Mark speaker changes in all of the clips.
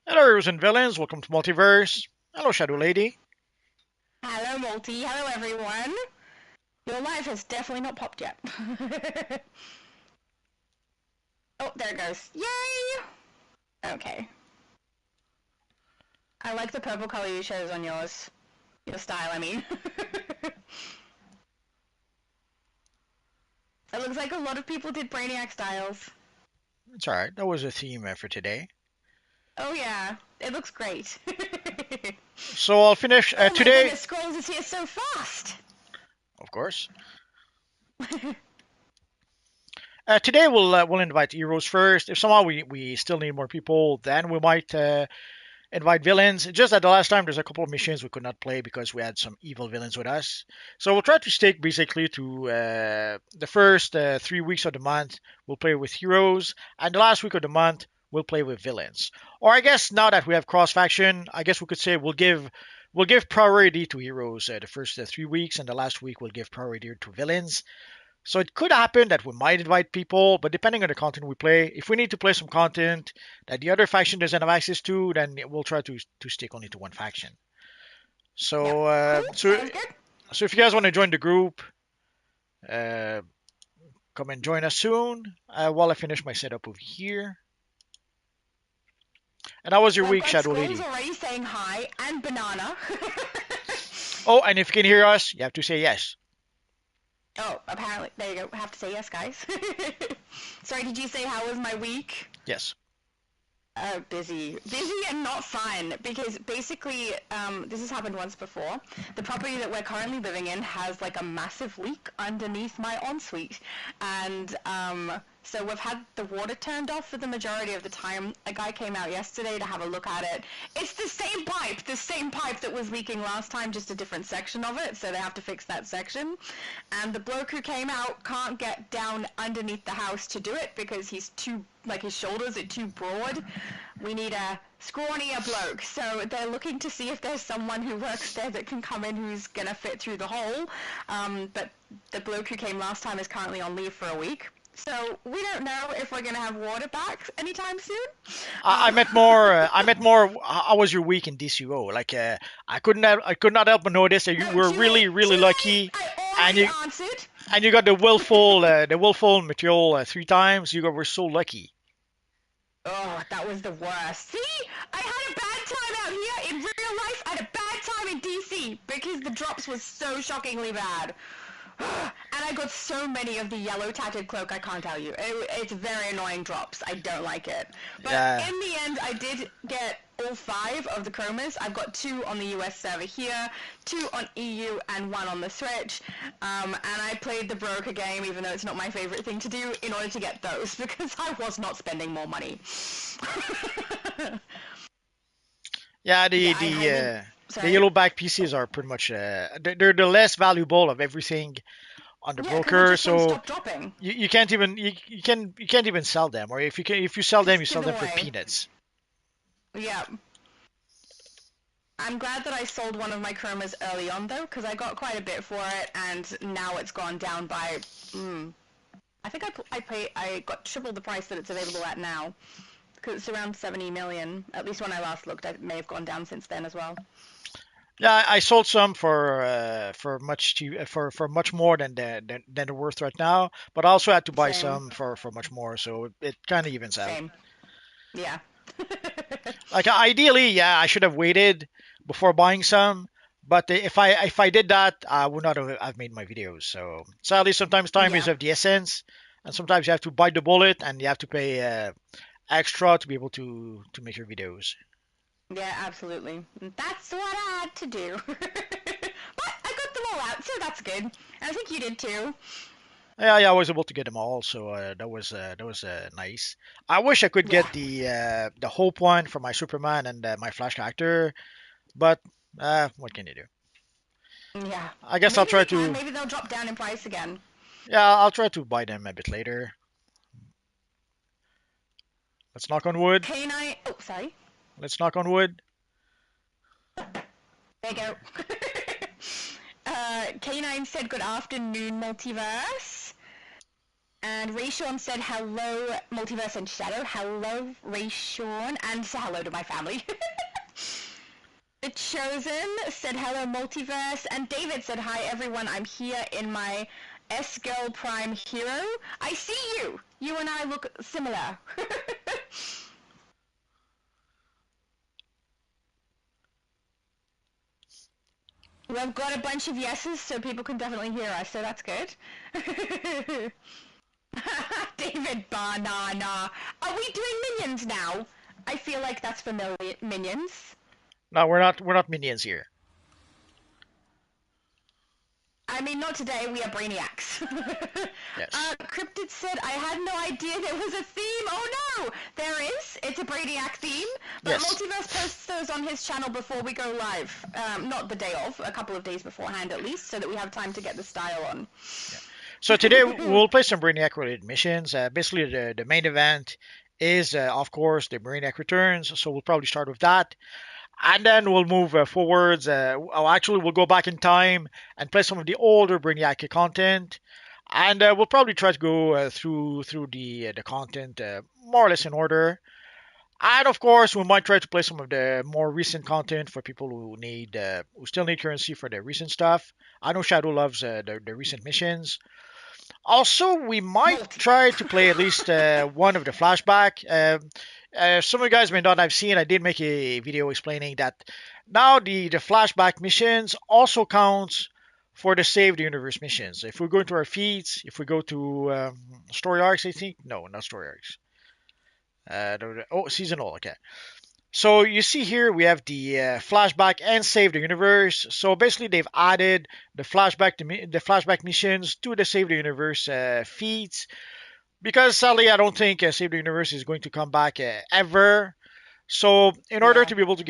Speaker 1: Hello, heroes and villains. Welcome to Multiverse. Hello, Shadow Lady.
Speaker 2: Hello, Multi. Hello, everyone. Your live has definitely not popped yet. Oh, there it goes. Yay! Okay. I like the purple color you chose on yours. Your style, I mean. It looks like a lot of people did Brainiac styles.
Speaker 1: It's alright. That was a theme for today.
Speaker 2: Oh, yeah. It looks great.
Speaker 1: So I'll finish
Speaker 2: Oh my
Speaker 1: today,
Speaker 2: goodness, Scrolls is here so fast!
Speaker 1: of course. Today we'll invite heroes first. If somehow we still need more people, then we might invite villains. Just that the last time there's a couple of missions we could not play because we had some evil villains with us. So we'll try to stick basically to the first 3 weeks of the month. We'll play with heroes, and the last week of the month we'll play with villains. Or I guess now that we have cross faction, I guess we could say we'll give priority to heroes the first 3 weeks, and the last week we'll give priority to villains. So it could happen that we might invite people, but depending on the content we play, if we need to play some content that the other faction doesn't have access to, then we'll try to stick only to one faction.
Speaker 2: Yep.
Speaker 1: So
Speaker 2: Cool. Sounds good.
Speaker 1: if you guys want to join the group, uh, come and join us soon. While I finish my setup over here. And how was your
Speaker 2: So I've
Speaker 1: week,
Speaker 2: got
Speaker 1: Shadow
Speaker 2: Scrolls
Speaker 1: Lady?
Speaker 2: already saying hi, and Banana.
Speaker 1: Oh, and if you can hear us, you have to say yes.
Speaker 2: Oh, apparently. There you go. I have to say yes, guys. Sorry, did you say how was my week?
Speaker 1: Yes.
Speaker 2: Busy. Busy and not fun, because basically, this has happened once before. The property that we're currently living in has like a massive leak underneath my ensuite. And, so we've had the water turned off for the majority of the time. A guy came out yesterday to have a look at it. It's the same pipe that was leaking last time, just a different section of it, so they have to fix that section. And the bloke who came out can't get down underneath the house to do it because he's too, like his shoulders are too broad. We need a scrawnier bloke, so they're looking to see if there's someone who works there that can come in who's gonna fit through the hole. But the bloke who came last time is currently on leave for a week. So we don't know if we're gonna have water back anytime soon.
Speaker 1: I
Speaker 2: Um,
Speaker 1: meant more. I meant more. How was your week in DCUO? Like, I could not help but notice that you
Speaker 2: no,
Speaker 1: were really, really
Speaker 2: too late.
Speaker 1: lucky,
Speaker 2: I
Speaker 1: and
Speaker 2: already
Speaker 1: you
Speaker 2: answered.
Speaker 1: and you got the willful material 3 times. Were so lucky.
Speaker 2: Oh, that was the worst. See? I had a bad time out here in real life. I had a bad time in DC because the drops was so shockingly bad. And I got so many of the yellow tattered cloak, I can't tell you. It's very annoying drops. I don't like it. But
Speaker 1: Yeah,
Speaker 2: in the end, I did get all 5 of the chromas. I've got 2 on the US server here, 2 on EU, and 1 on the Switch. And I played the broker game, even though it's not my favorite thing to do, in order to get those, because I was not spending more money.
Speaker 1: yeah.
Speaker 2: Yeah, I highly...
Speaker 1: The
Speaker 2: Sorry?
Speaker 1: yellow back PCs are pretty much they're the less valuable of everything on the
Speaker 2: Yeah, because it
Speaker 1: broker.
Speaker 2: just won't
Speaker 1: So
Speaker 2: stop dropping.
Speaker 1: you can't even you can't even sell them, or if you sell them, you
Speaker 2: Just
Speaker 1: sell
Speaker 2: give them
Speaker 1: them for
Speaker 2: away.
Speaker 1: peanuts.
Speaker 2: Yeah. I'm glad that I sold one of my chromas early on though, because I got quite a bit for it, and now it's gone down by. I think I got triple the price that it's available at now, because it's around 70 million. At least when I last looked, it may have gone down since then as well.
Speaker 1: Yeah, I sold some for much for much more than they're worth right now. But I also had to buy
Speaker 2: Same,
Speaker 1: some for much more, so it kind of evens out.
Speaker 2: same. Yeah.
Speaker 1: Like ideally, yeah, I should have waited before buying some. But if I did that, I would not have made my videos. So sadly, sometimes time is
Speaker 2: Yeah.
Speaker 1: of the essence, and sometimes you have to bite the bullet and you have to pay extra to be able to make your videos.
Speaker 2: Yeah, absolutely. That's what I had to do. But I got them all out, so that's good. And I think you did too.
Speaker 1: Yeah, yeah, I was able to get them all, so that was nice. I wish I could
Speaker 2: Yeah.
Speaker 1: get the Hope one for my Superman and my Flash character, but what can you do?
Speaker 2: Yeah.
Speaker 1: I guess I'll
Speaker 2: Maybe
Speaker 1: try
Speaker 2: you can.
Speaker 1: to
Speaker 2: Maybe they'll drop down in price again.
Speaker 1: yeah, I'll try to buy them a bit later. Let's knock on wood.
Speaker 2: Canine. Oh, sorry.
Speaker 1: Let's knock on wood.
Speaker 2: There you go. Canine said good afternoon, multiverse. And Rayshawn said hello, Multiverse and Shadow. Hello, Rayshawn, and say hello to my family. The Chosen said hello, Multiverse, and David said hi, everyone. I'm here in my S-Girl Prime Hero. I see you. You and I look similar. We've got a bunch of yeses, so people can definitely hear us, so that's good. David Banana. Are we doing Minions now? I feel like that's familiar. Minions.
Speaker 1: No, we're not minions here.
Speaker 2: I mean, not today. We are Brainiacs.
Speaker 1: Yes.
Speaker 2: Cryptid said, I had no idea there was a theme. Oh no! There is. It's a Brainiac theme. But
Speaker 1: Yes.
Speaker 2: Multiverse posts those on his channel before we go live. Not the day of, a couple of days beforehand at least, so that we have time to get the style on.
Speaker 1: Yeah. So today we'll play some Brainiac related missions. Basically, the main event is, of course, the Brainiac returns. So we'll probably start with that. And then we'll move forwards. Actually, we'll go back in time and play some of the older Brainiac content. And we'll probably try to go through the content more or less in order. And of course, we might try to play some of the more recent content for people who still need currency for the recent stuff. I know Shadow loves the recent missions. Also, we might
Speaker 2: Multi.
Speaker 1: try to play at least one of the flashback. Some of you guys may not have seen. I did make a video explaining that now the flashback missions also counts for the save the universe missions. If we go into our feeds, if we go to story arcs, I think no, not story arcs. Seasonal. Okay. So you see here we have the flashback and save the universe. So basically they've added the flashback missions to the save the universe feeds because sadly I don't think save the universe is going to come back ever. So in order
Speaker 2: Yeah.
Speaker 1: to be able to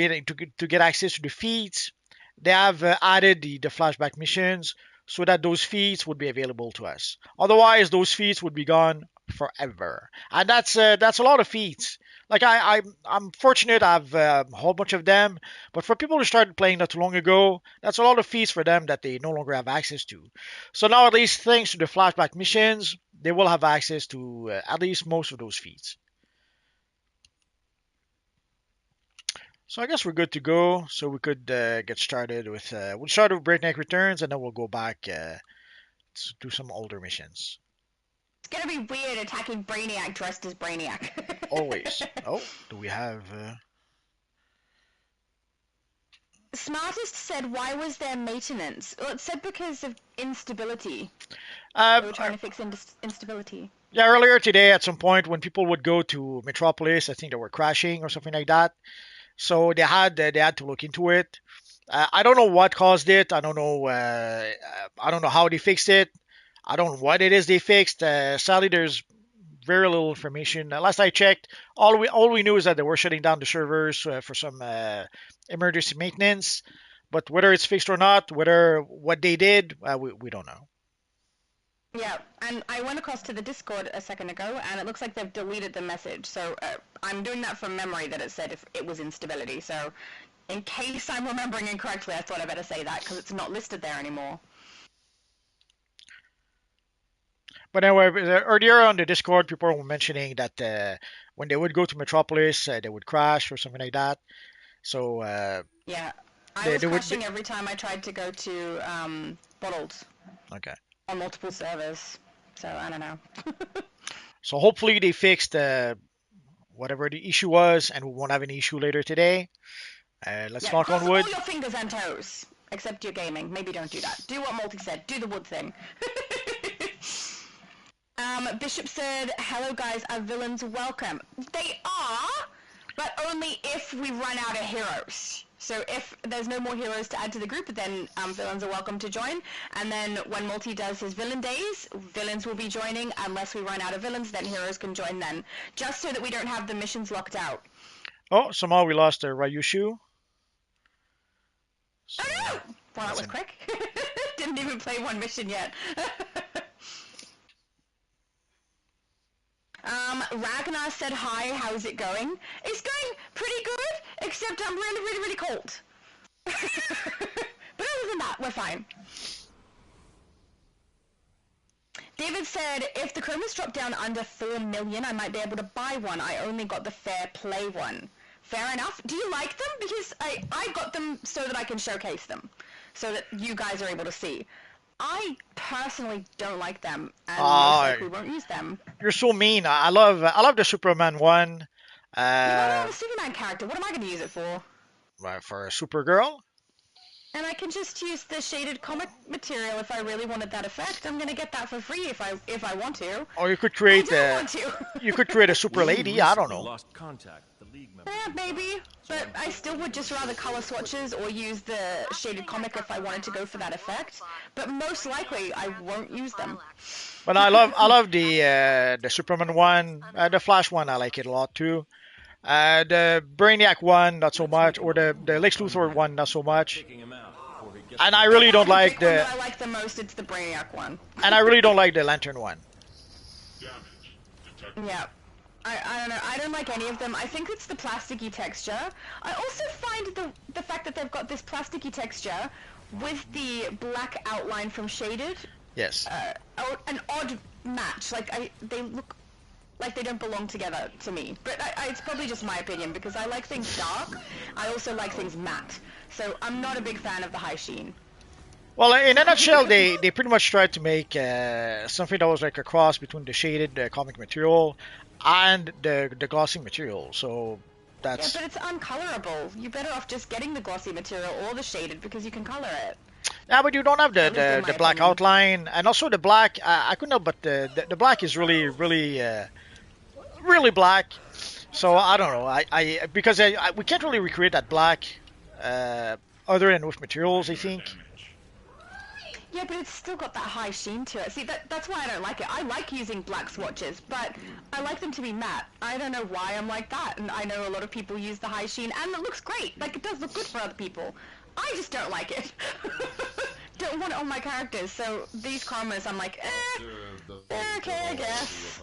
Speaker 1: get access to the feeds, they have added the flashback missions so that those feeds would be available to us. Otherwise, those feeds would be gone forever, and that's a lot of feeds. Like I'm fortunate I have a whole bunch of them, but for people who started playing not too long ago, that's a lot of feeds for them that they no longer have access to. So now, at least thanks to the flashback missions, they will have access to at least most of those feeds. So I guess we're good to go. So we could get started with we'll start with Breakneck Returns, and then we'll go back to do some older missions.
Speaker 2: It's gonna be weird attacking Brainiac dressed as Brainiac.
Speaker 1: Always. Oh, do we have?
Speaker 2: Smartest said, why was there maintenance? Well, it said because of instability. They
Speaker 1: Um,
Speaker 2: were trying to fix instability.
Speaker 1: yeah, earlier today, at some point, when people would go to Metropolis, I think they were crashing or something like that. So they had to look into it. I don't know what caused it. I don't know how they fixed it. I don't know what it is they fixed. Sadly, there's very little information. Last I checked, all we knew is that they were shutting down the servers for some emergency maintenance. But whether it's fixed or not, whether what they did, we don't know.
Speaker 2: Yeah, and I went across to the Discord a second ago, and it looks like they've deleted the message. So I'm doing that from memory that it said if it was instability. So in case I'm remembering incorrectly, I thought I better say that because it's not listed there anymore.
Speaker 1: But anyway, earlier on the Discord, people were mentioning that when they would go to Metropolis, they would crash or something like that. So
Speaker 2: Yeah, I
Speaker 1: they,
Speaker 2: was
Speaker 1: they would.
Speaker 2: crashing every time I tried to go to Bottled
Speaker 1: Okay.
Speaker 2: on multiple servers. So I don't know.
Speaker 1: So hopefully they fixed whatever the issue was, and we won't have any issue later today. Let's
Speaker 2: Yeah,
Speaker 1: knock
Speaker 2: cross
Speaker 1: on
Speaker 2: all
Speaker 1: wood.
Speaker 2: your fingers and toes. Except you're gaming. Maybe don't do that. Do what Multi said. Do the wood thing. Bishop said, hello guys, our villains welcome. They are, but only if we run out of heroes. So if there's no more heroes to add to the group, then villains are welcome to join. And then when Multi does his villain days, villains will be joining. Unless we run out of villains, then heroes can join then. Just so that we don't have the missions locked out.
Speaker 1: Oh, somehow we lost Ryushu. So
Speaker 2: Oh no! Well, that was quick. Didn't even play one mission yet. Ragnar said hi, how's it going? It's going pretty good, except I'm really, really, really cold. But other than that, we're fine. David said, if the chromas drop down under 4 million, I might be able to buy one. I only got the fair play one. Fair enough. Do you like them? Because I got them so that I can showcase them, so that you guys are able to see. I personally don't like them, and most likely won't use them.
Speaker 1: You're so mean. I love the Superman one.
Speaker 2: Yeah, but I don't have a Superman character. What am I going to use it for?
Speaker 1: For Supergirl.
Speaker 2: And I can just use the shaded comic material if I really wanted that effect. I'm gonna get that for free if I want to.
Speaker 1: Or you could create you could create a super lady. I don't know.
Speaker 3: Lost contact. The league member.
Speaker 2: Yeah, maybe. But I still would just rather color swatches or use the shaded comic if I wanted to go for that effect. But most likely I won't use them.
Speaker 1: But I love the Superman one, the Flash one. I like it a lot too. The Brainiac one, not so much, or the Lex Luthor one, not so much. And I really don't like the.
Speaker 2: I like the most. It's the Brainiac one.
Speaker 1: And I really don't like the Lantern one.
Speaker 2: Yeah. I don't know. I don't like any of them. I think it's the plasticky texture. I also find the fact that they've got this plasticky texture with the black outline from shaded.
Speaker 1: Yes.
Speaker 2: An odd match. Like they look like they don't belong together to me. But it's probably just my opinion because I like things dark. I also like things matte. So I'm not a big fan of the high sheen.
Speaker 1: Well, in a nutshell, they pretty much tried to make something that was like a cross between the shaded comic material and the glossy material. So that's.
Speaker 2: Yeah, but it's uncolorable. You're better off just getting the glossy material or the shaded because you can color it.
Speaker 1: Yeah, but you don't have the black outline, and also the black. I couldn't help but the black is really black. So I don't know. Because we can't really recreate that black other than with materials, I think.
Speaker 2: Yeah, but it's still got that high sheen to it. See, that's why I don't like it. I like using black swatches, but I like them to be matte. I don't know why I'm like that, and I know a lot of people use the high sheen, and it looks great. Like, it does look good for other people. I just don't like it. Don't want it on my characters, so these chromas, I'm like, okay, I guess.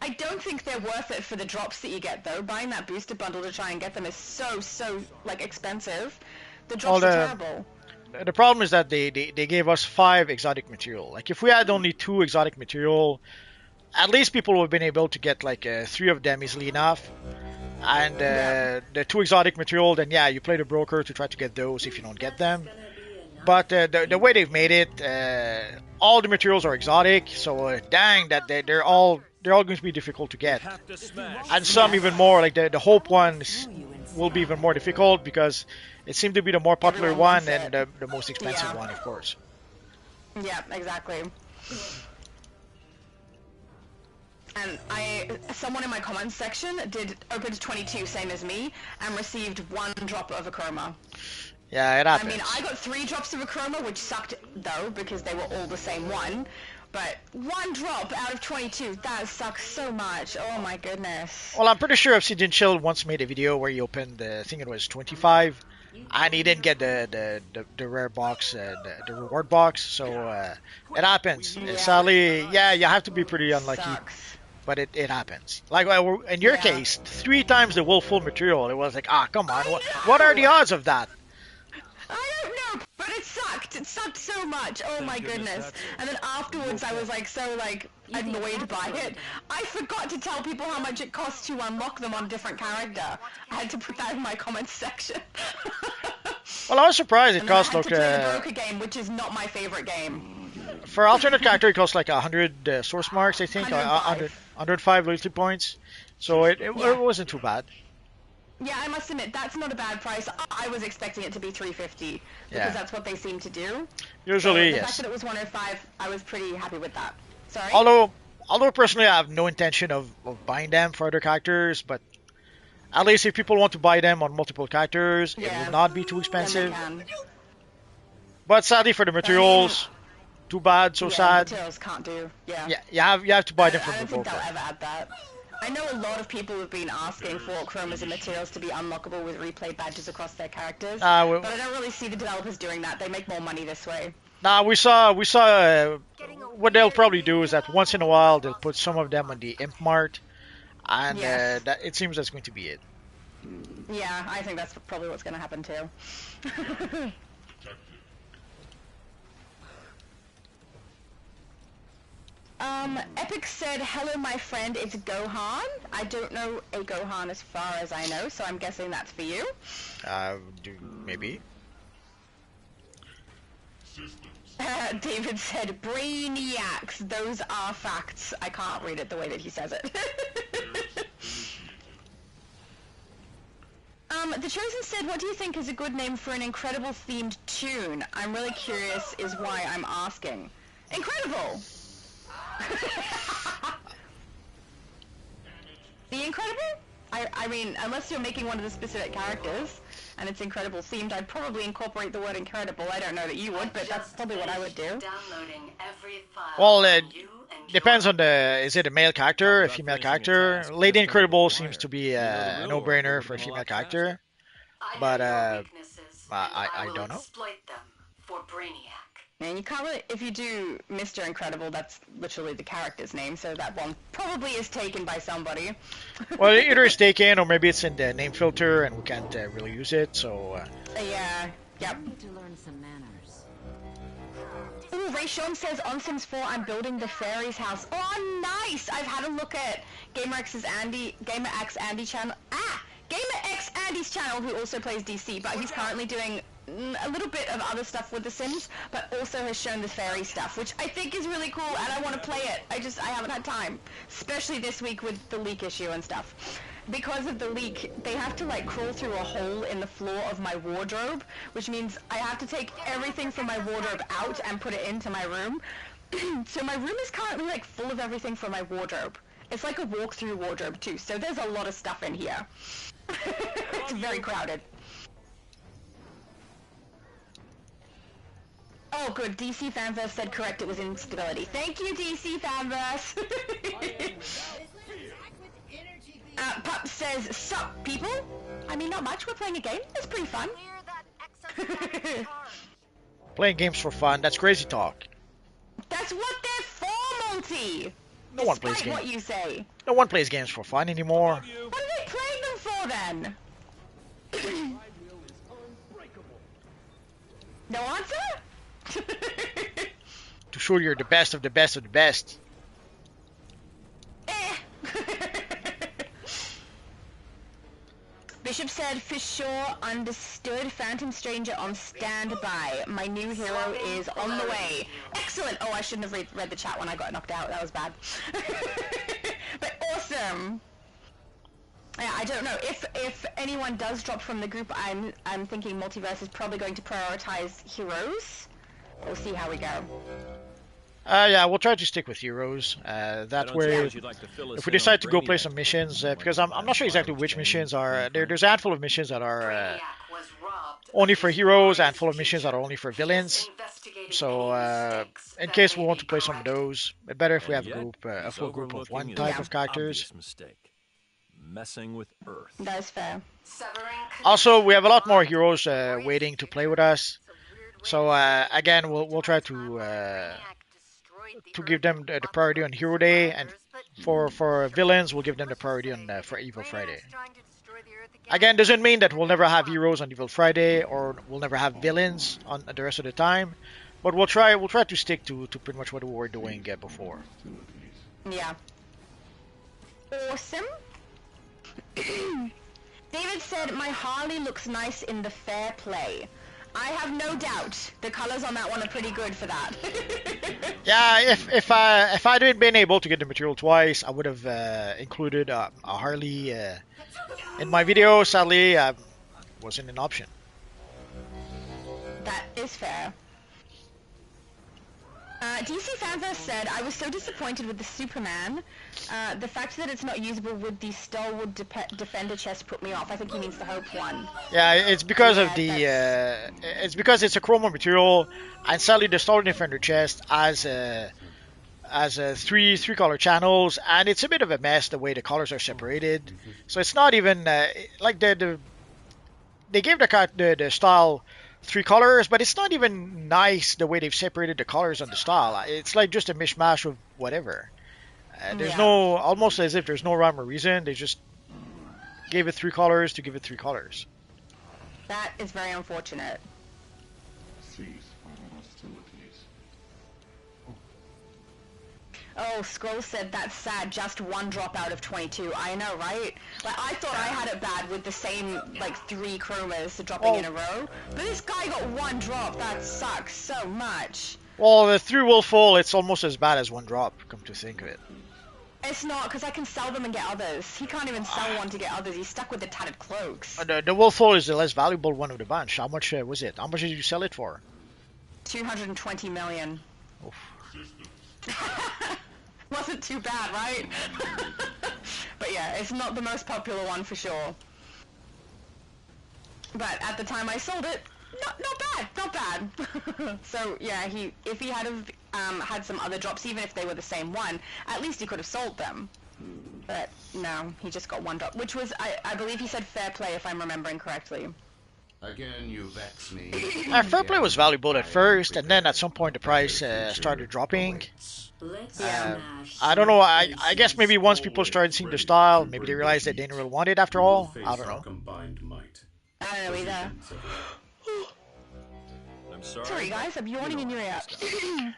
Speaker 2: I don't think they're worth it for the drops that you get, though. Buying that booster bundle to try and get them is so, like, expensive. The drops are terrible.
Speaker 1: The problem is that they gave us 5 exotic material. Like, if we had only 2 exotic material, at least people would have been able to get, like, 3 of them easily enough. And the 2 exotic material, then yeah, you play the broker to try to get those if you don't get them. But the way they've made it, all the materials are exotic, so dang, that they're all going to be difficult to get. And some even more, like the Hope ones will be even more difficult because it seemed to be the more popular one and the most expensive one, of course.
Speaker 2: Yeah, exactly. And someone in my comments section did open to 22, same as me, and received 1 drop of a chroma.
Speaker 1: Yeah, it happens.
Speaker 2: I mean, I got 3 drops of a chroma, which sucked though, because they were all the same one. But 1 drop out of 22, that sucks so much. Oh my goodness.
Speaker 1: Well, I'm pretty sure Obsidian Chill once made a video where he opened, I think it was 25, and he didn't get the rare box, the reward box, so it happens. Yeah. Sadly, yeah, you have to be pretty unlucky.
Speaker 2: Sucks.
Speaker 1: But it happens. Like, in your case, 3 times the full material, it was like, come on, what are the odds of that?
Speaker 2: I don't know, but it sucked. It sucked so much. Oh my goodness. And then afterwards I was like so like annoyed by it. I forgot to tell people how much it costs to unlock them on a different character. I had to put that in my comments section.
Speaker 1: Well, I was surprised it cost
Speaker 2: like... I had to play the broker game, which is not my favorite game.
Speaker 1: For alternate character, it costs like 100 source marks, I think, 105 loyalty points. So it wasn't too bad.
Speaker 2: Yeah, I must admit, that's not a bad price. I was expecting it to be 350 because that's what they seem to do.
Speaker 1: Usually,
Speaker 2: so the
Speaker 1: yes.
Speaker 2: fact that it was 105, I was pretty happy with that. Sorry?
Speaker 1: Although personally I have no intention of buying them for other characters, but at least if people want to buy them on multiple characters, it will not be too expensive. But sadly for the materials, too bad, so sad.
Speaker 2: Materials can't do. Yeah.
Speaker 1: Yeah, you have to buy them from the
Speaker 2: broker.
Speaker 1: broker.
Speaker 2: I don't think they'll ever add that. I know a lot of people have been asking for chromas and materials to be unlockable with replay badges across their characters, but I don't really see the developers doing that. They make more money this way.
Speaker 1: Nah, we saw. What they'll probably do is that once in a while they'll put some of them on the Imp Mart, and it seems that's going to be it.
Speaker 2: Yeah, I think that's probably what's going to happen too. Epic said, hello my friend, it's Gohan. I don't know a Gohan as far as I know, so I'm guessing that's for you.
Speaker 1: Maybe.
Speaker 2: David said, Brainiacs, those are facts. I can't read it the way that he says it. The Chosen said, what do you think is a good name for an Incredible themed tune? I'm really curious is why I'm asking. Incredible! The Incredible? I mean, unless you're making one of the specific characters, and it's Incredible themed, I'd probably incorporate the word Incredible. I don't know that you would, but that's probably what I would do.
Speaker 1: Well, it depends on is it a male character, a female character? Lady Incredible seems to be a no-brainer for a female character, but I don't know.
Speaker 2: And you can't really, if you do Mr. Incredible, that's literally the character's name, so that one probably is taken by somebody.
Speaker 1: Well, either it's taken or maybe it's in the name filter and we can't really use it, so...
Speaker 2: Yeah, yep.
Speaker 4: Need to learn some manners.
Speaker 2: Ooh, Ray Sean says, on Sims 4, I'm building the fairies house. Oh, nice! I've had a look at GamerX's Andy channel. GamerX Andy's channel, who also plays DC, but he's currently doing a little bit of other stuff with The Sims, but also has shown the fairy stuff, which I think is really cool, and I want to play it. I haven't had time, especially this week with the leak issue and stuff. Because of the leak, they have to like crawl through a hole in the floor of my wardrobe, which means I have to take everything from my wardrobe out and put it into my room. So my room is currently like full of everything from my wardrobe. It's like a walk-through wardrobe too, so there's a lot of stuff in here. It's very crowded. Oh, good. DC Fanverse said correct. It was instability. Thank you, DC Fanverse. Pup says, sup, people? I mean, not much. We're playing a game. It's pretty fun.
Speaker 1: Playing games for fun, that's crazy talk.
Speaker 2: That's what they're for, Monty.
Speaker 1: No one plays
Speaker 2: Despite
Speaker 1: games.
Speaker 2: what you say.
Speaker 1: No one plays games for fun anymore.
Speaker 2: What are they playing them for, then? No answer?
Speaker 1: To show you're the best of the best of the best.
Speaker 2: Bishop said, for sure, understood. Phantom Stranger on standby. My new hero is on the way. Excellent! Oh, I shouldn't have read the chat when I got knocked out. That was bad. But awesome! Yeah, I don't know. If anyone does drop from the group, I'm thinking Multiverse is probably going to prioritize heroes. We'll see how we go.
Speaker 1: Yeah, we'll try to stick with heroes. That's where, if we decide to go play some missions, because I'm not sure exactly which missions are. There's a handful of missions that are only for heroes, and a handful of missions that are only for villains. So, in case we want to play some of those, it's better if we have a group, a full group of one type of characters.
Speaker 3: Messing with Earth.
Speaker 2: That's fair.
Speaker 1: Also, we have a lot more heroes waiting to play with us. So again, we'll try to give them the priority on Hero Day, and for villains, we'll give them the priority on for Evil Friday. Again, doesn't mean that we'll never have heroes on Evil Friday or we'll never have villains on the rest of the time, but we'll try to stick to pretty much what we were doing before.
Speaker 2: Yeah. Awesome. David said, my Harley looks nice in the fair play. I have no doubt the colors on that one are pretty good for that.
Speaker 1: Yeah, if I'd been able to get the material twice, I would have included a Harley in my video. Sadly, wasn't an option.
Speaker 2: That is fair. DC Fanverse said, I was so disappointed with the Superman. The fact that it's not usable with the Stalwart Defender chest put me off. I think he means the Hope one.
Speaker 1: Yeah, it's because of the it's because it's a chroma material, and sadly the Stalwart Defender chest has three color channels, and it's a bit of a mess the way the colors are separated. So it's not even like they gave the style 3 colors, but it's not even nice the way they've separated the colors on the style. It's like just a mishmash of whatever. There's no, almost as if there's no rhyme or reason. They just gave it 3 colors to give it 3 colors.
Speaker 2: That is very unfortunate. Oh, Scroll said that's sad. Just one drop out of 22. I know, right? Like I thought I had it bad with the same like 3 chromas dropping in a row, but this guy got one drop. That sucks so much.
Speaker 1: Well, the 3 will fall. It's almost as bad as one drop. Come to think of it.
Speaker 2: It's not, because I can sell them and get others. He can't even sell one to get others. He's stuck with the tattered cloaks.
Speaker 1: The will fall is the less valuable one of the bunch. How much was it? How much did you sell it for?
Speaker 2: 220 million.
Speaker 1: Oof.
Speaker 2: Wasn't too bad, right? But yeah, it's not the most popular one for sure. But at the time I sold it, not bad. So yeah, if he had had some other drops, even if they were the same one, at least he could have sold them. But no, he just got one drop, which was, I believe he said fair play, if I'm remembering correctly.
Speaker 5: Again, you vex me.
Speaker 1: Fair play was valuable at first, and then at some point the price started dropping. I don't know. I guess maybe once people started seeing the style, maybe they realized they didn't really want it after all. I don't know.
Speaker 2: I don't know either.
Speaker 3: I'm sorry.
Speaker 2: Sorry guys, I'm yawning in your ear.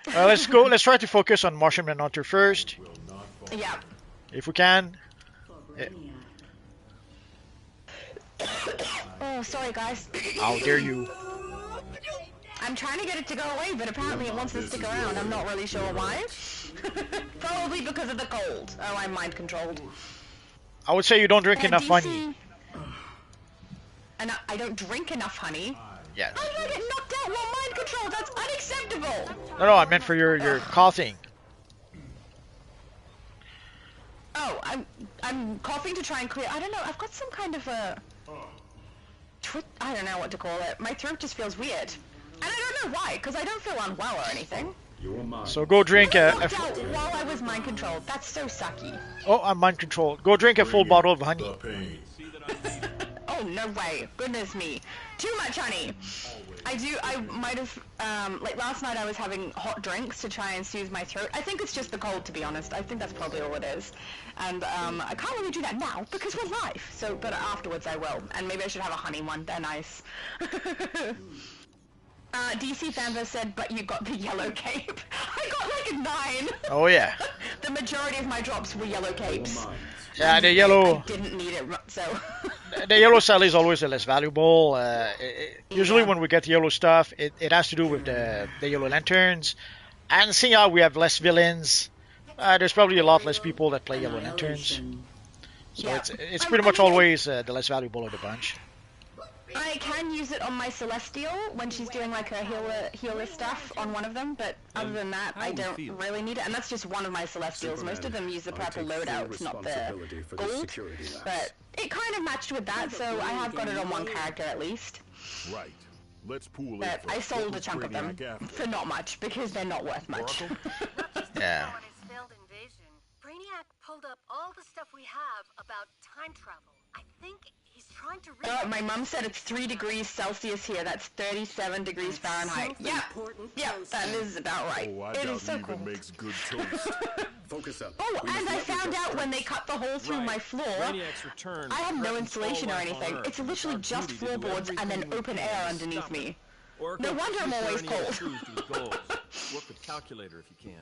Speaker 1: Let's go. Let's try to focus on Martian Manhunter first,
Speaker 2: Yeah.
Speaker 1: if we can.
Speaker 2: Oh, sorry guys.
Speaker 1: How dare you?
Speaker 2: I'm trying to get it to go away, but apparently it wants to stick around. I'm not really sure why. Probably because of the cold. Oh, I'm mind controlled.
Speaker 1: I would say you don't drink enough
Speaker 2: DC
Speaker 1: honey.
Speaker 2: And I don't drink enough honey.
Speaker 1: Yeah.
Speaker 2: How did I get knocked out while mind controlled? That's unacceptable.
Speaker 1: No, I meant for your coughing.
Speaker 2: Oh, I'm coughing to try and clear. I don't know. I've got some kind of a I don't know what to call it. My throat just feels weird, and I don't know why. Because I don't feel unwell or anything.
Speaker 1: So go drink
Speaker 2: I knocked out while I was mind controlled. That's so sucky.
Speaker 1: Oh, I'm mind controlled. Go drink a full bottle of honey.
Speaker 2: Oh, no way. Goodness me. Too much honey. I might have, like last night I was having hot drinks to try and soothe my throat. I think it's just the cold, to be honest. I think that's probably all it is. And I can't really do that now because we're live. So, but afterwards I will. And maybe I should have a honey one. They're nice. DC Fanver said, but you got the yellow cape. I got like a 9.
Speaker 1: Oh yeah.
Speaker 2: The majority of my drops were yellow capes.
Speaker 1: Yeah, the yellow.
Speaker 2: I didn't need it, so.
Speaker 1: The yellow style is always the less valuable. Usually when we get the yellow stuff, it has to do with the yellow lanterns. And seeing how we have less villains, there's probably a lot less people that play yellow lanterns. So
Speaker 2: Yeah.
Speaker 1: it's pretty much always the less valuable of the bunch.
Speaker 2: I can use it on my Celestial when she's doing like her healer stuff on one of them, but other than that, I don't really need it. And that's just one of my Celestials. Most of them use the purple loadout, not the gold. But it kind of matched with that, so I have got it on one character at least.
Speaker 3: Right. Let's pool
Speaker 2: But I sold a chunk of them for not much because they're not worth much.
Speaker 1: Yeah.
Speaker 4: On his failed invasion, Brainiac pulled up all the stuff we have about time travel. I think he's trying to read.
Speaker 2: Oh, my mum said it's 3 degrees Celsius here. That's 37 degrees Fahrenheit. Yeah, that is about right.
Speaker 3: Oh, I
Speaker 2: It
Speaker 3: doubt
Speaker 2: is so
Speaker 3: he even
Speaker 2: cool.
Speaker 3: makes good toast.
Speaker 5: Focus up.
Speaker 2: Oh, and I found out when they cut the hole through my floor,
Speaker 3: Brainiac's return
Speaker 2: I have no
Speaker 3: threatens
Speaker 2: insulation
Speaker 3: all
Speaker 2: or
Speaker 3: life on
Speaker 2: anything.
Speaker 3: Earth.
Speaker 2: It's literally
Speaker 3: our
Speaker 2: just
Speaker 3: duty to do
Speaker 2: floorboards and then
Speaker 3: everything we
Speaker 2: open
Speaker 3: can
Speaker 2: air
Speaker 3: to
Speaker 2: underneath
Speaker 3: stop
Speaker 2: me.
Speaker 3: it. Oracle,
Speaker 2: No wonder I'm
Speaker 3: keep
Speaker 2: always
Speaker 3: Brainiac
Speaker 2: cold.
Speaker 3: true to his goals. Work with Calculator if you can.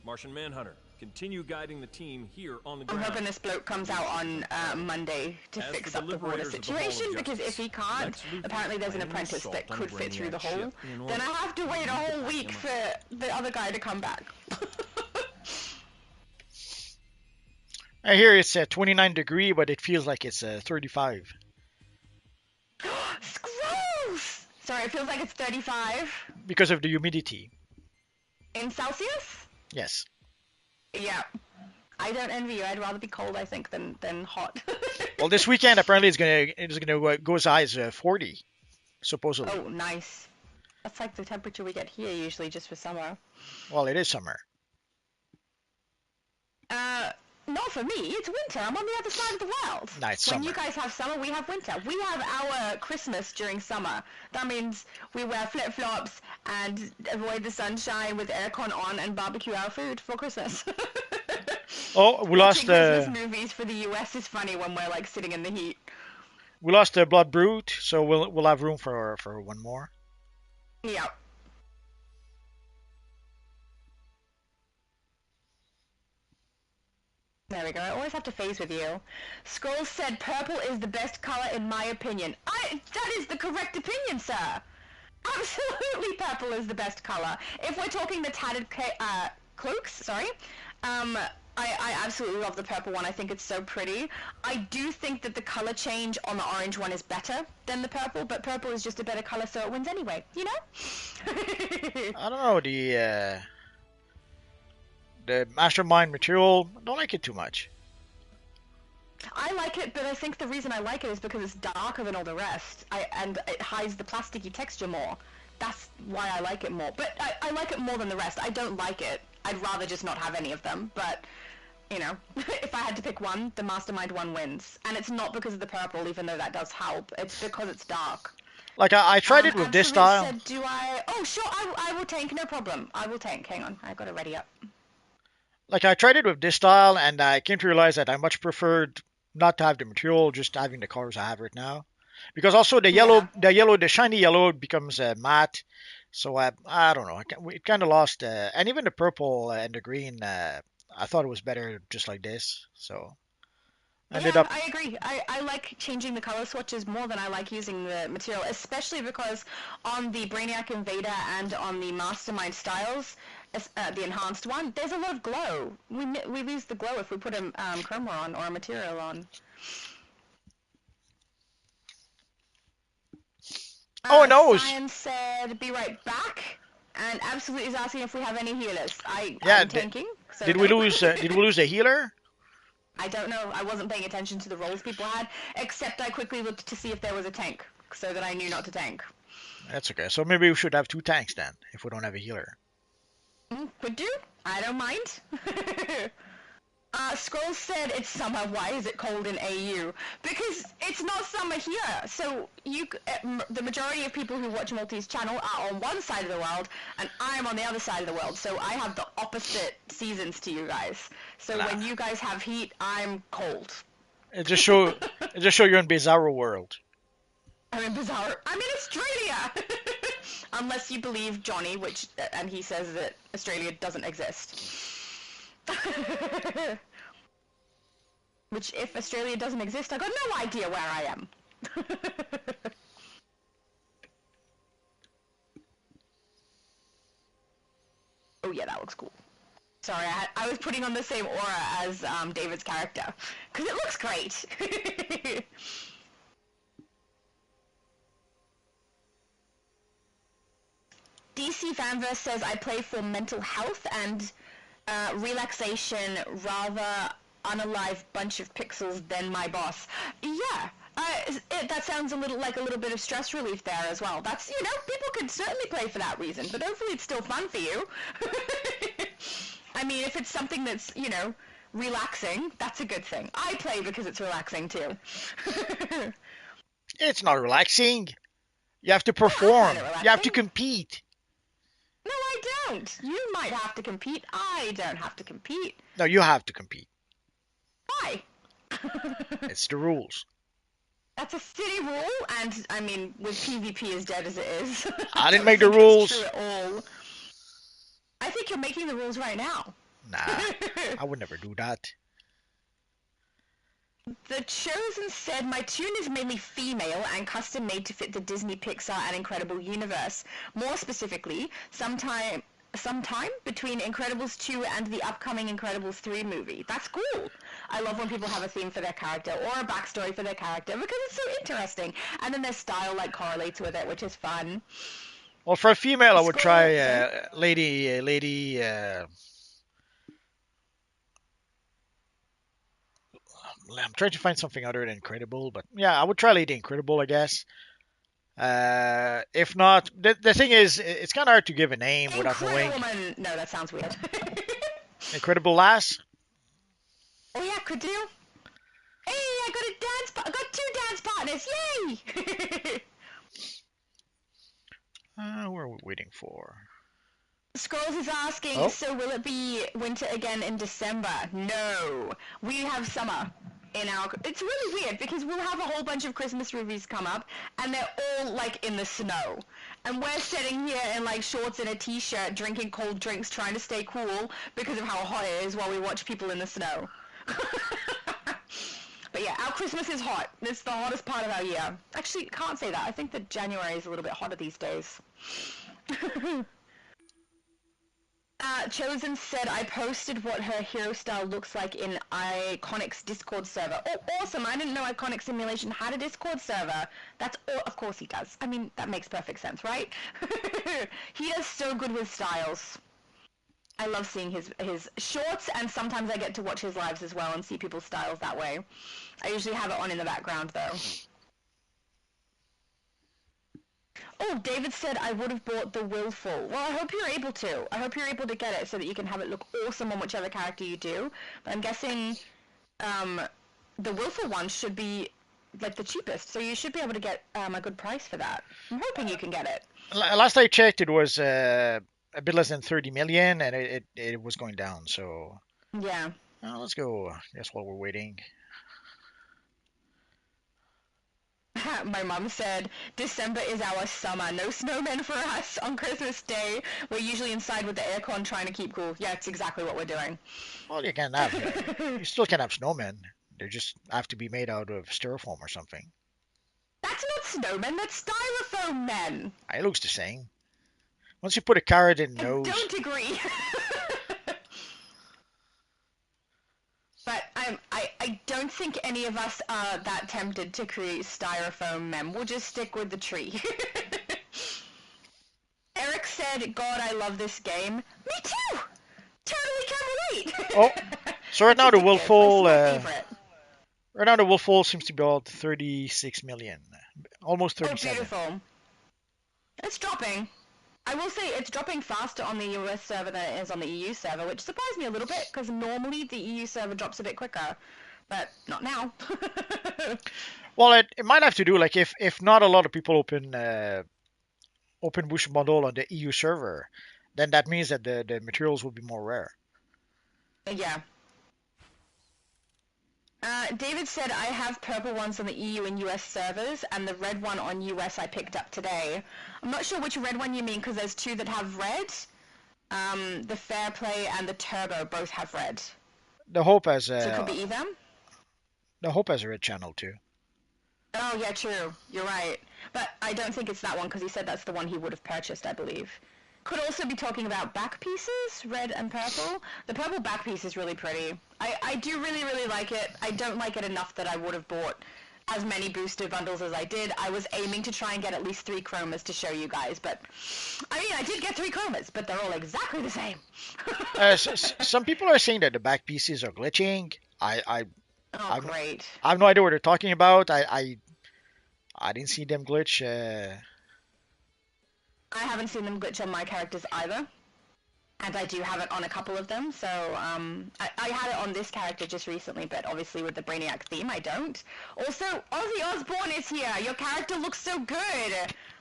Speaker 3: Martian Manhunter, continue guiding the team here on the
Speaker 2: I'm
Speaker 3: ground.
Speaker 2: hoping this bloke comes out on Monday to
Speaker 3: As
Speaker 2: fix
Speaker 3: for
Speaker 2: up the border
Speaker 3: liberators of the Hall of
Speaker 2: situation, because if he
Speaker 3: Justice,
Speaker 2: can't,
Speaker 3: Lex Luthor
Speaker 2: apparently there's an
Speaker 3: planned an
Speaker 2: apprentice
Speaker 3: assault
Speaker 2: that
Speaker 3: on
Speaker 2: could fit through the
Speaker 3: Brainiac's
Speaker 2: hole.
Speaker 3: ship in order
Speaker 2: Then I have to wait a whole week for the other guy to come back.
Speaker 1: I hear it's 29 degree, but it feels like it's 35
Speaker 2: It's gross! Sorry, it feels like it's 35
Speaker 1: because of the humidity.
Speaker 2: in Celsius?
Speaker 1: Yes.
Speaker 2: Yeah. I don't envy you. I'd rather be cold, I think, than hot.
Speaker 1: Well, this weekend apparently it's gonna go as high as 40, supposedly.
Speaker 2: Oh, nice. That's like the temperature we get here usually just for summer.
Speaker 1: Well, it is summer.
Speaker 2: Not for me. It's winter. I'm on the other side of the world.
Speaker 1: No, it's
Speaker 2: when
Speaker 1: summer.
Speaker 2: you guys have summer, we have winter. We have our Christmas during summer. That means we wear flip-flops and avoid the sunshine with aircon on and barbecue our food for Christmas.
Speaker 1: Oh, we lost
Speaker 2: Christmas movies for the US is funny when we're like sitting in the heat.
Speaker 1: the Blood Brute, so we'll have room for one more.
Speaker 2: Yeah. There we go. I always have to phase with you. Scrolls said purple is the best color in my opinion. That is the correct opinion, sir. Absolutely, purple is the best color. If we're talking the tattered cloaks, sorry, I absolutely love the purple one. I think it's so pretty. I do think that the color change on the orange one is better than the purple, but purple is just a better color, so it wins anyway. You know?
Speaker 1: I don't know, the Mastermind material, I don't like it too much.
Speaker 2: I like it, but I think the reason I like it is because it's darker than all the rest, and it hides the plasticky texture more. That's why I like it more. But I like it more than the rest. I don't like it. I'd rather just not have any of them, but, you know, if I had to pick one, the Mastermind one wins. And it's not because of the purple, even though that does help. It's because it's dark.
Speaker 1: Like, I tried it with this style.
Speaker 2: Said, do I... Oh, sure, I will tank, no problem. I will tank. Hang on, I got it ready up.
Speaker 1: Like, I tried it with this style, and I came to realize that I much preferred not to have the material, just having the colors I have right now. Because also the yellow, the shiny yellow becomes matte. So I don't know. It kind of lost, and even the purple and the green. I thought it was better just like this. So I ended up.
Speaker 2: I agree. I like changing the color swatches more than I like using the material, especially because on the Brainiac Invader and on the Mastermind styles, the enhanced one, there's a lot of glow. We lose the glow if we put a chroma on or a material on.
Speaker 1: Oh no!
Speaker 2: Science said, "Be right back," and Absolute is asking if we have any healers. I'm tanking. So
Speaker 1: did we lose? Did we lose a healer?
Speaker 2: I don't know. I wasn't paying attention to the roles people had, except I quickly looked to see if there was a tank, so that I knew not to tank.
Speaker 1: That's okay. So maybe we should have 2 tanks then, if we don't have a healer.
Speaker 2: Could do. I don't mind. Scrolls said it's summer. Why is it cold in AU? Because it's not summer here. So the majority of people who watch Multi's channel are on one side of the world, and I'm on the other side of the world. So I have the opposite seasons to you guys. So when you guys have heat, I'm cold.
Speaker 1: It just show you're in Bizarro world.
Speaker 2: I'm in Bizarro. I'm in Australia. Unless you believe Johnny, and he says that Australia doesn't exist. Which, if Australia doesn't exist, I got no idea where I am. Oh yeah, that looks cool. Sorry, I was putting on the same aura as David's character, because it looks great. DC Fanverse says I play for mental health and relaxation, rather unalive bunch of pixels than my boss. Yeah, that sounds a little bit of stress relief there as well. That's, people could certainly play for that reason, but hopefully it's still fun for you. I mean, if it's something that's, relaxing, that's a good thing. I play because it's relaxing too.
Speaker 1: It's not relaxing. You have to perform. You have to compete.
Speaker 2: No, I don't. You might have to compete. I don't have to compete.
Speaker 1: No, you have to compete.
Speaker 2: Why?
Speaker 1: It's the rules.
Speaker 2: That's a city rule, and I mean, with PvP as dead as it is,
Speaker 1: I didn't make the rules.
Speaker 2: True at all. I think you're making the rules right now.
Speaker 1: Nah, I would never do that.
Speaker 2: The Chosen said, my tune is mainly female and custom made to fit the Disney, Pixar, and Incredible universe. More specifically, sometime between Incredibles 2 and the upcoming Incredibles 3 movie. That's cool. I love when people have a theme for their character or a backstory for their character because it's so interesting. And then their style correlates with it, which is fun.
Speaker 1: Well, for a female, I would try Lady. I'm trying to find something other than Incredible, but yeah, I would try Lady Incredible, I guess. If not, the thing is, it's kind of hard to give a name without knowing.
Speaker 2: Woman. No, that sounds weird.
Speaker 1: Incredible Lass.
Speaker 2: Oh yeah, could do. Hey, I got 2 dance partners! Yay!
Speaker 1: Who are we waiting for?
Speaker 2: Scrolls is asking, so will it be winter again in December? No, we have summer in our... It's really weird because we'll have a whole bunch of Christmas movies come up and they're all in the snow. And we're sitting here in shorts and a t-shirt drinking cold drinks trying to stay cool because of how hot it is while we watch people in the snow. But yeah, our Christmas is hot. It's the hottest part of our year. Actually, can't say that. I think that January is a little bit hotter these days. Chosen said I posted what her hero style looks like in Iconic's Discord server. Oh, awesome! I didn't know Iconic Simulation had a Discord server. Of course he does. I mean, that makes perfect sense, right? He is so good with styles. I love seeing his shorts, and sometimes I get to watch his lives as well and see people's styles that way. I usually have it on in the background, though. Oh, David said I would have bought the Willful. Well, I hope you're able to. I hope you're able to get it so that you can have it look awesome on whichever character you do. But I'm guessing the Willful one should be like the cheapest, so you should be able to get a good price for that. I'm hoping you can get it.
Speaker 1: Last I checked, it was a bit less than 30 million, and it was going down. So
Speaker 2: Yeah.
Speaker 1: let's go. I guess while we're waiting.
Speaker 2: My mom said, December is our summer. No snowmen for us on Christmas Day. We're usually inside with the aircon trying to keep cool. Yeah, it's exactly what we're doing.
Speaker 1: Well, you can have. You still can have snowmen. They just have to be made out of styrofoam or something.
Speaker 2: That's not snowmen, that's styrofoam men.
Speaker 1: It looks the same. Once you put a carrot in
Speaker 2: I
Speaker 1: nose.
Speaker 2: don't agree. But I don't think any of us are that tempted to create styrofoam men. We'll just stick with the tree. Eric said, God, I love this game. Me too! Totally can relate!
Speaker 1: Oh, so right now the Willful,
Speaker 2: favorite.
Speaker 1: right now the Willful seems to be about 36 million, almost
Speaker 2: Oh,
Speaker 1: 37.
Speaker 2: beautiful. It's dropping. I will say it's dropping faster on the US server than it is on the EU server, which surprised me a little bit because normally the EU server drops a bit quicker, but not now.
Speaker 1: Well, it might have to do like if not a lot of people open Bush Bundle on the EU server, then that means that the materials will be more rare.
Speaker 2: Yeah. David said I have purple ones on the EU and US servers, and the red one on US I picked up today. I'm not sure which red one you mean, because there's two that have red. The Fair Play and the Turbo both have red.
Speaker 1: The Hope has
Speaker 2: So it could be either.
Speaker 1: the Hope has a red channel too.
Speaker 2: Oh, yeah, true. You're right. But I don't think it's that one, because he said that's the one he would have purchased, I believe. Could also be talking about back pieces, red and purple. The purple back piece is really pretty. I do really, really like it. I don't like it enough that I would have bought as many booster bundles as I did. I was aiming to try and get at least 3 chromas to show you guys, but I mean, I did get 3 chromas, but they're all exactly the same.
Speaker 1: Some people are saying that the back pieces are glitching.
Speaker 2: Great.
Speaker 1: I have no idea what they're talking about. I didn't see them glitch.
Speaker 2: I haven't seen them glitch on my characters either. And I do have it on a couple of them, so I had it on this character just recently, but obviously with the Brainiac theme, I don't. Also, Ozzy Osbourne is here! Your character looks so good!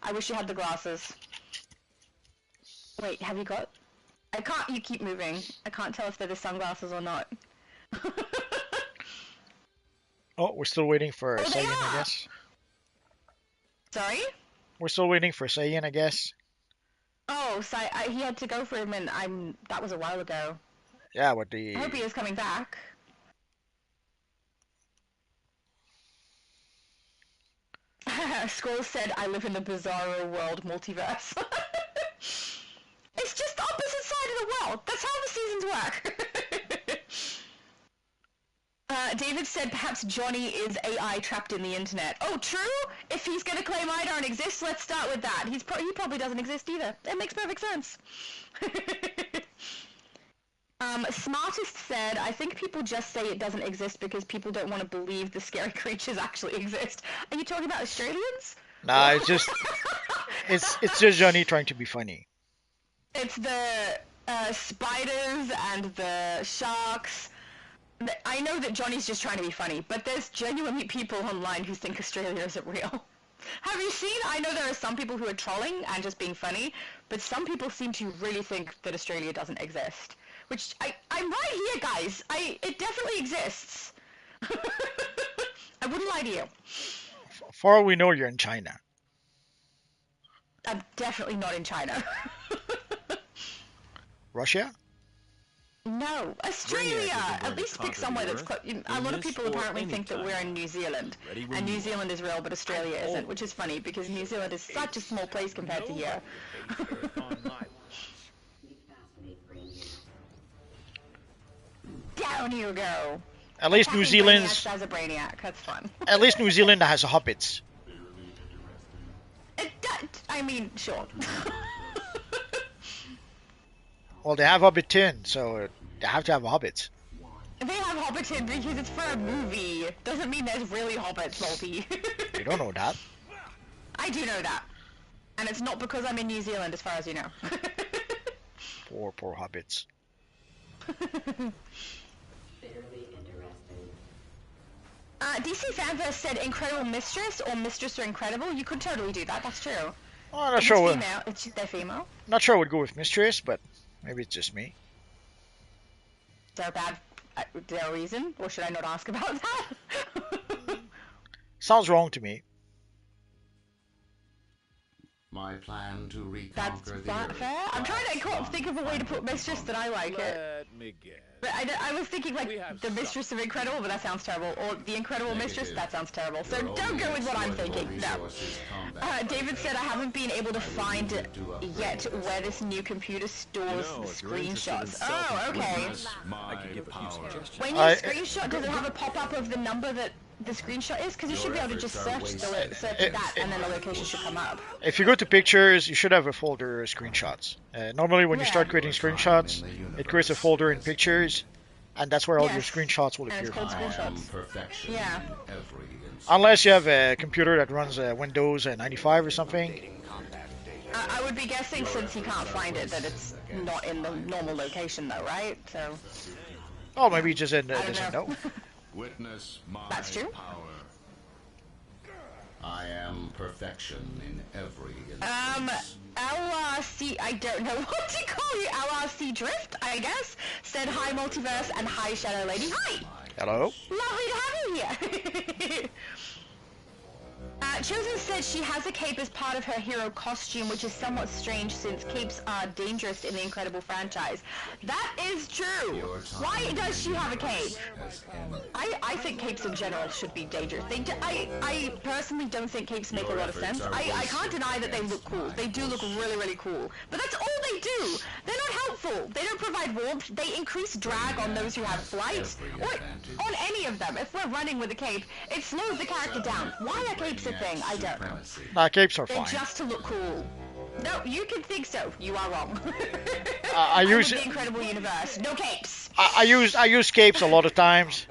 Speaker 2: I wish you had the glasses. Wait, have you got... you keep moving. I can't tell if they're the sunglasses or not.
Speaker 1: Oh, we're still waiting for
Speaker 2: Oh, they
Speaker 1: Saiyan, I
Speaker 2: are!
Speaker 1: guess.
Speaker 2: Sorry?
Speaker 1: We're still waiting for Saiyan, I guess.
Speaker 2: Oh, so he had to go for him, and that was a while ago.
Speaker 1: Yeah, what the...
Speaker 2: I hope he is coming back. Skull said, I live in the bizarro world multiverse. It's just the opposite side of the world. That's how the seasons work. David said perhaps Johnny is AI trapped in the internet. Oh, true? If he's going to claim I don't exist, let's start with that. He probably doesn't exist either. It makes perfect sense. Smartest said, I think people just say it doesn't exist because people don't want to believe the scary creatures actually exist. Are you talking about Australians?
Speaker 1: Nah, it's just Johnny trying to be funny.
Speaker 2: It's the spiders and the sharks. I know that Johnny's just trying to be funny, but there's genuinely people online who think Australia isn't real. Have you seen? I know there are some people who are trolling and just being funny, but some people seem to really think that Australia doesn't exist. Which, I'm right here, guys. It definitely exists. I wouldn't lie to you.
Speaker 1: For all we know, you're in China.
Speaker 2: I'm definitely not in China.
Speaker 1: Russia?
Speaker 2: No, Australia!
Speaker 3: Brainiac isn't going
Speaker 2: At
Speaker 3: to
Speaker 2: least pick
Speaker 3: conquer
Speaker 2: somewhere
Speaker 3: the
Speaker 2: that's
Speaker 3: Earth
Speaker 2: a lot of
Speaker 3: in
Speaker 2: people
Speaker 3: this or
Speaker 2: apparently
Speaker 3: any
Speaker 2: think that
Speaker 3: time.
Speaker 2: we're in New Zealand.
Speaker 3: Ready when
Speaker 2: And
Speaker 3: you
Speaker 2: New
Speaker 3: are.
Speaker 2: Zealand is real, but Australia isn't, which is funny because New Zealand is such a small place compared to here. Down you go!
Speaker 1: At least New
Speaker 2: Attacking
Speaker 1: Zealand's.
Speaker 2: Brainiacs as a Brainiac, that's fun.
Speaker 1: At least New Zealand has hobbits.
Speaker 2: I mean, sure.
Speaker 1: Well, they have Hobbiton, so they have to have hobbits.
Speaker 2: They have Hobbiton because it's for a movie. Doesn't mean there's really hobbits, Multi.
Speaker 1: You don't know that.
Speaker 2: I do know that. And it's not because I'm in New Zealand, as far as you know.
Speaker 1: Poor hobbits.
Speaker 2: DC Fanverse said Incredible Mistress or Mistress or Incredible. You could totally do that, that's true.
Speaker 1: Well, I'm not
Speaker 2: It's
Speaker 1: sure.
Speaker 2: female. They're female.
Speaker 1: Not sure I would go with Mistress, but maybe it's just me.
Speaker 2: Is there a reason? Or should I not ask about that?
Speaker 1: Sounds wrong to me.
Speaker 5: My plan to
Speaker 2: That's
Speaker 5: reconquer the Earth.
Speaker 2: fair. I'm trying to think of a way to put Mistress that I like it.
Speaker 6: Let me guess.
Speaker 2: But I was thinking like
Speaker 6: We have
Speaker 2: the Mistress of Incredible, but that sounds terrible. Or the Incredible Mistress,
Speaker 5: Negative.
Speaker 2: that sounds terrible. So
Speaker 5: Your
Speaker 2: don't
Speaker 5: only
Speaker 2: go with what I'm
Speaker 5: exploitable
Speaker 2: thinking. No.
Speaker 5: resource is combat
Speaker 2: David said I haven't been able to find yet where this new computer stores
Speaker 3: You know,
Speaker 2: the
Speaker 3: if you're interested in
Speaker 2: screenshots. Oh, okay.
Speaker 5: Witness
Speaker 3: I could
Speaker 5: my
Speaker 3: give a few
Speaker 5: power.
Speaker 3: suggestions.
Speaker 2: When you
Speaker 1: I-
Speaker 2: screenshot, does it have a pop-up of the number that the screenshot is? Because you should be able to just search that, and then the location should come up.
Speaker 1: If you go to pictures, you should have a folder screenshots. Normally, when you start creating screenshots, it creates a folder in pictures, and that's where all your
Speaker 2: Yes.
Speaker 1: screenshots will
Speaker 2: And it's
Speaker 1: appear.
Speaker 2: called
Speaker 5: I am
Speaker 2: screenshots.
Speaker 5: perfection
Speaker 2: Yeah.
Speaker 5: in every instance.
Speaker 1: Unless you have a computer that runs Windows 95 or something.
Speaker 2: I would be guessing, since he can't find it, that it's not in the normal location, though, right? So
Speaker 1: Oh, maybe he just
Speaker 2: I don't
Speaker 1: doesn't
Speaker 2: know.
Speaker 1: know.
Speaker 5: Witness my
Speaker 2: That's true.
Speaker 5: power. I am perfection in every instance.
Speaker 2: LRC, I don't know what to call you. LRC Drift, I guess, said hi Multiverse and hi Shadow Lady. Hi!
Speaker 1: Hello?
Speaker 2: Lovely to have you here. Chosen said she has a cape as part of her hero costume, which is somewhat strange since capes are dangerous in the Incredible franchise. That is true. Why does she have a cape?
Speaker 5: Has ended.
Speaker 2: I think capes in general should be dangerous. I personally don't think capes make a lot of sense. I can't deny that they look cool. They do look really, really cool. But that's all they do. They're not helpful. They don't provide warmth. They increase drag on those who have flight. Or on any of them. If we're running with a cape, it slows the character down. Why are capes a thing? I don't know.
Speaker 5: Supremacy.
Speaker 1: Nah, capes are
Speaker 2: They're
Speaker 1: fine.
Speaker 2: just to look cool. No, you can think so. You are wrong.
Speaker 1: I
Speaker 2: I'm
Speaker 1: use
Speaker 2: with the Incredible Universe. No capes.
Speaker 1: I use capes a lot of times.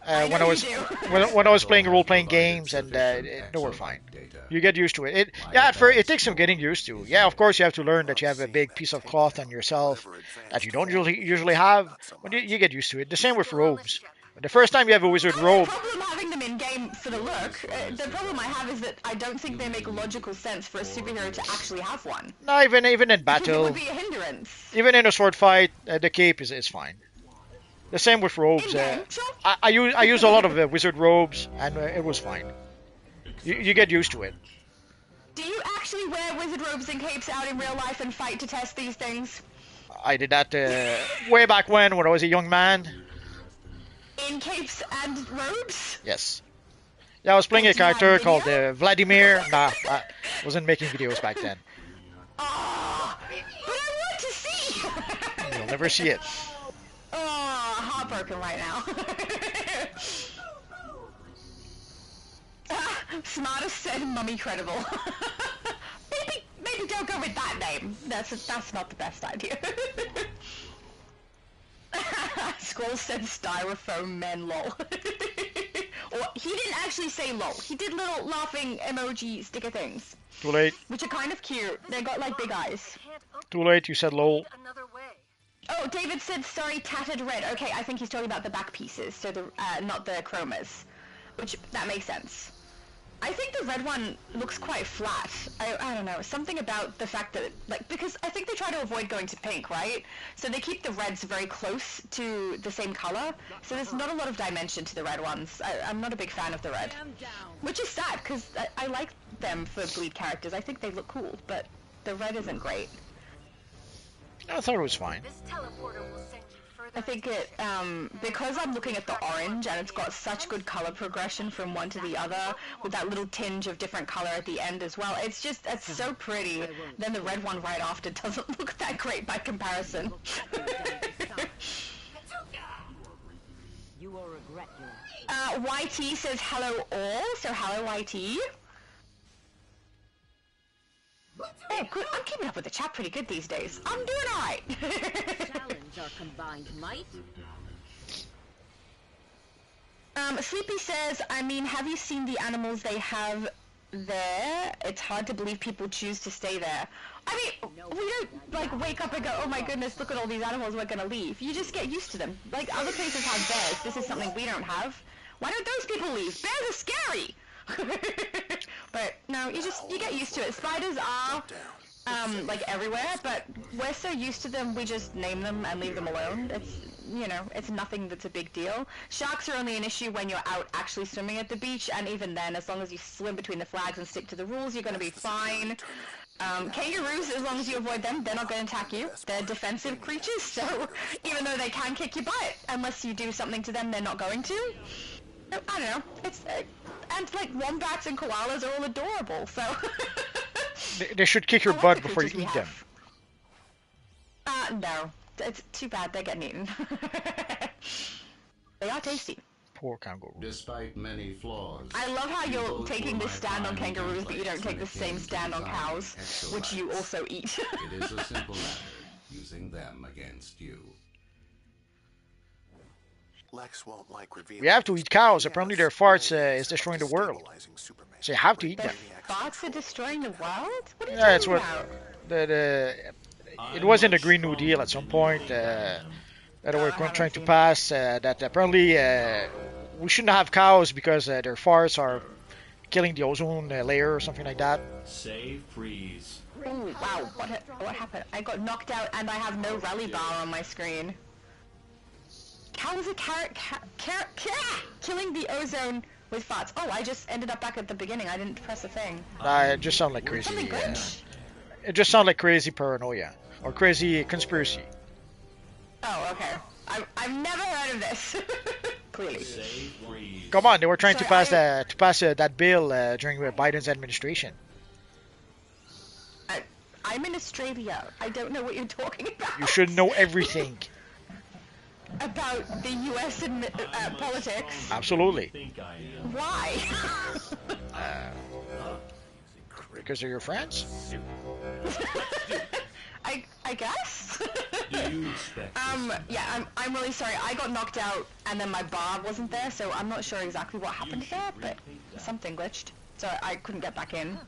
Speaker 1: When I
Speaker 2: know
Speaker 1: was
Speaker 2: you do.
Speaker 1: when I was playing role-playing games, and they were fine. You get used to it. At first it takes some getting used to. Yeah, of course you have to learn that you have a big piece of cloth on yourself that you don't usually have. But you get used to it. The same with robes. The first time you have a wizard
Speaker 2: The
Speaker 1: robe,
Speaker 2: problem having them in game for the look, the problem I have is that I don't think they make logical sense for a superhero to actually have one.
Speaker 1: no, even in
Speaker 2: Because it
Speaker 1: battle,
Speaker 2: would be a hindrance.
Speaker 1: even in a sword fight, the cape is fine. The same with robes.
Speaker 2: In game, sure.
Speaker 1: I use a lot of wizard robes, and it was fine. You get used to it.
Speaker 2: Do you actually wear wizard robes and capes out in real life and fight to test these things?
Speaker 1: I did that way back when I was a young man.
Speaker 2: In capes and robes?
Speaker 1: Yes. Yeah, I was playing a
Speaker 2: Do you have
Speaker 1: character called
Speaker 2: video?
Speaker 1: Vladimir. Nah, I wasn't making videos back then.
Speaker 2: Oh, but I want to see!
Speaker 1: You'll never see it.
Speaker 2: Oh, heartbroken right now. Smartest said mummy credible. maybe don't go with that name. That's not the best idea. Squall said styrofoam men lol. Or he didn't actually say lol. He did little laughing emoji sticker things,
Speaker 1: Too late.
Speaker 2: which are kind of cute. They got like big eyes.
Speaker 4: Can't open
Speaker 1: Too late. You said lol.
Speaker 4: another way.
Speaker 2: Oh, David said sorry, tattered red. Okay, I think he's talking about the back pieces, so the not the chromas, which that makes sense. I think the red one looks quite flat. I don't know, something about the fact that, like, because I think they try to avoid going to pink, right? So they keep the reds very close to the same color, so there's not a lot of dimension to the red ones. I'm not a big fan of the red, which is sad, because I like them for bleed characters. I think they look cool, but the red isn't great.
Speaker 1: I thought it was fine.
Speaker 4: This teleporter will send you
Speaker 2: I think it, because I'm looking at the orange and it's got such good color progression from one to the other with that little tinge of different color at the end as well. It's just, it's so pretty. Then the red one right after doesn't look that great by comparison.
Speaker 6: You will regret your
Speaker 2: YT says hello all, so hello YT. Oh, good. I'm keeping up with the chat pretty good these days. I'm doing alright.
Speaker 6: challenge our combined might.
Speaker 2: Sleepy says, I mean, have you seen the animals they have there? It's hard to believe people choose to stay there. I mean, we don't, like, wake up and go, oh my goodness, look at all these animals, we're gonna leave. You just get used to them. Like, other places have bears. This is something we don't have. Why don't those people leave? Bears are scary! But, no, you get used to it. Spiders are, like, everywhere, but we're so used to them, we just name them and leave them alone. It's, you know, it's nothing that's a big deal. Sharks are only an issue when you're out actually swimming at the beach, and even then, as long as you swim between the flags and stick to the rules, you're gonna be fine. Kangaroos, as long as you avoid them, they're not going to attack you. They're defensive creatures, so even though they can kick your butt, unless you do something to them, they're not going to. I don't know. It's and like wombats and koalas are all adorable, so.
Speaker 1: They should kick your butt before you eat them.
Speaker 2: No. It's too bad they're getting eaten. They are tasty.
Speaker 1: Poor kangaroo.
Speaker 5: Despite many flaws,
Speaker 2: I love how
Speaker 5: you
Speaker 2: you're
Speaker 5: both
Speaker 2: taking
Speaker 5: were
Speaker 2: this
Speaker 5: my
Speaker 2: stand on
Speaker 5: prime
Speaker 2: kangaroos, but you don't
Speaker 5: templates
Speaker 2: take
Speaker 5: when
Speaker 2: the
Speaker 5: it
Speaker 2: same
Speaker 5: came to
Speaker 2: stand on
Speaker 5: designing
Speaker 2: cows, which you
Speaker 5: exobites.
Speaker 2: also eat.
Speaker 5: It is a simple matter, using them against you.
Speaker 7: Lex won't like revealing.
Speaker 1: We have to eat cows. Apparently their farts is destroying the world. So you have to eat them.
Speaker 2: Farts are destroying the world? What are you
Speaker 1: Yeah, it's
Speaker 2: talking
Speaker 1: what
Speaker 2: about?
Speaker 1: it was in the Green New Deal at some point that they were trying to pass that apparently we shouldn't have cows because their farts are killing the ozone layer or something like that.
Speaker 3: Save freeze.
Speaker 2: Ooh, wow, what happened? I got knocked out and I have no rally bar on my screen. Cows are killing the ozone with farts. Oh, I just ended up back at the beginning. I didn't press a thing.
Speaker 1: It just sounds like crazy.
Speaker 2: Something glitch?
Speaker 1: It just sounds like crazy paranoia or crazy conspiracy.
Speaker 2: Oh, okay. I've never heard of this. Clearly.
Speaker 3: Save freeze.
Speaker 1: Come on, they were trying
Speaker 2: Sorry,
Speaker 1: to pass that bill during Biden's administration.
Speaker 2: I'm in Australia. I don't know what you're talking about.
Speaker 1: You should know everything.
Speaker 2: About the U.S. politics.
Speaker 1: Absolutely.
Speaker 3: Think I am.
Speaker 2: Why?
Speaker 1: Because they're your friends.
Speaker 2: I guess.
Speaker 3: Do you expect
Speaker 2: Yeah, I'm really sorry. I got knocked out and then my bar wasn't there, so I'm not sure exactly what happened there, but something glitched. So I couldn't get back in.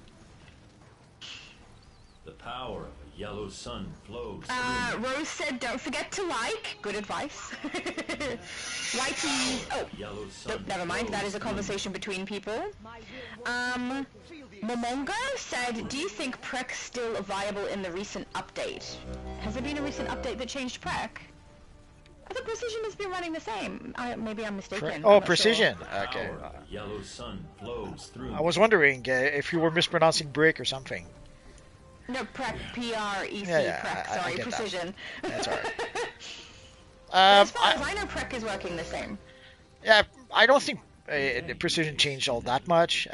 Speaker 3: the power of a yellow sun flows through me.
Speaker 2: Rose said don't forget to like. Good advice. YT. Oh,
Speaker 3: Yellow sun
Speaker 2: nope, never mind. That is a
Speaker 3: flows
Speaker 2: conversation between people. Momonga said, do you think Prek still viable in the recent update? Has there been a recent update that changed Prek? I thought Precision has been running the same. Maybe I'm mistaken. I'm
Speaker 1: Oh,
Speaker 2: not
Speaker 1: Precision.
Speaker 2: sure.
Speaker 3: through.
Speaker 1: Okay.
Speaker 3: Power of a yellow sun flows through
Speaker 1: I
Speaker 3: me.
Speaker 1: was wondering if you were mispronouncing brick or something.
Speaker 2: No, Prek, P-R-E-C,
Speaker 1: Yeah,
Speaker 2: Prek,
Speaker 1: I
Speaker 2: sorry,
Speaker 1: get that.
Speaker 2: Precision.
Speaker 1: That's all right.
Speaker 2: As far as I know, Prek is working the same.
Speaker 1: Yeah, I don't think the Precision changed all that much.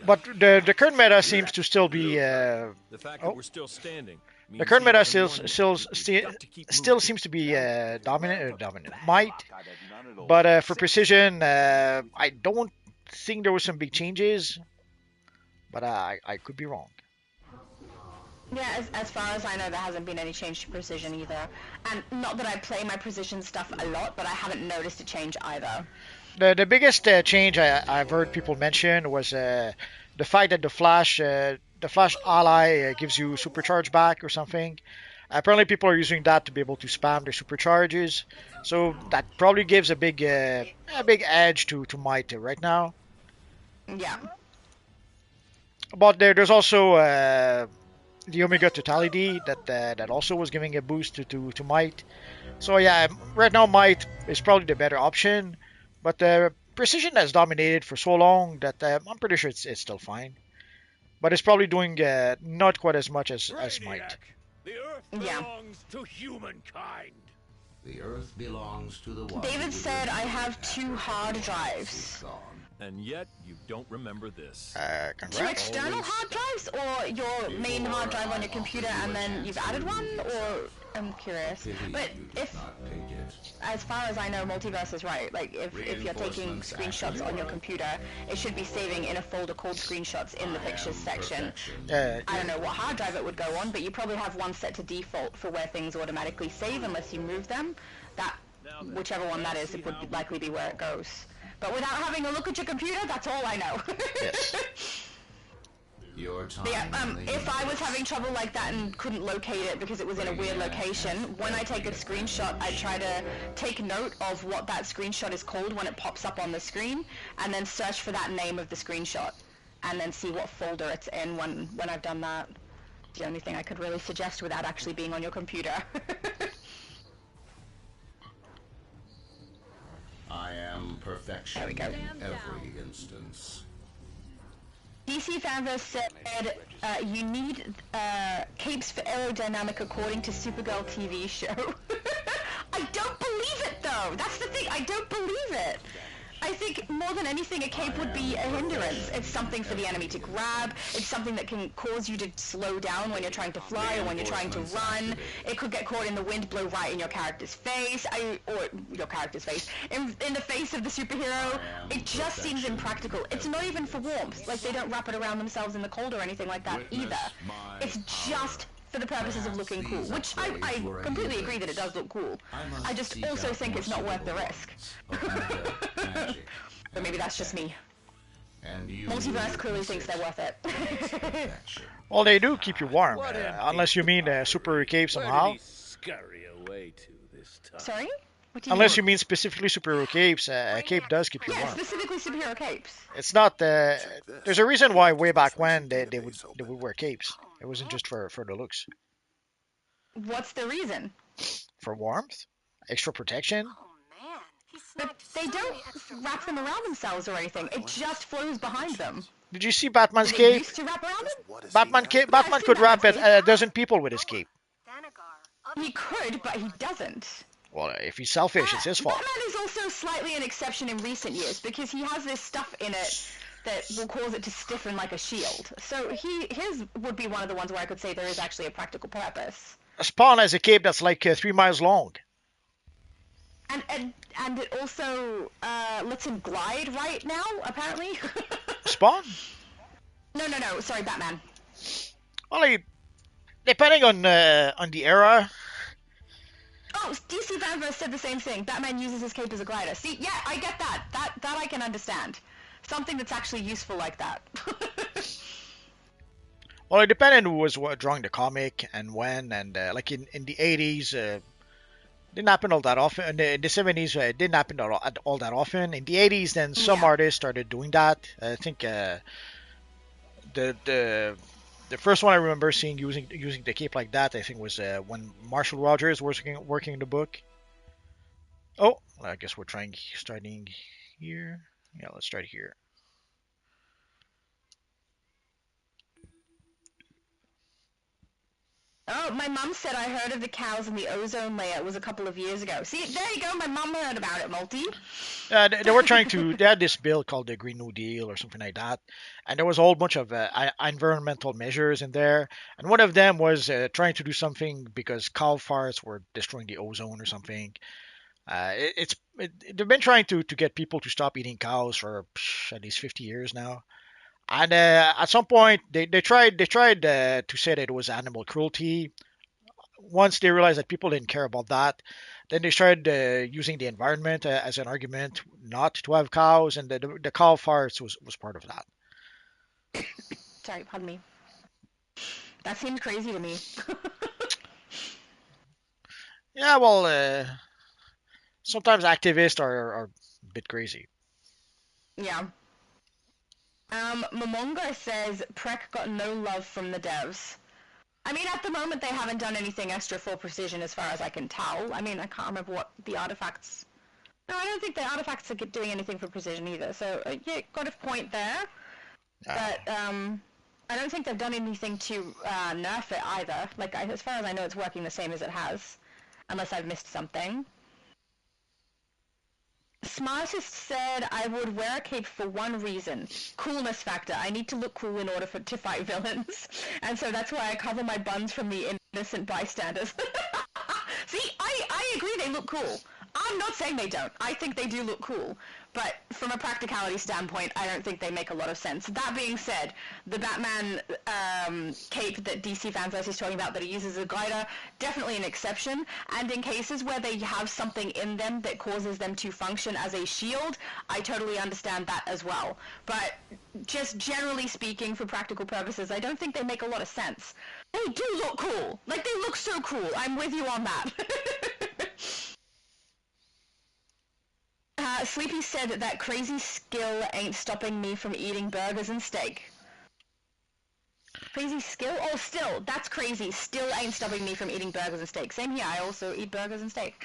Speaker 1: But the current meta seems to still be
Speaker 3: The fact
Speaker 1: oh.
Speaker 3: that we're still standing.
Speaker 1: the
Speaker 3: means
Speaker 1: current meta
Speaker 3: everyone has got to keep moving.
Speaker 1: seems to be dominant might. But for Precision, I don't think there was some big changes. But I could be wrong.
Speaker 2: Yeah, as far as I know, there hasn't been any change to Precision either. And not that I play my Precision stuff a lot, but I haven't noticed a change either.
Speaker 1: The biggest change I've heard people mention was the fact that the Flash ally gives you supercharge back or something. Apparently, people are using that to be able to spam their supercharges. So that probably gives a big edge to Might right now.
Speaker 2: Yeah.
Speaker 1: But there's also the Omega Totality that also was giving a boost to Might. So yeah, right now Might is probably the better option. But Precision has dominated for so long that I'm pretty sure it's still fine. But it's probably doing not quite as much as Might.
Speaker 8: The Earth
Speaker 2: Yeah.
Speaker 8: belongs to humankind.
Speaker 5: The Earth belongs to the one.
Speaker 2: David said I have 2 hard drives.
Speaker 3: And yet, you don't remember this.
Speaker 2: 2
Speaker 1: Congrats.
Speaker 2: external hard drives, or your main hard drive on your computer and then you've added one, or I'm curious. But if, as far as I know, Multiverse is right. Like if you're taking screenshots on your computer, it should be saving in a folder called screenshots in the pictures section. I don't know what hard drive it would go on, but you probably have one set to default for where things automatically save unless you move them. That, whichever one that is, it would likely be where it goes. But without having a look at your computer, that's all I know.
Speaker 1: Yes.
Speaker 2: If I was having trouble like that and couldn't locate it because it was in a weird location, when I take a screenshot, I try to take note of what that screenshot is called when it pops up on the screen, and then search for that name of the screenshot, and then see what folder it's in when I've done that. It's the only thing I could really suggest without actually being on your computer.
Speaker 5: I am perfection
Speaker 2: There we go.
Speaker 5: in every instance.
Speaker 2: DC Fanverse said you need capes for aerodynamic according to Supergirl TV show. I don't believe it though. That's the thing. I don't believe it. I think more than anything, a cape would be a hindrance. It's something for the enemy to grab. It's something that can cause you to slow down when you're trying to fly or when you're trying to run. It could get caught in the wind, blow right in your character's face, or your character's face, in the face of the superhero. It just seems impractical. It's not even for warmth. Like, they don't wrap it around themselves in the cold or anything like that either. It's just for the purposes of looking cool, which I completely agree that it does look cool. I just also think it's not worth the risk. But maybe that's just me. Multiverse clearly thinks they're worth it.
Speaker 1: Well, they do keep you warm, unless you mean super cape somehow.
Speaker 8: Scurry away to this time.
Speaker 2: Sorry? What do you
Speaker 1: Unless
Speaker 2: mean?
Speaker 1: you mean specifically superhero capes, a cape does keep you
Speaker 2: Yeah,
Speaker 1: warm.
Speaker 2: specifically superhero capes.
Speaker 1: It's not there's a reason why way back when they would wear capes. It wasn't just for the looks.
Speaker 2: What's the reason?
Speaker 1: For warmth, extra protection.
Speaker 4: Oh man, he
Speaker 2: But
Speaker 4: snagged
Speaker 2: they
Speaker 4: so
Speaker 2: don't
Speaker 4: many extra
Speaker 2: wrap them around themselves or anything. It just flows behind them.
Speaker 1: Did you see Batman's
Speaker 2: They
Speaker 1: cape?
Speaker 2: used to wrap around it?
Speaker 7: What is
Speaker 1: Batman
Speaker 7: he?
Speaker 1: Batman could wrap a dozen people with his cape.
Speaker 4: Thanagar.
Speaker 2: He could, but he doesn't.
Speaker 1: Well, if he's selfish, it's his fault.
Speaker 2: Batman is also slightly an exception in recent years because he has this stuff in it that will cause it to stiffen like a shield. So his would be one of the ones where I could say there is actually a practical purpose.
Speaker 1: Spawn has a cape that's like 3 miles long.
Speaker 2: And it also lets him glide right now, apparently.
Speaker 1: Spawn?
Speaker 2: No, sorry, Batman.
Speaker 1: Well, depending on the era.
Speaker 2: Oh, DC Fanverse said the same thing. Batman uses his cape as a glider. See, yeah, I get that. That I can understand. Something that's actually useful like that.
Speaker 1: Well, it depended who was drawing the comic and when, and like in the 80s, didn't happen all that often. In the 70s, it didn't happen all that often. In the 80s, then some artists started doing that. I think the first one I remember seeing using the cape like that, I think, was when Marshall Rogers was working the book. Oh, I guess we're starting here. Yeah, let's start here.
Speaker 2: Oh, my mum said I heard of the cows in the ozone layer. It was a couple of years ago. See, there you go. My mum heard about it, Multi.
Speaker 1: They were trying to. They had this bill called the Green New Deal or something like that, and there was a whole bunch of environmental measures in there. And one of them was trying to do something because cow farts were destroying the ozone or something. They've been trying to get people to stop eating cows for at least 50 years now. And at some point, they tried to say that it was animal cruelty. Once they realized that people didn't care about that, then they started using the environment as an argument not to have cows, and the cow farts was part of that.
Speaker 2: Sorry, pardon me. That seemed crazy to me.
Speaker 1: Yeah, well, sometimes activists are a bit crazy.
Speaker 2: Yeah. Momonga says Prek got no love from the devs. I mean, at the moment, they haven't done anything extra for precision as far as I can tell. I mean, I can't remember what the artifacts... No, I don't think the artifacts are doing anything for precision either, so, yeah, got a point there. But, I don't think they've done anything to nerf it either. Like, as far as I know, it's working the same as it has. Unless I've missed something. Smartest said, I would wear a cape for one reason. Coolness factor. I need to look cool in order to fight villains. And so that's why I cover my buns from the innocent bystanders. See, I agree they look cool. I'm not saying they don't. I think they do look cool. But from a practicality standpoint, I don't think they make a lot of sense. That being said, the Batman cape that DC Fanverse is talking about that he uses as a glider, definitely an exception. And in cases where they have something in them that causes them to function as a shield, I totally understand that as well. But just generally speaking, for practical purposes, I don't think they make a lot of sense. They do look cool. Like, they look so cool. I'm with you on that. Sleepy said that crazy skill ain't stopping me from eating burgers and steak. Crazy skill? Oh, still, that's crazy. Still ain't stopping me from eating burgers and steak. Same here, I also eat burgers and steak.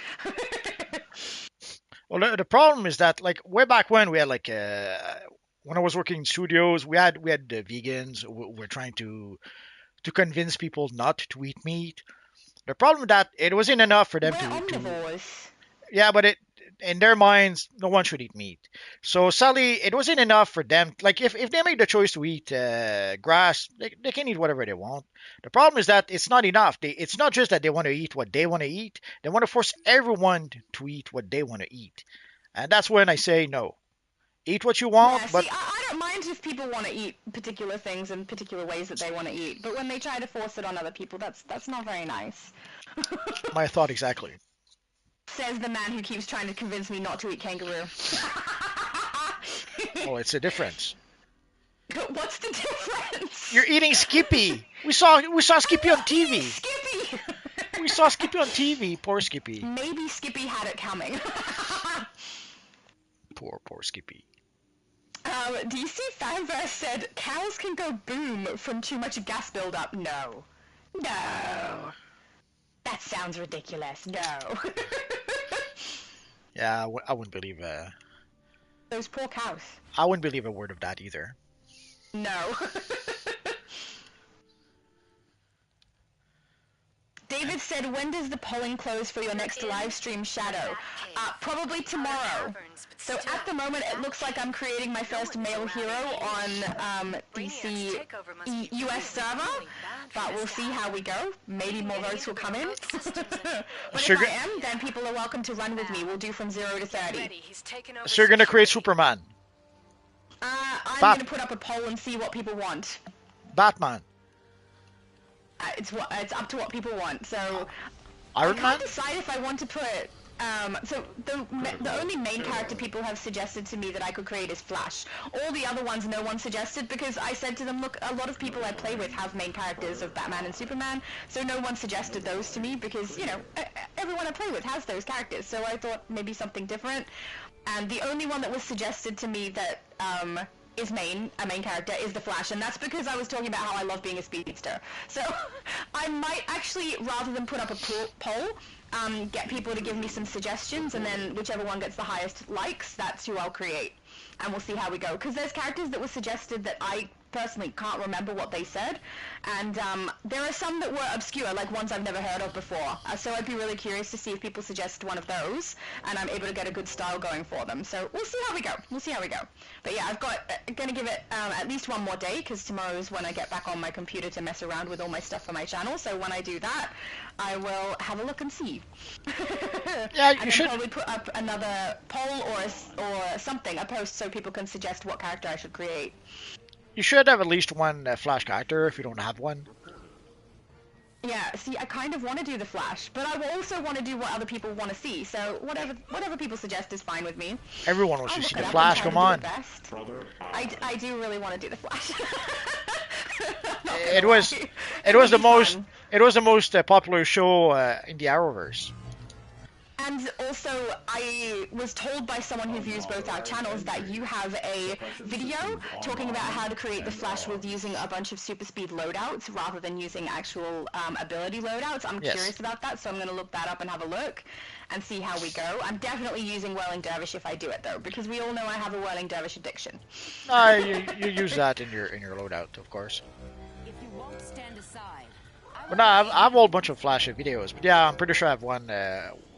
Speaker 1: Well, the problem is that, like, way back when we had, like, when I was working in studios, we had vegans who were trying to convince people not to eat meat. The problem with that, it wasn't enough for them
Speaker 2: We're
Speaker 1: to
Speaker 2: omnivores.
Speaker 1: yeah, but in their minds, no one should eat meat. So sadly, it wasn't enough for them. Like, if they make the choice to eat grass, they can eat whatever they want. The problem is that it's not enough. It's not just that they want to eat what they want to eat. They want to force everyone to eat what they want to eat. And that's when I say no. Eat what you want,
Speaker 2: Yeah,
Speaker 1: but
Speaker 2: see, I don't mind if people want to eat particular things in particular ways that they want to eat, but when they try to force it on other people, that's not very nice.
Speaker 1: my thought exactly.
Speaker 2: Says the man who keeps trying to convince me not to eat kangaroo.
Speaker 1: Oh, it's a difference.
Speaker 2: But what's the difference?
Speaker 1: You're eating Skippy. We saw Skippy on TV.
Speaker 2: Skippy!
Speaker 1: We saw Skippy on TV. Poor Skippy.
Speaker 2: Maybe Skippy had it coming.
Speaker 1: Poor Skippy.
Speaker 2: DC Fanverse said, cows can go boom from too much gas buildup. No. No. That sounds ridiculous. No.
Speaker 1: Yeah, I wouldn't believe
Speaker 2: Those poor cows.
Speaker 1: I wouldn't believe a word of that either.
Speaker 2: No. David said, when does the polling close for your next live stream, Shadow? Probably tomorrow. So at the moment, it looks like I'm creating my first male hero on DC US server, but we'll see how we go. Maybe more votes will come in. But if I am, then people are welcome to run with me. We'll do from 0 to 30.
Speaker 1: So you're gonna create Superman?
Speaker 2: I'm going to put up a poll and see what people want.
Speaker 1: Batman?
Speaker 2: It's up to what people want. So
Speaker 1: Iron
Speaker 2: I
Speaker 1: Man?
Speaker 2: can't decide if I want to put. So the only main character people have suggested to me that I could create is Flash. All the other ones no one suggested because I said to them, look, a lot of people I play with have main characters of Batman and Superman, so no one suggested those to me because, you know, everyone I play with has those characters, so I thought maybe something different. And the only one that was suggested to me that is a main character is the Flash, and that's because I was talking about how I love being a speedster. So I might actually, rather than put up a poll, get people to give me some suggestions, and then whichever one gets the highest likes, that's who I'll create. And we'll see how we go. Because there's characters that were suggested that I personally can't remember what they said, and there are some that were obscure, like ones I've never heard of before. So I'd be really curious to see if people suggest one of those, and I'm able to get a good style going for them. So we'll see how we go. We'll see how we go. But yeah, I've got going to give it at least one more day, because tomorrow is when I get back on my computer to mess around with all my stuff for my channel. So when I do that, I will have a look and see.
Speaker 1: Yeah,
Speaker 2: you
Speaker 1: and should
Speaker 2: probably put up another poll or something, a post, so people can suggest what character I should create.
Speaker 1: You should have at least one Flash character if you don't have one.
Speaker 2: Yeah, see, I kind of want to do the Flash, but I also want to do what other people want to see, so whatever people suggest is fine with me.
Speaker 1: Everyone wants to see the Flash, come on.
Speaker 2: I do really want to do the Flash.
Speaker 1: It was the most popular show in the Arrowverse.
Speaker 2: And also, I was told by someone who views both our channels that you have a video talking about how to create the Flash with using a bunch of super speed loadouts rather than using actual ability loadouts. I'm curious about that, so I'm going to look that up and have a look and see how we go. I'm definitely using Whirling Dervish if I do it, though, because we all know I have a Whirling Dervish addiction.
Speaker 1: You use that in your loadout, of course.
Speaker 6: If you won't stand aside,
Speaker 1: But no, I have a whole bunch of Flash videos. But yeah, I'm pretty sure I have one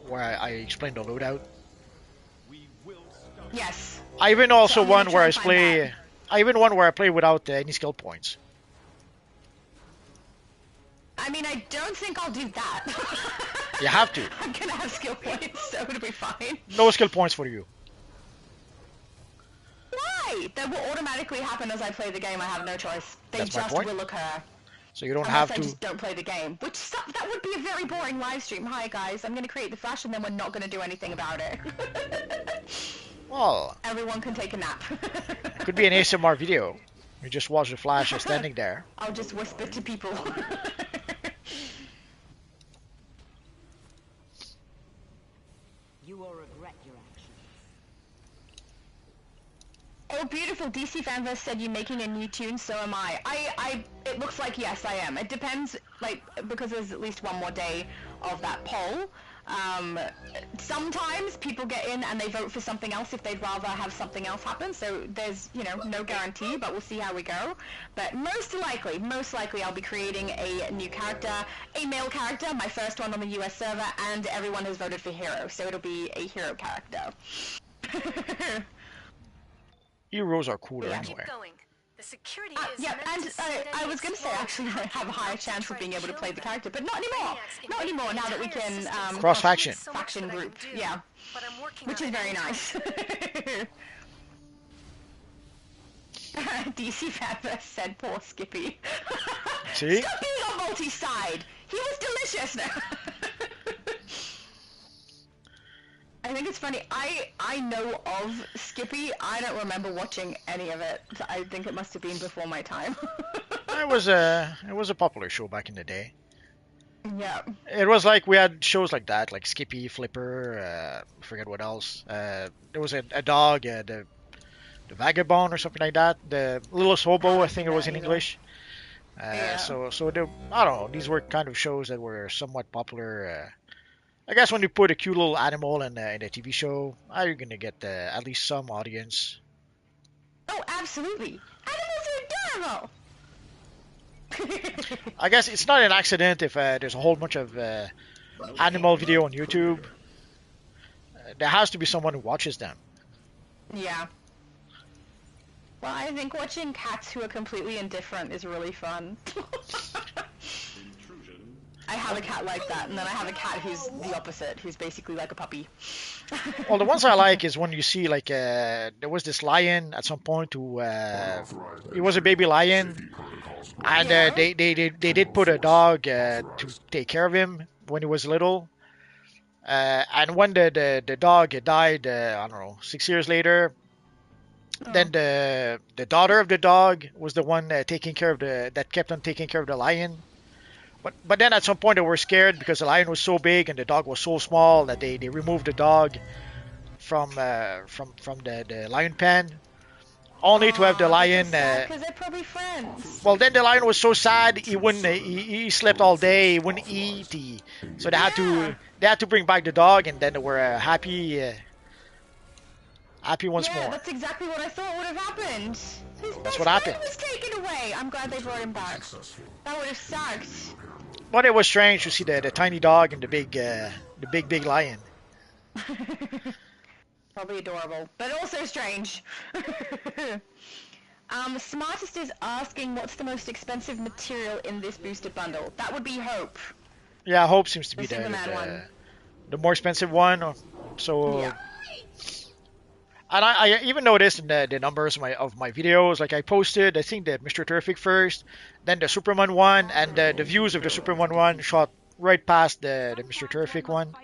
Speaker 1: where I explain the loadout.
Speaker 3: We will
Speaker 2: Yes.
Speaker 1: I even also
Speaker 2: I'm gonna
Speaker 1: one
Speaker 2: try
Speaker 1: where I
Speaker 2: and find
Speaker 1: play.
Speaker 2: that.
Speaker 1: I even one where I play without any skill points.
Speaker 2: I mean, I don't think I'll do that.
Speaker 1: You have to.
Speaker 2: I'm gonna have skill points, so it'll be fine.
Speaker 1: No skill points for you.
Speaker 2: Why? That will automatically happen as I play the game. I have no choice. They
Speaker 1: That's my
Speaker 2: just
Speaker 1: point.
Speaker 2: will occur.
Speaker 1: So you don't
Speaker 2: Unless
Speaker 1: have
Speaker 2: I
Speaker 1: to.
Speaker 2: just don't play the game. Which that would be a very boring live stream. Hi guys, I'm gonna create the flash and then we're not gonna do anything about it.
Speaker 1: Well,
Speaker 2: Everyone can take a nap.
Speaker 1: it could be an ASMR video. You just watch the Flash standing there.
Speaker 2: I'll just whisper to people.
Speaker 6: You will regret your actions.
Speaker 2: Oh, beautiful. DC Fanverse said you're making a new tune, so am I. It looks like yes, I am. It depends, like, because there's at least one more day of that poll. Sometimes people get in and they vote for something else if they'd rather have something else happen, so there's, you know, no guarantee, but we'll see how we go. But most likely I'll be creating a new character, a male character, my first one on the US server, and everyone has voted for hero, so it'll be a hero character.
Speaker 1: Heroes are cooler
Speaker 2: Yeah.
Speaker 1: anyway.
Speaker 4: Keep going. The security is
Speaker 2: Yeah,
Speaker 4: meant
Speaker 2: and
Speaker 4: to see that
Speaker 2: I
Speaker 4: any
Speaker 2: was going to say
Speaker 4: explorer
Speaker 2: actually I have a higher chance of being able to play the character, but not anymore.
Speaker 4: Brainiacs
Speaker 2: Not anymore.
Speaker 4: invade
Speaker 2: Now that we
Speaker 4: entire
Speaker 2: can
Speaker 4: systems.
Speaker 1: Cross faction.
Speaker 4: So much
Speaker 2: faction
Speaker 4: that I can
Speaker 2: group.
Speaker 4: do,
Speaker 2: Yeah,
Speaker 4: but I'm working
Speaker 2: which
Speaker 4: on
Speaker 2: is
Speaker 4: it
Speaker 2: very
Speaker 4: anyhow.
Speaker 2: nice. DC Fanverse said poor Skippy.
Speaker 1: See?
Speaker 2: Stop being on multi-side. He was delicious. I think it's funny. I know of Skippy. I don't remember watching any of it. I think it must have been before my time.
Speaker 1: It was a popular show back in the day.
Speaker 2: Yeah.
Speaker 1: It was like we had shows like that, like Skippy, Flipper, I forget what else. There was a dog, the Vagabond or something like that. The Little Hobo, I think it was in English.
Speaker 2: Yeah.
Speaker 1: So I don't know. These were kind of shows that were somewhat popular. I guess when you put a cute little animal in a TV show, you're gonna get at least some audience.
Speaker 2: Oh, absolutely. Animals are adorable.
Speaker 1: I guess it's not an accident if there's a whole bunch of animal video on YouTube. There has to be someone who watches them.
Speaker 2: Yeah. Well, I think watching cats who are completely indifferent is really fun. I have a cat like that, and then I have a cat who's the opposite, who's basically like a puppy.
Speaker 1: Well, the ones I like is when you see like there was this lion at some point who he was a baby lion, and they did put a dog to take care of him when he was little. And when the dog died, I don't know, 6 years later, then the daughter of the dog was the one taking care of that kept on taking care of the lion. But then at some point they were scared because the lion was so big and the dog was so small that they removed the dog from the lion pen, only to have the lion.
Speaker 2: Because they're probably friends.
Speaker 1: Well, then the lion was so sad he wouldn't. He slept all day. He wouldn't eat. So they had to bring back the dog, and then they were happy once more.
Speaker 2: Yeah, that's exactly what I thought would have happened. His best
Speaker 1: what happened.
Speaker 2: friend was taken away. I'm glad they brought him back. That would have sucked.
Speaker 1: But it was strange to see the tiny dog and the big lion.
Speaker 2: Probably adorable, but also strange. Smartest is asking what's the most expensive material in this boosted bundle. That would be Hope.
Speaker 1: Yeah, Hope seems to be
Speaker 2: The Superman one.
Speaker 1: the more expensive one. So.
Speaker 2: Yeah.
Speaker 1: And I even noticed in the numbers of my videos, like I posted, I think the Mr. Terrific first, then the Superman one, and the views of the Superman one shot right past the Mr. Terrific one.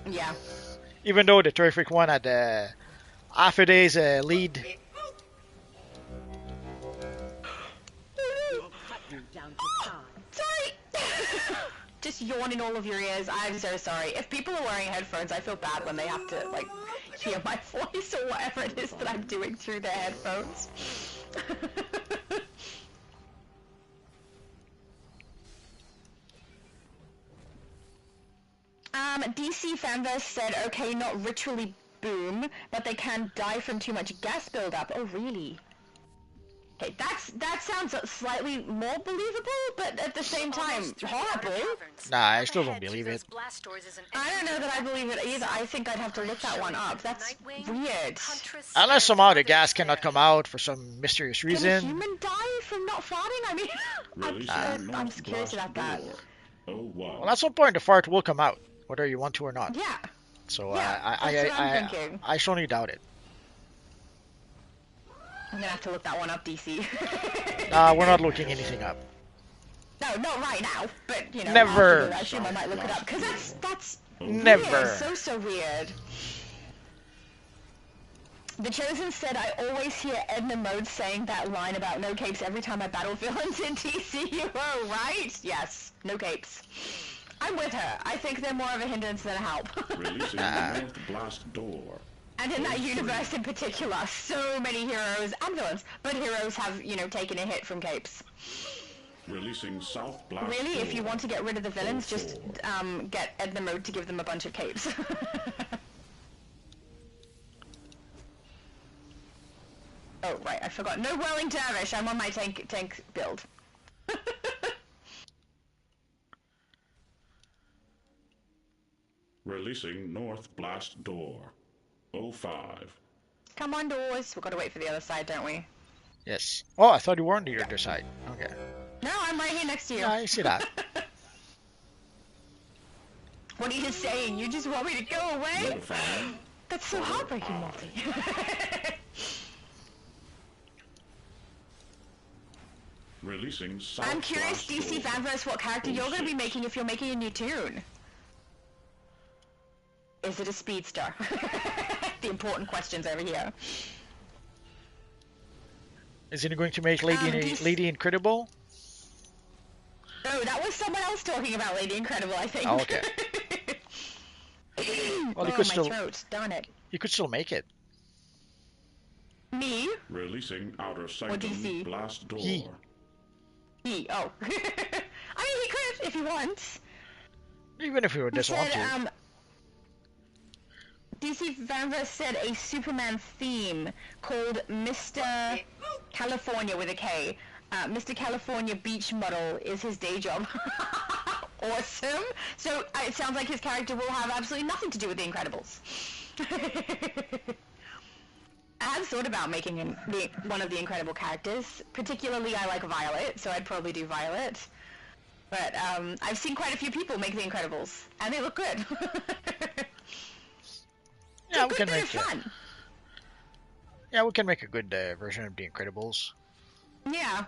Speaker 2: Yeah.
Speaker 1: Even though the Terrific one had half a day's lead.
Speaker 2: Sorry! Just yawn in all of your ears. I'm so sorry. If people are wearing headphones, I feel bad when they have to, like, hear my voice or whatever it is that I'm doing through their headphones. DC Fanverse said, okay, not ritually boom, but they can die from too much gas buildup. Oh, really? Okay, that sounds slightly more believable, but at the same time, horrible.
Speaker 1: Nah, I still don't believe it.
Speaker 2: I don't know that I believe it either. I think I'd have to look that one up. That's weird.
Speaker 1: Unless somehow the gas cannot come out for some mysterious
Speaker 2: Can a
Speaker 1: reason.
Speaker 2: human die from not farting? I mean, I'm curious about that.
Speaker 1: Well, at some point the fart will come out, whether you want to or not.
Speaker 2: Yeah.
Speaker 1: So
Speaker 2: Yeah, that's what I'm thinking.
Speaker 1: I strongly doubt it.
Speaker 2: I'm gonna have to look that one up, DC.
Speaker 1: We're not looking anything up.
Speaker 2: No, not right now, but you know,
Speaker 1: Never.
Speaker 2: I assume I might look it up because that's
Speaker 1: Never.
Speaker 2: Weird. So weird. The Chosen said, I always hear Edna Mode saying that line about no capes every time I battle villains in DCUO, right? Yes, no capes. I'm with her. I think they're more of a hindrance than a help.
Speaker 5: Releasing the North Blast Door.
Speaker 2: And in that universe in particular, so many heroes and villains, but heroes have, you know, taken a hit from capes.
Speaker 5: Releasing South Blast
Speaker 2: Really,
Speaker 5: Door.
Speaker 2: if you want to get rid of the villains, just get Edna Mode to give them a bunch of capes. Oh, right, I forgot. No Whirling Dervish, I'm on my tank build.
Speaker 5: Releasing North Blast Door. 05.
Speaker 2: Come on, doors. We've got to wait for the other side, don't we?
Speaker 1: Yes. Oh, I thought you were on the other side. Okay.
Speaker 2: No, I'm right here next to you.
Speaker 1: Yeah, I see that.
Speaker 2: What are you saying? You just want me to go away?
Speaker 5: Notifying.
Speaker 2: That's so heartbreaking, Multi.
Speaker 5: Releasing South
Speaker 2: I'm curious,
Speaker 5: Blast
Speaker 2: DC
Speaker 5: Door.
Speaker 2: Fanverse, what character you're going to be
Speaker 5: 06.
Speaker 2: making if you're making a new tune. Is it a speedster? The important questions over here.
Speaker 1: Is he going to make Lady Incredible?
Speaker 2: Oh, that was someone else talking about Lady Incredible, I think.
Speaker 1: Oh, okay. Well, he could
Speaker 2: my
Speaker 1: still
Speaker 2: throat. Darn it.
Speaker 1: he could still make it.
Speaker 2: Me?
Speaker 5: Releasing Outer
Speaker 2: Or DC?
Speaker 5: Sanctum Blast Door.
Speaker 1: He.
Speaker 2: He. Oh. I mean, he could if he wants.
Speaker 1: Even if he
Speaker 2: He
Speaker 1: doesn't want
Speaker 2: said,
Speaker 1: to.
Speaker 2: DC Fanverse said a Superman theme called Mr. California with a K. Mr. California Beach Model is his day job. Awesome. So it sounds like his character will have absolutely nothing to do with The Incredibles. I have thought about making him one of the Incredible characters. Particularly, I like Violet, so I'd probably do Violet. But I've seen quite a few people make The Incredibles, and they look good.
Speaker 1: Yeah, we can
Speaker 2: bit of
Speaker 1: make
Speaker 2: fun.
Speaker 1: Yeah, we can make a good version of The Incredibles.
Speaker 2: Yeah.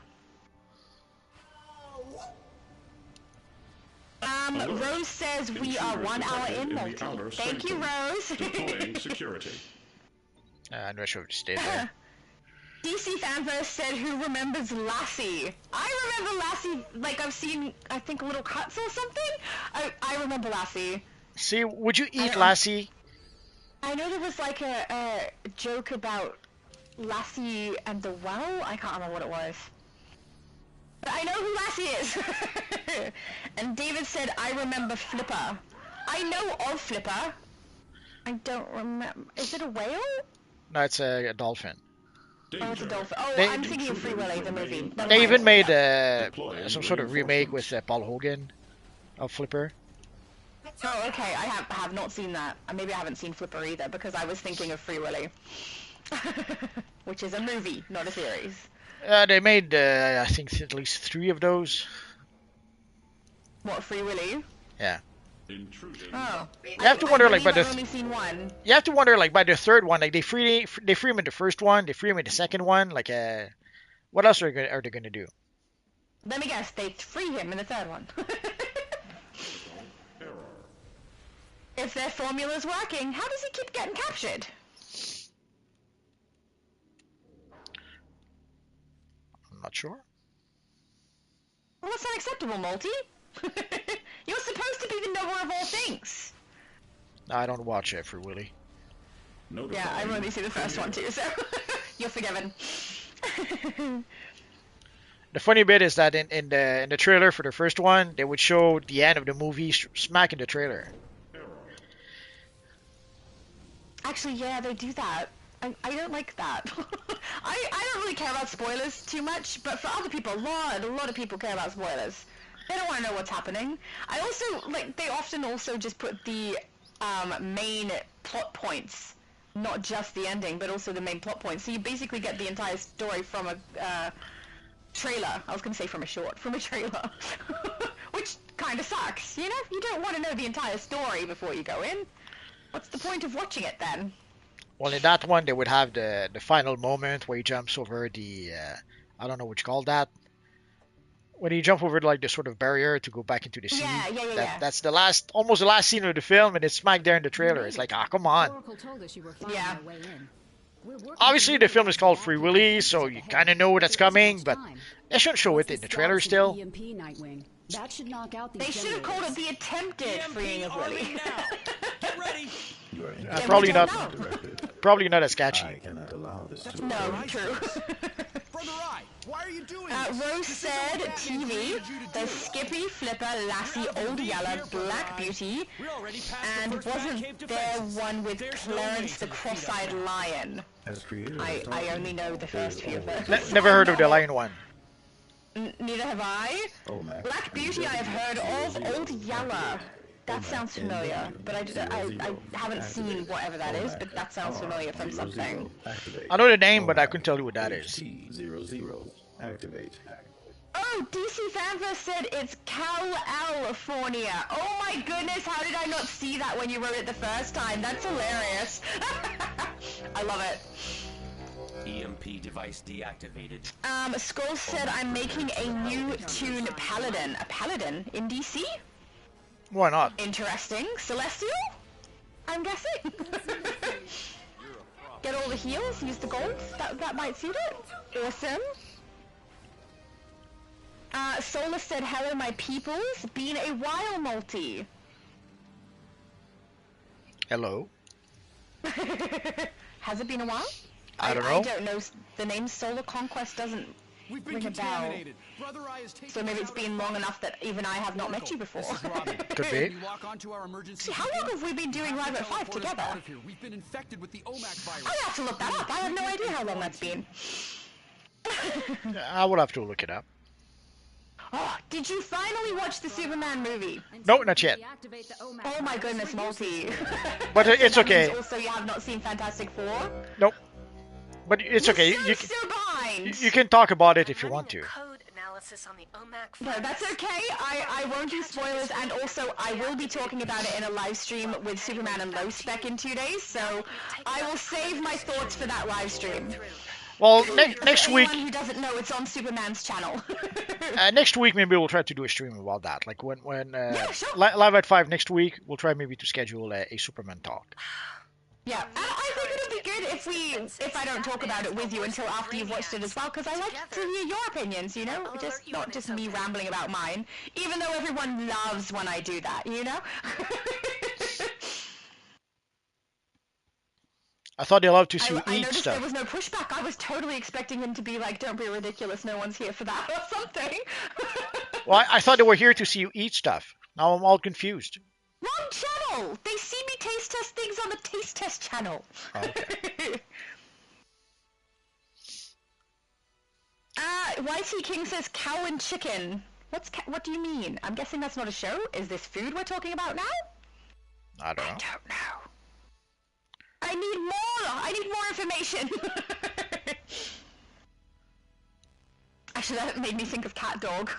Speaker 5: Alert.
Speaker 2: Rose says we are
Speaker 5: Intruders
Speaker 2: 1 hour
Speaker 5: detected
Speaker 2: in
Speaker 5: the
Speaker 2: multi.
Speaker 5: outer
Speaker 2: Thank you,
Speaker 5: sanctum.
Speaker 2: Rose.
Speaker 5: Deploying security.
Speaker 1: I'm not sure if it stayed there.
Speaker 2: DC Fanverse said, who remembers Lassie? I remember Lassie, like I've seen, I think, little cuts or something. I remember Lassie.
Speaker 1: See, would you eat
Speaker 2: don't-
Speaker 1: Lassie?
Speaker 2: I know there was like a joke about Lassie and the well. I can't remember what it was. But I know who Lassie is. And David said, I remember Flipper. I know of Flipper. I don't remember. Is it a whale?
Speaker 1: No, it's a dolphin.
Speaker 2: Oh, it's a dolphin. Oh,
Speaker 1: They-
Speaker 2: I'm thinking of Free Willy, the movie. Never
Speaker 1: They
Speaker 2: mind.
Speaker 1: even made
Speaker 5: Deploying
Speaker 1: some sort of remake with
Speaker 5: reinforcements.
Speaker 1: Paul Hogan of Flipper.
Speaker 2: Oh, okay. I have not seen that. Maybe I haven't seen Flipper either because I was thinking of Free Willy, which is a movie, not a series.
Speaker 1: They made, I think, at least 3 of those.
Speaker 2: What, Free Willy?
Speaker 1: Yeah.
Speaker 5: Intruding.
Speaker 2: Oh.
Speaker 1: You have to wonder, like, by
Speaker 2: I've
Speaker 1: the
Speaker 2: only seen one.
Speaker 1: you have to wonder, like, by the third one, like they free him in the first one, they free him in the second one. Like, what else are they gonna do?
Speaker 2: Let me guess. They free him in the third one.
Speaker 5: Error.
Speaker 2: If their formula's working, how does he keep getting captured?
Speaker 1: I'm not sure.
Speaker 2: Well, that's unacceptable, Multi. You're supposed to be the knower of all things.
Speaker 1: I don't watch Free Willy.
Speaker 2: Yeah, I've only seen the first one too, so you're forgiven.
Speaker 1: The funny bit is that in the trailer for the first one, they would show the end of the movie smack in the trailer.
Speaker 2: Actually, yeah, they do that. I don't like that. I don't really care about spoilers too much, but for other people, a lot of people care about spoilers. They don't want to know what's happening. I also, like, they often also just put the main plot points, not just the ending, but also the main plot points. So you basically get the entire story from a trailer. I was going to say from a trailer. Which kind of sucks, you know? You don't want to know the entire story before you go in. What's the point of watching it then?
Speaker 1: Well, in that one, they would have the final moment where he jumps over the, I don't know what you call that. When he jump over like the sort of barrier to go back into the sea.
Speaker 2: Yeah.
Speaker 1: That's the last, almost the last scene of the film, and it's smack there in the trailer. It's like, come on.
Speaker 6: Oracle told us you were finding
Speaker 2: Yeah.
Speaker 6: our way in. We're working
Speaker 1: Obviously, the film is called Free Willy, so you kind of know that's coming, but they shouldn't show it in the trailer still.
Speaker 6: EMP, Nightwing. That should knock out these
Speaker 2: They should have called it the attempted freeing of Willy.
Speaker 3: Get ready.
Speaker 5: You are in
Speaker 1: Probably not.
Speaker 5: directive.
Speaker 1: Probably not as catchy.
Speaker 5: I cannot allow this to
Speaker 2: No,
Speaker 5: occur.
Speaker 2: true.
Speaker 8: Brother Eye, why are you doing
Speaker 2: Rose said TV, the Skippy, Flipper, Lassie, Old Yeller, Black Beauty, and wasn't there one with Clarence the Cross-Eyed Lion?
Speaker 5: As creator,
Speaker 2: I only know the first few of those.
Speaker 1: Never heard of the lion one.
Speaker 2: Neither have I.
Speaker 5: Oh, Mac.
Speaker 2: Black Beauty I have heard of. Old Yeller. That sounds familiar, but I haven't seen whatever that is, but that sounds familiar from something.
Speaker 5: Activate.
Speaker 1: I know the name, but I couldn't tell you what that is.
Speaker 5: T00. Activate.
Speaker 2: Oh, DC Fanverse said it's California. Oh my goodness, how did I not see that when you wrote it the first time? That's hilarious. I love it.
Speaker 9: EMP device deactivated.
Speaker 2: Skull said I'm making a new tune Paladin. A Paladin in DC?
Speaker 1: Why not?
Speaker 2: Interesting. Celestial? I'm guessing. Get all the heals, use the gold. That might suit it. Awesome. Solar said, hello my peoples. Been a while, Multi.
Speaker 1: Hello.
Speaker 2: Has it been a while?
Speaker 1: I don't know.
Speaker 2: I don't know. The name Solar Conquest doesn't
Speaker 8: We've been
Speaker 2: ring a bell.
Speaker 8: contaminated. Brother Eye is taking
Speaker 2: So maybe
Speaker 8: us
Speaker 2: it's
Speaker 8: out
Speaker 2: been
Speaker 8: of
Speaker 2: long enough that even I have not met you before.
Speaker 8: This is Robin.
Speaker 1: Could be.
Speaker 8: Can you walk onto our emergency
Speaker 2: See, how long have we been doing Live at 5 together?
Speaker 8: Out of here. We've been infected with the OMAC virus.
Speaker 2: I have to look that up. I have no idea how long that's been.
Speaker 1: I would have to look it up.
Speaker 2: Oh, did you finally watch the Superman movie?
Speaker 1: No, not yet.
Speaker 6: Deactivate the OMAC
Speaker 2: Oh my
Speaker 6: virus.
Speaker 2: goodness, Multi.
Speaker 1: But it's
Speaker 2: That
Speaker 1: okay.
Speaker 2: means also you have not seen Fantastic Four?
Speaker 1: Nope. But it's okay.
Speaker 2: You're so behind.
Speaker 1: You can talk about it if you want to.
Speaker 4: Code analysis on the OMAC
Speaker 2: No, that's
Speaker 4: virus.
Speaker 2: okay. I won't do spoilers, and also I will be talking about it in a live stream with Superman and Low Spec in 2 days, so I will save my thoughts for that live stream.
Speaker 1: Well,
Speaker 2: For
Speaker 1: next week,
Speaker 2: anyone who doesn't know, it's on Superman's channel.
Speaker 1: next week maybe we'll try to do a stream about that. Like when
Speaker 2: sure.
Speaker 1: Live at 5 next week, we'll try maybe to schedule a Superman talk.
Speaker 2: Yeah, and I think it'll be good if I don't talk about it with you until after you've watched it as well, because I like to hear your opinions, you know? Just not just me rambling about mine, even though everyone loves when I do that, you know?
Speaker 1: I thought they loved to see you
Speaker 2: I
Speaker 1: eat
Speaker 2: noticed
Speaker 1: stuff.
Speaker 2: there was no pushback. I was totally expecting him to be like, don't be ridiculous, no one's here for that, or something.
Speaker 1: Well, I thought they were here to see you eat stuff. Now I'm all confused.
Speaker 2: Wrong channel! They see me taste test things on the taste test channel.
Speaker 1: Oh, okay.
Speaker 2: YT King says cow and chicken. What do you mean? I'm guessing that's not a show? Is this food we're talking about now?
Speaker 1: I don't know.
Speaker 2: Don't know. I need more! I need more information! Actually, that made me think of Cat Dog.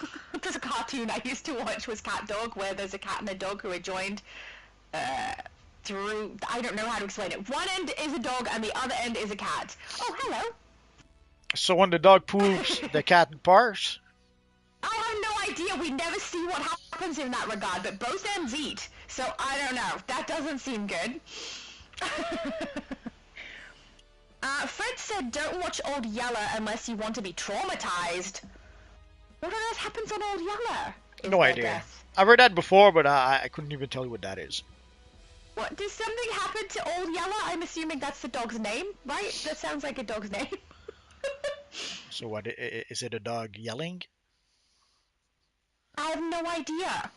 Speaker 2: There's a cartoon I used to watch was Cat Dog, where there's a cat and a dog who are joined through... I don't know how to explain it. One end is a dog and the other end is a cat. Oh, hello!
Speaker 1: So when the dog poops, the cat barks?
Speaker 2: I have no idea. We never see what happens in that regard, but both ends eat. So I don't know. That doesn't seem good. Fred said, don't watch Old Yeller unless you want to be traumatized. What on earth happens on Old Yeller? Is
Speaker 1: No
Speaker 2: there
Speaker 1: idea.
Speaker 2: death?
Speaker 1: I've heard that before, but I couldn't even tell you what that is.
Speaker 2: What, does something happen to Old Yeller? I'm assuming that's the dog's name, right? That sounds like a dog's name.
Speaker 1: So what, is it a dog yelling?
Speaker 2: I have no idea.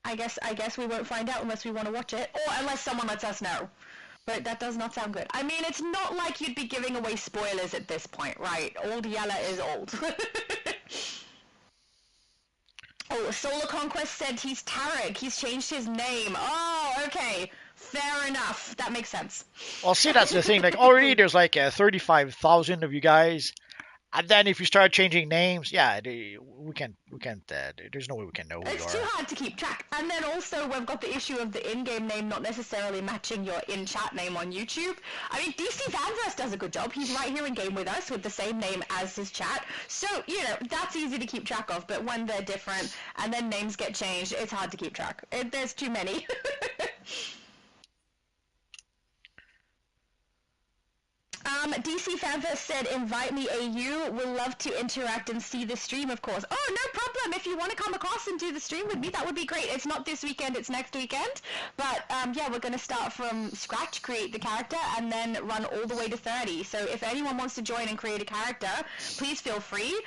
Speaker 2: I guess we won't find out unless we want to watch it, or unless someone lets us know. But that does not sound good. I mean, it's not like you'd be giving away spoilers at this point, right? Old Yella is old. Oh, Solar Conquest said he's Tarek. He's changed his name. Oh, okay. Fair enough. That makes sense.
Speaker 1: Well, see, that's the thing. Like already, there's like 35,000 of you guys, and then if you start changing names, yeah, we can't. There's no way we can know who you
Speaker 2: It's
Speaker 1: are.
Speaker 2: too hard to keep track. And then also we've got the issue of the in-game name not necessarily matching your in-chat name on YouTube. I mean, DC Fanverse does a good job. He's right here in-game with us with the same name as his chat. So, you know, that's easy to keep track of. But when they're different and then names get changed, it's hard to keep track. There's too many. DC Fanverse said, invite me AU. We'll love to interact and see the stream, of course. Oh, no problem. If you want to come across and do the stream with me, that would be great. It's not this weekend, it's next weekend. But, yeah, we're going to start from scratch, create the character, and then run all the way to 30. So if anyone wants to join and create a character, please feel free.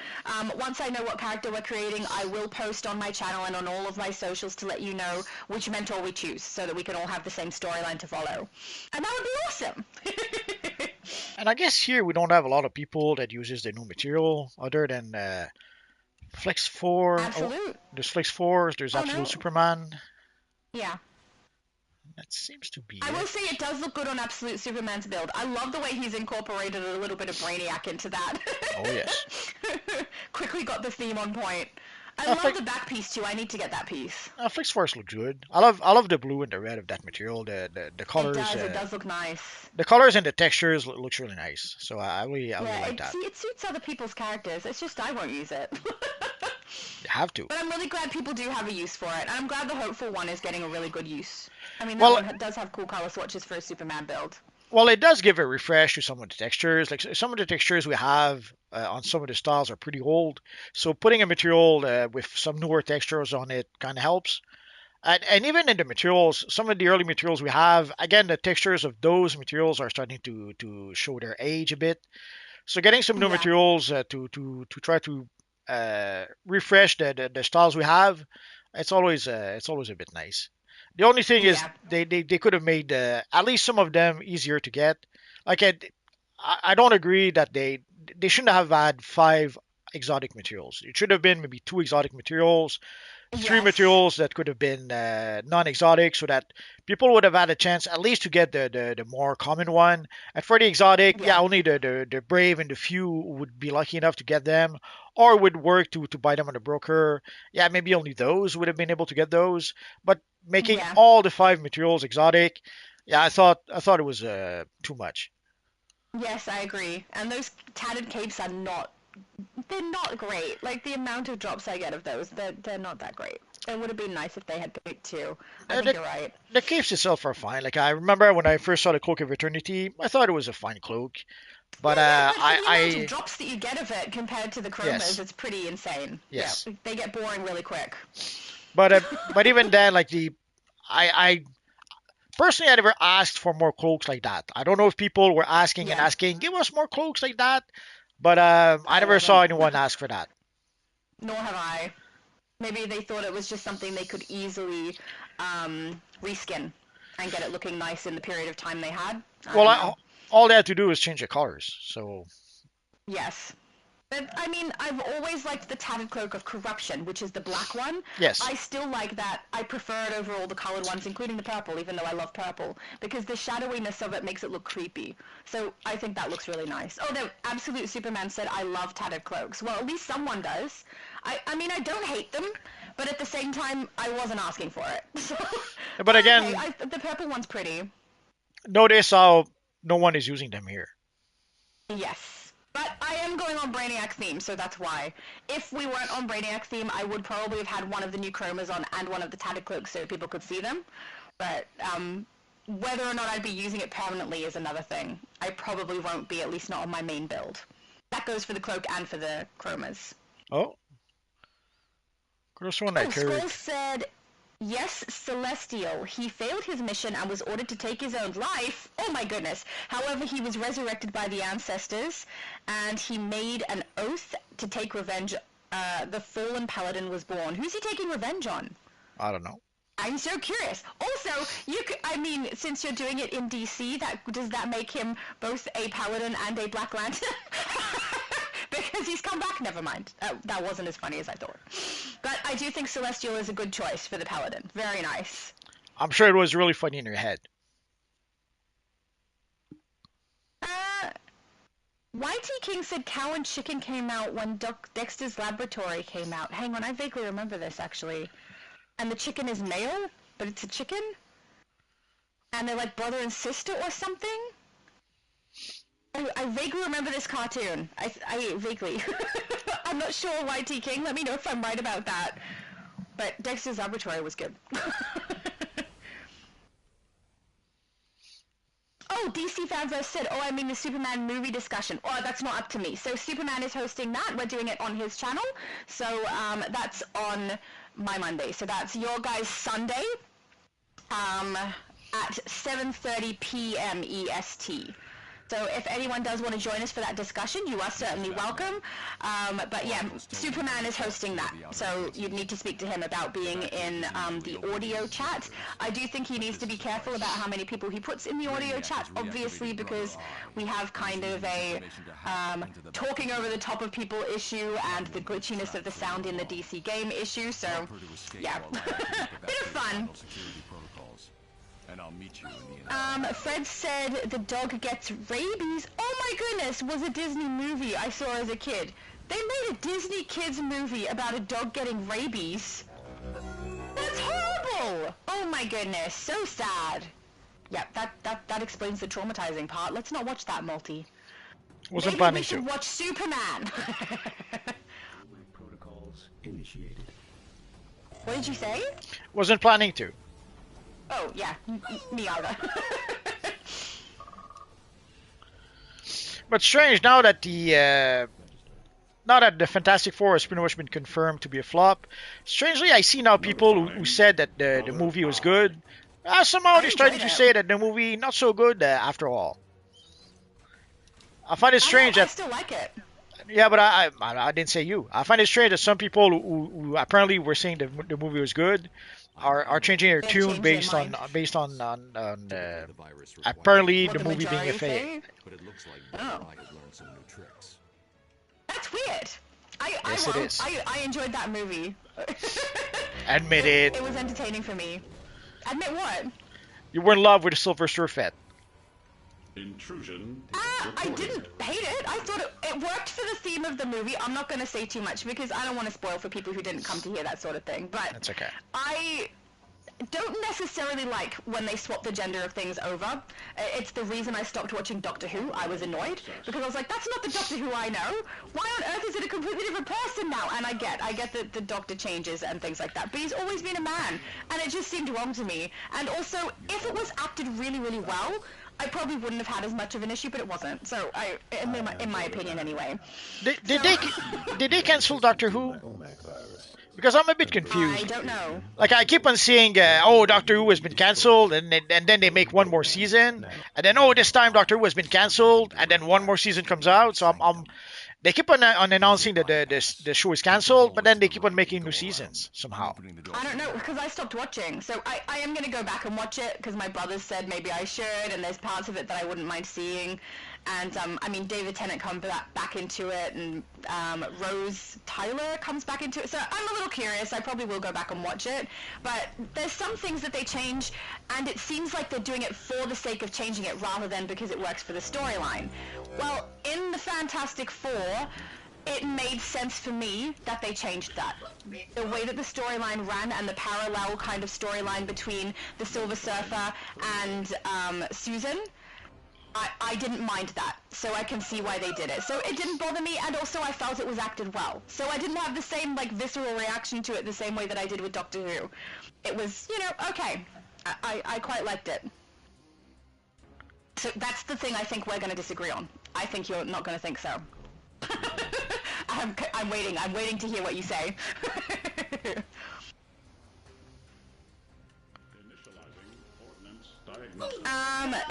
Speaker 2: Once I know what character we're creating, I will post on my channel and on all of my socials to let you know which mentor we choose so that we can all have the same storyline to follow. And that would be awesome.
Speaker 1: And I guess here we don't have a lot of people that uses the new material other than Flex 4.
Speaker 2: Absolute.
Speaker 1: Oh, there's Flex 4, there's Absolute
Speaker 2: no.
Speaker 1: Superman.
Speaker 2: Yeah.
Speaker 1: That seems to be
Speaker 2: I
Speaker 1: it.
Speaker 2: will say it does look good on Absolute Superman's build. I love the way he's incorporated a little bit of Brainiac into that.
Speaker 1: Oh, yes.
Speaker 2: Quickly got the theme on point. I
Speaker 1: I
Speaker 2: love
Speaker 1: think-
Speaker 2: the back piece too. I need to get that piece.
Speaker 1: Flex Force look good. I love the blue and the red of that material. The colors.
Speaker 2: It does look nice.
Speaker 1: The colors and the textures looks really nice. So I really like that.
Speaker 2: It suits other people's characters. It's just I won't use it.
Speaker 1: You have to.
Speaker 2: But I'm really glad people do have a use for it. And I'm glad the Hopeful one is getting a really good use. I mean, that
Speaker 1: Well-
Speaker 2: one does have cool color swatches for a Superman build.
Speaker 1: Well, it does give a refresh to some of the textures. Like some of the textures we have on some of the styles are pretty old. So putting a material with some newer textures on it kind of helps. And even in the materials, some of the early materials we have, again, the textures of those materials are starting to show their age a bit. So getting some new materials to try to refresh the styles we have, it's always a bit nice. The only thing is they could have made at least some of them easier to get. Like I don't agree that they shouldn't have had 5 exotic materials. It should have been maybe 2 exotic materials, 3 materials that could have been non-exotic, so that people would have had a chance at least to get the more common one. And for the exotic, only the brave and the few would be lucky enough to get them, or would work to buy them on the broker. Yeah, maybe only those would have been able to get those. But making all the 5 materials exotic, I thought it was too much.
Speaker 2: Yes, I agree. And those tattered capes are not great. Like the amount of drops I get of those, they're not that great. It would have been nice if they had picked 2. I think you're right.
Speaker 1: The capes itself are fine. Like I remember when I first saw the Cloak of Eternity, I thought it was a fine cloak. But
Speaker 2: the amount of drops that you get of it compared to the chromas, it's pretty insane.
Speaker 1: Yes.
Speaker 2: Yeah, they get boring really quick.
Speaker 1: But even then, like I personally, I never asked for more cloaks like that. I don't know if people were asking, give us more cloaks like that. But I never saw anyone ask for that.
Speaker 2: Nor have I. Maybe they thought it was just something they could easily reskin and get it looking nice in the period of time they had.
Speaker 1: All they had to do was change the colors. So.
Speaker 2: Yes. But, I mean, I've always liked the tattered cloak of corruption, which is the black one.
Speaker 1: Yes.
Speaker 2: I still like that. I prefer it over all the colored ones, including the purple, even though I love purple, because the shadowiness of it makes it look creepy. So I think that looks really nice. Oh, the Absolute Superman said, I love tattered cloaks. Well, at least someone does. I mean, I don't hate them, but at the same time, I wasn't asking for it. So,
Speaker 1: but again,
Speaker 2: the purple one's pretty.
Speaker 1: Notice how no one is using them here.
Speaker 2: Yes. But I am going on Brainiac theme, so that's why. If we weren't on Brainiac theme, I would probably have had one of the new chromas on and one of the tattered cloaks so people could see them. But whether or not I'd be using it permanently is another thing. I probably won't be, at least not on my main build. That goes for the cloak and for the chromas.
Speaker 1: Oh. Gross one I carried.
Speaker 2: Skull said, yes, Celestial. He failed his mission and was ordered to take his own life. Oh my goodness. However, he was resurrected by the ancestors, and he made an oath to take revenge. The fallen paladin was born. Who's he taking revenge on?
Speaker 1: I don't know.
Speaker 2: I'm so curious. Also, I mean, since you're doing it in DC, does that make him both a Paladin and a Black Lantern? Because he's come back. Never mind. That wasn't as funny as I thought. But I do think Celestial is a good choice for the Paladin. Very nice.
Speaker 1: I'm sure it was really funny in your head.
Speaker 2: YT King said Cow and Chicken came out when Dexter's Laboratory came out. Hang on, I vaguely remember this, actually. And the chicken is male, but it's a chicken? And they're like brother and sister or something? I vaguely remember this cartoon. I vaguely. I'm not sure, YT King. Let me know if I'm right about that. But Dexter's Laboratory was good. Oh, DC Fanverse said, I mean the Superman movie discussion. Oh, that's not up to me. So Superman is hosting that. We're doing it on his channel. So that's on my Monday. So that's your guys' Sunday at 7:30 p.m. EST. So if anyone does want to join us for that discussion, you are certainly welcome. But yeah, Superman is hosting that, so you'd need to speak to him about being in the audio chat. I do think he needs to be careful about how many people he puts in the audio chat, obviously, because we have kind of a talking over the top of people issue and the glitchiness of the sound in the DC game issue, so yeah, bit of fun.
Speaker 3: And I'll meet you in the end.
Speaker 2: Fred said the dog gets rabies. Oh my goodness, was a Disney movie I saw as a kid. They made a Disney kids movie about a dog getting rabies. That's horrible! Oh my goodness, so sad. Yeah, that explains the traumatizing part. Let's not watch that, Multi.
Speaker 1: Wasn't
Speaker 2: Maybe
Speaker 1: planning
Speaker 2: we should
Speaker 1: to.
Speaker 2: watch Superman.
Speaker 5: Protocols initiated.
Speaker 2: What did you say?
Speaker 1: Wasn't planning to.
Speaker 2: Oh, yeah, me either.
Speaker 1: But strange, now that the Fantastic Four has pretty much been confirmed to be a flop, strangely I see now people who said that the movie was good. Somehow they're starting to say that the movie not so good after all. I find it strange
Speaker 2: I
Speaker 1: that...
Speaker 2: still like it.
Speaker 1: Yeah, but I didn't say you. I find it strange that some people who apparently were saying the movie was good are changing their tune based on apparently the movie being a fail.
Speaker 3: But it looks like
Speaker 2: Oh.
Speaker 3: I could learn some new tricks.
Speaker 2: That's weird.
Speaker 1: Yes, it is.
Speaker 2: I enjoyed that movie.
Speaker 1: Admit it.
Speaker 2: It was entertaining for me. Admit what?
Speaker 1: You were in love with the Silver Surfer.
Speaker 5: Intrusion.
Speaker 2: I didn't hate it. I thought it worked for the theme of the movie. I'm not going to say too much because I don't want to spoil for people who didn't come to hear that sort of thing. But
Speaker 1: That's okay.
Speaker 2: I don't necessarily like when they swap the gender of things over. It's the reason I stopped watching Doctor Who. I was annoyed because I was like, that's not the Doctor Who I know. Why on earth is it a completely different person now? And I get that the Doctor changes and things like that, but he's always been a man, and it just seemed wrong to me. And also, if it was acted really, really well, I probably wouldn't have had as much of an issue, but it wasn't. So in my opinion, anyway.
Speaker 1: Did they cancel Doctor Who? Because I'm a bit confused.
Speaker 2: I don't know.
Speaker 1: Like I keep on seeing, Doctor Who has been cancelled, and then they make one more season, and then this time Doctor Who has been cancelled, and then one more season comes out. So they keep on announcing that the show is cancelled, but then they keep on making new seasons somehow.
Speaker 2: I don't know, because I stopped watching. So I am going to go back and watch it, because my brothers said maybe I should, and there's parts of it that I wouldn't mind seeing. And, David Tennant comes back into it, and Rose Tyler comes back into it. So I'm a little curious. I probably will go back and watch it. But there's some things that they change, and it seems like they're doing it for the sake of changing it rather than because it works for the storyline. Well, in the Fantastic Four, it made sense for me that they changed that. The way that the storyline ran and the parallel kind of storyline between the Silver Surfer and Susan, I didn't mind that, so I can see why they did it. So it didn't bother me, and also I felt it was acted well. So I didn't have the same, visceral reaction to it the same way that I did with Doctor Who. It was, okay. I quite liked it. So that's the thing I think we're going to disagree on. I think you're not going to think so. I'm waiting to hear what you say.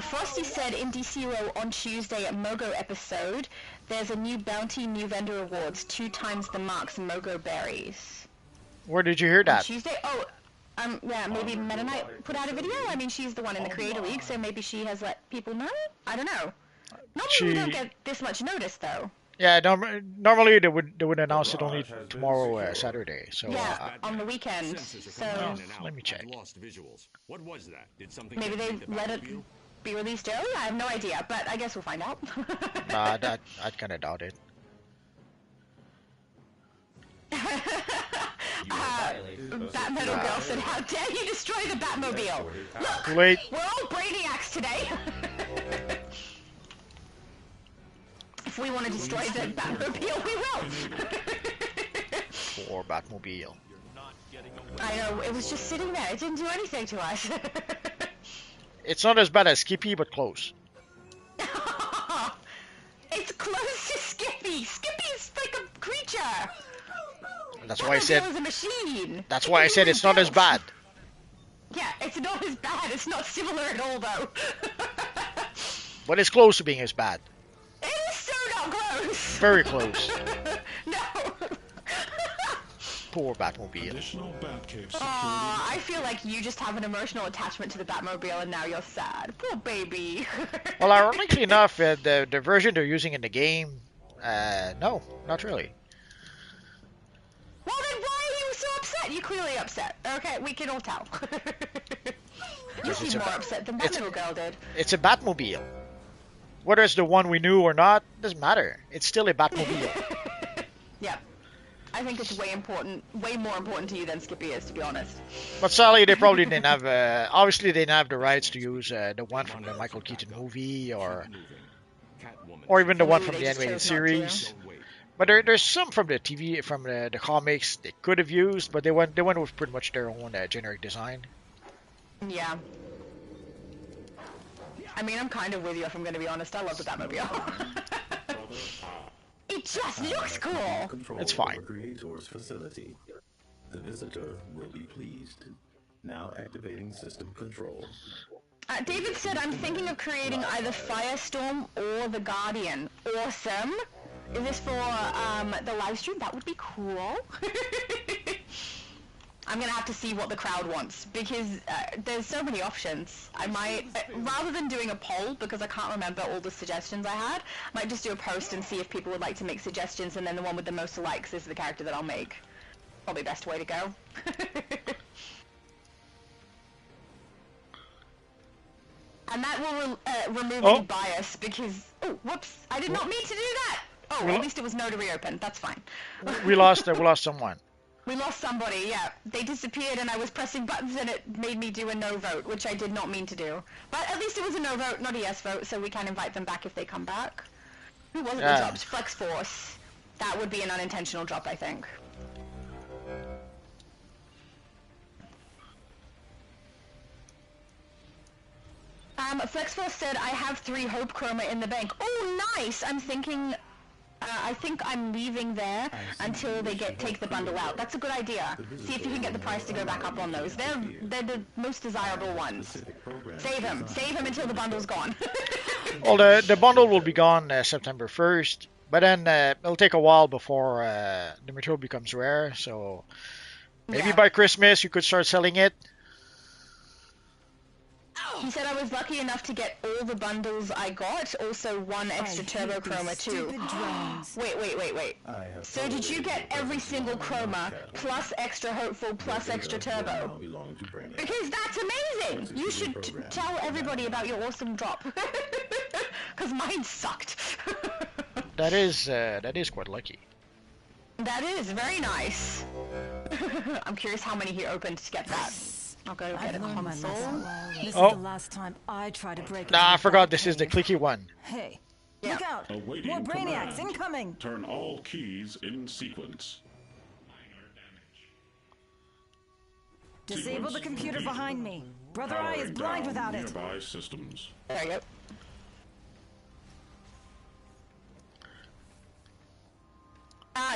Speaker 2: Frosty said in DCUO on Tuesday at Mogo episode, there's a new bounty, new vendor awards, 2 times the marks Mogo berries.
Speaker 1: Where did you hear that?
Speaker 2: On Tuesday? Yeah, maybe Meta Knight put out a video. I mean, she's the one in the Creator League, so maybe she has let people know. I don't know. Normally we don't get this much notice, though.
Speaker 1: Yeah, normally they would announce it only tomorrow, Saturday. So
Speaker 2: yeah, on the weekend. So
Speaker 1: let me check.
Speaker 3: What was that? Did something
Speaker 2: maybe they let it be released early. I have no idea, but I guess we'll find out.
Speaker 1: Nah, I'd kind of doubt it.
Speaker 2: Batmetal Girl said, "How dare you destroy the Batmobile? Look,
Speaker 1: Too late.
Speaker 2: we're all Brainiacs today." If we want to destroy the Batmobile, we will.
Speaker 1: Poor Batmobile.
Speaker 2: I know, it was just sitting there. It didn't do anything to us.
Speaker 1: It's not as bad as Skippy, but close.
Speaker 2: It's close to Skippy. Skippy's like a creature.
Speaker 1: That's why I said.
Speaker 2: Batmobile is a machine.
Speaker 1: That's why I said it's not as bad.
Speaker 2: Yeah, it's not as bad. It's not similar at all, though.
Speaker 1: But it's close to being as bad.
Speaker 2: It is so not close.
Speaker 1: Very close.
Speaker 2: No.
Speaker 1: Poor Batmobile.
Speaker 2: I feel like you just have an emotional attachment to the Batmobile and now you're sad. Poor baby.
Speaker 1: Well, ironically enough, the version they're using in the game, no, not really.
Speaker 2: Well, then why are you so upset? You're clearly upset. Okay, we can all tell. You seem more upset than that little girl did.
Speaker 1: It's a Batmobile. Whether it's the one we knew or not, doesn't matter. It's still a Batmobile.
Speaker 2: Yeah. I think it's way more important to you than Skippy is, to be honest.
Speaker 1: But sadly, they probably didn't have. Obviously, they didn't have the rights to use the one from the Michael Keaton movie, or even the one from the animated series. But there's some from the TV, from the comics they could have used, but they went with pretty much their own generic design.
Speaker 2: Yeah. I mean, I'm kind of with you if I'm going to be honest. I love the Batmobile. It just looks cool.
Speaker 1: It's fine.
Speaker 5: Creator's facility. The visitor will be pleased. Now activating system control.
Speaker 2: David said, I'm thinking of creating either Firestorm or the Guardian. Awesome. Is this for the live stream? That would be cool. I'm going to have to see what the crowd wants, because there's so many options. I might, rather than doing a poll, because I can't remember all the suggestions I had, I might just do a post and see if people would like to make suggestions, and then the one with the most likes is the character that I'll make. Probably best way to go. And that will remove any bias, because... Oh, whoops! I did not mean to do that! Oh, at least it was no to reopen. That's fine.
Speaker 1: We lost someone.
Speaker 2: We lost somebody, yeah. They disappeared and I was pressing buttons and it made me do a no vote, which I did not mean to do. But at least it was a no vote, not a yes vote, so we can invite them back if they come back. Who was it that dropped? Flex Force. That would be an unintentional drop, I think. Flex Force said, I have 3 Hope Chroma in the bank. Oh, nice! I'm thinking... I think I'm leaving there until they take the bundle out. That's a good idea. See if you can get the price to go back up on those. They're the most desirable ones. Save them until the bundle's gone.
Speaker 1: Well, the bundle will be gone September 1st, but then it'll take a while before the material becomes rare. So maybe by Christmas you could start selling it.
Speaker 2: He said I was lucky enough to get all the bundles I got, also 1 extra turbo chroma too. Wait. So did you get every single chroma, plus extra hopeful, plus extra turbo? Because that's amazing! You should tell everybody about your awesome drop. Because mine sucked.
Speaker 1: That is quite lucky.
Speaker 2: That is very nice. I'm curious how many he opened to get that. I'll go get a console.
Speaker 6: This is the last time I try to break.
Speaker 1: Nah, I forgot this is the clicky one.
Speaker 6: Hey, look out! More Brainiacs incoming!
Speaker 10: Turn all keys in sequence.
Speaker 6: Disable the computer behind me. Brother Eye is blind without it.
Speaker 10: Nearby systems.
Speaker 2: There you go.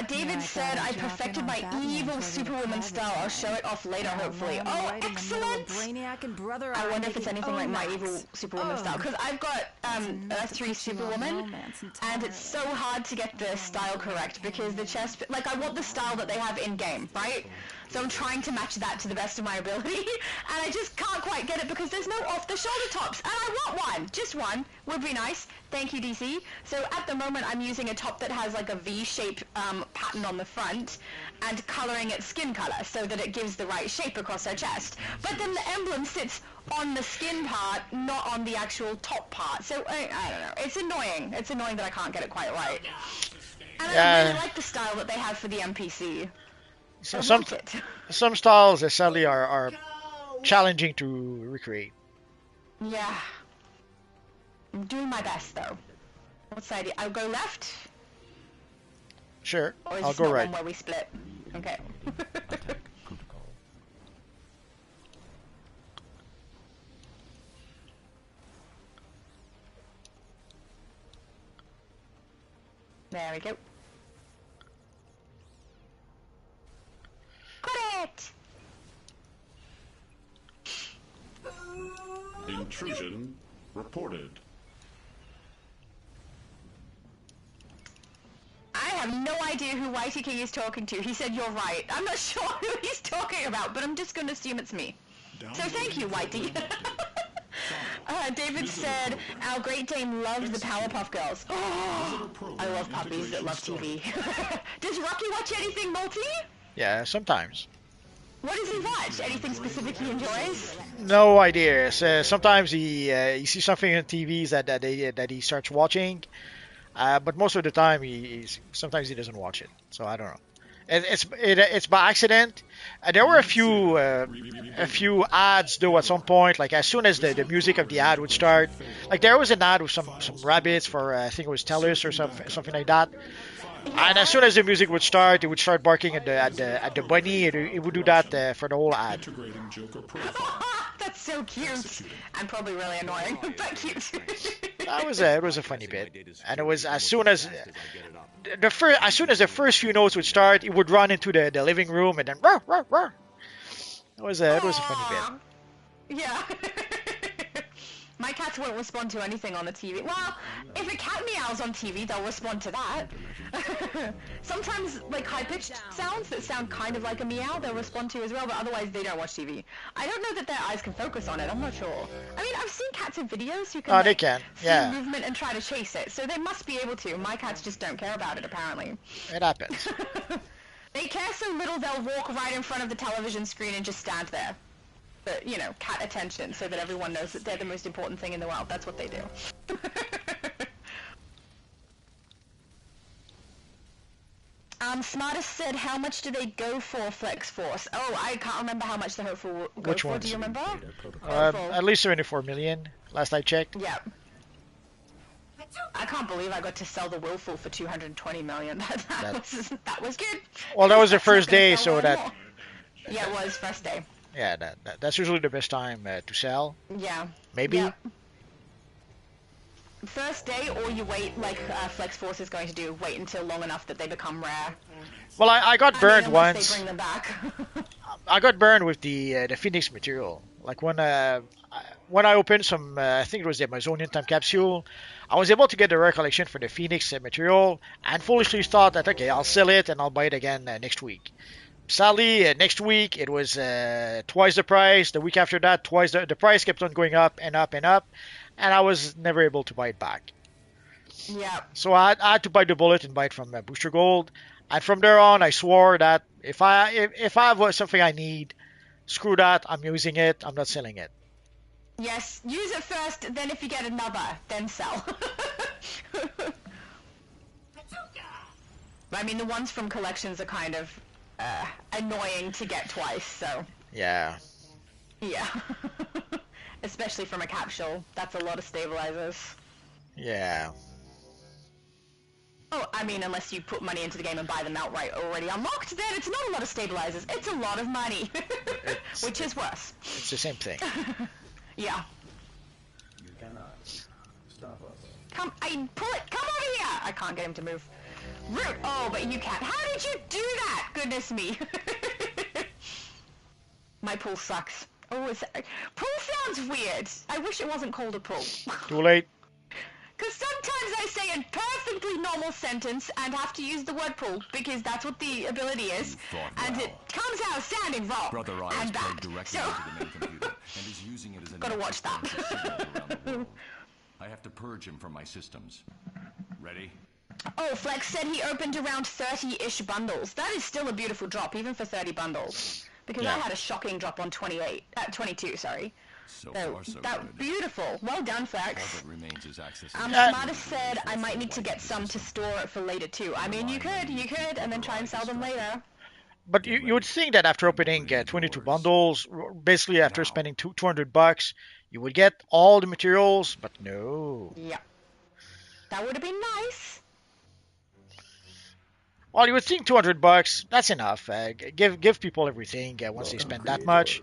Speaker 2: David said I perfected my evil Superwoman style. I'll show it off later, hopefully. Oh, excellent!
Speaker 6: Brainiac and Brother
Speaker 2: I wonder if it's anything like my
Speaker 6: Omax.
Speaker 2: evil Superwoman style, because I've got Earth 3 Superwoman, and it's so hard to get the style correct, because the chest, like, I want the style that they have in-game, right? So I'm trying to match that to the best of my ability, and I just can't quite get it because there's no off-the-shoulder tops, and I want one! Just one would be nice. Thank you, DC. So at the moment I'm using a top that has like a V-shaped pattern on the front, and coloring it skin color so that it gives the right shape across her chest. But then the emblem sits on the skin part, not on the actual top part. So I don't know. It's annoying. It's annoying that I can't get it quite right. And I really like the style that they have for the NPC.
Speaker 1: So some styles sadly are challenging to recreate.
Speaker 2: Yeah. I'm doing my best though. What's the idea? I'll go left?
Speaker 1: Sure,
Speaker 2: Or is
Speaker 1: I'll
Speaker 2: this
Speaker 1: go
Speaker 2: not
Speaker 1: right.
Speaker 2: one where we split? Okay. There we go. Got it!
Speaker 10: Intrusion reported.
Speaker 2: I have no idea who Whitey King is talking to. He said you're right. I'm not sure who he's talking about, but I'm just going to assume it's me. So thank you, Whitey. David said, our Great Dane loves the Powerpuff Girls. Oh, I love puppies that love TV. Does Rocky watch anything multi?
Speaker 1: Yeah, sometimes.
Speaker 2: What does he watch? Anything specific he enjoys?
Speaker 1: No idea. So sometimes he sees something on TVs that he starts watching, but most of the time sometimes he doesn't watch it. So I don't know. It's by accident. There were a few ads though at some point. Like as soon as the music of the ad would start, like there was an ad with some rabbits for I think it was Telus or something like that. And as soon as the music would start, it would start barking at the bunny. It would do that for the whole ad.
Speaker 2: That's so cute and probably really annoying, but cute.
Speaker 1: It was a funny bit, and it was as soon as the first few notes would start, it would run into the living room and then rah, rah, rah. It was a funny bit.
Speaker 2: Yeah. My cats won't respond to anything on the TV. Well, if a cat meows on TV, they'll respond to that. Sometimes, like, high-pitched sounds that sound kind of like a meow, they'll respond to as well, but otherwise they don't watch TV. I don't know that their eyes can focus on it, I'm not sure. I mean, I've seen cats in videos who can,
Speaker 1: they can,
Speaker 2: see
Speaker 1: yeah.
Speaker 2: movement and try to chase it, so they must be able to. My cats just don't care about it, apparently.
Speaker 1: It happens.
Speaker 2: They care so little they'll walk right in front of the television screen and just stand there. But, you know, cat attention, so that everyone knows that they're the most important thing in the world. That's what they do. Smartest said, how much do they go for Flex Force? Oh, I can't remember how much the Hopeful will go
Speaker 1: Which
Speaker 2: for.
Speaker 1: ones?
Speaker 2: Do you remember?
Speaker 1: At least 74 million, last I checked.
Speaker 2: Yeah. I can't believe I got to sell the Willful for 220 million. That was good.
Speaker 1: Well, that was the first day, so that...
Speaker 2: More. Yeah, it was first day.
Speaker 1: Yeah, that's usually the best time to sell.
Speaker 2: Yeah.
Speaker 1: Maybe.
Speaker 2: Yeah. First day, or you wait, like Flex Force is going to do, wait until long enough that they become rare.
Speaker 1: Well, I got burned once.
Speaker 2: They bring them back.
Speaker 1: I got burned with the Phoenix material. Like when I opened some, I think it was the Amazonian time capsule, I was able to get the rare collection for the Phoenix material, and foolishly thought that okay, I'll sell it and I'll buy it again next week. Sadly, next week it was twice the price. The week after that, twice the price kept on going up and up and up, and I was never able to buy it back.
Speaker 2: Yeah.
Speaker 1: So I had to buy the bullet and buy it from Booster Gold, and from there on, I swore that if I have something I need, screw that. I'm using it. I'm not selling it.
Speaker 2: Yes, use it first. Then if you get another, then sell. I mean, the ones from collections are kind of annoying to get twice, so...
Speaker 1: Yeah.
Speaker 2: Yeah. Especially from a capsule. That's a lot of stabilizers.
Speaker 1: Yeah.
Speaker 2: Oh, I mean, unless you put money into the game and buy them outright already unlocked, then it's not a lot of stabilizers. It's a lot of money. Which is worse.
Speaker 1: It's the same thing.
Speaker 2: Yeah.
Speaker 5: You cannot stop us.
Speaker 2: Come over here! I can't get him to move. Root! Oh, but you can't. How did you do that? Goodness me. My pool sucks. Oh, pool sounds weird. I wish it wasn't called a pool.
Speaker 1: Too late.
Speaker 2: Because sometimes I say a perfectly normal sentence and have to use the word pool because that's what the ability is, and it comes out sounding wrong
Speaker 11: Brother Eye
Speaker 2: and
Speaker 11: is plugged
Speaker 2: bad.
Speaker 11: directly
Speaker 2: So,
Speaker 11: into the main computer and is using it as a
Speaker 2: gotta watch that.
Speaker 11: around the world. I have to purge him from my systems. Ready?
Speaker 2: Oh, Flex said he opened around 30-ish bundles. That is still a beautiful drop, even for 30 bundles. Because I had a shocking drop on 22, sorry.
Speaker 11: So far, so good.
Speaker 2: Beautiful. Well done, Flex.
Speaker 11: All that remains is access.
Speaker 2: Smartest said I might need to get some to store for later too. I mean, you could, and then try and sell them later.
Speaker 1: But you would think that after opening 22 bundles, basically after spending $200, you would get all the materials, but no.
Speaker 2: Yeah. That would have been nice.
Speaker 1: Well, you would think $200, that's enough. Give people everything once they spend that much.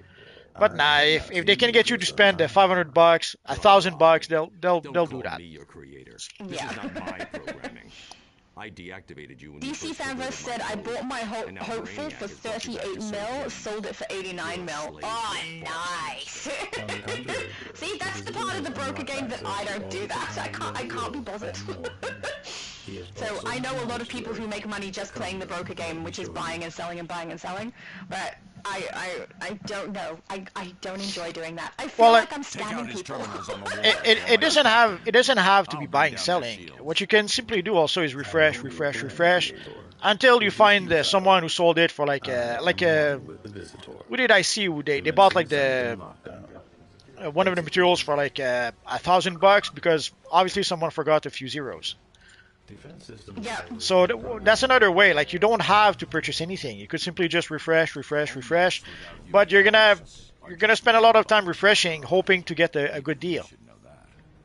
Speaker 1: But nah, if they can get you to spend $500, $1,000, they'll do that.
Speaker 9: Your creator.
Speaker 2: Yeah.
Speaker 9: This is not my programming. I deactivated you when you
Speaker 2: DC
Speaker 9: first
Speaker 2: Fanverse
Speaker 9: completed my
Speaker 2: said I
Speaker 9: code.
Speaker 2: bought my
Speaker 9: And now
Speaker 2: Hopeful
Speaker 9: Brainiac
Speaker 2: for
Speaker 9: has brought you back
Speaker 2: 38
Speaker 9: to serve
Speaker 2: mil,
Speaker 9: him.
Speaker 2: sold it for 89 mil. Oh, nice. See, that's the part of the broker game that I don't do that. I can't be bothered. So I know a lot of people who make money just playing the broker game, which is buying and selling and buying and selling. But I don't know. I don't enjoy doing that. I feel like I'm scamming people.
Speaker 1: It doesn't have to be buying selling. What you can simply do also is refresh until you find someone who sold it for like who did I see? They bought like the one of the materials for like $1,000 because obviously someone forgot a few zeros.
Speaker 2: Yeah.
Speaker 1: So that's another way. Like you don't have to purchase anything. You could simply just refresh. But you're gonna spend a lot of time refreshing, hoping to get a good deal.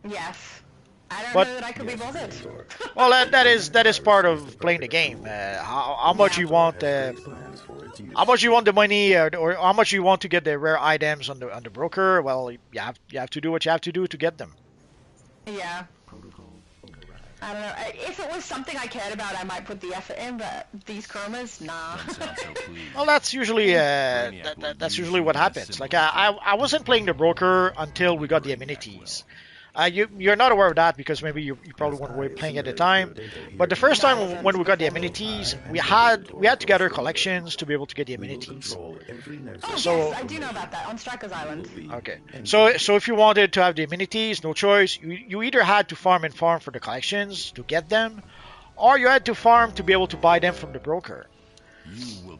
Speaker 2: Yes. I don't know that I could be bothered.
Speaker 1: Well, that is part of playing the game. How much you want, how much you want the money, or how much you want to get the rare items on the broker. Well, you have to do what you have to do to get them.
Speaker 2: Yeah. I don't know. If it was something I cared about, I might put the effort in. But these chromas, nah.
Speaker 1: Well, that's usually that's usually what happens. Like I wasn't playing the broker until we got the amenities. You're not aware of that because maybe you probably weren't playing at the time. But the first time when we got the amenities, we had to gather collections to be able to get the amenities.
Speaker 2: Oh, yes, I do know about that on Strikers Island.
Speaker 1: Okay. So if you wanted to have the amenities, no choice. You either had to farm for the collections to get them, or you had to farm to be able to buy them from the broker.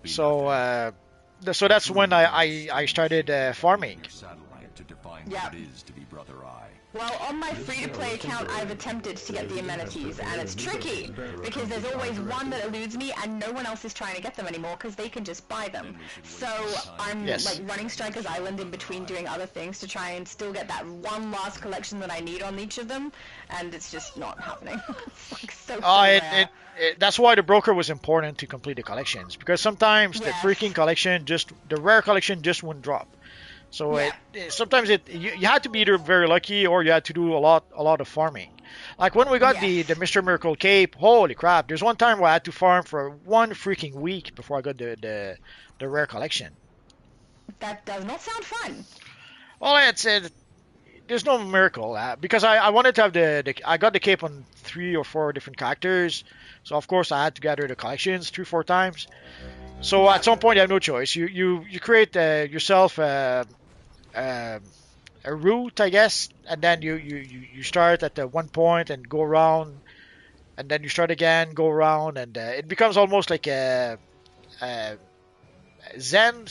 Speaker 1: So that's when I started farming.
Speaker 2: Yeah. Well, on my free-to-play account, I've attempted to get the amenities, and it's tricky, because there's always one that eludes me, and no one else is trying to get them anymore, because they can just buy them. So I'm like running Strikers Island in between doing other things to try and still get that one last collection that I need on each of them, and it's just not happening. It's like so rare.
Speaker 1: That's why the broker was important to complete the collections, because sometimes the freaking collection the rare collection just wouldn't drop. So sometimes you had to be either very lucky or you had to do a lot of farming. Like when we got the Mr. Miracle cape, holy crap! There's one time where I had to farm for one freaking week before I got the rare collection.
Speaker 2: That does not sound fun.
Speaker 1: Well, there's no miracle because I wanted to have I got the cape on 3 or 4 different characters, so of course I had to gather the collections 3-4 times. So at some point you have no choice. You create yourself a route, I guess, and then you start at the one point and go around, and then you start again, go around, and it becomes almost like a Zen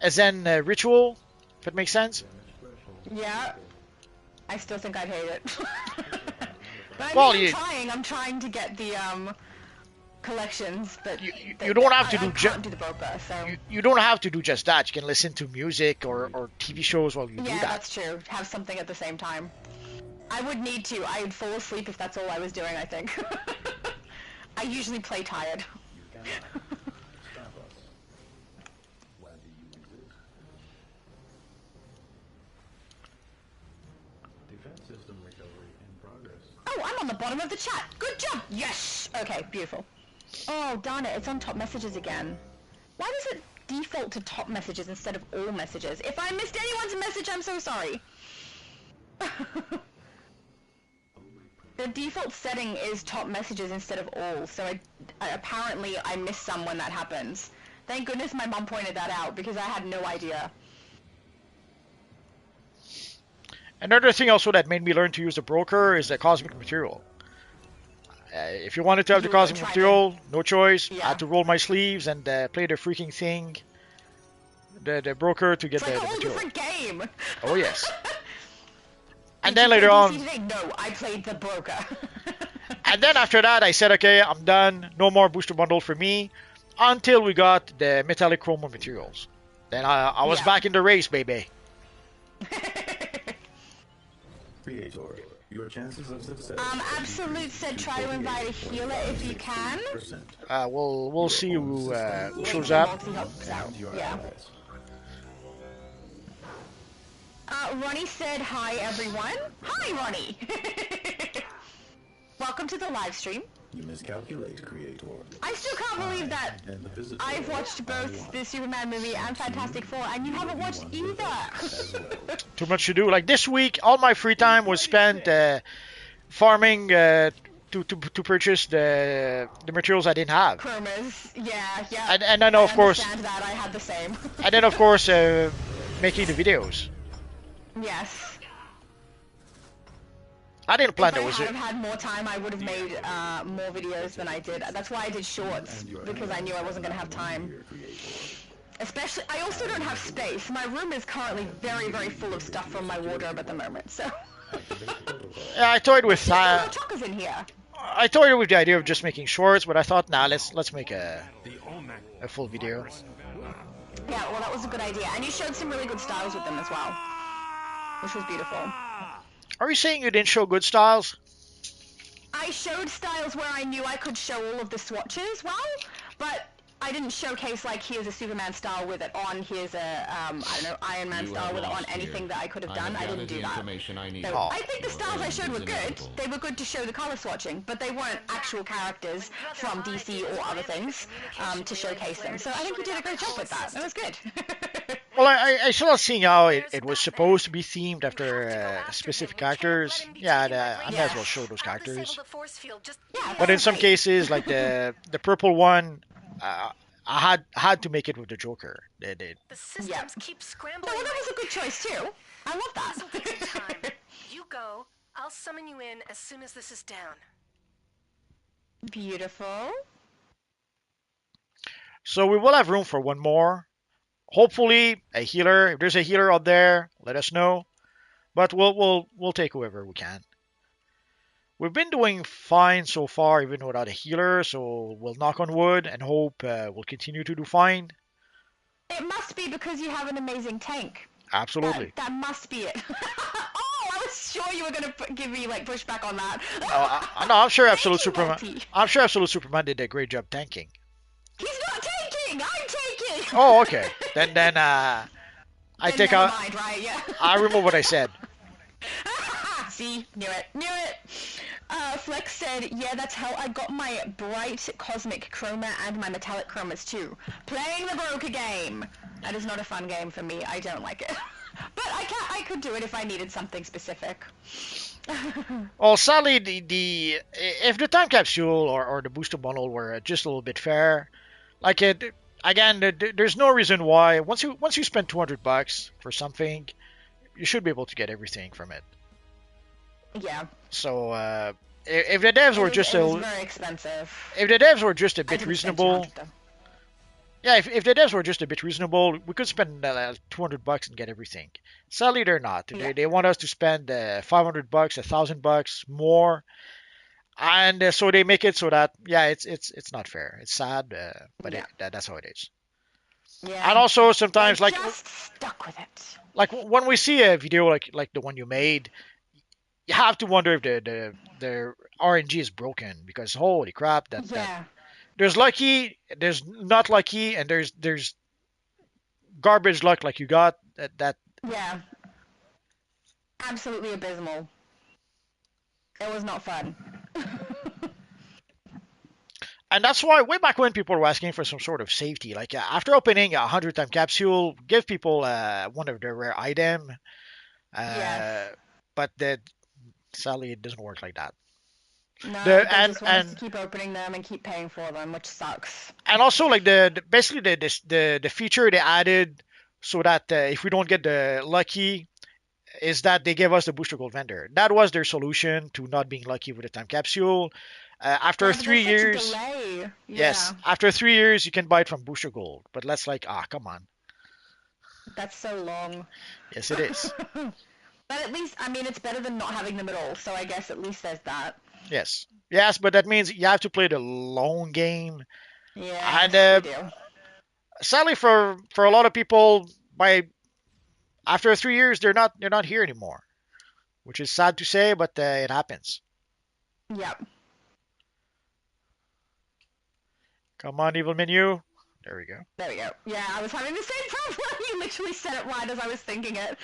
Speaker 1: a Zen ritual, if it makes sense.
Speaker 2: Yeah, I still think I'd hate it. But I'm trying to get the collections, but
Speaker 1: you don't have to do
Speaker 2: do the broker, so
Speaker 1: you don't have to do just that. You can listen to music or TV shows while you do that.
Speaker 2: Yeah, that's true. Have something at the same time. I would need to. I would fall asleep if that's all I was doing, I think. I usually play tired. Oh, I'm on the bottom of the chat. Good job. Yes. Okay, beautiful. Oh, darn it. It's on top messages again. Why does it default to top messages instead of all messages? If I missed anyone's message, I'm so sorry. The default setting is top messages instead of all, so apparently I miss some when that happens. Thank goodness my mom pointed that out, because I had no idea.
Speaker 1: Another thing also that made me learn to use the broker is the cosmic material. If you wanted to have the cosmic material, no choice. I had to roll my sleeves and play the freaking thing, the broker to get
Speaker 2: it's like
Speaker 1: the
Speaker 2: a whole
Speaker 1: material.
Speaker 2: different game.
Speaker 1: Oh yes. And then later on,
Speaker 2: no, I played the broker.
Speaker 1: and then after that, I said, okay, I'm done. No more booster bundle for me, until we got the metallic chromo materials. Then I was back in the race, baby.
Speaker 5: Creator, your chances of success.
Speaker 2: Absolute said try to invite a healer if you can.
Speaker 1: We'll see who shows up.
Speaker 2: Yeah. Ronnie said hi, everyone. Hi, Ronnie. Welcome to the live stream.
Speaker 5: You miscalculate, Creator.
Speaker 2: I still can't believe that I've watched both the Superman movie and Fantastic Four, and you haven't watched either.
Speaker 1: Too much to do. Like this week, all my free time was spent farming to purchase the materials I didn't have.
Speaker 2: Chromas, yeah.
Speaker 1: And then of course.
Speaker 2: I understand that. I had the same.
Speaker 1: And then of course making the videos.
Speaker 2: Yes.
Speaker 1: I didn't plan
Speaker 2: those.
Speaker 1: If I
Speaker 2: had had more time, I would have made more videos than I did. That's why I did shorts, because I knew I wasn't going to have time. Especially, I also don't have space. My room is currently very, very full of stuff from my wardrobe at the moment, so...
Speaker 1: Yeah, I toyed with...
Speaker 2: in here.
Speaker 1: I toyed with the idea of just making shorts, but I thought, nah, let's make a full video.
Speaker 2: Yeah, well, that was a good idea. And you showed some really good styles with them as well, which was beautiful.
Speaker 1: Are you saying you didn't show good styles?
Speaker 2: I showed styles where I knew I could show all of the swatches well, but I didn't showcase, like, here's a Superman style with it on, here's a, I don't know, Iron Man style with it on, anything that I could have done. I didn't do that. So I think the styles I showed were good. They were good to show the color swatching, but they weren't actual characters from DC or other things to showcase them. So I think you did a great job with that. That was good.
Speaker 1: Well, I saw seeing how it was supposed to be themed after specific characters. Yeah, I might as well show those characters. But in some cases, like the purple one, I had to make it with the Joker. The
Speaker 4: systems keep scrambling.
Speaker 2: No, that was a good choice too. I love that.
Speaker 4: This'll take some time. You go. I'll summon you in as soon as this is down.
Speaker 2: Beautiful.
Speaker 1: So we will have room for one more. Hopefully a healer. If there's a healer out there, let us know. But we'll take whoever we can. We've been doing fine so far, even without a healer. So we'll knock on wood and hope we'll continue to do fine.
Speaker 2: It must be because you have an amazing tank.
Speaker 1: Absolutely.
Speaker 2: That must be it. Oh, I was sure you were gonna give me like pushback on that.
Speaker 1: No, I'm sure Absolute Superman. I'm sure Absolute Superman did a great job tanking.
Speaker 2: He's not tanking. I'm tanking.
Speaker 1: Oh, okay. Then I take out.
Speaker 2: Mind, right? Yeah.
Speaker 1: I remove what I said.
Speaker 2: See, knew it. Flex said, yeah, that's how I got my bright cosmic chroma and my metallic chromas too. Playing the broker game. That is not a fun game for me. I don't like it. But I could do it if I needed something specific.
Speaker 1: Well, sadly, if the time capsule or the booster bundle were just a little bit fair, like there's no reason why once you spend $200 for something, you should be able to get everything from it.
Speaker 2: Yeah.
Speaker 1: So if the devs were just
Speaker 2: very expensive.
Speaker 1: If the devs were just a bit reasonable, yeah, if the devs were just a bit reasonable, we could spend $200 and get everything. Sadly, they're not. Yeah. They want us to spend $500, $1,000 more, and so they make it so that it's not fair. It's sad, but that's how it is.
Speaker 2: Yeah.
Speaker 1: And also sometimes
Speaker 2: they're just stuck with it.
Speaker 1: Like when we see a video like the one you made, you have to wonder if the RNG is broken, because holy crap, that there's lucky, there's not lucky, and there's garbage luck like you got that.
Speaker 2: Yeah. Absolutely abysmal. It was not fun.
Speaker 1: And that's why way back when people were asking for some sort of safety, like after opening a 100-time capsule, give people one of their rare item.
Speaker 2: Yes.
Speaker 1: But that sadly it doesn't work like that.
Speaker 2: No,
Speaker 1: The
Speaker 2: they just want us to keep opening them and keep paying for them, which sucks.
Speaker 1: and also like basically the feature they added so that if we don't get the lucky is that they gave us the booster gold vendor. That was their solution to not being lucky with the time capsule. After
Speaker 2: Yeah, but there's
Speaker 1: 3 years,
Speaker 2: such a delay.
Speaker 1: yes,
Speaker 2: Yeah.
Speaker 1: after 3 years you can buy it from booster gold. But let's like come on.
Speaker 2: That's so long.
Speaker 1: Yes, it is.
Speaker 2: But at least, I mean, it's better than not having them at all. So I guess at least there's that.
Speaker 1: Yes, yes, but that means you have to play the long game.
Speaker 2: Yeah,
Speaker 1: And
Speaker 2: we do.
Speaker 1: sadly for a lot of people, by after 3 years they're not here anymore, which is sad to say, but it happens.
Speaker 2: Yep.
Speaker 1: Come on, evil menu. There we go.
Speaker 2: There we go. Yeah, I was having the same problem. You literally said it right as I was thinking it.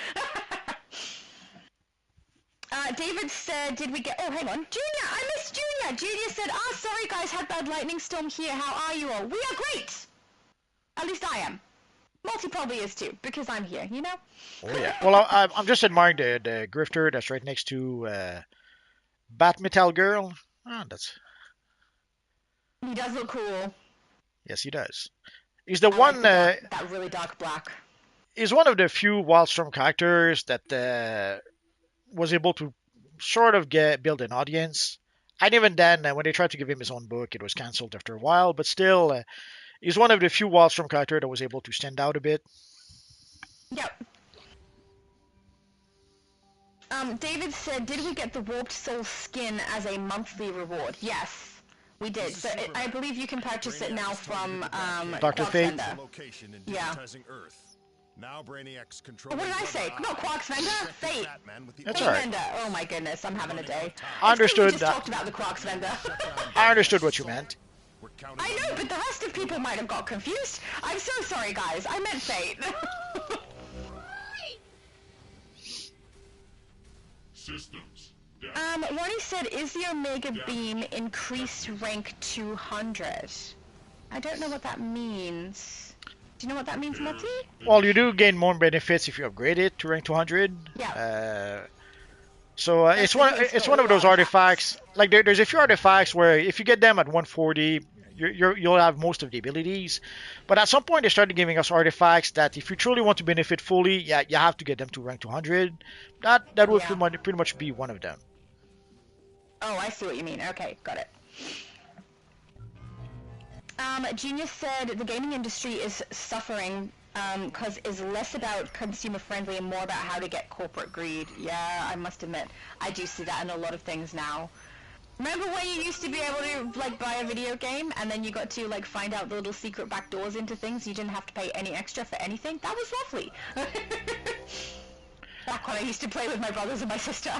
Speaker 2: David said, did we get... Oh, hang on. Junior! I missed Junior! Junior said, sorry guys, had bad lightning storm here. How are you all? We are great! At least I am. Multi probably is too, because I'm here, you know?
Speaker 1: Oh, yeah. Well, I'm just admiring the grifter that's right next to Bat Metal Girl. That's...
Speaker 2: He does look cool.
Speaker 1: Yes, he does. He's the
Speaker 2: I
Speaker 1: one...
Speaker 2: like that really dark black.
Speaker 1: He's one of the few Wildstorm characters that was able to sort of build an audience. And even then, when they tried to give him his own book, it was cancelled after a while. But still, he's one of the few Wildstorm characters that was able to stand out a bit.
Speaker 2: Yep. David said, did we get the Warped Soul skin as a monthly reward? Yes, we did. So I believe you can purchase it now from
Speaker 1: Dr. Fate.
Speaker 2: Yeah.
Speaker 12: Now Brainiac's control.
Speaker 2: What did I say? No, Quark's vendor? Fate.
Speaker 1: That's
Speaker 2: Fate
Speaker 1: all right.
Speaker 2: vendor. Oh my goodness, I'm having a day.
Speaker 1: I understood
Speaker 2: We just
Speaker 1: that.
Speaker 2: talked about the Quark's vendor.
Speaker 1: I understood what you meant.
Speaker 2: I know, but the rest of people might have got confused. I'm so sorry, guys. I meant Fate.
Speaker 10: Systems.
Speaker 2: Ronnie said, is the Omega Beam increased rank 200? I don't know what that means. Do you know what that means, Multi?
Speaker 1: Well, you do gain more benefits if you upgrade it to rank 200.
Speaker 2: Yeah.
Speaker 1: So it's one of those artifacts. Like there's a few artifacts where if you get them at 140, you'll have most of the abilities. But at some point they started giving us artifacts that if you truly want to benefit fully, yeah, you have to get them to rank 200. That would pretty much be one of them.
Speaker 2: Oh, I see what you mean. Okay, got it. Genius said the gaming industry is suffering because it's less about consumer friendly and more about how to get corporate greed. Yeah, I must admit, I do see that in a lot of things now. Remember when you used to be able to like buy a video game and then you got to like find out the little secret back doors into things? You didn't have to pay any extra for anything. That was lovely. Back when I used to play with my brothers and my sister.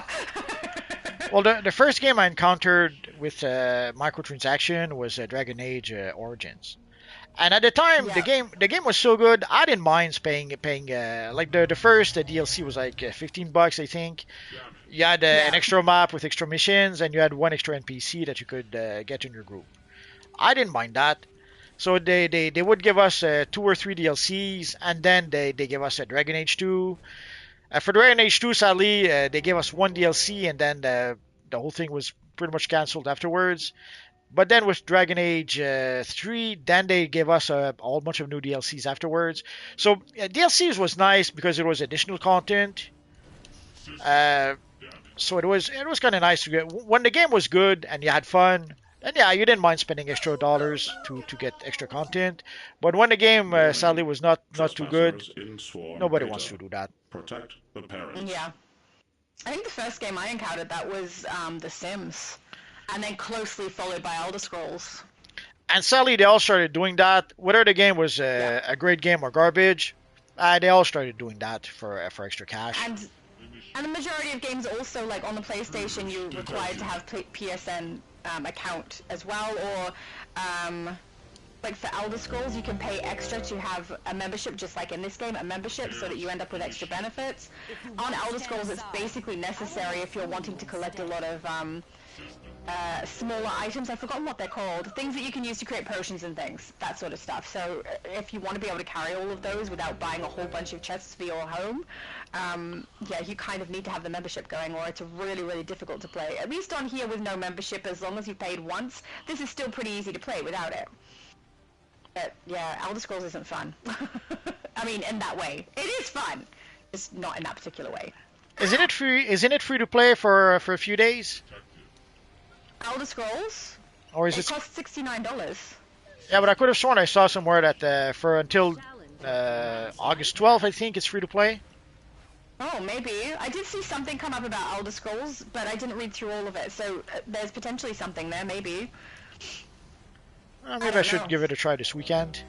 Speaker 1: Well, the first game I encountered with microtransaction was Dragon Age Origins, and at the time the game was so good I didn't mind paying like the first DLC was like $15 I think. You had an extra map with extra missions and you had one extra NPC that you could get in your group. I didn't mind that. So they would give us 2 or 3 DLCs and then they gave us a Dragon Age 2. For Dragon Age 2, sadly, they gave us 1 DLC and then the whole thing was pretty much cancelled afterwards. But then with Dragon Age 3, then they gave us a whole bunch of new DLCs afterwards. So DLCs was nice because it was additional content. So it was kind of nice to get when the game was good and you had fun. And yeah, you didn't mind spending extra dollars to get extra content. But when the game sadly was not too good, nobody wants to do that.
Speaker 10: Protect the parents.
Speaker 2: Yeah. I think the first game I encountered that was The Sims, and then closely followed by Elder Scrolls.
Speaker 1: And sadly, they all started doing that. Whether the game was a great game or garbage, they all started doing that for extra cash.
Speaker 2: And the majority of games also, like on the PlayStation, you're required to have PSN account as well, or like for Elder Scrolls, you can pay extra to have a membership, just like in this game, a membership, so that you end up with extra benefits. On Elder Scrolls, it's basically necessary if you're wanting to collect a lot of smaller items. I've forgotten what they're called. Things that you can use to create potions and things, that sort of stuff. So if you want to be able to carry all of those without buying a whole bunch of chests for your home, yeah, you kind of need to have the membership going, or it's really, really difficult to play. At least on here with no membership, as long as you paid once, this is still pretty easy to play without it. But yeah, Elder Scrolls isn't fun. I mean, in that way. It is fun, just not in that particular way.
Speaker 1: Isn't it free? Isn't it free to play for a few days?
Speaker 2: Elder Scrolls?
Speaker 1: Or is
Speaker 2: it costs $69.
Speaker 1: Yeah, but I could have sworn I saw somewhere that for until August 12th, I think it's free to play.
Speaker 2: Oh, maybe. I did see something come up about Elder Scrolls, but I didn't read through all of it, so there's potentially something there, maybe.
Speaker 1: Maybe I should give it a try this weekend.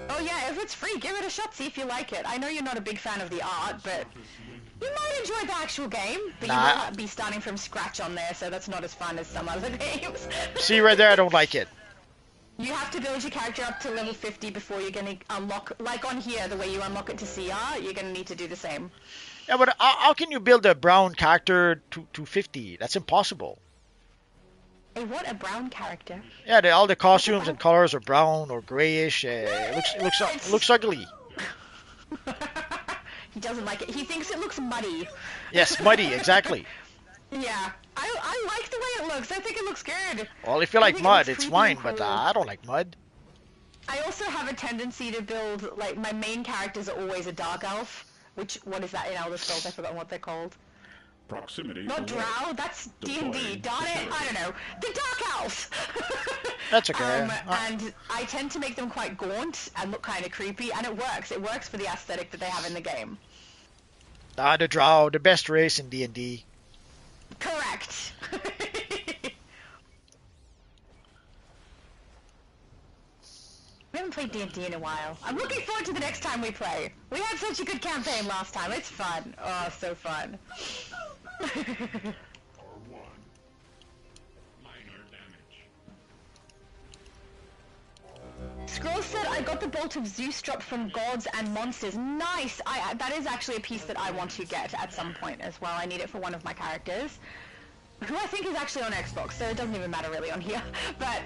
Speaker 2: Oh yeah, if it's free, give it a shot, see if you like it. I know you're not a big fan of the art, but you might enjoy the actual game, but you will not be starting from scratch on there, so that's not as fun as some other games.
Speaker 1: See, right there, I don't like it.
Speaker 2: You have to build your character up to level 50 before you're going to unlock, like on here, the way you unlock it to CR, you're going to need to do the same.
Speaker 1: Yeah, but how can you build a brown character to 50? That's impossible.
Speaker 2: A what? A brown character?
Speaker 1: Yeah, all the costumes and colors are brown or grayish. It looks ugly.
Speaker 2: He doesn't like it. He thinks it looks muddy.
Speaker 1: Yes, muddy, exactly.
Speaker 2: Yeah, I like the way it looks. I think it looks good.
Speaker 1: Well, if you like mud, it's fine, but I don't like mud.
Speaker 2: I also have a tendency to build, like, my main characters are always a dark elf. What is that in Elder Scrolls? I've forgotten what they're called.
Speaker 10: Proximity.
Speaker 2: Not drow, that's D&D. Darn it, I don't know. The Dark Elves!
Speaker 1: That's okay.
Speaker 2: And I tend to make them quite gaunt and look kind of creepy, and it works. It works for the aesthetic that they have in the game.
Speaker 1: The drow, the best race in D&D.
Speaker 2: Correct. We haven't played D&D in a while. I'm looking forward to the next time we play. We had such a good campaign last time. It's fun. Oh, so fun.
Speaker 10: R1. Minor damage.
Speaker 2: Scroll said, I got the Bolt of Zeus drop from Gods and Monsters. Nice! That is actually a piece that I want to get at some point as well. I need it for one of my characters, who I think is actually on Xbox, so it doesn't even matter really on here. But,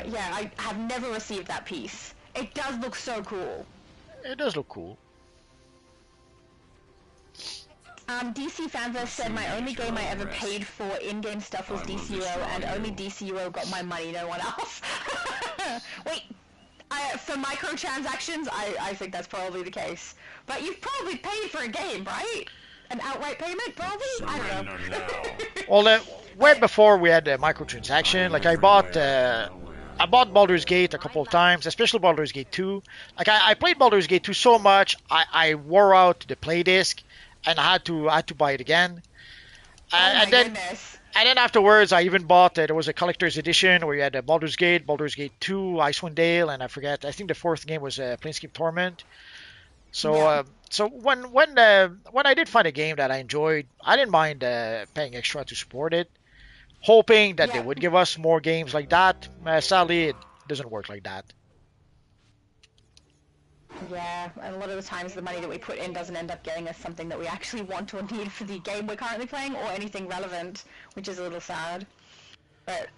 Speaker 2: yeah, I have never received that piece. It does look so cool.
Speaker 1: It does look cool.
Speaker 2: DC Fanverse said, my only game I ever paid for in-game stuff was DCUO, and only DCUO got my money, no one else. Wait, for microtransactions, I think that's probably the case. But you've probably paid for a game, right? An outright payment, probably? I don't know.
Speaker 1: Well, way before we had microtransaction, like I bought Baldur's Gate a couple of times, especially Baldur's Gate 2. Like I played Baldur's Gate 2 so much, I wore out the play disc, and I had to buy it again. And then afterwards, I even bought there was a collector's edition where you had Baldur's Gate 2, Icewind Dale, and I think the fourth game was Planescape Torment. So so when I did find a game that I enjoyed, I didn't mind paying extra to support it, hoping that they would give us more games like that. Sadly, it doesn't work like that.
Speaker 2: Yeah, and a lot of the times the money that we put in doesn't end up getting us something that we actually want or need for the game we're currently playing, or anything relevant, which is a little sad. But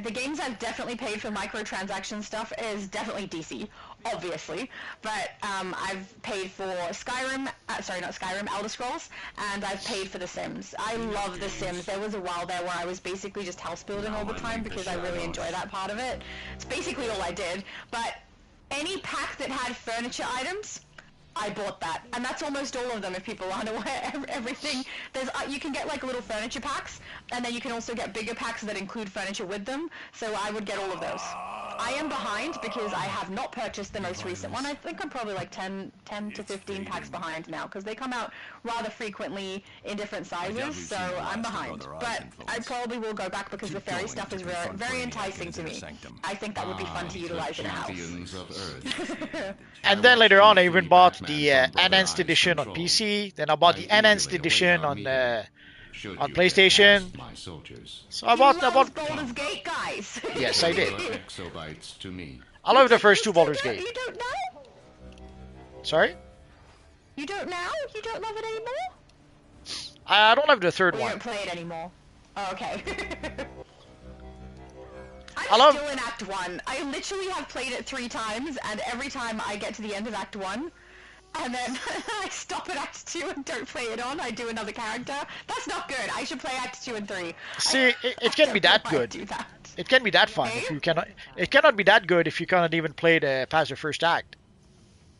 Speaker 2: the games I've definitely paid for microtransaction stuff is definitely DC, obviously. But I've paid for Skyrim, sorry, not Skyrim, Elder Scrolls, and I've paid for The Sims. I love The Sims. There was a while there where I was basically just house building all the time because I really enjoy that part of it. It's basically all I did. But any pack that had furniture items, I bought that, and that's almost all of them. If people aren't aware, everything there's you can get like little furniture packs, and then you can also get bigger packs that include furniture with them. So I would get all of those. I am behind because I have not purchased the most recent one. I think I'm probably like 10 to 15 packs behind now because they come out rather frequently in different sizes. So I'm behind, but I probably will go back because the fairy stuff is very enticing to me. I think that would be fun to utilize in a house.
Speaker 1: And then later on, I even bought the enhanced edition on PC. Then I bought the enhanced edition on PlayStation. So I bought
Speaker 2: Baldur's Gate, guys.
Speaker 1: Yes, I did. I love the first two Baldur's Gate.
Speaker 2: You don't know?
Speaker 1: Sorry?
Speaker 2: You don't now? You don't love it anymore?
Speaker 1: I don't love the third
Speaker 2: You
Speaker 1: one.
Speaker 2: don't play it anymore. Oh, okay.
Speaker 1: I love.
Speaker 2: Still in Act 1. I literally have played it 3 times, and every time I get to the end of Act 1, and then I stop at Act 2 and don't play it on, I do another character. That's not good. I should play Act 2 and 3.
Speaker 1: See, it can be that good. It can be that fun if you cannot. It cannot be that good if you cannot even play past the first act.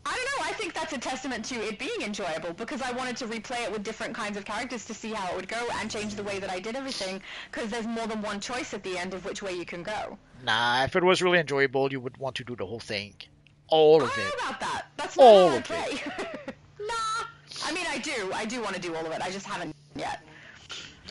Speaker 2: I don't know, I think that's a testament to it being enjoyable, because I wanted to replay it with different kinds of characters to see how it would go and change the way that I did everything, because there's more than one choice at the end of which way you can go.
Speaker 1: Nah, if it was really enjoyable, you would want to do the whole thing. All of it.
Speaker 2: I don't know about that. That's not
Speaker 1: all
Speaker 2: how I
Speaker 1: of
Speaker 2: play.
Speaker 1: it.
Speaker 2: Nah. I mean, I do want to do all of it, I just haven't yet.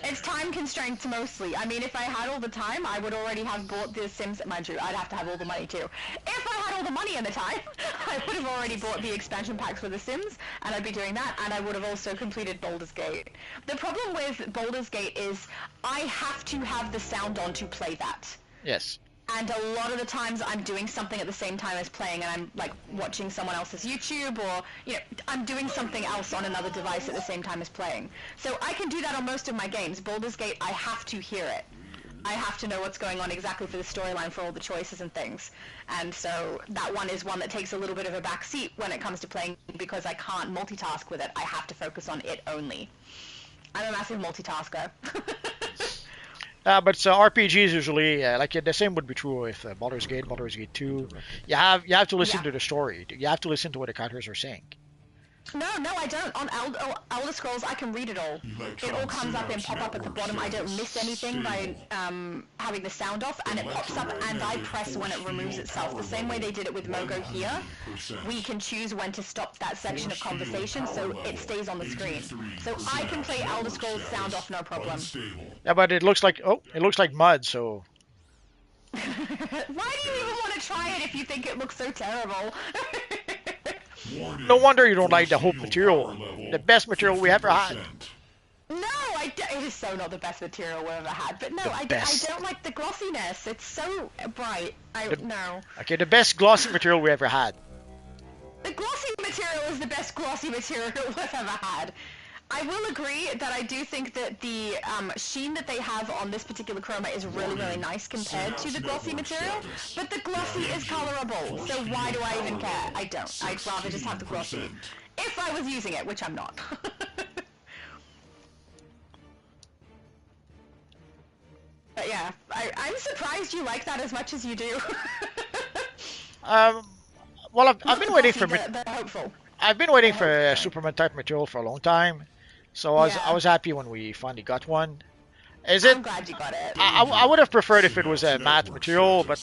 Speaker 2: It's time constraints mostly. I mean, if I had all the time, I would already have bought The Sims. Mind you, I'd have to have all the money too. If I had all the money and the time, I would have already bought the expansion packs for The Sims, and I'd be doing that, and I would have also completed Baldur's Gate. The problem with Baldur's Gate is I have to have the sound on to play that.
Speaker 1: Yes.
Speaker 2: And a lot of the times I'm doing something at the same time as playing, and I'm like watching someone else's YouTube, or I'm doing something else on another device at the same time as playing. So I can do that on most of my games. Baldur's Gate, I have to hear it. I have to know what's going on exactly for the storyline, for all the choices and things. And so that one is one that takes a little bit of a back seat when it comes to playing, because I can't multitask with it. I have to focus on it only. I'm a massive multitasker.
Speaker 1: But RPGs usually, like the same would be true with Baldur's Gate 2. You have to listen to the story. You have to listen to what the characters are saying.
Speaker 2: No, I don't. On Elder Scrolls, I can read it all. It all comes up and pop up at the bottom. I don't miss anything by having the sound off, and it pops up, and I press when it removes itself. The same way they did it with Mogo here. We can choose when to stop that section of conversation, so it stays on the screen. So I can play Elder Scrolls sound off, no problem.
Speaker 1: Yeah, but it looks like mud, so.
Speaker 2: Why do you even want to try it if you think it looks so terrible?
Speaker 1: No wonder you don't like the Hope material. The best material we ever had.
Speaker 2: No, it is so not the best material we've ever had. But no, I don't like the glossiness. It's so bright. No.
Speaker 1: Okay, the best glossy material we ever had.
Speaker 2: The glossy material is the best glossy material we've ever had. I will agree that I do think that the sheen that they have on this particular chroma is really, really nice compared to the glossy material, but the glossy is colorable, so why do I even care? I don't. I'd rather just have the glossy. If I was using it, which I'm not. But yeah, I'm surprised you like that as much as you do.
Speaker 1: Well, I've been waiting for...
Speaker 2: The hopeful.
Speaker 1: I've been waiting for a Superman type material for a long time. So I was happy when we finally got one.
Speaker 2: I'm glad you got it.
Speaker 1: I would have preferred if it was a matte material, but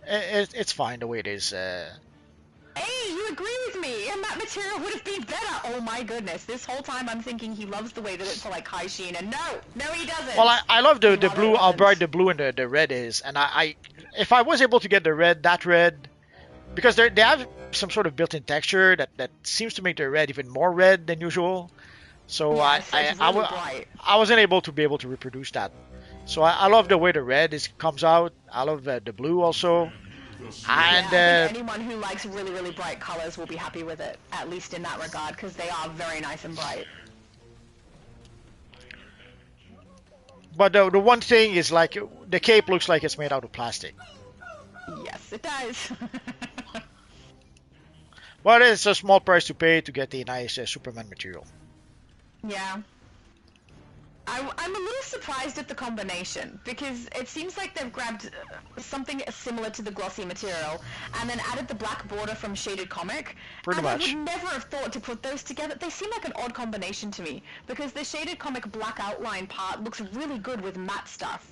Speaker 1: it's fine the way it is.
Speaker 2: Hey, you agree with me? A matte material would have been better. Oh my goodness! This whole time I'm thinking he loves the way that it's like high sheen, and no, he doesn't.
Speaker 1: Well, I love the blue, how bright the blue and the red is, and if I was able to get the red, that red, because they have some sort of built-in texture that seems to make the red even more red than usual. So
Speaker 2: yes,
Speaker 1: I wasn't able to reproduce that. So I love the way the red comes out. I love the blue also. And
Speaker 2: I think anyone who likes really, really bright colors will be happy with it, at least in that regard, because they are very nice and bright.
Speaker 1: But the one thing is, like, the cape looks like it's made out of plastic.
Speaker 2: Yes, it does.
Speaker 1: But it's a small price to pay to get the nice Superman material.
Speaker 2: Yeah. I'm a little surprised at the combination, because it seems like they've grabbed something similar to the glossy material and then added the black border from Shaded Comic.
Speaker 1: Pretty much.
Speaker 2: I would never have thought to put those together. They seem like an odd combination to me, because the Shaded Comic black outline part looks really good with matte stuff.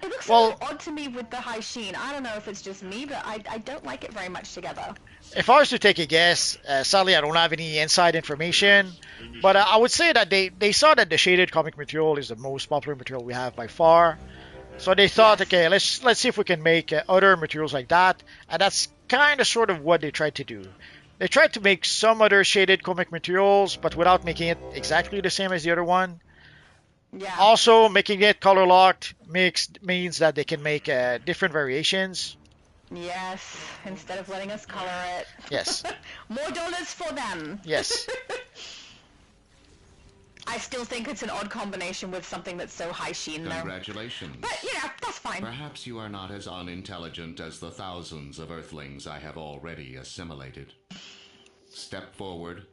Speaker 2: It looks a little odd to me with the high sheen. I don't know if it's just me, but I don't like it very much together.
Speaker 1: If I was to take a guess, sadly I don't have any inside information, but I would say that they saw that the Shaded Comic material is the most popular material we have by far. So they thought, okay, let's see if we can make other materials like that, and that's kind of sort of what they tried to do. They tried to make some other Shaded Comic materials, but without making it exactly the same as the other one.
Speaker 2: Yeah.
Speaker 1: Also, making it color locked means that they can make different variations.
Speaker 2: Yes, instead of letting us color it.
Speaker 1: Yes.
Speaker 2: More dollars for them.
Speaker 1: Yes.
Speaker 2: I still think it's an odd combination with something that's so high sheen, though.
Speaker 13: Congratulations.
Speaker 2: But, you know, that's fine.
Speaker 13: Perhaps you are not as unintelligent as the thousands of Earthlings I have already assimilated. Step forward.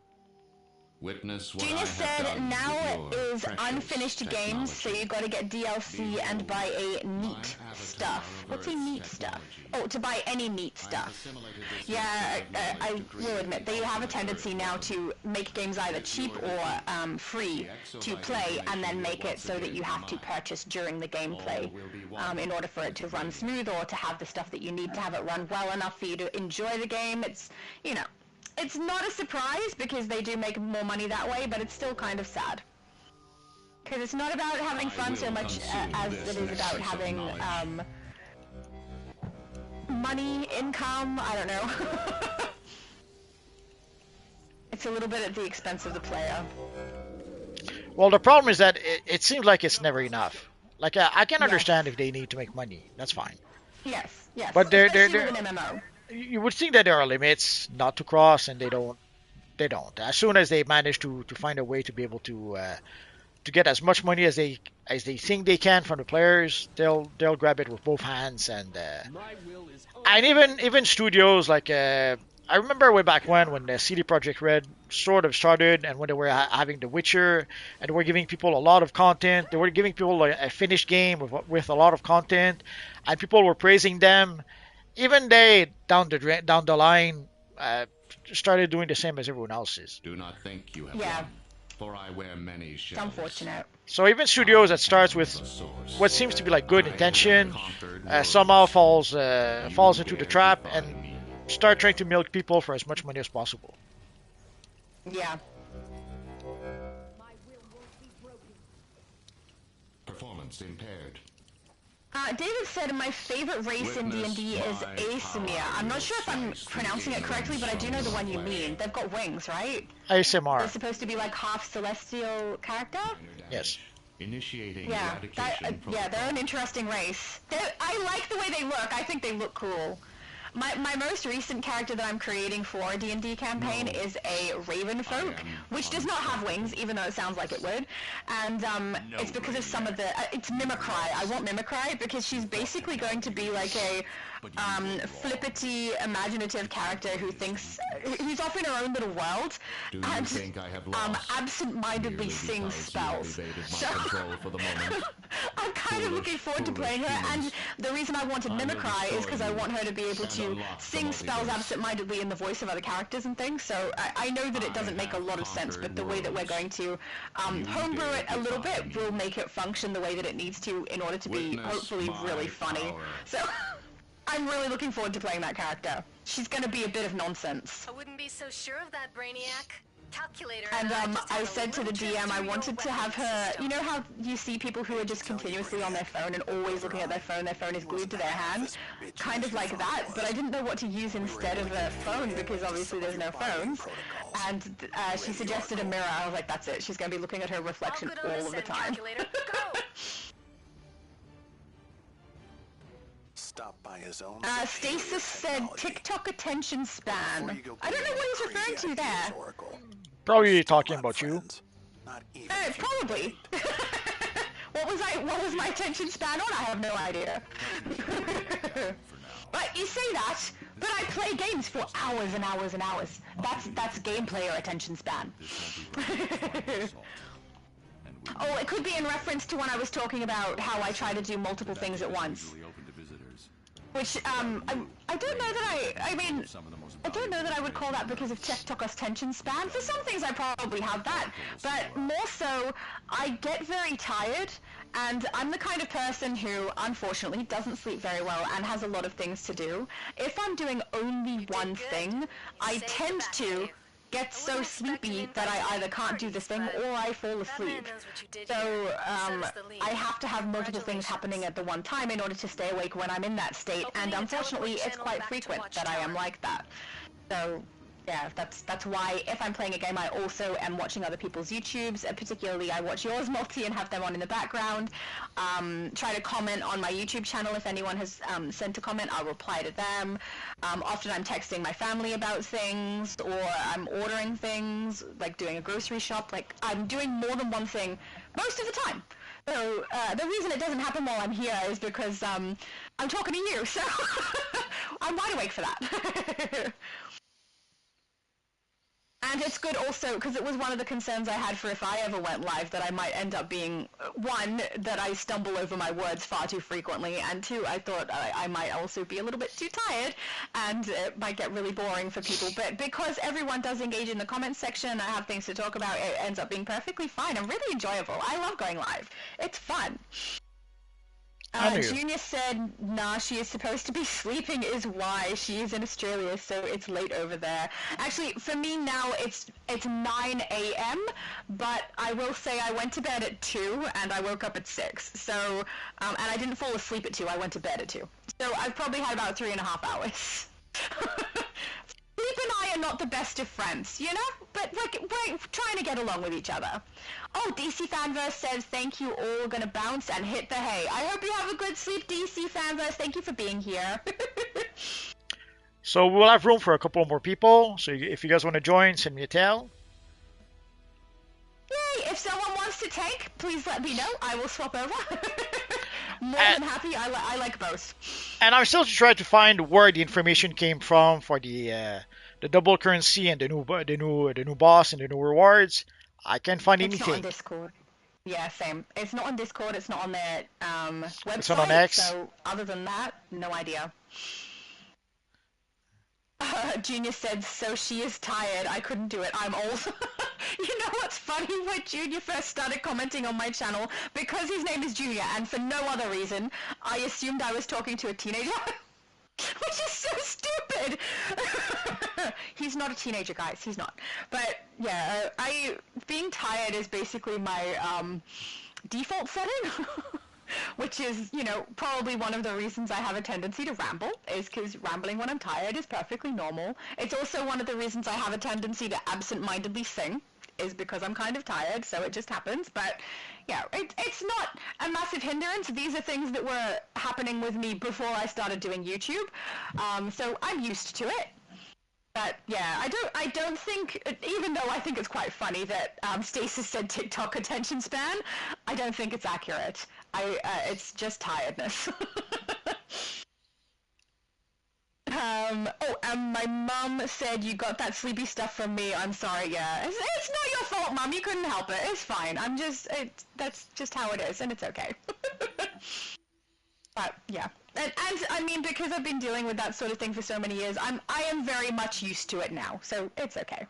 Speaker 13: Witness what
Speaker 2: Genius
Speaker 13: I have
Speaker 2: said
Speaker 13: done
Speaker 2: now
Speaker 13: with your
Speaker 2: is
Speaker 13: precious
Speaker 2: unfinished games, so you gotta get DLC and buy a neat stuff. What's a neat stuff? Oh, to buy any neat stuff. Yeah, I will admit, they have a tendency now to make games either cheap or free to play, and then make it so that you have to purchase during the gameplay in order for it to run smooth, or to have the stuff that you need to have it run well enough for you to enjoy the game. It's, you know, it's not a surprise because they do make more money that way, but it's still kind of sad. Because it's not about having fun so much as it is about having money, income, I don't know. It's a little bit at the expense of the player.
Speaker 1: Well, the problem is that it seems like it's never enough. Like, I can understand if they need to make money. That's fine.
Speaker 2: Yes, yes.
Speaker 1: But they're
Speaker 2: with an MMO.
Speaker 1: You would think that there are limits not to cross, and they don't. They don't. As soon as they manage to find a way to be able to get as much money as they think they can from the players, they'll grab it with both hands. And even studios like I remember way back when the CD Projekt Red sort of started, and when they were having The Witcher, and they were giving people a lot of content. They were giving people a finished game with a lot of content, and people were praising them. Even they down the line started doing the same as everyone else is.
Speaker 13: Do not think you have won, for I wear many shells.
Speaker 2: It's unfortunate.
Speaker 1: So even studios that starts with what seems to be like good intention somehow falls into the trap and start trying to milk people for as much money as possible.
Speaker 2: Yeah.
Speaker 13: Performance impaired.
Speaker 2: David said my favorite race in D&D is Asimir. I'm not sure if I'm pronouncing it correctly, but I do know the one you mean. They've got wings, right?
Speaker 1: ASMR.
Speaker 2: They're supposed to be like half celestial character?
Speaker 1: Yes.
Speaker 13: Initiating
Speaker 2: yeah, they're an interesting race. I like the way they look. I think they look cool. My most recent character that I'm creating for a D&D campaign is a raven folk, which does not have wings, even though it sounds like it would. And it's because of some of the... it's Mimicry. I want Mimicry because she's basically going to be like a flippity, imaginative character who's off in her own little world, and absent-mindedly sings spells. So I'm kind of looking forward to playing her, and the reason I wanted Mimicry is because I want her to be able to sing spells absent-mindedly in the voice of other characters and things. So I know that it doesn't make a lot of sense, but the way that we're going to homebrew it a little bit will make it function the way that it needs to in order to be hopefully really funny. So I'm really looking forward to playing that character. She's going to be a bit of nonsense.
Speaker 4: I wouldn't be so sure of that, Brainiac. Calculator.
Speaker 2: And I said to the DM I wanted to have her, you know how you see people who are just continuously on their phone and always looking at their phone is glued to their hand? Kind of like that, but I didn't know what to use instead of a phone because obviously there's no phones. And she suggested a mirror. I was like, that's it. She's going to be looking at her reflection all of the time.
Speaker 7: Stop by his own.
Speaker 2: Stasis said TikTok attention span. I don't know what he's referring to there.
Speaker 1: Probably talking about you.
Speaker 2: Probably. What was my attention span on? I have no idea. But you say that, but I play games for hours and hours and hours. That's game player attention span. Oh, it could be in reference to when I was talking about how I try to do multiple things at once. Which, I don't know that I don't know that I would call that because of TikTok's attention span. For some things I probably have that, but more so, I get very tired, and I'm the kind of person who, unfortunately, doesn't sleep very well and has a lot of things to do. If I'm doing only one thing, I tend to get so sleepy that I either can't do the thing or I fall asleep. So I have to have multiple things happening at the one time in order to stay awake when I'm in that state, and unfortunately it's quite frequent that I am like that. So Yeah, that's why if I'm playing a game, I also am watching other people's YouTubes. Particularly, I watch yours, Multi, and have them on in the background. Try to comment on my YouTube channel if anyone has sent a comment. I'll reply to them. Often I'm texting my family about things, or I'm ordering things, like doing a grocery shop. Like, I'm doing more than one thing most of the time. So the reason it doesn't happen while I'm here is because I'm talking to you, so I'm wide awake for that. And it's good also, because it was one of the concerns I had for if I ever went live, that I might end up being, one, that I stumble over my words far too frequently, and two, I thought I might also be a little bit too tired, and it might get really boring for people. But because everyone does engage in the comments section, I have things to talk about, it ends up being perfectly fine and really enjoyable. I love going live. It's fun. Junior said, nah, she is supposed to be sleeping is why. She is in Australia, so it's late over there. Actually, for me now, it's 9 a.m., but I will say I went to bed at 2, and I woke up at 6. So, and I didn't fall asleep at 2, I went to bed at 2. So I've probably had about 3.5 hours. Sleep and I are not the best of friends, you know? But we're trying to get along with each other. Oh, DC Fanverse says, thank you all, gonna bounce and hit the hay. I hope you have a good sleep, DC Fanverse. Thank you for being here.
Speaker 1: So we'll have room for a couple more people. So if you guys want to join, send me a tell.
Speaker 2: Yay! If someone wants to take, please let me know. I will swap over. More than happy. I like both.
Speaker 1: And I'm still trying to find where the information came from for the double currency and the new boss and the new rewards. I can't find anything.
Speaker 2: It's not on Discord. Yeah, same. It's not on Discord. It's not on their website.
Speaker 1: It's not on X.
Speaker 2: So other than that, no idea. Junior said, so she is tired. I couldn't do it. I'm old. You know what's funny? When Junior first started commenting on my channel, because his name is Junior, and for no other reason, I assumed I was talking to a teenager. Which is so stupid! He's not a teenager, guys. He's not. But, yeah, being tired is basically my default setting. Which is, you know, probably one of the reasons I have a tendency to ramble, is because rambling when I'm tired is perfectly normal. It's also one of the reasons I have a tendency to absent-mindedly sing, is because I'm kind of tired, so it just happens. But, yeah, it's not a massive hindrance. These are things that were happening with me before I started doing YouTube, so I'm used to it. But yeah, I don't think, even though I think it's quite funny that Stasis said TikTok attention span, I don't think it's accurate. It's just tiredness. My mum said you got that sleepy stuff from me. I'm sorry, yeah. It's not your fault, Mum. You couldn't help it. It's fine. That's just how it is, and it's okay. But yeah. And I mean, because I've been dealing with that sort of thing for so many years, I am very much used to it now, so it's okay.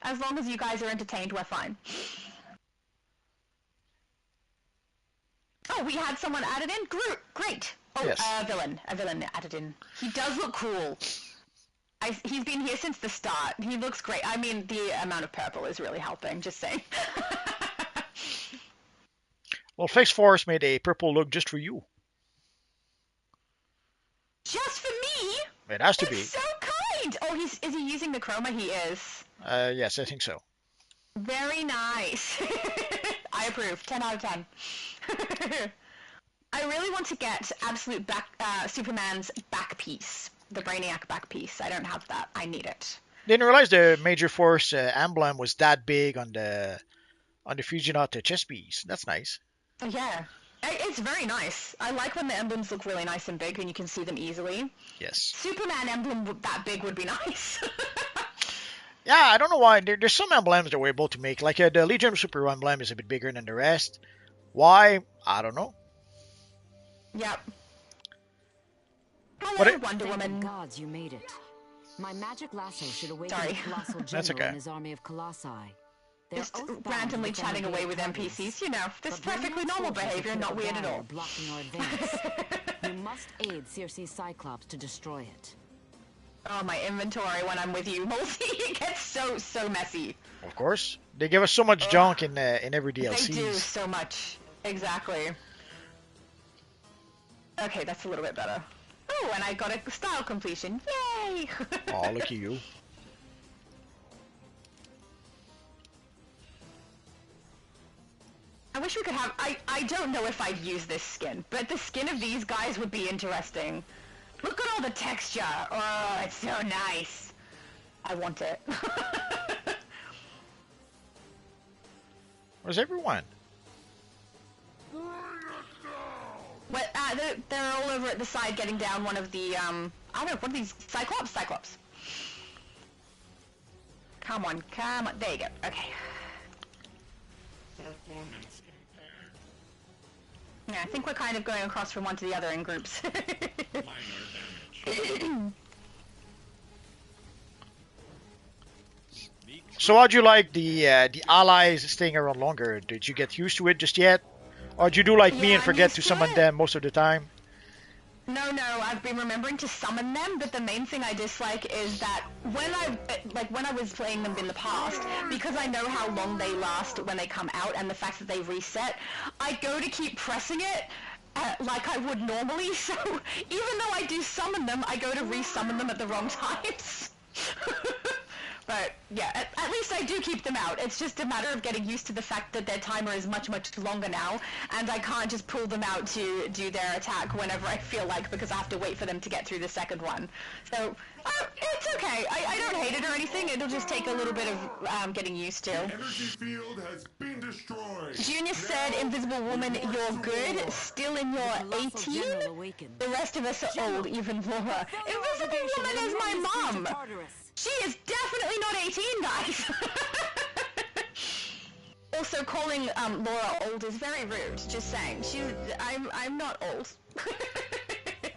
Speaker 2: As long as you guys are entertained, we're fine. Oh, we had someone added in? Great. Oh, yes. A villain added in. He does look cool. He's been here since the start. He looks great. I mean, the amount of purple is really helping, just saying.
Speaker 1: Well, Flex Force made a purple look just for you.
Speaker 2: Just for me?
Speaker 1: It has to be.
Speaker 2: So kind! Oh, is he using the chroma? He is.
Speaker 1: Yes, I think so.
Speaker 2: Very nice. I approve. 10 out of 10. I really want to get Absolute Superman's back piece. The Brainiac back piece. I don't have that. I need it.
Speaker 1: Didn't realize the Major Force emblem was that big on the Fusionaut chest piece. That's nice.
Speaker 2: Yeah. It's very nice. I like when the emblems look really nice and big and you can see them easily.
Speaker 1: Yes.
Speaker 2: Superman emblem that big would be nice.
Speaker 1: Yeah, I don't know why. There's some emblems that we're able to make. Like the Legion of Super emblem is a bit bigger than the rest. Why? I don't know.
Speaker 2: Yep.
Speaker 6: Hello, Wonder Woman. Gods, you made it. My magic lasso should awaken the colossal general and his army of colossi.
Speaker 2: Just randomly chatting away with NPCs, you know, this is perfectly normal behavior, not weird at all.
Speaker 6: Blocking our advance. You must aid Circe's Cyclops to destroy it.
Speaker 2: Oh, my inventory when I'm with you, Multi, it gets so messy.
Speaker 1: Of course. They give us so much junk in every DLC.
Speaker 2: They do so much. Exactly. Okay, that's a little bit better. Oh, and I got a style completion. Yay!
Speaker 1: Oh, look at you.
Speaker 2: I wish we could have... I don't know if I'd use this skin, but the skin of these guys would be interesting. Look at all the texture. Oh, it's so nice. I want it.
Speaker 1: Where's everyone?
Speaker 2: Well, they're all over at the side getting down one of the, I don't know, what are these? Cyclops? Cyclops. Come on, come on. There you go. Okay. Yeah, I think we're kind of going across from one to the other in groups.
Speaker 1: So how'd you like the allies staying around longer? Did you get used to it just yet? Or do you do like me and forget to summon them most of the time?
Speaker 2: No, I've been remembering to summon them, but the main thing I dislike is that when I was playing them in the past, because I know how long they last when they come out and the fact that they reset, I go to keep pressing it like I would normally, so even though I do summon them, I go to re-summon them at the wrong times. But yeah, at least I do keep them out. It's just a matter of getting used to the fact that their timer is much, much longer now, and I can't just pull them out to do their attack whenever I feel like, because I have to wait for them to get through the second one. So, it's okay. I don't hate it or anything. It'll just take a little bit of getting used to.
Speaker 10: Energy field has been destroyed.
Speaker 2: Junior said, Invisible Woman, you're good. Still in your 18? The rest of us are old, even Laura. Invisible Woman is my mom! She is definitely not 18, guys! Also, calling Laura old is very rude, just saying. I'm not old.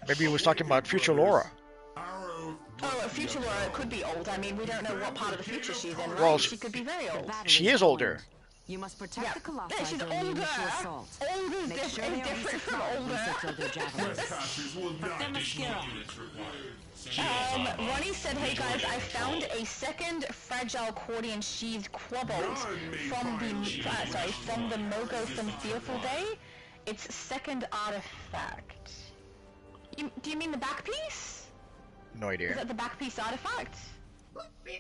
Speaker 1: Maybe he was talking about future Laura.
Speaker 2: Oh, future Laura could be old. I mean, we don't know what part of the future she's in, right?
Speaker 1: Well,
Speaker 2: she could be very old.
Speaker 1: She is older.
Speaker 6: You must protect the Colossi
Speaker 2: Yeah, she's
Speaker 6: during the
Speaker 2: older.
Speaker 6: initial assault.
Speaker 2: Old is
Speaker 6: Make sure they always
Speaker 2: different from
Speaker 6: surprise when
Speaker 2: older.
Speaker 6: they throw their javelins.
Speaker 2: Ronnie said, hey guys, I found a second fragile accordion sheathed quabbolt from the Mogo from Fearful Day. It's second artifact. Do you mean the back piece?
Speaker 1: No idea.
Speaker 2: Is that the back piece artifact?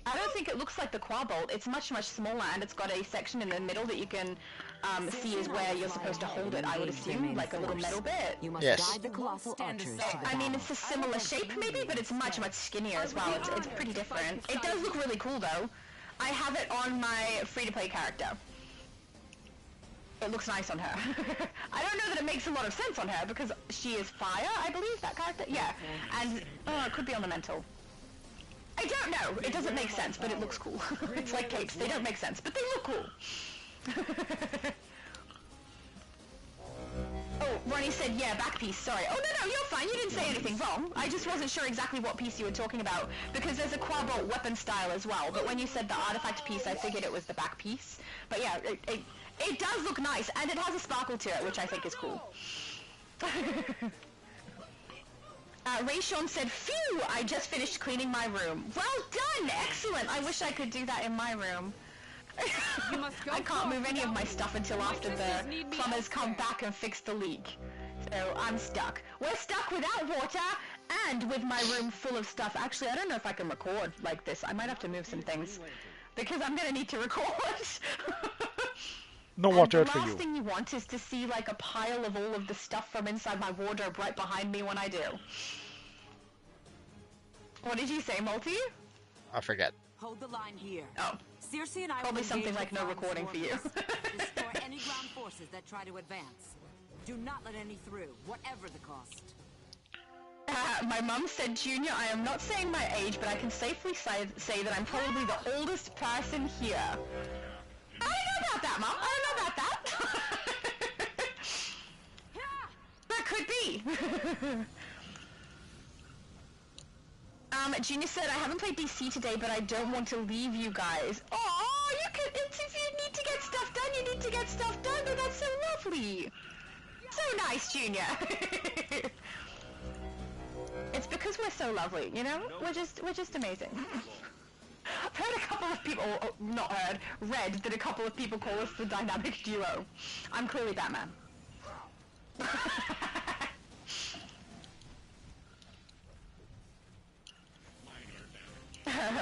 Speaker 2: I don't think it looks like the quabbolt. It's much, much smaller, and it's got a section in the middle that you can see is where you're supposed to hold it, I would assume, like a little metal bit.
Speaker 1: Yes.
Speaker 6: Guide the colossal archers to the
Speaker 2: I mean, it's a similar shape, maybe, but it's much, much skinnier as well. It's pretty different. It does look really cool, though. I have it on my free-to-play character. It looks nice on her. I don't know that it makes a lot of sense on her, because she is fire, I believe, that character? Yeah. And, it could be ornamental. I don't know. It doesn't make sense, but it looks cool. It's like capes. They don't make sense, but they look cool. Oh, Ronnie said, yeah, back piece. Sorry. Oh, no, you're fine. You didn't say anything wrong. I just wasn't sure exactly what piece you were talking about, because there's a quabbolt weapon style as well. But when you said the artifact piece, I figured it was the back piece. But yeah, it does look nice, and it has a sparkle to it, which I think is cool. Rayshon said, phew, I just finished cleaning my room. Well done! Excellent! I wish I could do that in my room. I can't move any of my stuff until after the plumbers come back and fix the leak. So I'm stuck. We're stuck without water and with my room full of stuff. Actually, I don't know if I can record like this. I might have to move some things because I'm gonna need to record.
Speaker 1: No water for
Speaker 2: The
Speaker 1: you.
Speaker 2: last thing you want is to see like a pile of all of the stuff from inside my wardrobe right behind me when I do. What did you say, Multi?
Speaker 1: I forget.
Speaker 6: Hold the line here.
Speaker 2: Oh.
Speaker 6: Circe and I
Speaker 2: Probably
Speaker 6: will
Speaker 2: something
Speaker 6: engage
Speaker 2: like
Speaker 6: the
Speaker 2: no
Speaker 6: Prime
Speaker 2: recording for you.
Speaker 6: forces. Destroy any ground forces that try to advance. Do not let any through, whatever the cost.
Speaker 2: My mum said, Junior, I am not saying my age, but I can safely say that I'm probably the oldest person here. I don't know about that, Mum. I don't know about that. That could be. Junior said, I haven't played DC today, but I don't want to leave you guys. Oh, you can. If you need to get stuff done, you need to get stuff done, but that's so lovely. So nice, Junior. It's because we're so lovely, you know? We're just amazing. I've heard a couple of people, not heard, read that a couple of people call us the dynamic duo. I'm clearly Batman.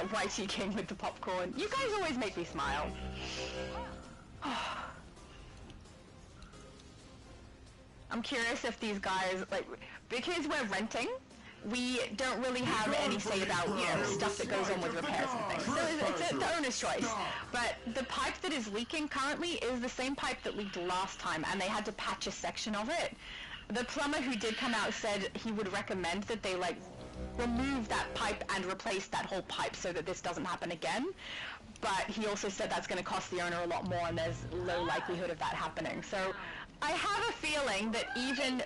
Speaker 2: YT King with the popcorn. You guys always make me smile. I'm curious if these guys, like, because we're renting, we don't really have any say about, you know, stuff that goes on with repairs and things. So it's the owner's choice. But the pipe that is leaking currently is the same pipe that leaked last time, and they had to patch a section of it. The plumber who did come out said he would recommend that they, like, remove that pipe and replace that whole pipe so that this doesn't happen again. But he also said that's going to cost the owner a lot more, and there's low likelihood of that happening. So I have a feeling that even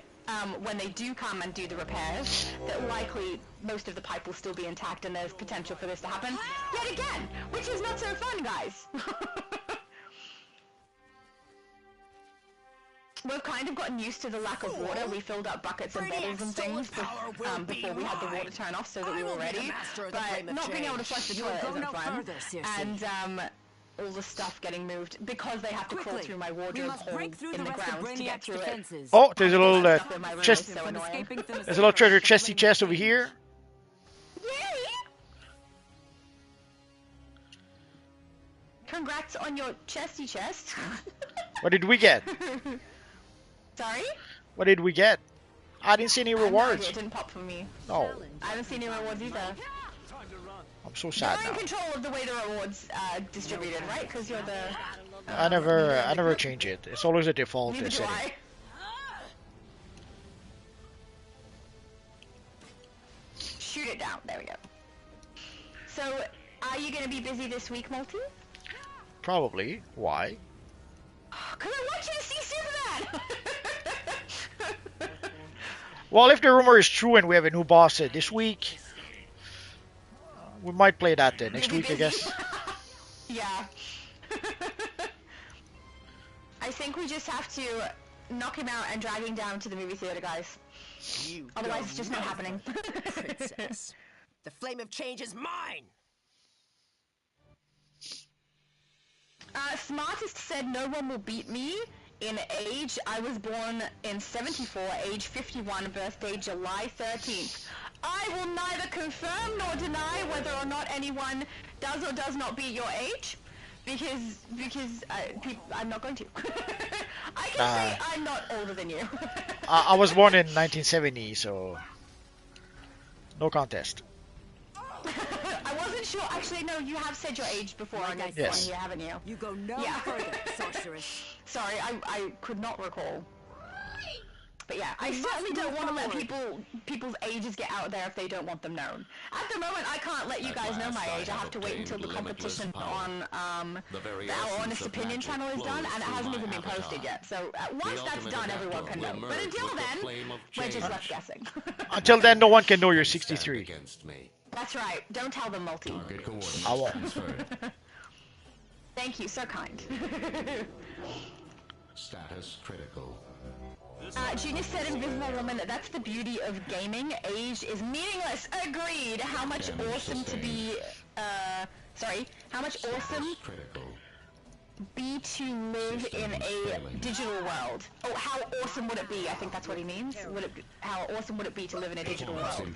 Speaker 2: when they do come and do the repairs, that likely most of the pipe will still be intact, and there's potential for this to happen yet again, which is not so fun, guys. We've kind of gotten used to the lack of water. We filled up buckets and bottles and things before we had the water turn off so that we were ready. But not being able to flush the toilet isn't fun. And all the stuff getting moved because they have to crawl through my wardrobe hole in the ground to get through it.
Speaker 1: Oh, there's a little chest. There's a little treasure chesty chest over here.
Speaker 2: Yay! Congrats on your chesty chest.
Speaker 1: What did we get?
Speaker 2: Sorry?
Speaker 1: What did we get? I didn't see any rewards.
Speaker 2: It didn't pop for me.
Speaker 1: No.
Speaker 2: I haven't seen any rewards either.
Speaker 1: I'm so sad now.
Speaker 2: You're in control of the way the rewards distributed, right? Because you're the...
Speaker 1: I never change it. It's always a default
Speaker 2: Neither do
Speaker 1: setting.
Speaker 2: I. Shoot it down. There we go. So, are you going to be busy this week, Multi?
Speaker 1: Probably. Why?
Speaker 2: Because I want you to see Superman!
Speaker 1: Well, if the rumor is true and we have a new boss this week, we might play that next week, I guess.
Speaker 2: Yeah. I think we just have to knock him out and drag him down to the movie theater, guys. Otherwise, it's just not happening.
Speaker 14: Princess, the flame of change is mine!
Speaker 2: Smartest said no one will beat me in age. I was born in 74, age 51, birthday July 13th. I will neither confirm nor deny whether or not anyone does or does not beat your age, because I'm not going to. I can say I'm not older than you.
Speaker 1: I was born in 1970, so no contest.
Speaker 2: I wasn't sure. Actually, no, you have said your age before on this one here, haven't you?
Speaker 14: You go no further, sorceress.
Speaker 2: Sorry, I could not recall. But yeah, I certainly don't want to let people's ages get out there if they don't want them known. At the moment, I can't let you guys know my age. I have to wait until the competition on our Honest Opinion channel is done, and it hasn't even been posted yet. So once that's done, everyone can know. But until then, we're just left guessing.
Speaker 1: Until then, no one can know you're 63.
Speaker 2: That's right. Don't tell them, Multi.
Speaker 1: I won't.
Speaker 2: Thank you. So kind.
Speaker 13: Status critical.
Speaker 2: Genius said Invisible Woman, that's the beauty of gaming. Age is meaningless. Agreed. How much awesome to be, how much awesome be to live in a digital world. Oh, how awesome would it be? I think that's what he means. How awesome would it be to live in a digital world?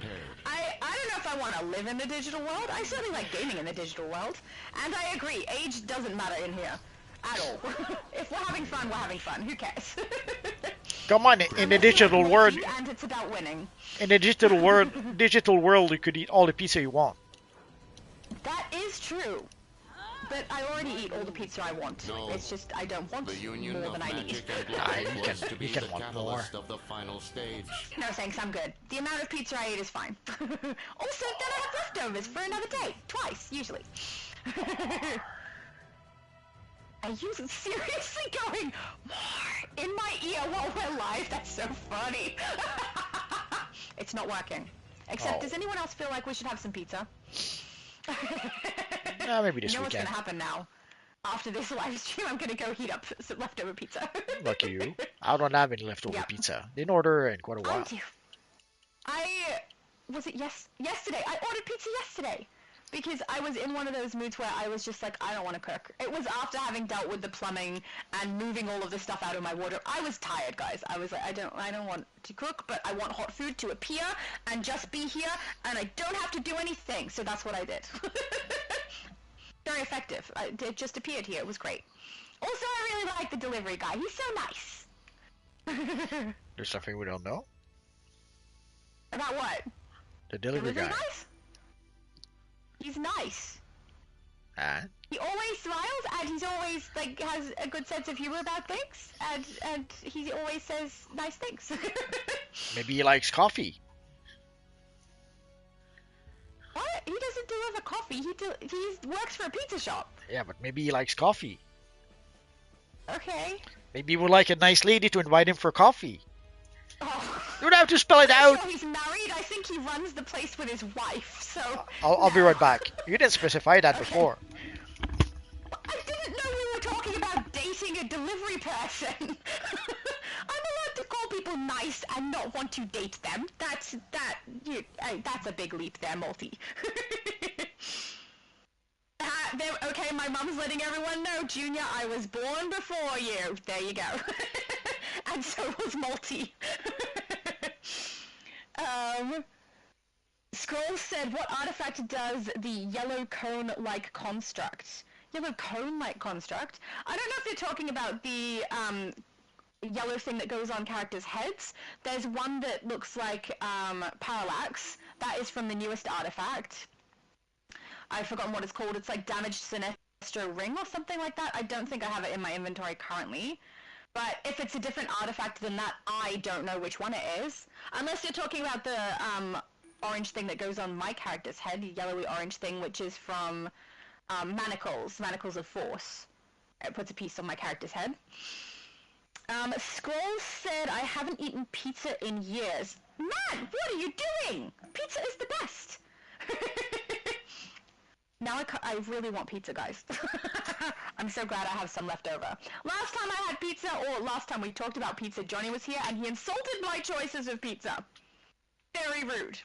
Speaker 2: I don't know if I want to live in the digital world. I certainly like gaming in the digital world. And I agree, age doesn't matter in here. At all. If we're having fun, we're having fun. Who cares?
Speaker 1: Come on, in the digital world.
Speaker 2: And it's about winning.
Speaker 1: In the digital world, you could eat all the pizza you want.
Speaker 2: That is true. But I already eat all the pizza I want. No, it's just I don't want more than I need.
Speaker 1: You can want more.
Speaker 13: Of the final stage.
Speaker 2: No thanks, I'm good. The amount of pizza I eat is fine. Also, then I have leftovers for another day. Twice, usually. Are you seriously going more in my ear while we're live? That's so funny. It's not working. Except, does anyone else feel like we should have some pizza?
Speaker 1: Maybe this
Speaker 2: weekend. You know what's going to happen now? After this live stream, I'm going to go heat up some leftover pizza.
Speaker 1: Lucky you. I don't have any leftover pizza. Didn't order in quite a while.
Speaker 2: Was it yesterday? I ordered pizza yesterday. because I was in one of those moods where I was just like, I don't want to cook. It was after having dealt with the plumbing and moving all of the stuff out of my wardrobe. I was tired, guys. I was like, I don't want to cook, but I want hot food to appear and just be here, and I don't have to do anything. So that's what I did. Very effective. It just appeared here. It was great. Also, I really like the delivery guy. He's so nice.
Speaker 1: There's something we don't know.
Speaker 2: About what?
Speaker 1: The delivery guy.
Speaker 2: Guys? He's nice.
Speaker 1: And?
Speaker 2: He always smiles, and he's always like has a good sense of humor about things, and he always says nice things.
Speaker 1: Maybe he likes coffee.
Speaker 2: What? He doesn't deliver coffee. He works for a pizza shop.
Speaker 1: Yeah, but maybe he likes coffee.
Speaker 2: Okay.
Speaker 1: Maybe he would like a nice lady to invite him for coffee.
Speaker 2: Oh.
Speaker 1: You don't have to spell it out.
Speaker 2: Sure he's married. I think he runs the place with his wife. So.
Speaker 1: I'll be right back. You didn't specify that before.
Speaker 2: I didn't know we were talking about dating a delivery person. I'm allowed to call people nice and not want to date them. That's a big leap there, Multi. Okay, my mom's letting everyone know, Junior, I was born before you. There you go. And so was Multi. Scroll said, what artifact does the yellow cone-like construct? Yellow cone-like construct? I don't know if they're talking about the yellow thing that goes on characters' heads. There's one that looks like Parallax. That is from the newest artifact. I've forgotten what it's called. It's like Damaged Sinestro Ring or something like that. I don't think I have it in my inventory currently. But if it's a different artifact than that, I don't know which one it is. Unless you're talking about the orange thing that goes on my character's head, the yellowy orange thing, which is from Manacles of Force. It puts a piece on my character's head. Scroll said, I haven't eaten pizza in years. Man, what are you doing? Pizza is the best. Now I really want pizza, guys. I'm so glad I have some left over. Last time I had pizza, or last time we talked about pizza, Johnny was here and he insulted my choices of pizza. Very rude.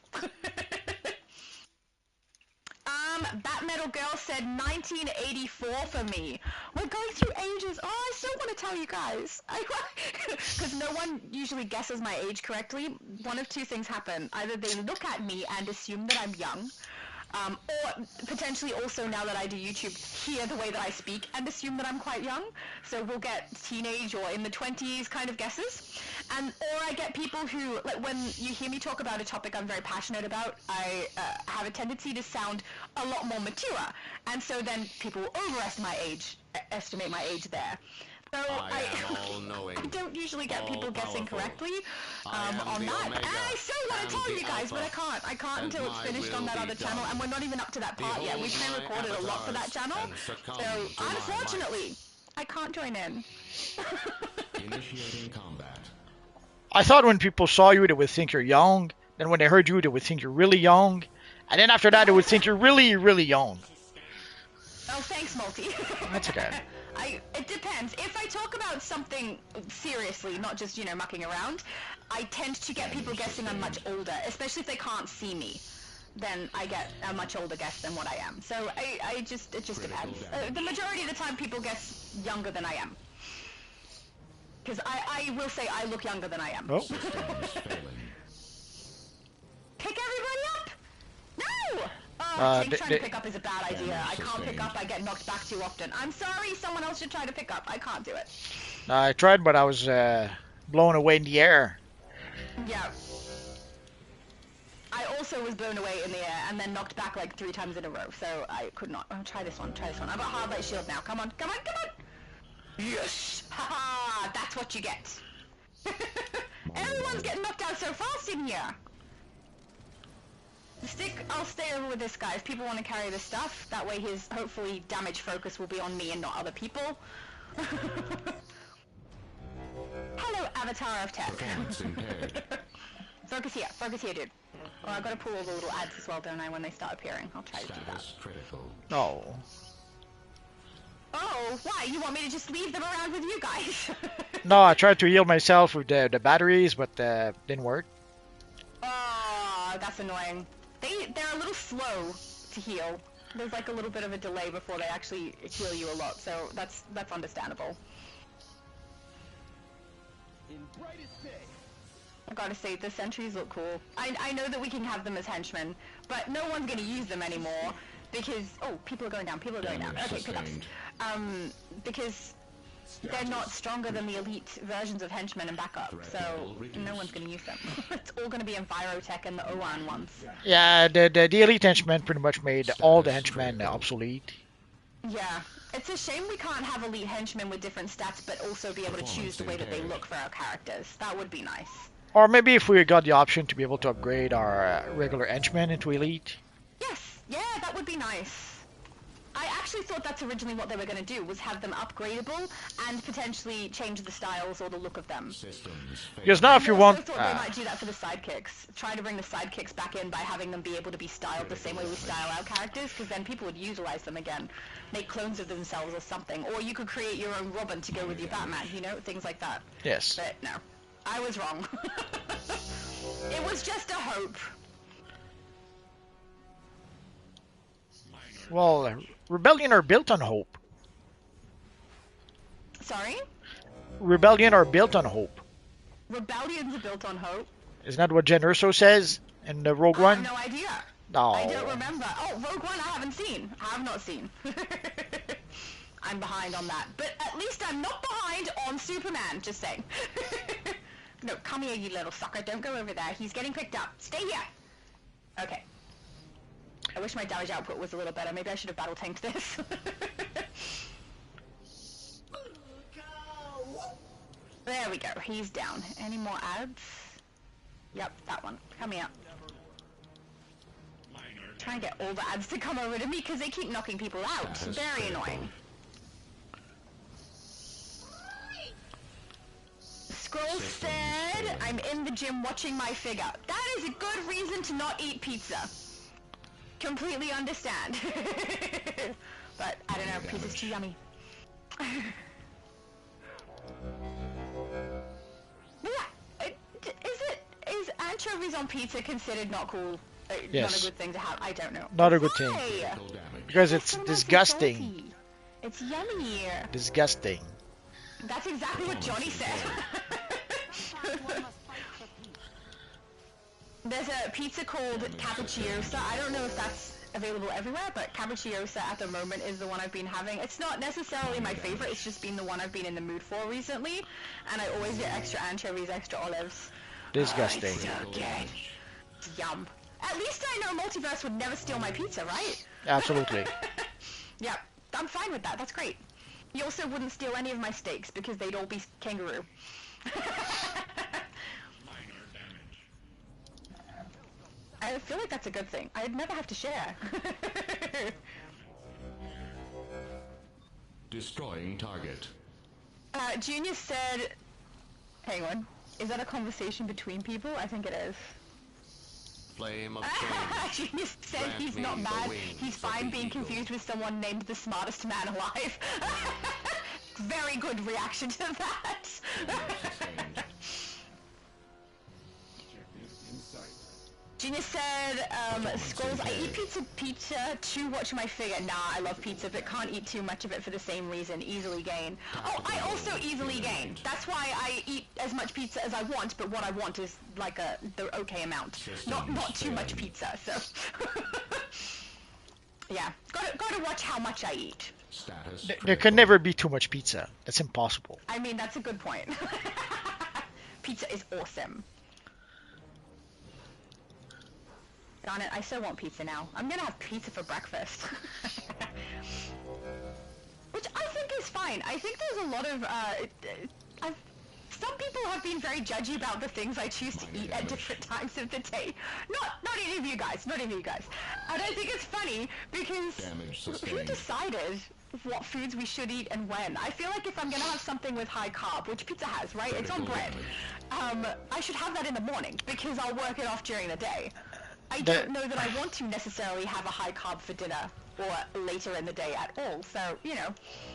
Speaker 2: Bat Metal Girl said 1984 for me. We're going through ages. Oh, I still want to tell you guys. Because no one usually guesses my age correctly. One of two things happen. Either they look at me and assume that I'm young, or potentially also, now that I do YouTube, hear the way that I speak and assume that I'm quite young. So we'll get teenage or in the 20s kind of guesses. Or I get people who, like, when you hear me talk about a topic I'm very passionate about, I have a tendency to sound a lot more mature. And so then people estimate my age there. So I don't usually get people guessing correctly on that. And I still want to tell you guys, but I can't until it's finished on that other channel, and we're not even up to that part yet. We've pre-recorded a lot for that channel, so unfortunately, I can't join in.
Speaker 13: Initiating combat.
Speaker 1: I thought when people saw you, they would think you're young. Then when they heard you, they would think you're really young. And then after that, they would think you're really, really young.
Speaker 2: Oh, thanks, Multi.
Speaker 1: That's okay.
Speaker 2: It depends. If I talk about something seriously, not just, mucking around, I tend to get people guessing I'm much older, especially if they can't see me. Then I get a much older guess than what I am. So it just depends. The majority of the time, people guess younger than I am. Because I will say I look younger than I am.
Speaker 1: Oh.
Speaker 2: Pick everybody up! No! I think trying to pick up is a bad idea. I can't pick up, I get knocked back too often. I'm sorry, someone else should try to pick up. I can't do it.
Speaker 1: I tried, but I was blown away in the air.
Speaker 2: Yeah. I also was blown away in the air and then knocked back like 3 times in a row, so I could not. Oh, try this one. I've got hard light shield now. Come on. Yes! Haha! That's what you get. Everyone's getting knocked out so fast in here. I'll stay over with this guy. If people want to carry this stuff, that way his, hopefully, damage focus will be on me and not other people. Hello, Avatar of Tech. Focus here, dude. Oh, I've got to pull all the little ads as well, don't I, when they start appearing? I'll try to do that.
Speaker 1: No.
Speaker 2: Oh, why? You want me to just leave them around with you guys?
Speaker 1: No, I tried to heal myself with the batteries, but didn't work.
Speaker 2: Oh, that's annoying. They're a little slow to heal. There's like a little bit of a delay before they actually heal you a lot, so that's understandable. I gotta say, the sentries look cool. I know that we can have them as henchmen, but no one's gonna use them anymore because people are going down. Okay, pickups. Because they're not stronger than the elite versions of henchmen and backup, so no one's gonna use them. It's all gonna be Envirotech and the OAN ones.
Speaker 1: Yeah, the elite henchmen pretty much made all the henchmen obsolete.
Speaker 2: Yeah, it's a shame we can't have elite henchmen with different stats, but also be able to choose the way that they look for our characters. That would be nice.
Speaker 1: Or maybe if we got the option to be able to upgrade our regular henchmen into elite.
Speaker 2: Yes, yeah, that would be nice. I actually thought that's originally what they were going to do, was have them upgradable and potentially change the styles or the look of them.
Speaker 1: Because now if you want...
Speaker 2: I thought they might do that for the sidekicks. Try to bring the sidekicks back in by having them be able to be styled the same way we style our characters, because then people would utilize them again. Make clones of themselves or something. Or you could create your own Robin to go with your Batman, you know? Things like that.
Speaker 1: Yes.
Speaker 2: But no. I was wrong. It was just a hope.
Speaker 1: Well, Rebellion are built on hope.
Speaker 2: Sorry?
Speaker 1: Rebellion are built on hope.
Speaker 2: Rebellions are built on hope?
Speaker 1: Isn't that what Jen Urso says in the Rogue One?
Speaker 2: I have no idea.
Speaker 1: No.
Speaker 2: I don't remember. Oh, Rogue One I haven't seen. I have not seen. I'm behind on that. But at least I'm not behind on Superman, just saying. No, come here, you little sucker. Don't go over there. He's getting picked up. Stay here. Okay. I wish my damage output was a little better. Maybe I should have battle tanked this. There we go. He's down. Any more ads? Yep, that one. Come here. Trying to get all the ads to come over to me because they keep knocking people out. Very annoying. Scroll said, I'm in the gym watching my figure. That is a good reason to not eat pizza. Completely understand. But, I don't know, pizza's too yummy. Yeah, is anchovies on pizza considered not cool?
Speaker 1: Yes.
Speaker 2: Not a good thing to have? I don't know.
Speaker 1: Not a good thing. Because it's
Speaker 2: so
Speaker 1: disgusting.
Speaker 2: It's yummy.
Speaker 1: Disgusting.
Speaker 2: That's exactly what Johnny said. There's a pizza called Cappucciosa. I don't know if that's available everywhere, but Cappucciosa at the moment is the one I've been having. It's not necessarily my favorite, it's just been the one I've been in the mood for recently, and I always get extra anchovies, extra olives.
Speaker 1: Disgusting.
Speaker 2: It's so good. It's yum. At least I know Multiverse would never steal my pizza, right?
Speaker 1: Absolutely.
Speaker 2: Yeah, I'm fine with that. That's great. He also wouldn't steal any of my steaks because they'd all be kangaroo. I feel like that's a good thing. I'd never have to share.
Speaker 13: Destroying target.
Speaker 2: Junior said... Hang on. Is that a conversation between people? I think it is.
Speaker 13: Flame of change.
Speaker 2: Junior said he's not mad. He's fine being confused with someone named the smartest man alive. Very good reaction to that. Junior said, Scrolls, I eat pizza to watch my figure. Nah, I love pizza, but can't eat too much of it for the same reason. Easily gain. Oh, I also easily gain. That's why I eat as much pizza as I want, but what I want is like the okay amount. Not too much pizza, so. Yeah, gotta watch how much I eat.
Speaker 1: There can never be too much pizza. That's impossible.
Speaker 2: I mean, that's a good point. Pizza is awesome. Darn it, I so want pizza now. I'm gonna have pizza for breakfast. Which I think is fine. I think there's a lot of, some people have been very judgy about the things I choose to eat at different times of the day. Not any of you guys, not any of you guys. And I think it's funny because who decided what foods we should eat and when? I feel like if I'm gonna have something with high carb, which pizza has, right? It's on bread. I should have that in the morning because I'll work it off during the day. I don't know that I want to necessarily have a high carb for dinner or later in the day at all, so, you know.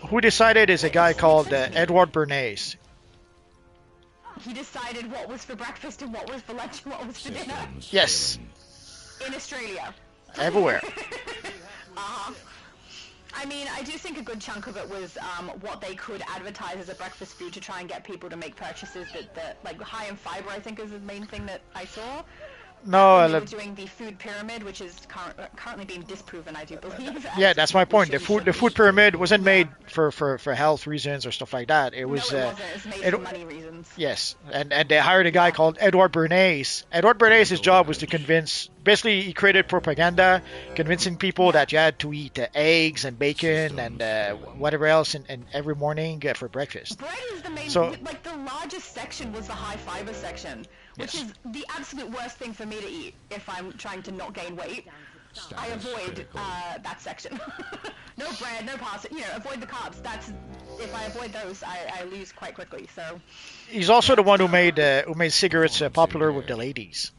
Speaker 1: Who decided is a guy called Edward Bernays.
Speaker 2: He decided what was for breakfast and what was for lunch and what was for dinner.
Speaker 1: Yes.
Speaker 2: In Australia.
Speaker 1: Everywhere.
Speaker 2: Uh-huh. I mean, I do think a good chunk of it was what they could advertise as a breakfast food to try and get people to make purchases that like high in fiber, I think is the main thing that I saw.
Speaker 1: No,
Speaker 2: When they were doing the food pyramid, which is currently being disproven, I do believe.
Speaker 1: Yeah, that's my point. The food pyramid wasn't made for health reasons or stuff like that. It was.
Speaker 2: No, it wasn't. It was made for money reasons.
Speaker 1: Yes, and they hired a guy called Edward Bernays. Edward Bernays' job was to convince. Basically, he created propaganda, convincing people that you had to eat eggs and bacon and whatever else and every morning for breakfast.
Speaker 2: Bread is the main. Like the largest section was the high fiber section, which is the absolute worst thing for me to eat if I'm trying to not gain weight. I avoid that section. No bread, no pasta. You know, avoid the carbs. That's if I avoid those, I lose quite quickly. So
Speaker 1: he's also the one who made cigarettes popular with the ladies.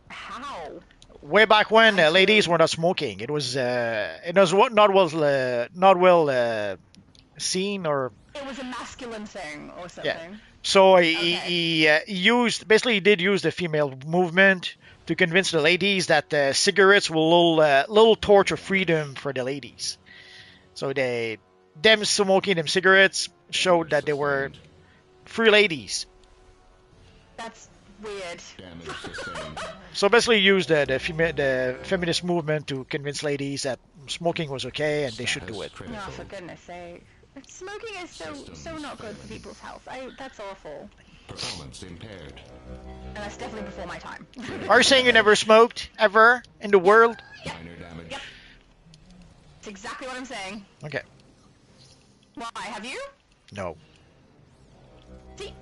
Speaker 2: How?
Speaker 1: Way back when ladies were not smoking, it was not well seen, or
Speaker 2: it was a masculine thing or something.
Speaker 1: Yeah. So he did use the female movement to convince the ladies that cigarettes were a little torch of freedom for the ladies. So them smoking them cigarettes showed that they were free ladies.
Speaker 2: That's weird.
Speaker 1: So basically used the feminist movement to convince ladies that smoking was okay and they should do it.
Speaker 2: No, for goodness sake. Smoking is so not good for people's health. That's awful.
Speaker 13: Performance impaired.
Speaker 2: And that's definitely before my time.
Speaker 1: Are you saying you never smoked ever in the world?
Speaker 13: Minor damage.
Speaker 2: Yep. That's exactly what I'm saying.
Speaker 1: Okay.
Speaker 2: Why? Have you?
Speaker 1: No.
Speaker 2: See?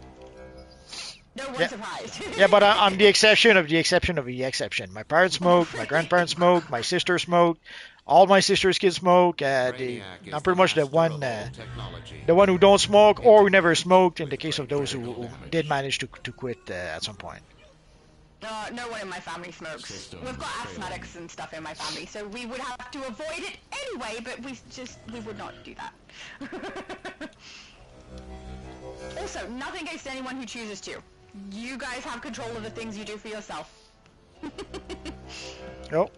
Speaker 2: No one surprised.
Speaker 1: Yeah, but I'm the exception of the exception of the exception. My parents smoked, my grandparents smoked, my sister smoked, all my sister's kids smoke. I'm pretty much the one who don't smoke or who never smoked. In the case of those who did manage to quit at some point.
Speaker 2: No one in my family smokes. We've got asthmatics and stuff in my family, so we would have to avoid it anyway. But we would not do that. Also, nothing against anyone who chooses to. You guys have control of the things you do for yourself.
Speaker 1: Nope.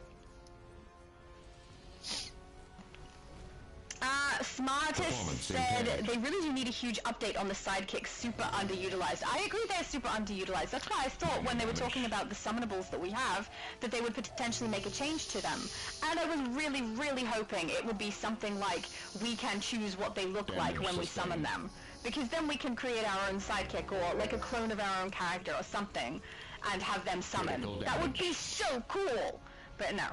Speaker 2: Smartest said they really do need a huge update on the sidekicks, super underutilized. I agree they're super underutilized. That's why I thought when they were talking about the summonables that we have, that they would potentially make a change to them. And I was really, really hoping it would be something like we can choose what they look like when we summon them. Because then we can create our own sidekick or like a clone of our own character or something and have them summon. That would be so cool! But no.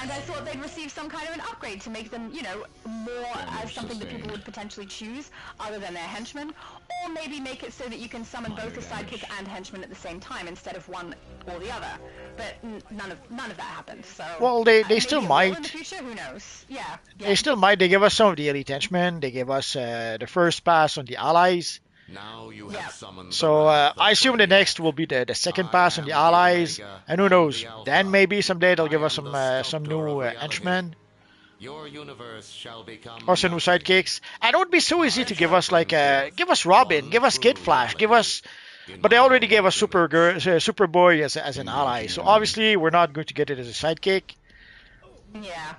Speaker 2: And I thought they'd receive some kind of an upgrade to make them, you know, more as something that people would potentially choose other than their henchmen. Or maybe make it so that you can summon both a sidekick and henchman at the same time instead of one or the other. But none of that happened, so...
Speaker 1: Well, they still might.
Speaker 2: In the future, who knows? Yeah.
Speaker 1: They still might. They give us some of the elite henchmen. They gave us the first pass on the allies.
Speaker 13: Now you have summoned
Speaker 1: so I assume the next will be the second pass on the allies, and who knows? Then maybe someday they'll give us some new henchmen.
Speaker 13: Your universe shall become
Speaker 1: or some new sidekicks. And it would be so easy to give us give us Robin, give us Kid Flash, give us. But they already gave us Superboy as an ally, so obviously we're not going to get it as a sidekick.
Speaker 2: Yeah.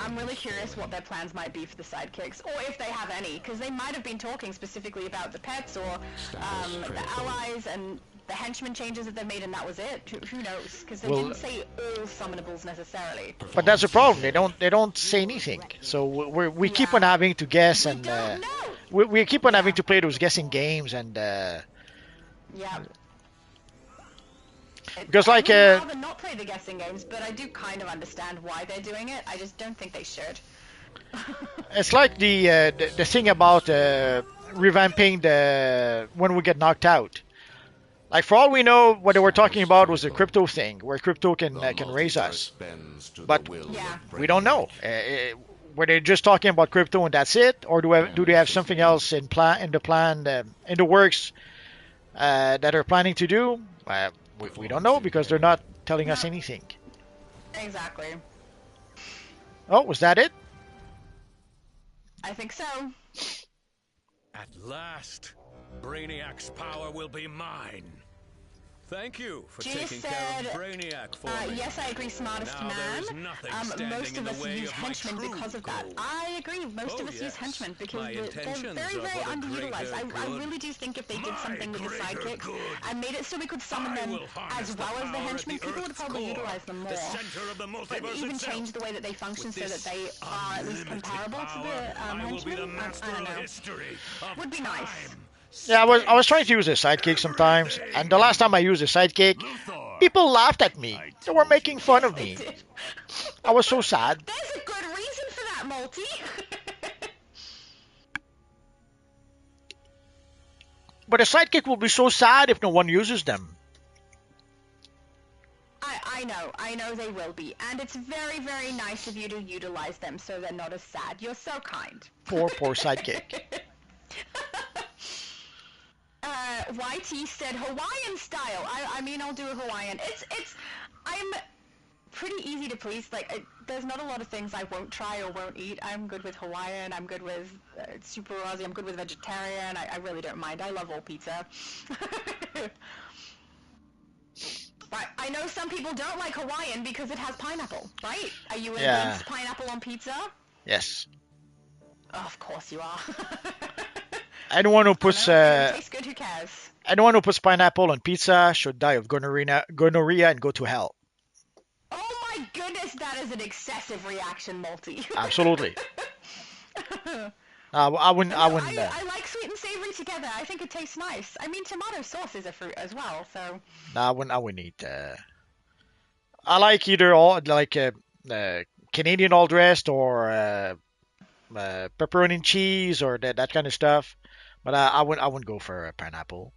Speaker 2: I'm really curious what their plans might be for the sidekicks, or if they have any, because they might have been talking specifically about the pets or the allies and the henchman changes that they made, and that was it. Who knows? Because they didn't say all summonables necessarily.
Speaker 1: But that's the problem. They don't say anything. So we keep on having to guess, and we keep on having to play those guessing games, and
Speaker 2: yeah.
Speaker 1: Because
Speaker 2: I'd rather not play the guessing games, but I do kind of understand why they're doing it. I just don't think they should.
Speaker 1: It's like the thing about revamping the when we get knocked out. Like for all we know, what they were talking about was the crypto thing, where crypto can raise us. But we don't know. Were they just talking about crypto and that's it, or do they have something else in the works that they're planning to do? We don't know because they're not telling us anything.
Speaker 2: Exactly.
Speaker 1: Oh, was that it?
Speaker 2: I think so.
Speaker 3: At last, Brainiac's power will be mine. Thank you for
Speaker 2: Genius
Speaker 3: taking care
Speaker 2: said,
Speaker 3: of Brainiac for me.
Speaker 2: yes, I agree, smartest
Speaker 3: Now
Speaker 2: man.
Speaker 3: there is nothing standing
Speaker 2: Most
Speaker 3: in
Speaker 2: of
Speaker 3: the
Speaker 2: us
Speaker 3: way
Speaker 2: use
Speaker 3: of my
Speaker 2: henchmen
Speaker 3: true
Speaker 2: because of that.
Speaker 3: goal.
Speaker 2: I agree, most of
Speaker 3: Oh,
Speaker 2: us use
Speaker 3: yes.
Speaker 2: henchmen because
Speaker 3: My
Speaker 2: they're
Speaker 3: intentions
Speaker 2: very,
Speaker 3: are
Speaker 2: very
Speaker 3: for the
Speaker 2: underutilized.
Speaker 3: greater
Speaker 2: I
Speaker 3: good.
Speaker 2: really do think if they did something with the
Speaker 3: greater
Speaker 2: sidekicks
Speaker 3: good.
Speaker 2: and made it so we could summon
Speaker 3: I
Speaker 2: them
Speaker 3: will harness
Speaker 2: as
Speaker 3: the
Speaker 2: well as the
Speaker 3: power at
Speaker 2: henchmen,
Speaker 3: the
Speaker 2: people would
Speaker 3: Earth's
Speaker 2: probably
Speaker 3: core,
Speaker 2: utilize them more.
Speaker 3: the center of the
Speaker 2: But
Speaker 3: multiverse
Speaker 2: even
Speaker 3: itself.
Speaker 2: change the way that they function
Speaker 3: With
Speaker 2: so that
Speaker 3: this
Speaker 2: they are at least
Speaker 3: unlimited
Speaker 2: comparable to
Speaker 3: power,
Speaker 2: the
Speaker 3: I will be
Speaker 2: henchmen.
Speaker 3: the master
Speaker 2: I don't
Speaker 3: of
Speaker 2: know.
Speaker 3: history, of
Speaker 2: Would be nice.
Speaker 3: time.
Speaker 1: Yeah, I was trying to use a sidekick sometimes, and the last time I used a sidekick, people laughed at me. They were making fun of me. I was so sad.
Speaker 2: There's a good reason for that, Multi.
Speaker 1: But a sidekick will be so sad if no one uses them.
Speaker 2: I know they will be, and it's very, very nice of you to utilize them so they're not as sad. You're so kind.
Speaker 1: Poor sidekick.
Speaker 2: YT said Hawaiian style. I mean, I'll do a Hawaiian. I'm pretty easy to please. Like, there's not a lot of things I won't try or won't eat. I'm good with Hawaiian. I'm good with super Aussie. I'm good with vegetarian. I really don't mind. I love all pizza. But I know some people don't like Hawaiian because it has pineapple, right? Are you against pineapple on pizza?
Speaker 1: Yes.
Speaker 2: Oh, of course you are.
Speaker 1: Anyone who puts
Speaker 2: tastes good, who cares?
Speaker 1: anyone who puts pineapple on pizza should die of gonorrhea and go to hell.
Speaker 2: Oh my goodness, that is an excessive reaction, Multi.
Speaker 1: Absolutely. I wouldn't.
Speaker 2: I like sweet and savory together. I think it tastes nice. I mean, tomato sauce is a fruit as well, so.
Speaker 1: I wouldn't eat. I like either all Canadian all dressed or pepperoni and cheese or that kind of stuff. But I wouldn't go for pineapple.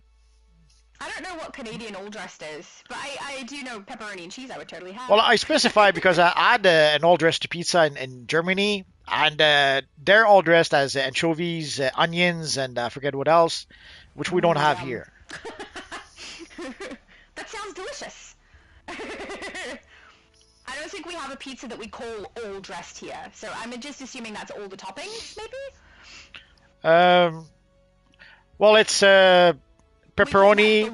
Speaker 2: I don't know what Canadian all dressed is, but I do know pepperoni and cheese I would totally have.
Speaker 1: Well, I specify because I had an all dressed pizza in Germany, and they're all dressed as anchovies, onions, and I forget what else, which we don't have here.
Speaker 2: That sounds delicious. I don't think we have a pizza that we call all dressed here, so I'm just assuming that's all the toppings, maybe?
Speaker 1: Well, it's pepperoni,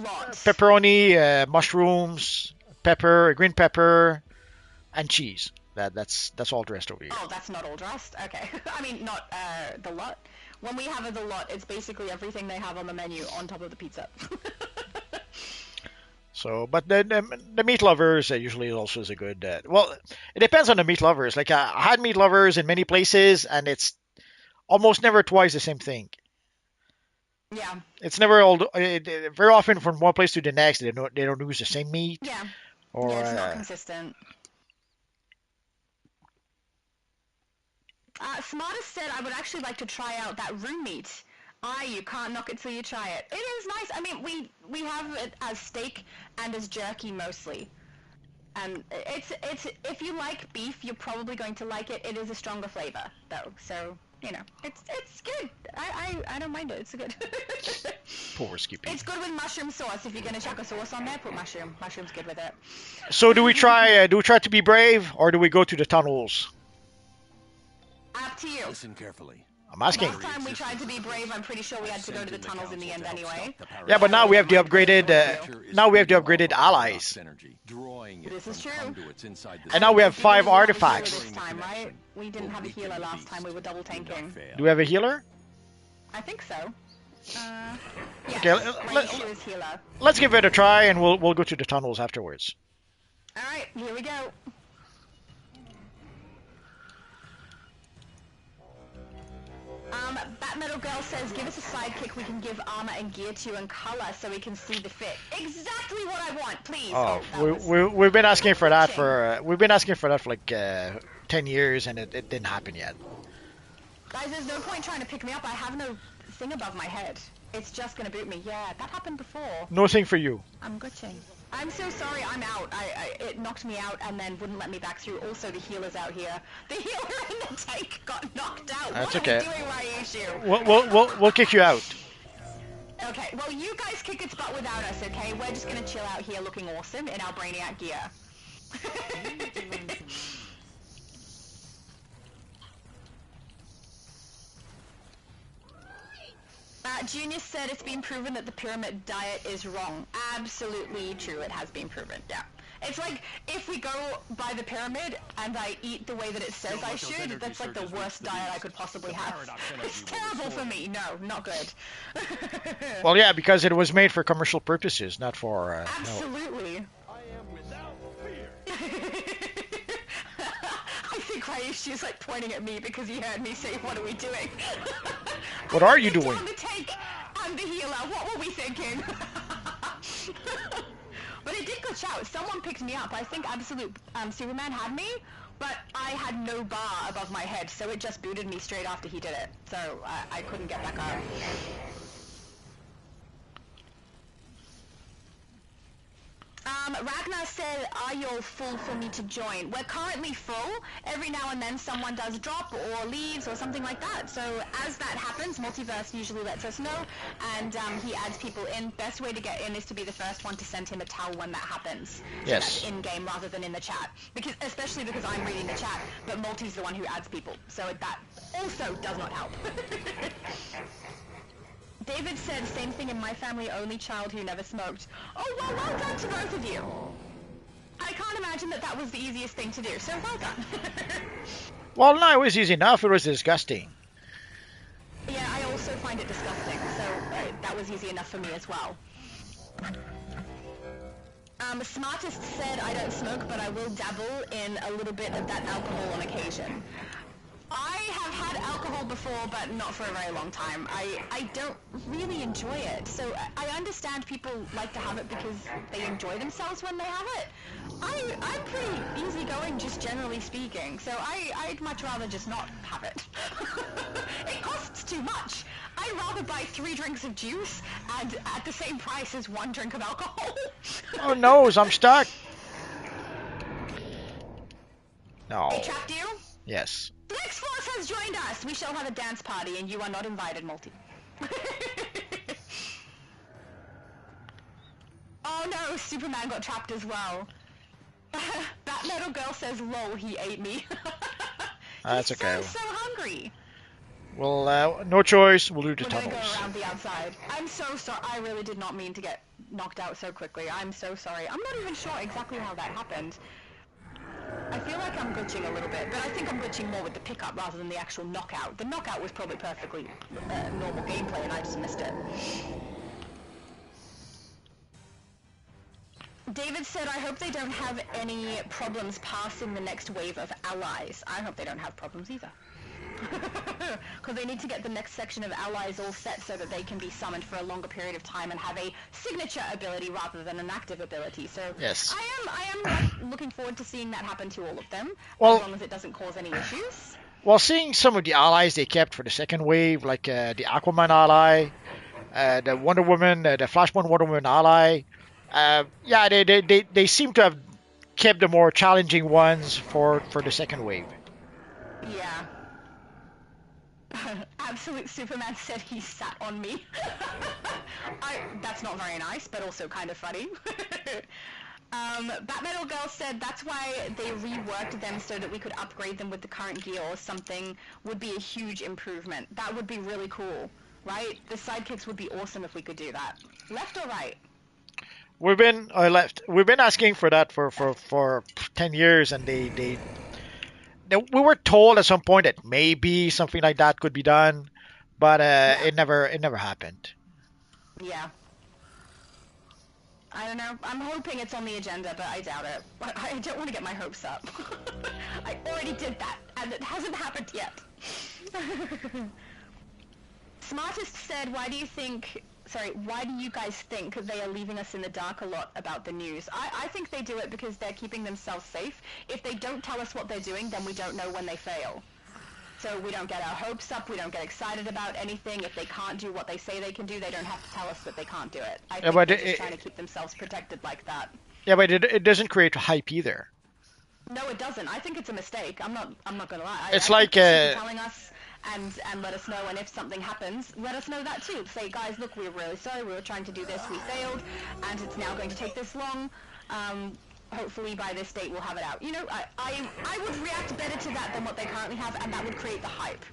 Speaker 1: mushrooms, green pepper, and cheese. That's all dressed over here.
Speaker 2: Oh, that's not all dressed? Okay. I mean, not the lot. When we have the lot, it's basically everything they have on the menu on top of the pizza.
Speaker 1: So, but the meat lovers usually also is a good. Well, it depends on the meat lovers. Like I had meat lovers in many places, and it's almost never twice the same thing.
Speaker 2: Yeah.
Speaker 1: It's never all. Very often from one place to the next, they don't use the same meat.
Speaker 2: Yeah.
Speaker 1: Or
Speaker 2: yeah, it's not consistent. Smartest said I would actually like to try out that room meat. You can't knock it till you try it. It is nice. I mean, we have it as steak and as jerky mostly. And it's if you like beef, you're probably going to like it. It is a stronger flavor though, so you know it's good. I don't mind it. It's good.
Speaker 1: Poor Skippy.
Speaker 2: It's good with mushroom sauce. If you're gonna chuck a sauce on there, put mushroom. Mushroom's good with it.
Speaker 1: So do we try to be brave, or do we go to the tunnels?
Speaker 2: Up to you.
Speaker 11: Listen carefully.
Speaker 1: I'm asking.
Speaker 2: Last time we tried to be brave, I'm pretty sure we had to go to the tunnels in the end anyway.
Speaker 1: Yeah, but now we have the upgraded. Now we have the upgraded allies.
Speaker 2: This is true.
Speaker 1: And now we have 5 artifacts.
Speaker 2: This time, right? We didn't have a healer last time. We were double tanking.
Speaker 1: Do we have a healer?
Speaker 2: I think so. Yes.
Speaker 1: Okay, let's give it a try, and we'll go to the tunnels afterwards.
Speaker 2: All right, here we go. Bat Metal Girl says, give us a sidekick we can give armor and gear to and color so we can see the fit. Exactly what I want, please.
Speaker 1: We've been asking for that for like 10 years, and it didn't happen yet.
Speaker 2: Guys, there's no point trying to pick me up. I have no thing above my head. It's just gonna boot me. Yeah, that happened before.
Speaker 1: No thing for you.
Speaker 2: I'm glitching. I'm so sorry, I'm out. It knocked me out and then wouldn't let me back through. Also, the healer's out here. The healer in the tank got knocked out.
Speaker 1: That's
Speaker 2: what
Speaker 1: okay.
Speaker 2: Are we doing, Ryushu?
Speaker 1: We'll kick you out.
Speaker 2: Okay, well, you guys kick its butt without us, okay? We're just gonna chill out here looking awesome in our Brainiac gear. Junior said it's been proven that the pyramid diet is wrong. Absolutely true. It has been proven. Yeah. It's like, if we go by the pyramid and I eat the way that it says I should, that's like the worst diet I could possibly have. It's terrible for me. No, not good.
Speaker 1: Well, yeah, because it was made for commercial purposes, not for
Speaker 2: Absolutely.
Speaker 10: I am without fear.
Speaker 2: I think Ryushi's like pointing at me because he heard me say, "What are we doing?"
Speaker 1: What are you doing?
Speaker 2: Down the tank and the healer. What were we thinking? But it did glitch out. Someone picked me up. I think Absolute Superman had me, but I had no bar above my head, so it just booted me straight after he did it. So I couldn't get back up. Ragnar said, "Are you all full for me to join?" We're currently full. Every now and then someone does drop or leaves or something like that. So as that happens, Multiverse usually lets us know, and he adds people in. Best way to get in is to be the first one to send him a towel when that happens.
Speaker 1: Yes.
Speaker 2: So that's in-game rather than in the chat. Especially because I'm reading the chat, but Multi's the one who adds people. So that also does not help. David said, same thing in my family, only child who never smoked. Oh, well done to both of you. I can't imagine that was the easiest thing to do, so well done.
Speaker 1: Well, no, it was easy enough. It was disgusting.
Speaker 2: Yeah, I also find it disgusting, so that was easy enough for me as well. Smartest said, I don't smoke, but I will dabble in a little bit of that alcohol on occasion. I have had alcohol before, but not for a very long time. I don't really enjoy it. So I understand people like to have it because they enjoy themselves when they have it. I'm pretty easygoing, just generally speaking. So I'd much rather just not have it. It costs too much. I'd rather buy 3 drinks of juice and at the same price as 1 drink of alcohol.
Speaker 1: Oh no, I'm stuck. No.
Speaker 2: They trapped you?
Speaker 1: Yes.
Speaker 2: The next force has joined us. We shall have a dance party, and you are not invited, Multi. Oh no, Superman got trapped as well. That little girl says, "Lol, he ate me."
Speaker 1: That's okay.
Speaker 2: He's so hungry.
Speaker 1: Well, no choice. We'll do the tunnels.
Speaker 2: We're gonna go around the outside. I'm so sorry. I really did not mean to get knocked out so quickly. I'm so sorry. I'm not even sure exactly how that happened. I feel like I'm glitching a little bit, but I think I'm glitching more with the pickup rather than the actual knockout. The knockout was probably perfectly normal gameplay, and I just missed it. David said, I hope they don't have any problems passing the next wave of allies. I hope they don't have problems either. Because they need to get the next section of allies all set so that they can be summoned for a longer period of time and have a signature ability rather than an active ability. So
Speaker 1: yes.
Speaker 2: I am looking forward to seeing that happen to all of them,
Speaker 1: well,
Speaker 2: as long as it doesn't cause any issues.
Speaker 1: Well, seeing some of the allies they kept for the second wave, like the Aquaman ally, the Wonder Woman, the Flashpoint Wonder Woman ally, yeah, they seem to have kept the more challenging ones for the second wave.
Speaker 2: Yeah. Absolute Superman said he sat on me. That's not very nice, but also kind of funny. Batmetal Girl said that's why they reworked them so that we could upgrade them with the current gear or something would be a huge improvement. That would be really cool, right? The sidekicks would be awesome if we could do that. Left or right?
Speaker 1: We've been left. We've been asking for that for 10 years, and we were told at some point that maybe something like that could be done, but it never happened.
Speaker 2: Yeah. I don't know. I'm hoping it's on the agenda, but I doubt it. I don't want to get my hopes up. I already did that, and it hasn't happened yet. Smartest said, why do you guys think they are leaving us in the dark a lot about the news? I think they do it because they're keeping themselves safe. If they don't tell us what they're doing, then we don't know when they fail. So we don't get our hopes up, we don't get excited about anything. If they can't do what they say they can do, they don't have to tell us that they can't do it. I think they're just trying to keep themselves protected like that.
Speaker 1: Yeah, but it doesn't create hype either.
Speaker 2: No, it doesn't. I think it's a mistake. I'm not gonna lie.
Speaker 1: It's
Speaker 2: I
Speaker 1: like
Speaker 2: think they should be telling us and let us know, and if something happens, let us know that too. Say, guys, look, we're really sorry, we were trying to do this, we failed, and it's now going to take this long. Hopefully by this date we'll have it out. You know, I would react better to that than what they currently have, and that would create the hype.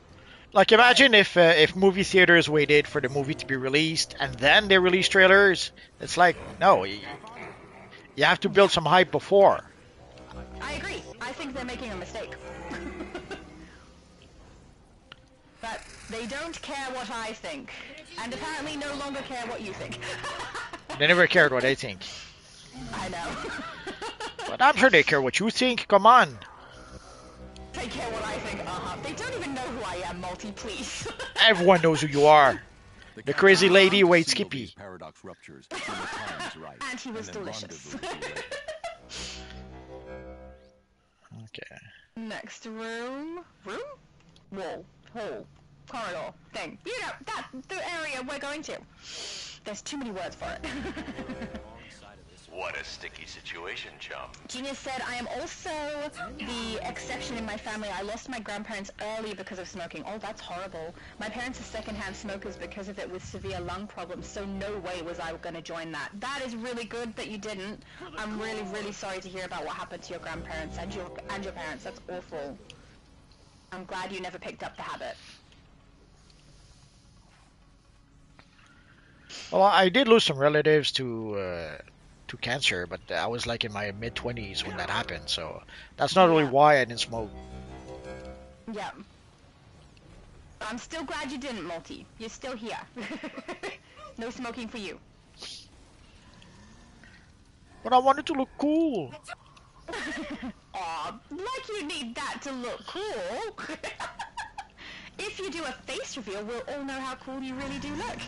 Speaker 1: Like imagine if movie theaters waited for the movie to be released and then they release trailers. It's like no, you have to build some hype before.
Speaker 2: I agree. I think they're making a mistake. But they don't care what I think, and apparently no longer care what you think.
Speaker 1: They never cared what I think.
Speaker 2: I know.
Speaker 1: But I'm sure they care what you think. Come on.
Speaker 2: They care what I think. They don't even know who I am, Multi, please.
Speaker 1: Everyone knows who you are. The crazy lady who ate Skippy.
Speaker 11: Paradox ruptures when the time is right.
Speaker 2: And he was delicious.
Speaker 1: Okay.
Speaker 2: Next room. Room? Wall. Hall. Corridor. Thing. You know, the area we're going to. There's too many words for it.
Speaker 15: What a sticky situation, chum.
Speaker 2: Genius said, I am also the exception in my family. I lost my grandparents early because of smoking. Oh, that's horrible. My parents are secondhand smokers because of it with severe lung problems, so no way was I going to join that. That is really good that you didn't. I'm really, really sorry to hear about what happened to your grandparents and your parents. That's awful. I'm glad you never picked up the habit.
Speaker 1: Well, I did lose some relatives to cancer, but I was like in my mid-20s when that happened, so that's not really why I didn't smoke.
Speaker 2: Yeah. I'm still glad you didn't, Multi. You're still here. No smoking for you.
Speaker 1: But I wanted to look cool.
Speaker 2: Aw, like you need that to look cool. If you do a face reveal, we'll all know how cool you really do look.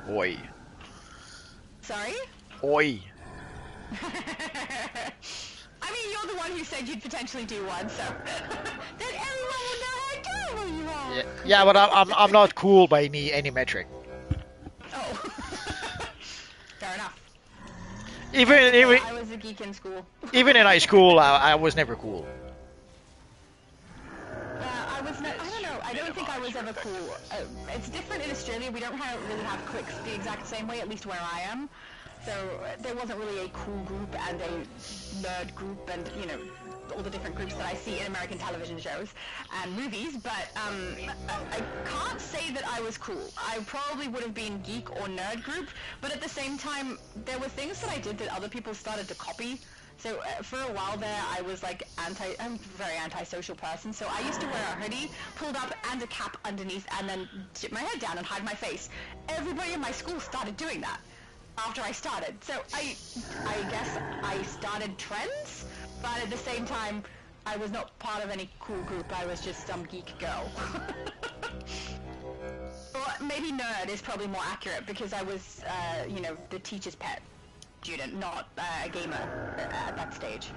Speaker 1: Oi.
Speaker 2: Sorry?
Speaker 1: Oi.
Speaker 2: I mean, you're the one who said you'd potentially do one, so then everyone will know how cool you are.
Speaker 1: Yeah, but I'm not cool by any metric.
Speaker 2: Oh. Fair enough.
Speaker 1: Even
Speaker 2: I was a geek in school.
Speaker 1: Even in high school, I was never cool.
Speaker 2: I don't know. I don't think I was ever cool. It's different in Australia. We don't really have cliques the exact same way, at least where I am. So there wasn't really a cool group and a nerd group and, you know, all the different groups that I see in American television shows and movies. But I can't say that I was cool. I probably would have been geek or nerd group. But at the same time, there were things that I did that other people started to copy. So for a while there, I was like I'm a very antisocial person, so I used to wear a hoodie pulled up and a cap underneath and then tip my head down and hide my face. Everybody in my school started doing that after I started. So I guess I started trends, but at the same time, I was not part of any cool group. I was just some geek girl. Or maybe nerd is probably more accurate because I was, you know, the teacher's pet student, not a gamer at that stage.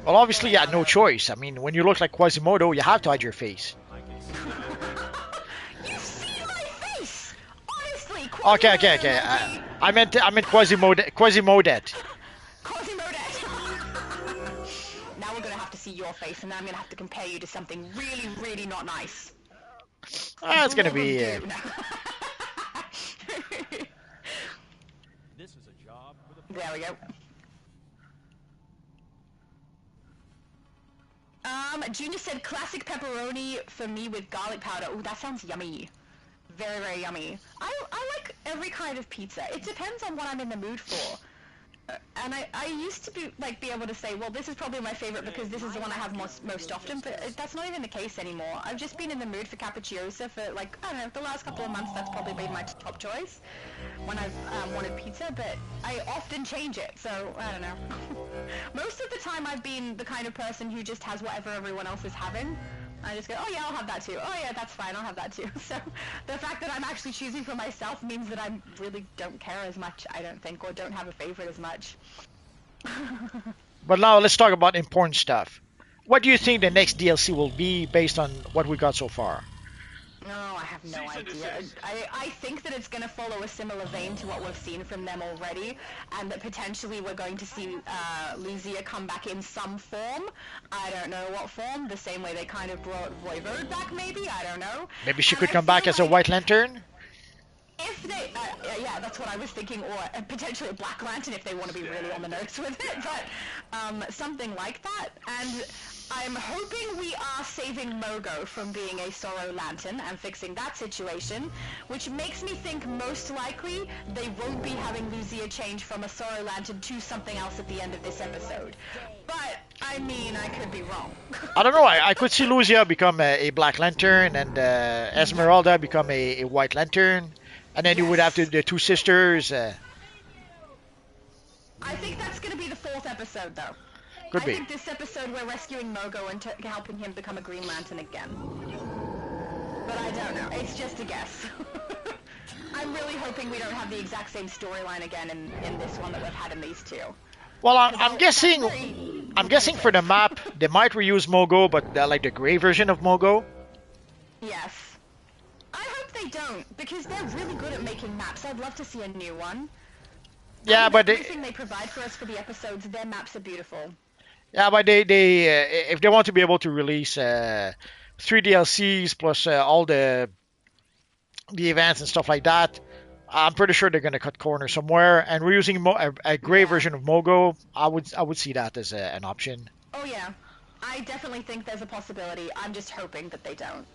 Speaker 1: Well, obviously, you had no choice. I mean, when you look like Quasimodo, you have to hide your face.
Speaker 2: You see my face! Honestly,
Speaker 1: Okay. I meant Quasimodet.
Speaker 2: Quasimodette. Now we're gonna have to see your face, and then I'm gonna have to compare you to something really, really not nice.
Speaker 1: It's gonna be.
Speaker 3: This is a job for the...
Speaker 2: There we go. Junior said classic pepperoni for me with garlic powder. Ooh, that sounds yummy. Very, very yummy. I like every kind of pizza. It depends on what I'm in the mood for. And I used to be able to say, well, this is probably my favorite because this is the one I have most often, but that's not even the case anymore. I've just been in the mood for cappucciosa for, I don't know, the last couple of months. That's probably been my top choice when I've wanted pizza, but I often change it, so I don't know. Most of the time I've been the kind of person who just has whatever everyone else is having. I just go, oh yeah, I'll have that too. Oh yeah, that's fine, I'll have that too. So the fact that I'm actually choosing for myself means that I really don't care as much, I don't think, or don't have a favorite as much.
Speaker 1: But now let's talk about important stuff. What do you think the next DLC will be based on what we got so far?
Speaker 2: No, I have no idea. I think that it's going to follow a similar vein to what we've seen from them already, and that potentially we're going to see Luzia come back in some form. I don't know what form, the same way they kind of brought Voivode back, maybe? I don't know.
Speaker 1: Maybe she could come back as a White Lantern?
Speaker 2: If they, yeah, that's what I was thinking, or potentially a Black Lantern if they want to be really on the nose with it, but something like that. And I'm hoping we are saving Mogo from being a Sorrow Lantern and fixing that situation, which makes me think most likely they won't be having Lucia change from a Sorrow Lantern to something else at the end of this episode. But, I mean, I could be wrong.
Speaker 1: I don't know. I could see Lucia become a Black Lantern and Esmeralda become a White Lantern. And then you would have the two sisters.
Speaker 2: I think that's going to be the 4th episode, though.
Speaker 1: Could be.
Speaker 2: I think this episode we're rescuing Mogo and helping him become a Green Lantern again. But I don't know. It's just a guess. I'm really hoping we don't have the exact same storyline again in this one that we've had in these two.
Speaker 1: Well, I'm guessing for the map they might reuse Mogo, but like the gray version of Mogo.
Speaker 2: Yes. I hope they don't, because they're really good at making maps. I'd love to see a new one.
Speaker 1: Yeah, but
Speaker 2: everything they provide for us for the episodes, their maps are beautiful.
Speaker 1: Yeah, but they if they want to be able to release 3 DLCs plus all the events and stuff like that, I'm pretty sure they're going to cut corners somewhere. And we're using a gray version of Mogo. I would see that as an option.
Speaker 2: Oh yeah, I definitely think there's a possibility. I'm just hoping that they don't,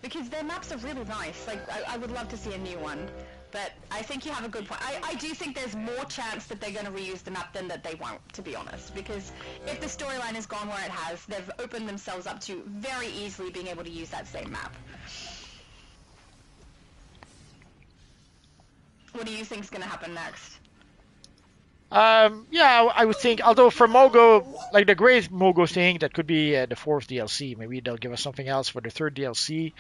Speaker 2: because their maps are really nice. Like I would love to see a new one. But I think you have a good point. I do think there's more chance that they're going to reuse the map than that they won't, to be honest. Because if the storyline has gone where it has, they've opened themselves up to very easily being able to use that same map. What do you think is going to happen next?
Speaker 1: Yeah, I would think, although for Mogo, like the gray Mogo thing, that could be the 4th DLC. Maybe they'll give us something else for the 3rd DLC.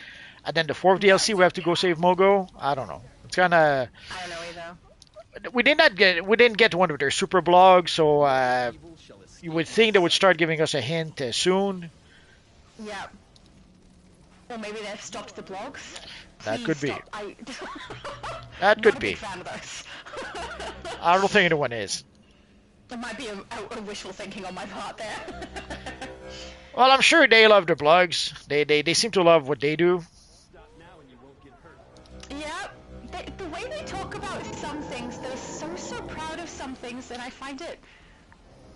Speaker 1: And then the 4th DLC, we have to go save Mogo. I don't know. It's kind of...
Speaker 2: I don't know either.
Speaker 1: We didn't get one of their super blogs, so you would think they would start giving us a hint soon.
Speaker 2: Yeah. Or maybe they've stopped the blogs.
Speaker 1: That could be.
Speaker 2: That
Speaker 1: could be.
Speaker 2: Fan of those.
Speaker 1: I don't think anyone is.
Speaker 2: It might be a wishful thinking on my part there.
Speaker 1: Well, I'm sure they love their blogs. They seem to love what they do.
Speaker 2: Yeah, the way they talk about some things, they're so proud of some things, and I find it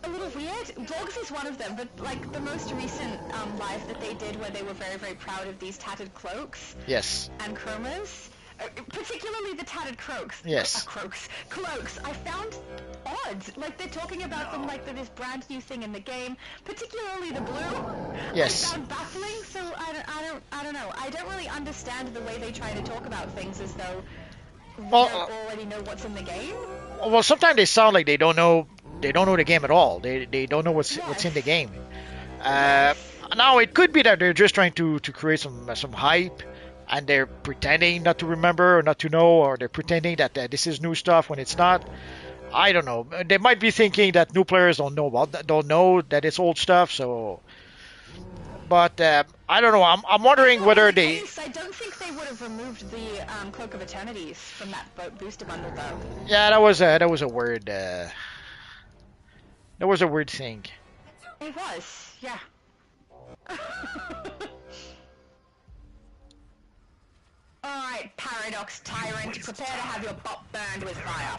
Speaker 2: a little weird. Vlogs is one of them, but like the most recent live that they did where they were very proud of these tattered cloaks.
Speaker 1: Yes.
Speaker 2: And chromas. Particularly the tattered cloaks.
Speaker 1: Yes.
Speaker 2: Cloaks. I found odd. Like they're talking about them like they're this brand new thing in the game. Particularly the blue.
Speaker 1: Yes.
Speaker 2: I found baffling. So I don't know. I don't really understand the way they try to talk about things as though we don't already know what's in the game.
Speaker 1: Well, sometimes they sound like they don't know the game at all. They don't know what's in the game. Now it could be that they're just trying to create some hype. And they're pretending not to remember or not to know, or they're pretending that this is new stuff when it's not. I don't know. They might be thinking that new players don't know that it's old stuff. So, but I don't know. I'm wondering whether they.
Speaker 2: I don't think they would have removed the Cloak of Eternities from that booster bundle, though.
Speaker 1: Yeah, that was a weird. That was a weird thing.
Speaker 2: It was, yeah. Alright, Paradox Tyrant, prepare to have your butt burned with fire.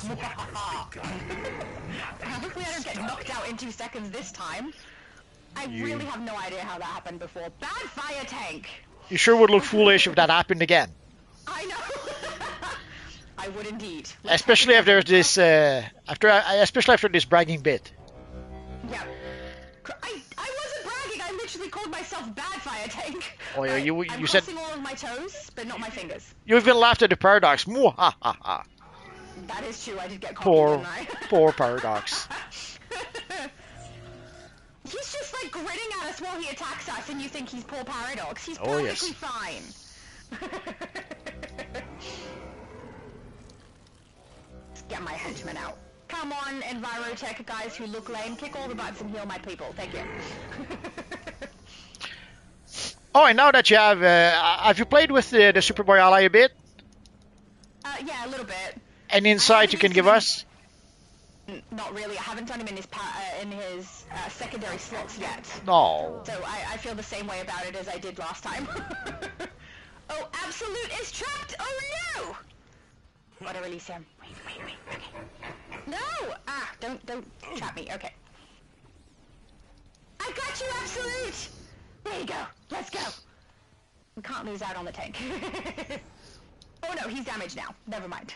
Speaker 2: Hopefully I don't get knocked out in 2 seconds this time. I really have no idea how that happened before. Bad fire tank!
Speaker 1: You sure would look foolish if that happened again.
Speaker 2: I know! I would indeed.
Speaker 1: Especially after this, especially after this bragging bit.
Speaker 2: Yeah. I wasn't bragging, I literally called myself Bad Fire Tank.
Speaker 1: Oh yeah, you
Speaker 2: I'm
Speaker 1: said...
Speaker 2: crossing all of my toes, but not my fingers.
Speaker 1: You even laughed at the Paradox. Mwah-ha-ha-ha.
Speaker 2: That is true, I did get cocky, didn't I?
Speaker 1: Poor Paradox.
Speaker 2: He's just like grinning at us while he attacks us, and you think he's poor Paradox. He's perfectly fine. Let's get my henchmen out. Come on, Envirotech guys who look lame, kick all the butts and heal my people. Thank you.
Speaker 1: Oh, and now that you have you played with the Superboy ally a bit?
Speaker 2: Yeah, a little bit.
Speaker 1: Any insight you can give us?
Speaker 2: Not really. I haven't done him in his secondary slots yet.
Speaker 1: No.
Speaker 2: So I feel the same way about it as I did last time. Oh, Absolute is trapped! Oh no! Gotta release him. Wait. Okay. No! Ah, don't trap me. Okay. I got you, Absolute! There you go. Let's go. We can't lose out on the tank. Oh no, he's damaged now. Never mind.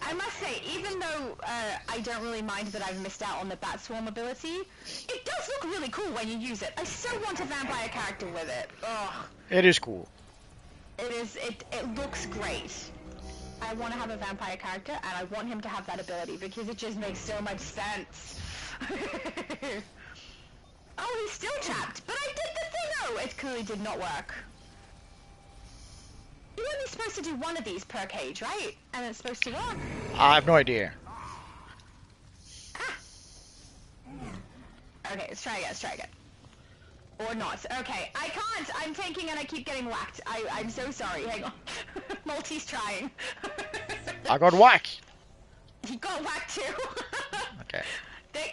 Speaker 2: I must say, even though I don't really mind that I've missed out on the Bat Swarm ability, it does look really cool when you use it. I so want a vampire character with it. Ugh.
Speaker 1: It is cool.
Speaker 2: It is. It looks great. I want to have a vampire character, and I want him to have that ability because it just makes so much sense. Oh, he's still trapped, but I did the thing. Oh, it clearly did not work. You're only supposed to do one of these per cage, right? And it's supposed to work.
Speaker 1: I have no idea.
Speaker 2: Ah. Okay, let's try again. Or not. Okay, I can't. I'm tanking and I keep getting whacked. I'm so sorry. Hang on. Multi's trying.
Speaker 1: I got whacked.
Speaker 2: He got whacked too.
Speaker 1: Okay.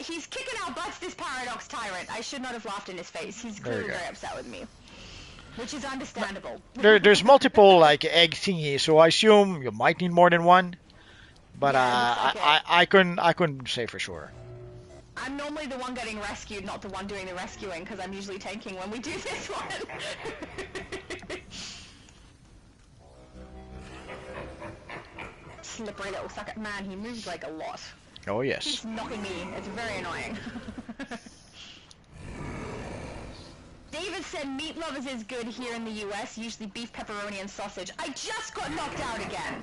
Speaker 2: He's kicking our butts, this Paradox Tyrant. I should not have laughed in his face. He's clearly very upset with me. Which is understandable.
Speaker 1: There's multiple like egg thingies, so I assume you might need more than one. But yeah, I couldn't say for sure.
Speaker 2: I'm normally the one getting rescued, not the one doing the rescuing, because I'm usually tanking when we do this one. Slippery little sucker. Man, he moves like a lot.
Speaker 1: Oh yes.
Speaker 2: He's knocking me. It's very annoying. David said meat lovers is good here in the US, usually beef, pepperoni, and sausage. I just got knocked out again.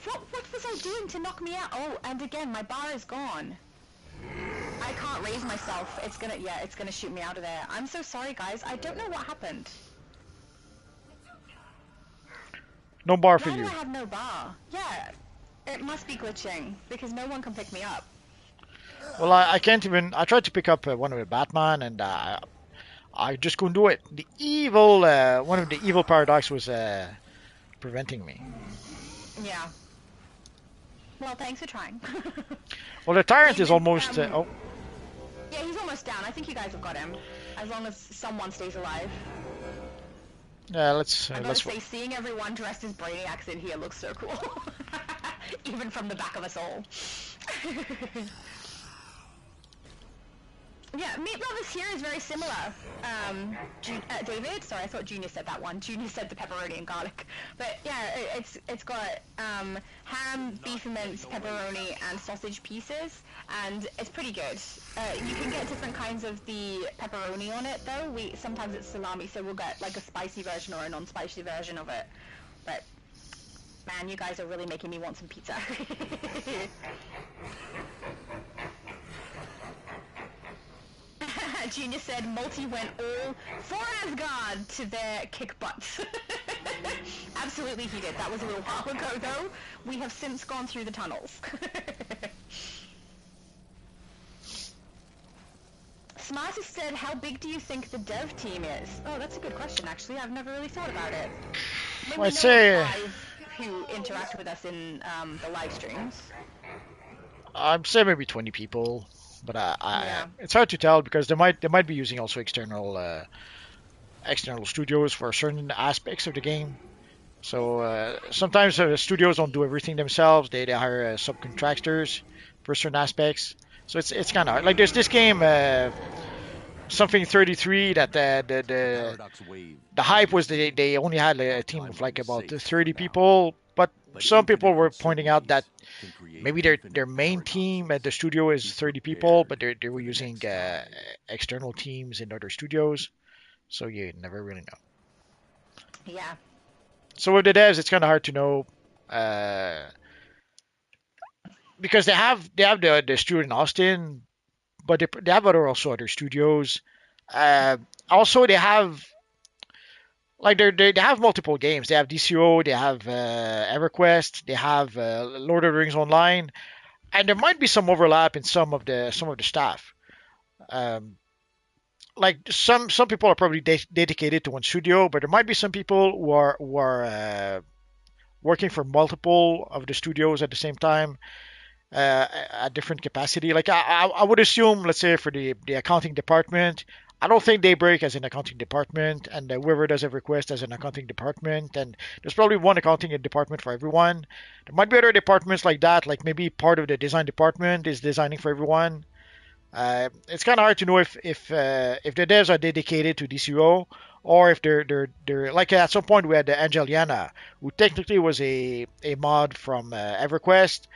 Speaker 2: What was I doing to knock me out? Oh, and again, my bar is gone. I can't raise myself. It's gonna shoot me out of there. I'm so sorry, guys. I don't know what happened.
Speaker 1: No bar for you.
Speaker 2: Why do I have no bar? Yeah, it must be glitching because no one can pick me up.
Speaker 1: Well, I can't even. I tried to pick up one of the Batman, and I just couldn't do it. The evil, one of the evil paradox was preventing me.
Speaker 2: Yeah. Well, thanks for trying.
Speaker 1: Well, the tyrant is almost. Oh.
Speaker 2: Yeah, he's almost down. I think you guys have got him. As long as someone stays alive.
Speaker 1: Yeah, let's.
Speaker 2: I gotta say, seeing everyone dressed as Brainiacs in here looks so cool. Even from the back of us all. Yeah, Meat Lovers here is very similar. David? Sorry, I thought Junior said that one. Junior said the pepperoni and garlic. But yeah, it's got ham, beef mince, pepperoni, and sausage pieces, and it's pretty good. You can get different kinds of the pepperoni on it, though. Sometimes it's salami, so we'll get like a spicy version or a non-spicy version of it. But man, you guys are really making me want some pizza. Junior said Multi went all for Asgard to their kick butts. Absolutely he did. That was a little while ago though. We have since gone through the tunnels. Smartest said, how big do you think the dev team is? Oh, that's a good question actually. I've never really thought about it. Maybe
Speaker 1: I'd say
Speaker 2: who interact with us in the live streams.
Speaker 1: I'd say maybe 20 people. But it's hard to tell because they might be using also external studios for certain aspects of the game. So sometimes studios don't do everything themselves. They hire subcontractors for certain aspects. So it's kind of hard. Like there's this game, something 33 that the hype was they only had a team of like about 30 people. But some people were pointing out that maybe their main team at the studio is 30 people, but they were using external teams in other studios, so you never really know.
Speaker 2: Yeah.
Speaker 1: So with the devs, it's kind of hard to know because they have the studio in Austin, but they have other studios. Also, they have. Like they have multiple games. They have DCUO, they have EverQuest, they have Lord of the Rings Online, and there might be some overlap in some of the staff. Like some people are probably dedicated to one studio, but there might be some people who are working for multiple of the studios at the same time at different capacity. Like I would assume, let's say for the accounting department. I don't think Daybreak has an accounting department, and whoever does EverQuest has an accounting department, and there's probably one accounting department for everyone. There might be other departments like that, like maybe part of the design department is designing for everyone. It's kind of hard to know if the devs are dedicated to DCUO or if they're like at some point we had Angeliana, who technically was a mod from EverQuest,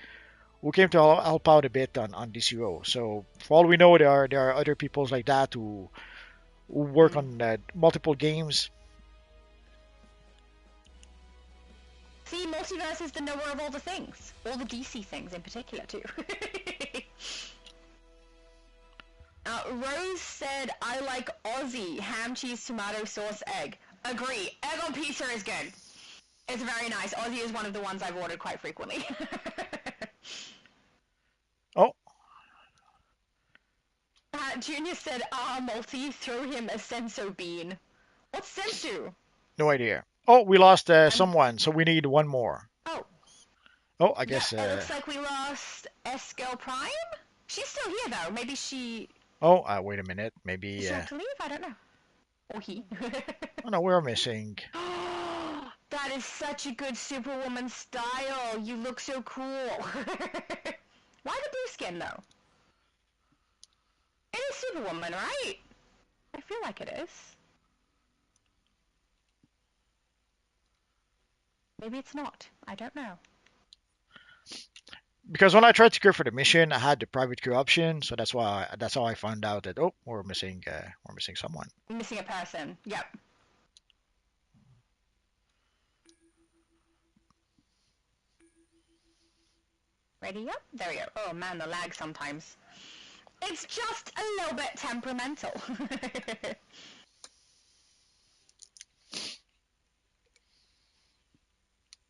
Speaker 1: who came to help out a bit on DCUO. So for all we know, there are other peoples like that who work on multiple games.
Speaker 2: See, multiverse is the knower of all the things, all the DC things in particular too. Rose said, I like Aussie, ham, cheese, tomato, sauce, egg. Agree. Egg on pizza is good. It's very nice. Aussie is one of the ones I've ordered quite frequently.
Speaker 1: Oh.
Speaker 2: Junior said, multi, throw him a senso bean. What's sensu?
Speaker 1: No idea. Oh, we lost someone, so we need one more.
Speaker 2: Oh.
Speaker 1: Oh, I guess...
Speaker 2: it looks like we lost S-Girl Prime? She's still here, though. Maybe she...
Speaker 1: Oh, wait a minute. Maybe...
Speaker 2: Did she have to leave? I don't know. Or he.
Speaker 1: Oh, no, we're missing.
Speaker 2: That is such a good Superwoman style. You look so cool. Why the blue skin, though? It is Superwoman, right? I feel like it is. Maybe it's not. I don't know.
Speaker 1: Because when I tried to go for the mission, I had the private queue option, so that's how I found out that we're missing someone.
Speaker 2: Missing a person. Yep. Ready up? There we go. Oh man, the lag sometimes. It's just a little bit temperamental.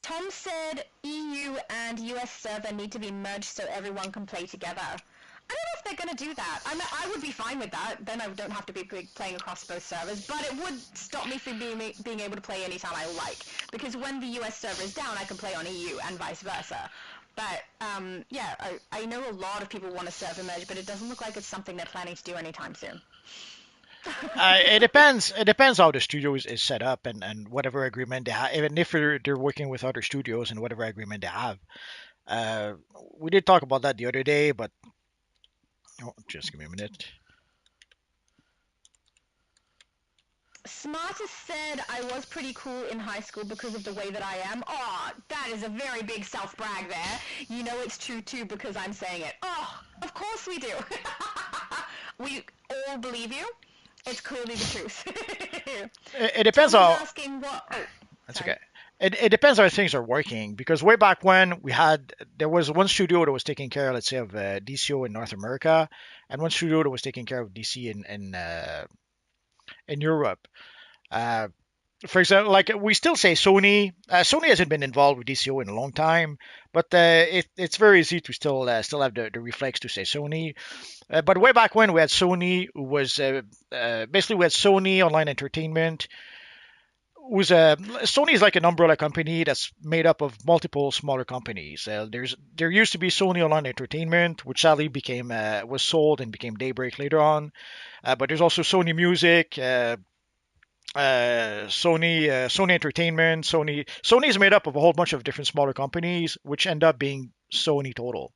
Speaker 2: Tom said EU and US server need to be merged so everyone can play together. I don't know if they're going to do that. I would be fine with that. Then I don't have to be playing across both servers, but it would stop me from being able to play anytime I like. Because when the US server is down, I can play on EU and vice versa. But, yeah, I know a lot of people want a server merge, but it doesn't look like it's something they're planning to do anytime soon.
Speaker 1: It depends. It depends how the studio is set up and whatever agreement they have. Even if they're working with other studios and whatever agreement they have. We did talk about that the other day, but just give me a minute.
Speaker 2: Smartest said I was pretty cool in high school because of the way that I am. Oh, that is a very big self-brag there. You know it's true too because I'm saying it. Oh, of course we do. We all believe you. It's clearly the truth.
Speaker 1: It depends how...
Speaker 2: asking what... Oh,
Speaker 1: that's sorry. Okay. It depends how things are working, because way back when there was one studio that was taking care, let's say, of DCO in North America, and one studio that was taking care of DC in Europe. For example, like we still say Sony. Sony hasn't been involved with DCO in a long time, but it's very easy to still have the reflex to say Sony. But way back when we had Sony, who was basically we had Sony Online Entertainment. Sony is like an umbrella company that's made up of multiple smaller companies. There used to be Sony Online Entertainment, which sadly was sold and became Daybreak later on. But there's also Sony Music, Sony Entertainment. Sony is made up of a whole bunch of different smaller companies, which end up being Sony total.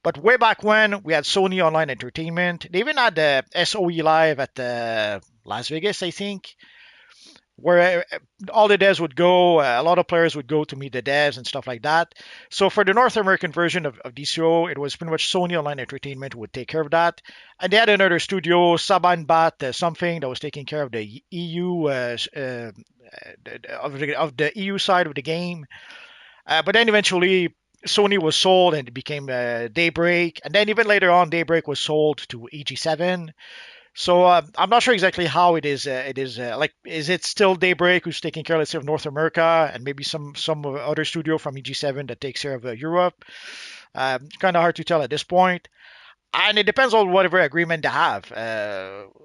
Speaker 1: But way back when we had Sony Online Entertainment, they even had the SOE Live at Las Vegas, I think, where all the devs would go, a lot of players would go to meet the devs and stuff like that. So for the North American version of DCO, it was pretty much Sony Online Entertainment would take care of that. And they had another studio, Sabanbat something, that was taking care of the EU, of the EU side of the game. But then eventually Sony was sold and it became Daybreak. And then even later on, Daybreak was sold to EG7. So I'm not sure exactly how it is. Like, is it still Daybreak who's taking care, let's say, of North America, and maybe some other studio from EG7 that takes care of Europe? Kind of hard to tell at this point, and it depends on whatever agreement they have.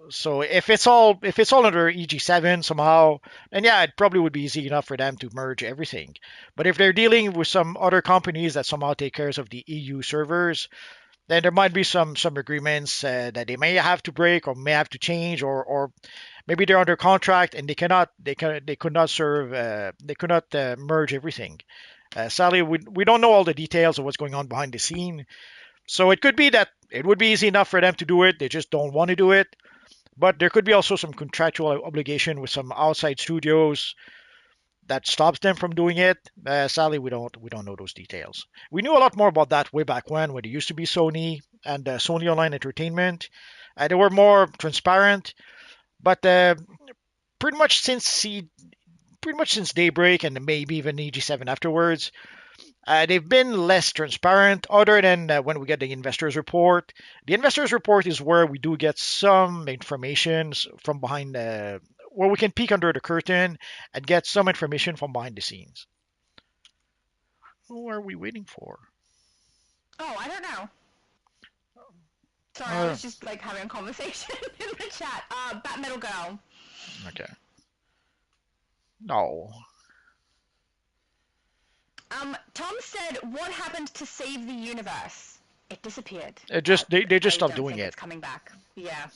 Speaker 1: So if it's all under EG7 somehow, then yeah, it probably would be easy enough for them to merge everything. But if they're dealing with some other companies that somehow take care of the EU servers, then there might be some agreements that they may have to break or may have to change, or maybe they're under contract and they could not merge everything. Sadly, we don't know all the details of what's going on behind the scene, So it could be that it would be easy enough for them to do it. They just don't want to do it. But there could be also some contractual obligation with some outside studios that stops them from doing it. Sadly, we don't know those details. We knew a lot more about that way back when it used to be Sony and Sony Online Entertainment. They were more transparent, but pretty much since Daybreak and maybe even EG7 afterwards, they've been less transparent, other than when we get the investors report. The investors report is where we do get some information from behind the, where we can peek under the curtain and get some information from behind the scenes. Who are we waiting for?
Speaker 2: Oh, I don't know. Sorry, I was just like having a conversation in the chat. Bat Metal Girl.
Speaker 1: Okay. No.
Speaker 2: Tom said, "What happened to save the universe? It disappeared."
Speaker 1: They just stopped doing it.
Speaker 2: It's coming back. Yeah.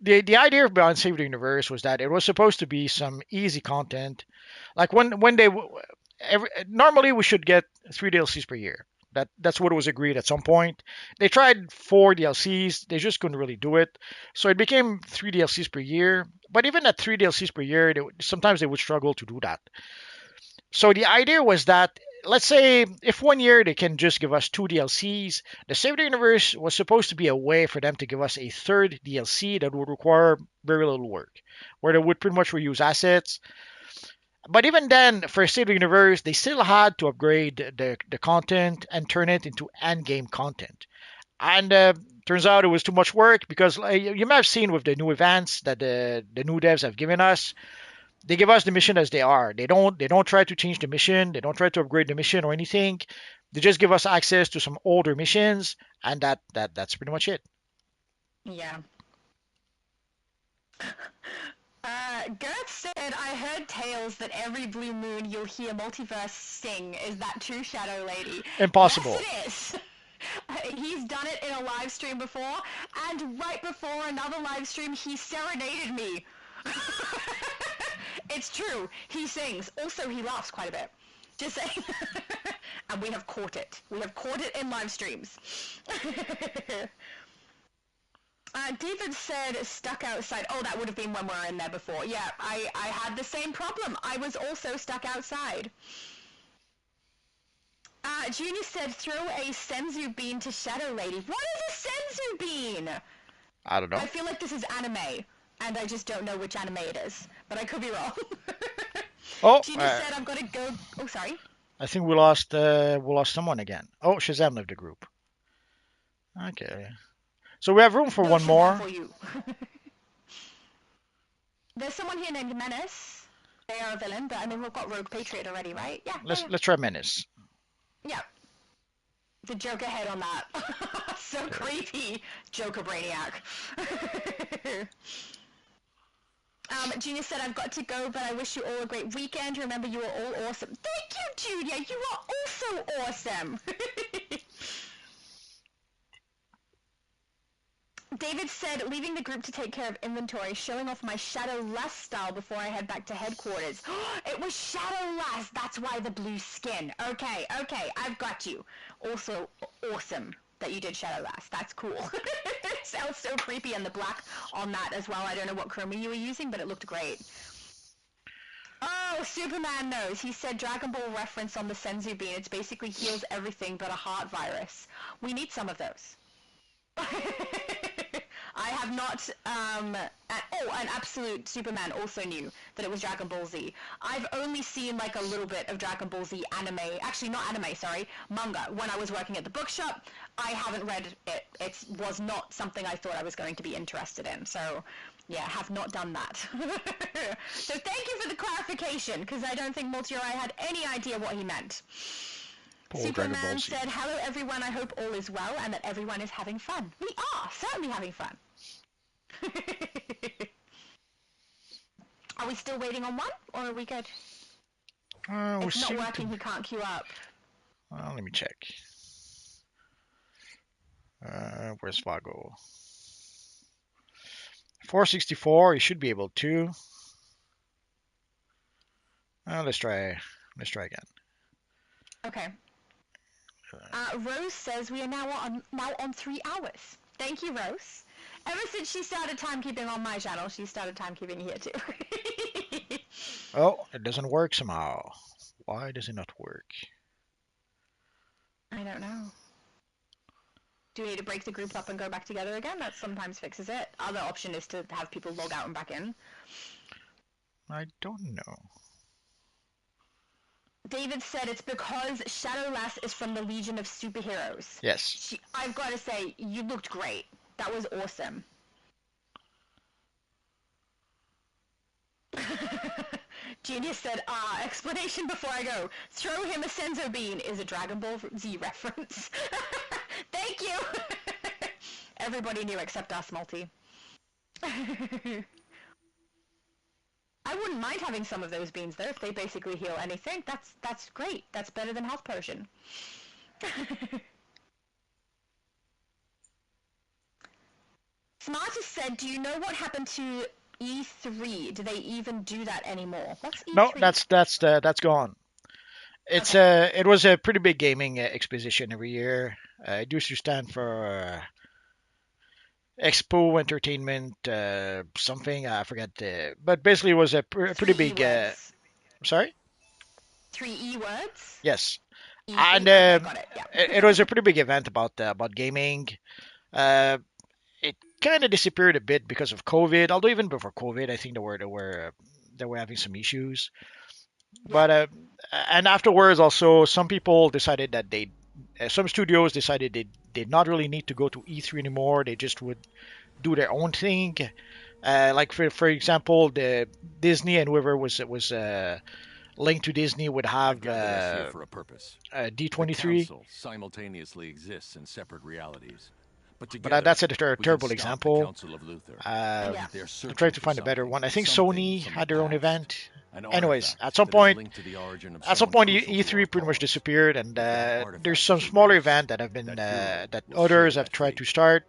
Speaker 1: The idea behind Save the Universe was that it was supposed to be some easy content, like when they normally we should get 3 DLCs per year. That's what was agreed at some point. They tried 4 DLCs, they just couldn't really do it, so it became 3 DLCs per year. But even at 3 DLCs per year, sometimes they would struggle to do that. So the idea was that, let's say if one year they can just give us 2 DLCs, the Save the Universe was supposed to be a way for them to give us a third DLC that would require very little work, where they would pretty much reuse assets. But even then, for Save the Universe, they still had to upgrade the content and turn it into end game content. And turns out it was too much work because you may have seen with the new events that the new devs have given us. They give us the mission as they are. They don't try to change the mission. They don't try to upgrade the mission or anything. They just give us access to some older missions, and that's pretty much it.
Speaker 2: Yeah. Gert said, "I heard tales that every blue moon you'll hear multiverse sing. Is that true, Shadow Lady?"
Speaker 1: Impossible.
Speaker 2: Yes, it is. He's done it in a live stream before, and right before another live stream, he serenaded me. It's true. He sings. Also, he laughs quite a bit. Just saying. And we have caught it. We have caught it in live streams. David said stuck outside. Oh, that would have been when we were in there before. Yeah, I had the same problem. I was also stuck outside. Junior said throw a senzu bean to Shadow Lady. What is a senzu bean?
Speaker 1: I don't know.
Speaker 2: I feel like this is anime, and I just don't know which anime it is. But I could be wrong.
Speaker 1: Oh,
Speaker 2: Junior said I'm gonna go. Oh, sorry.
Speaker 1: I think we lost someone again. Oh, Shazam left the group. Okay. So we have room for one more.
Speaker 2: For you. There's someone here named Menace. They are a villain, but I mean we've got Rogue Patriot already, right? Yeah.
Speaker 1: Let's try Menace.
Speaker 2: Yeah. The Joker head on that. So creepy. Joker Brainiac. Junior said, "I've got to go, but I wish you all a great weekend. Remember, you are all awesome." Thank you, Junior. You are also awesome. David said, "Leaving the group to take care of inventory, showing off my Shadow Last style before I head back to headquarters." It was Shadow Last. That's why the blue skin. Okay, I've got you. Also, awesome that you did Shadow Last. That's cool. It sounds so creepy, and the black on that as well. I don't know what chroma you were using, but it looked great. Oh, Superman knows. He said Dragon Ball reference on the Senzu Bean. It's basically heals everything but a heart virus. We need some of those. I have not, and Absolute Superman also knew that it was Dragon Ball Z. I've only seen like a little bit of Dragon Ball Z anime, actually not anime, sorry, manga, when I was working at the bookshop. I haven't read it. It was not something I thought I was going to be interested in, so yeah, have not done that. So thank you for the clarification, because I don't think Multiori had any idea what he meant. Superman said, "Hello everyone, I hope all is well and that everyone is having fun." We are certainly having fun. Are we still waiting on one, or are we good? It's not working, he can't queue up.
Speaker 1: Well, let me check. Where's Vago? 464, you should be able to. Let's try again.
Speaker 2: Okay. Rose says we are now on 3 hours. Thank you, Rose. Ever since she started timekeeping on my channel, she started timekeeping here too.
Speaker 1: Oh, it doesn't work somehow. Why does it not work?
Speaker 2: I don't know. Do we need to break the group up and go back together again? That sometimes fixes it. Other option is to have people log out and back in.
Speaker 1: I don't know.
Speaker 2: David said it's because Shadowlass is from the Legion of Superheroes.
Speaker 1: Yes.
Speaker 2: I've got to say, you looked great. That was awesome. Genius said, explanation before I go. Throw him a Senzo Bean is a Dragon Ball Z reference. Thank you! Everybody knew except us, Multi. I wouldn't mind having some of those beans, though, if they basically heal anything. That's great. That's better than health potion. Smartest said, do you know what happened to E3? Do they even do that anymore? What's E3?
Speaker 1: No, that's gone. It's it was a pretty big gaming exposition every year. It used to stand for Expo Entertainment something, I forget. But basically, it was a pretty big. Sorry.
Speaker 2: 3 E words.
Speaker 1: Yes,
Speaker 2: E3?
Speaker 1: and
Speaker 2: got it. Yeah.
Speaker 1: it was a pretty big event about gaming. It kind of disappeared a bit because of COVID. Although even before COVID, I think they were having some issues. But and afterwards, also some people decided that some studios decided they did not really need to go to E3 anymore. They just would do their own thing. Like for example, the Disney and whoever was linked to Disney would have
Speaker 11: for a purpose.
Speaker 1: D23.
Speaker 11: Simultaneously exists in separate realities.
Speaker 1: But that's a terrible example. I'm trying to find a better one. I think Sony had their own event. Anyways, at some point, E3 pretty much disappeared, and there's some smaller events that have been that others have tried to start.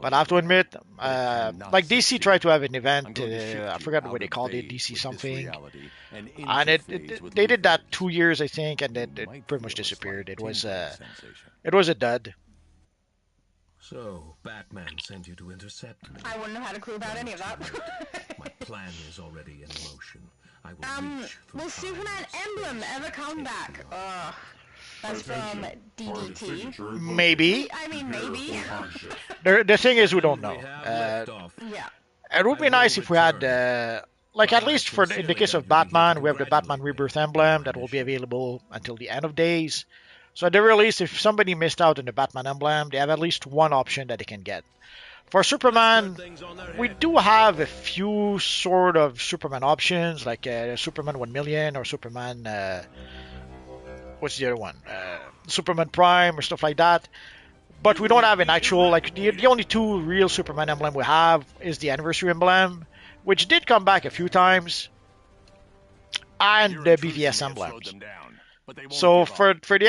Speaker 1: But I have to admit, like DC tried to have an event. I forgot what they called it, DC something, and they did that 2 years, I think, and then it pretty much disappeared. It was a dud.
Speaker 5: So, Batman sent you to intercept me.
Speaker 2: I wouldn't have had a clue about any of that.
Speaker 5: My plan is already in motion. I will reach
Speaker 2: will Superman Emblem ever come back? That's from DDT.
Speaker 1: Maybe.
Speaker 2: I mean, maybe.
Speaker 1: The thing is, we don't know.
Speaker 2: Yeah.
Speaker 1: It would be nice if we had, like at least in the case of Batman, we have the Batman Rebirth emblem that will be available until the end of days. So at the very least, if somebody missed out on the Batman emblem, they have at least one option that they can get. For Superman, we do have a few sort of Superman options, like Superman 1 million or Superman, what's the other one? Superman Prime or stuff like that. But we don't have an actual, like the only two real Superman emblem we have is the Anniversary emblem, which did come back a few times, and the BVS emblems. So for the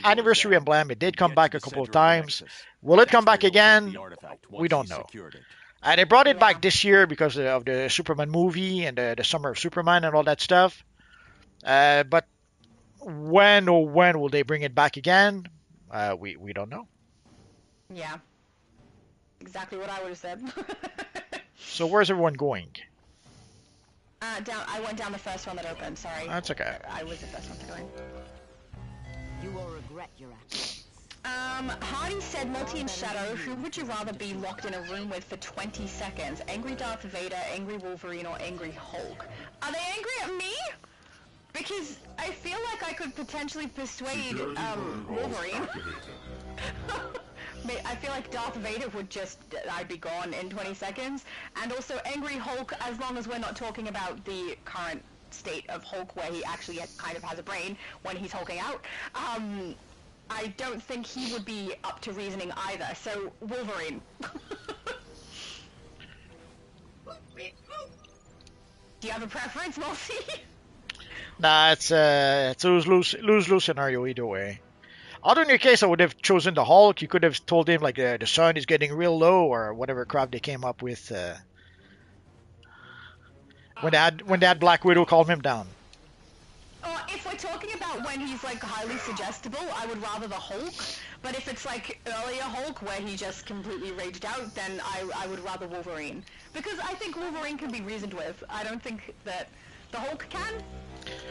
Speaker 1: anniversary emblem, it did come back a couple of times. Will it come back again? We don't know. And they brought it back this year because of the Superman movie and the Summer of Superman and all that stuff. But when will they bring it back again? We don't know.
Speaker 2: Yeah. Exactly what I would have said.
Speaker 1: So where's everyone going?
Speaker 2: I went down the first one that opened, sorry.
Speaker 1: That's okay.
Speaker 2: I was the first one to go in.
Speaker 6: You will regret your actions.
Speaker 2: Hardy said, Multi and Shadow, who would you rather be locked in a room with for 20 seconds? Angry Darth Vader, Angry Wolverine, or Angry Hulk? Are they angry at me? Because I feel like I could potentially persuade, Wolverine. I feel like Darth Vader would I'd be gone in 20 seconds. And also Angry Hulk, as long as we're not talking about the current state of Hulk where he actually kind of has a brain when he's hulking out. I don't think he would be up to reasoning either. So, Wolverine. Do you have a preference, Multi?
Speaker 1: Nah, it's a lose-lose scenario either way. Although in your case, I would have chosen the Hulk. You could have told him like the sun is getting real low or whatever crap they came up with when they had Black Widow calm him down.
Speaker 2: Or if we're talking about when he's like highly suggestible, I would rather the Hulk. But if it's like earlier Hulk where he just completely raged out, then I would rather Wolverine. Because I think Wolverine can be reasoned with. I don't think that the Hulk can,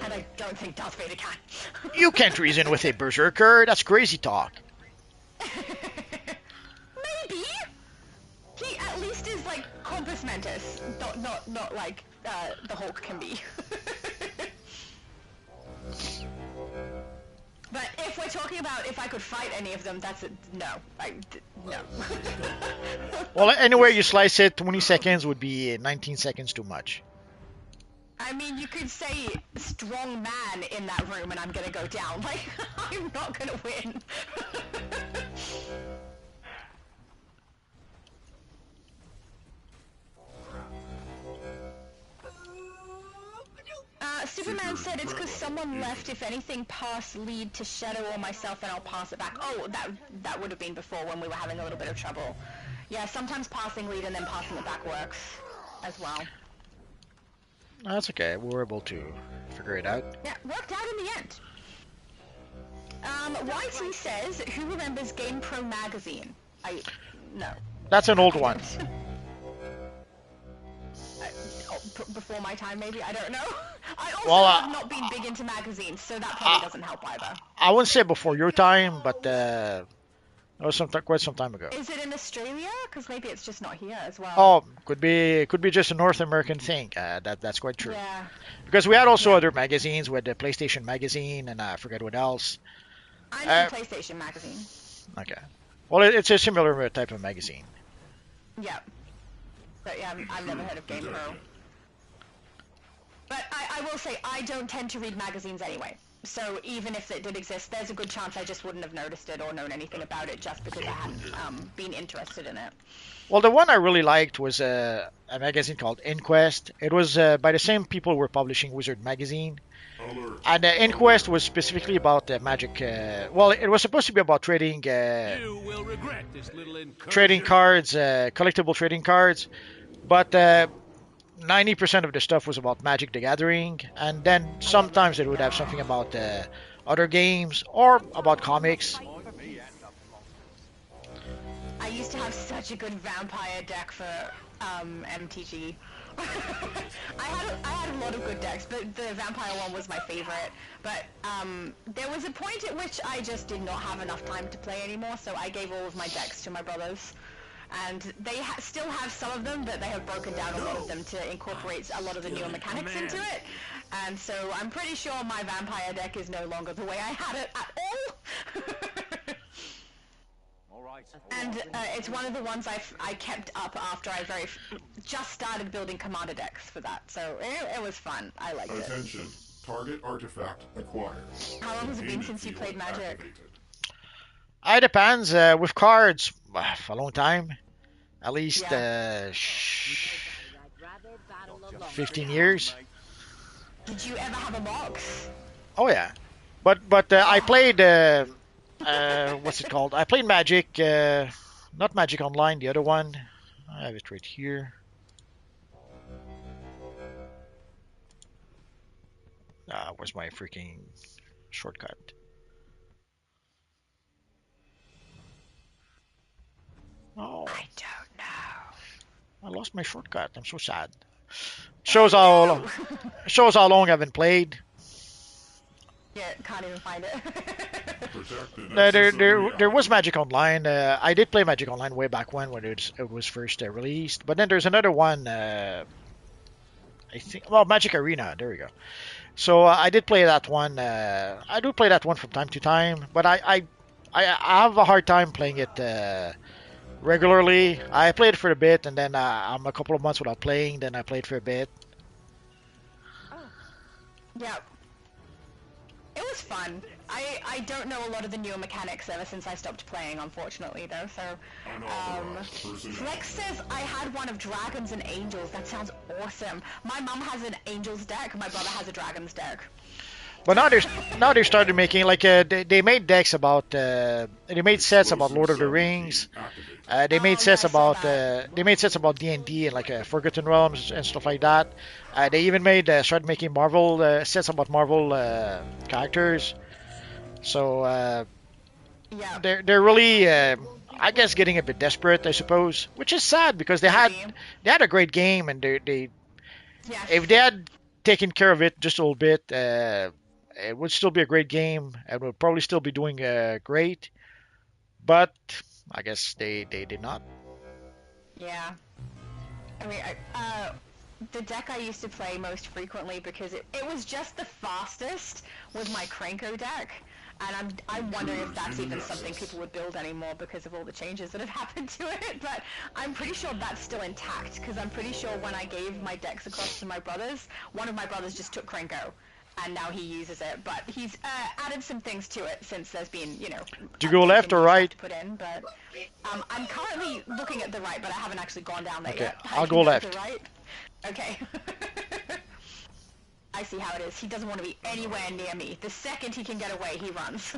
Speaker 2: and I don't think Darth Vader can.
Speaker 1: You can't reason with a berserker. That's crazy talk.
Speaker 2: Maybe. He at least is like compos mentis, not like the Hulk can be. But if we're talking about if I could fight any of them, that's no. No.
Speaker 1: Well, anywhere you slice it, 20 seconds would be 19 seconds too much.
Speaker 2: I mean, you could say strong man in that room and I'm gonna go down. Like, I'm not gonna win. Superman said it's because someone left. If anything, pass lead to Shadow or myself, and I'll pass it back. Oh, that would have been before when we were having a little bit of trouble. Yeah, sometimes passing lead and then passing it back works as well.
Speaker 1: That's okay. We were able to figure it out.
Speaker 2: Yeah, worked out in the end. YT says, who remembers GamePro magazine? No.
Speaker 1: That's an old one.
Speaker 2: Before my time, maybe? I don't know. I also have not been big into magazines, so that probably doesn't help either.
Speaker 1: I wouldn't say before your time, but that was quite some time ago.
Speaker 2: Is it in Australia? Because maybe it's just not here as well.
Speaker 1: Oh, could be just a North American thing. That's quite true.
Speaker 2: Yeah.
Speaker 1: Because we had also other magazines. We had the PlayStation magazine, and I forget what else.
Speaker 2: I know PlayStation magazine.
Speaker 1: Okay. Well, it's a similar type of magazine.
Speaker 2: Yeah. But yeah, I've never heard of GamePro. But I will say, I don't tend to read magazines anyway. So even if it did exist, there's a good chance I just wouldn't have noticed it or known anything about it just because I hadn't been interested in it.
Speaker 1: Well, the one I really liked was a magazine called Inquest. It was by the same people who were publishing Wizard magazine. And Inquest was specifically about magic. Well, it was supposed to be about trading trading cards, collectible trading cards. But 90% of the stuff was about Magic the Gathering, and then sometimes they would have something about other games or about comics.
Speaker 2: I used to have such a good vampire deck for MTG. I had a lot of good decks, but the vampire one was my favorite. But there was a point at which I just did not have enough time to play anymore, so I gave all of my decks to my brothers. And they still have some of them, but they have broken down a lot of them to incorporate a lot of the newer mechanics into it. And so I'm pretty sure my vampire deck is no longer the way I had it at all. And it's one of the ones I kept up after I just started building commander decks for that. So it was fun. I liked it.
Speaker 16: Attention. Target artifact acquired.
Speaker 2: How long has it been since you played Magic?
Speaker 16: Activated.
Speaker 1: It depends. With cards, for a long time. At least 15 years.
Speaker 2: Did you ever have a box?
Speaker 1: Oh yeah, but I played what's it called? I played Magic, not Magic Online, the other one. I have it right here. Where's my freaking shortcut? Oh,
Speaker 2: I don't know.
Speaker 1: I lost my shortcut. I'm so sad. Shows how long I've been played.
Speaker 2: Yeah, can't even find it.
Speaker 1: There was Magic Online. I did play Magic Online way back when it was first released. But then there's another one. I think, well, Magic Arena. There we go. So I did play that one. I do play that one from time to time, but I have a hard time playing it regularly. I played for a bit, and then I'm a couple of months without playing. Then I played for a bit.
Speaker 2: Oh. Yeah. It was fun. I don't know a lot of the newer mechanics ever since I stopped playing, unfortunately, though. So, Flex says I had one of dragons and angels. That sounds awesome. My mum has an angels deck. My brother has a dragons deck.
Speaker 1: But now they started making like they made decks about they made sets about Lord of the Rings, They made sets about D&D and like Forgotten Realms and stuff like that. They even started making Marvel sets about Marvel characters. So they're really I guess getting a bit desperate, I suppose, which is sad because they had a great game and they if they had taken care of it just a little bit, it would still be a great game and would probably still be doing great. But I guess they did not.
Speaker 2: Yeah. I mean, the deck I used to play most frequently because it was just the fastest was my Krenko deck. And I'm wondering if that's even something people would build anymore because of all the changes that have happened to it. But I'm pretty sure that's still intact because I'm pretty sure when I gave my decks across to my brothers, one of my brothers just took Krenko. And now he uses it, but he's added some things to it since there's been, you know.
Speaker 1: Do you go left or right?
Speaker 2: To put in, but I'm currently looking at the right, but I haven't actually gone down there yet.
Speaker 1: I'll go left.
Speaker 2: Right? Okay. I see how it is. He doesn't want to be anywhere near me. The second he can get away, he runs.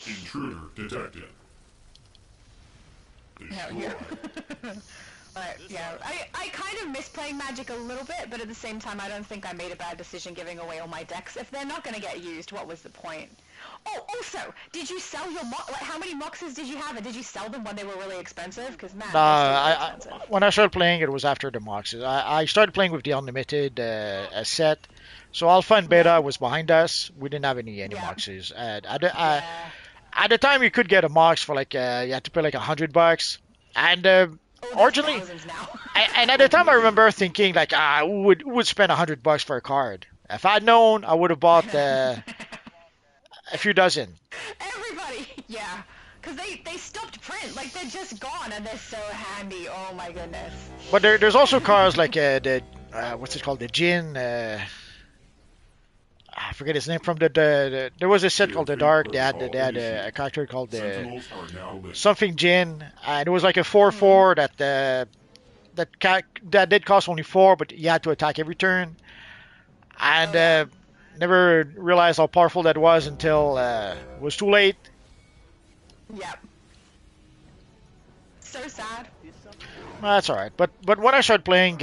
Speaker 16: Intruder detected.
Speaker 2: But yeah, I kind of miss playing Magic a little bit, but at the same time, I don't think I made a bad decision giving away all my decks. If they're not going to get used, what was the point? Oh, also, did you sell your how many Moxes did you have, and did you sell them when they were really expensive? Because man,
Speaker 1: when I started playing, it was after the Moxes. I started playing with the Unlimited set, so Alpha and Beta was behind us. We didn't have any Moxes. At the time, you could get a Mox for like you had to pay like $100, and originally, and at the time I remember thinking like, who would spend $100 for a card? If I'd known, I would have bought a few dozen.
Speaker 2: Everybody, yeah, because they stopped print, like they're just gone, and they're so handy. Oh my goodness.
Speaker 1: But there's also cards like the what's it called, the Jin. I forget his name from there was a set called the Dark. They had a character called the something Jin, and it was like a 4/4 that did cost only 4, but you had to attack every turn. And never realized how powerful that was until it was too late.
Speaker 2: Yep. So sad.
Speaker 1: Well, that's all right. But when I started playing,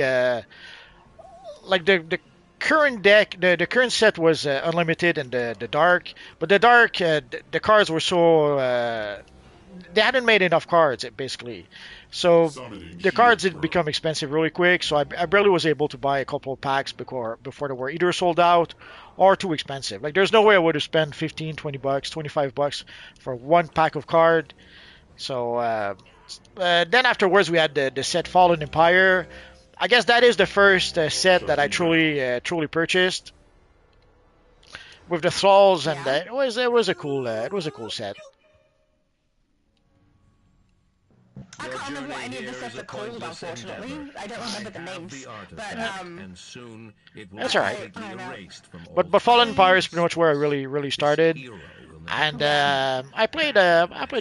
Speaker 1: like the current deck, the current set was Unlimited and the Dark, but the Dark, the cards were so they hadn't made enough cards basically, so the cards had become expensive really quick. So I barely was able to buy a couple of packs before they were either sold out or too expensive. Like there's no way I would have spent $15, $20, $25 for one pack of card. So then afterwards we had the set Fallen Empire. I guess that is the first set that I truly purchased with the thralls, and it was a cool set.
Speaker 2: I can't remember what any of the sets are called, unfortunately. I don't remember the names, but
Speaker 1: that's all right. But Fallen Empire is pretty much where I really started, and I played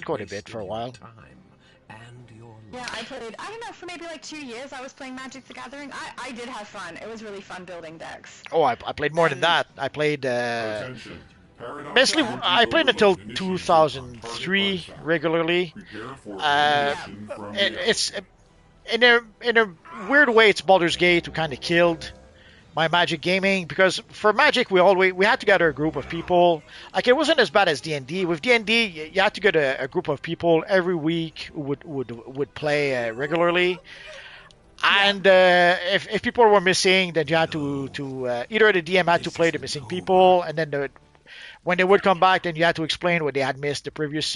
Speaker 1: quite a bit for a while.
Speaker 2: Yeah, I don't know, for maybe like 2 years I was playing Magic the Gathering. I did have fun. It was really fun building decks.
Speaker 1: Oh, I played more than that. I played basically I played until 2003 regularly. It's in a weird way, it's Baldur's Gate who kind of killed my Magic gaming, because for Magic we had to gather a group of people. Like it wasn't as bad as D&D. With D&D, you had to get a group of people every week who would play regularly. And if people were missing, then you had to either the DM had to play the missing people, and then when they would come back, then you had to explain what they had missed the previous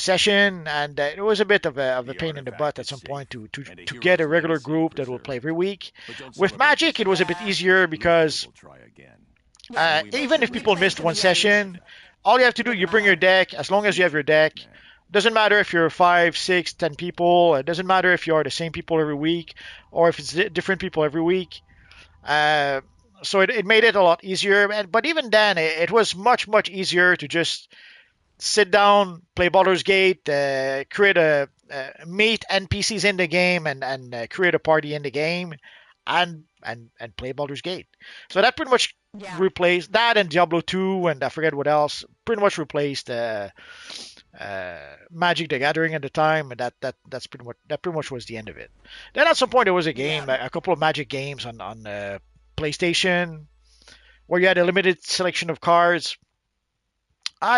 Speaker 1: session, and it was a bit of a pain in the butt at some point to get a regular group that would play every week. With Magic, it was a bit easier because even if people missed one session, all you have to do, you bring your deck. As long as you have your deck, doesn't matter if you're 5, 6, 10 people. It doesn't matter if you are the same people every week or if it's different people every week. So it made it a lot easier. But even then, it was much easier to just sit down, play Baldur's Gate, create meet NPCs in the game, and create a party in the game, and play Baldur's Gate. So that pretty much replaced that and Diablo 2 and I forget what else. Pretty much replaced Magic the Gathering at the time, and that's pretty much was the end of it. Then at some point there was a game, a couple of Magic games on PlayStation, where you had a limited selection of cards.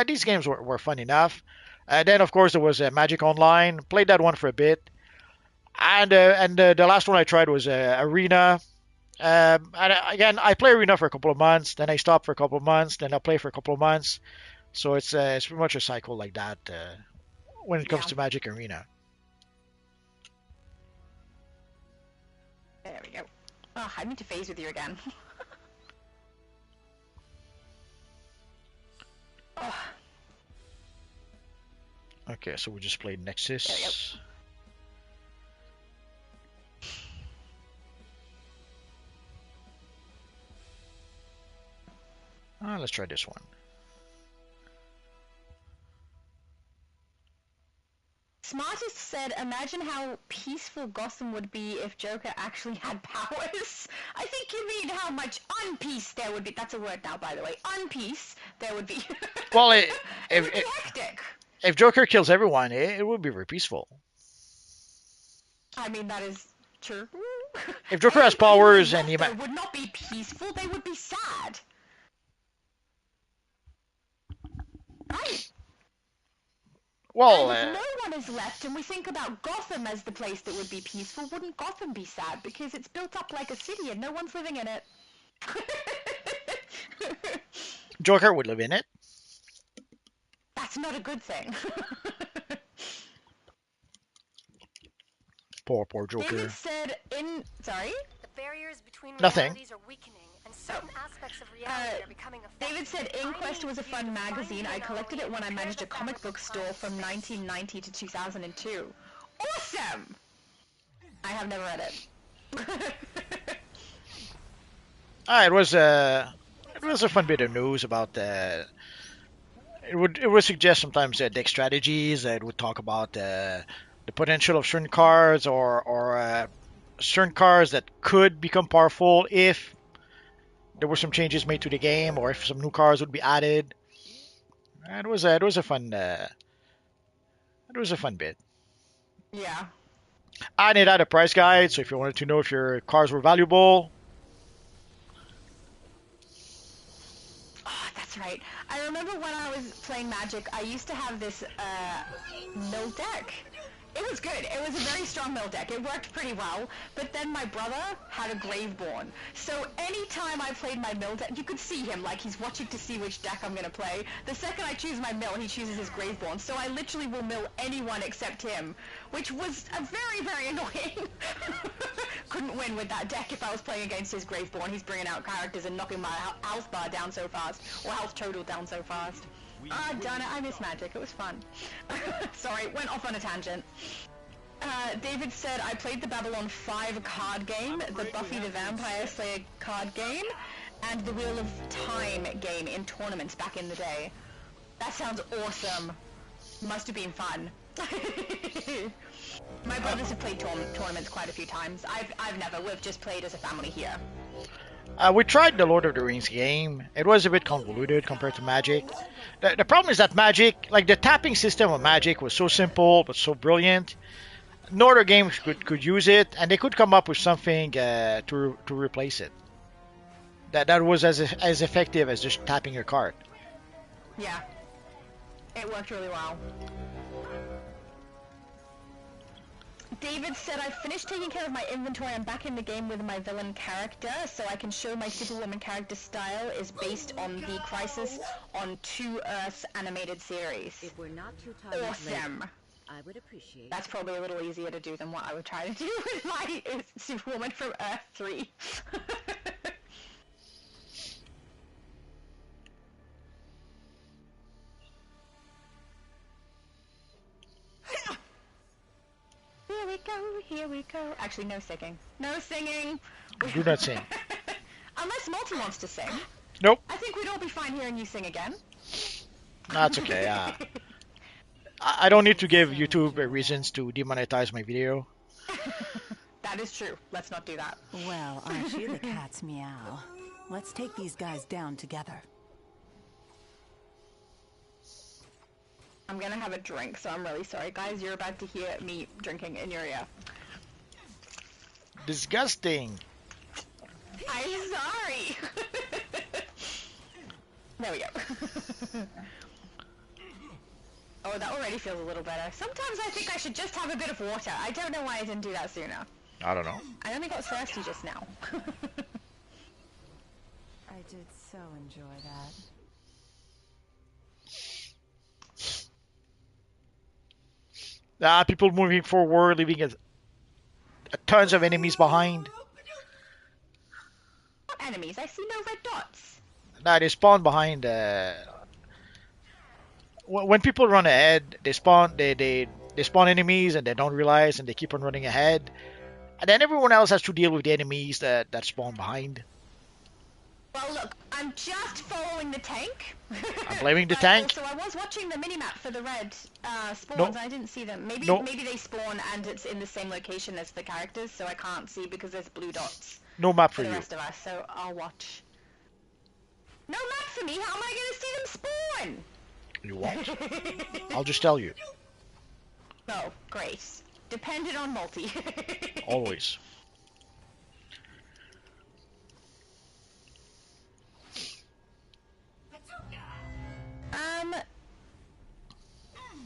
Speaker 1: These games were fun enough. Then of course there was Magic Online. Played that one for a bit, and the last one I tried was Arena. Again, I play Arena for a couple of months, then I stop for a couple of months, then I play for a couple of months. So it's pretty much a cycle like that when it comes to Magic Arena.
Speaker 2: There we go. Oh, I need to phase with you again. Oh.
Speaker 1: Okay, so we just played Nexus. Let's try this one.
Speaker 2: Smartest said, imagine how peaceful Gotham would be if Joker actually had powers. I think you mean how much unpeace there would be. That's a word now, by the way. Unpeace there would be.
Speaker 1: Well,
Speaker 2: it would be hectic.
Speaker 1: If Joker kills everyone, it would be very peaceful.
Speaker 2: I mean, that is true.
Speaker 1: If Joker has powers and he
Speaker 2: would not be peaceful, they would be sad. Right.
Speaker 1: Well,
Speaker 2: and if no one is left, and we think about Gotham as the place that would be peaceful, wouldn't Gotham be sad? Because it's built up like a city and no one's living in it.
Speaker 1: Joker would live in it.
Speaker 2: That's not a good thing.
Speaker 1: Poor Joker.
Speaker 2: David said sorry?
Speaker 4: The barriers between
Speaker 1: Nothing.
Speaker 4: realities are weakening, and certain aspects of reality are becoming effective.
Speaker 2: David said Inquest was a fun magazine. I collected it when I managed a comic book store from 1990 to 2002. Awesome! I have never read it.
Speaker 1: It was a fun bit of news about it would suggest sometimes deck strategies. It would talk about the potential of certain cards or certain cards that could become powerful if there were some changes made to the game or if some new cards would be added. It was a fun bit.
Speaker 2: Yeah.
Speaker 1: And it had a price guide, so if you wanted to know if your cards were valuable.
Speaker 2: Oh, that's right. I remember when I was playing Magic, I used to have this mill deck. It was good. It was a very strong mill deck. It worked pretty well. But then my brother had a Graveborn. So anytime I played my mill deck, you could see him, like he's watching to see which deck I'm going to play. The second I choose my mill, he chooses his Graveborn. So I literally will mill anyone except him, which was a very, very annoying. Couldn't win with that deck if I was playing against his Graveborn. He's bringing out characters and knocking my health bar down so fast, or health total down so fast. Darn it, I miss Magic. It was fun. Sorry, went off on a tangent. David said, I played the Babylon 5 card game, the Buffy the Vampire Slayer card game, and the Wheel of Time game in tournaments back in the day. That sounds awesome. Must have been fun. My brothers have played tournaments quite a few times. I've never. We've just played as a family here.
Speaker 1: We tried the Lord of the Rings game. It was a bit convoluted compared to Magic. The problem is that Magic, like the tapping system of Magic was so simple but so brilliant. No other game could use it, and they could come up with something to replace it. That was as effective as just tapping your card.
Speaker 2: Yeah. It worked really well. David said, I finished taking care of my inventory. I'm back in the game with my villain character, so I can show my Superwoman character style is based on the Crisis on 2 Earths animated series.
Speaker 6: If we're not too tired
Speaker 2: awesome.
Speaker 6: Later, I would appreciate.
Speaker 2: That's probably a little easier to do than what I would try to do with my Superwoman from Earth 3. Here we go, here we go. Actually, no singing. No singing!
Speaker 1: Do not sing.
Speaker 2: Unless Multi wants to sing.
Speaker 1: Nope.
Speaker 2: I think we'd all be fine hearing you sing again.
Speaker 1: That's okay. I don't need to give YouTube reasons to demonetize my video.
Speaker 2: That is true. Let's not do that.
Speaker 17: Well, aren't you the cat's meow?
Speaker 14: Let's take these guys down together.
Speaker 2: I'm gonna have a drink, so I'm really sorry, guys. You're about to hear me drinking in your ear.
Speaker 1: Disgusting.
Speaker 2: I'm sorry. There we go. Oh, that already feels a little better. Sometimes I think I should just have a bit of water. I don't know why I didn't do that sooner.
Speaker 1: I don't know.
Speaker 2: I only got thirsty just now.
Speaker 17: I did so enjoy that.
Speaker 1: People moving forward, leaving tons of enemies behind.
Speaker 2: What enemies? I see no red dots.
Speaker 1: Nah, they spawn behind. When people run ahead, they spawn. They spawn enemies and they don't realize, and they keep on running ahead. And then everyone else has to deal with the enemies that spawn behind.
Speaker 2: Well, look, I'm just following the tank.
Speaker 1: I'm blaming the tank.
Speaker 2: So I was watching the minimap for the red spawns.
Speaker 1: Nope.
Speaker 2: I didn't see them. Maybe they spawn and it's in the same location as the characters, so I can't see because there's blue dots.
Speaker 1: No map for
Speaker 2: the
Speaker 1: you.
Speaker 2: Rest of us, so I'll watch. No map for me. How am I going to see them spawn?
Speaker 1: You won't. I'll just tell you.
Speaker 2: Oh, great. Dependent on multi.
Speaker 1: Always.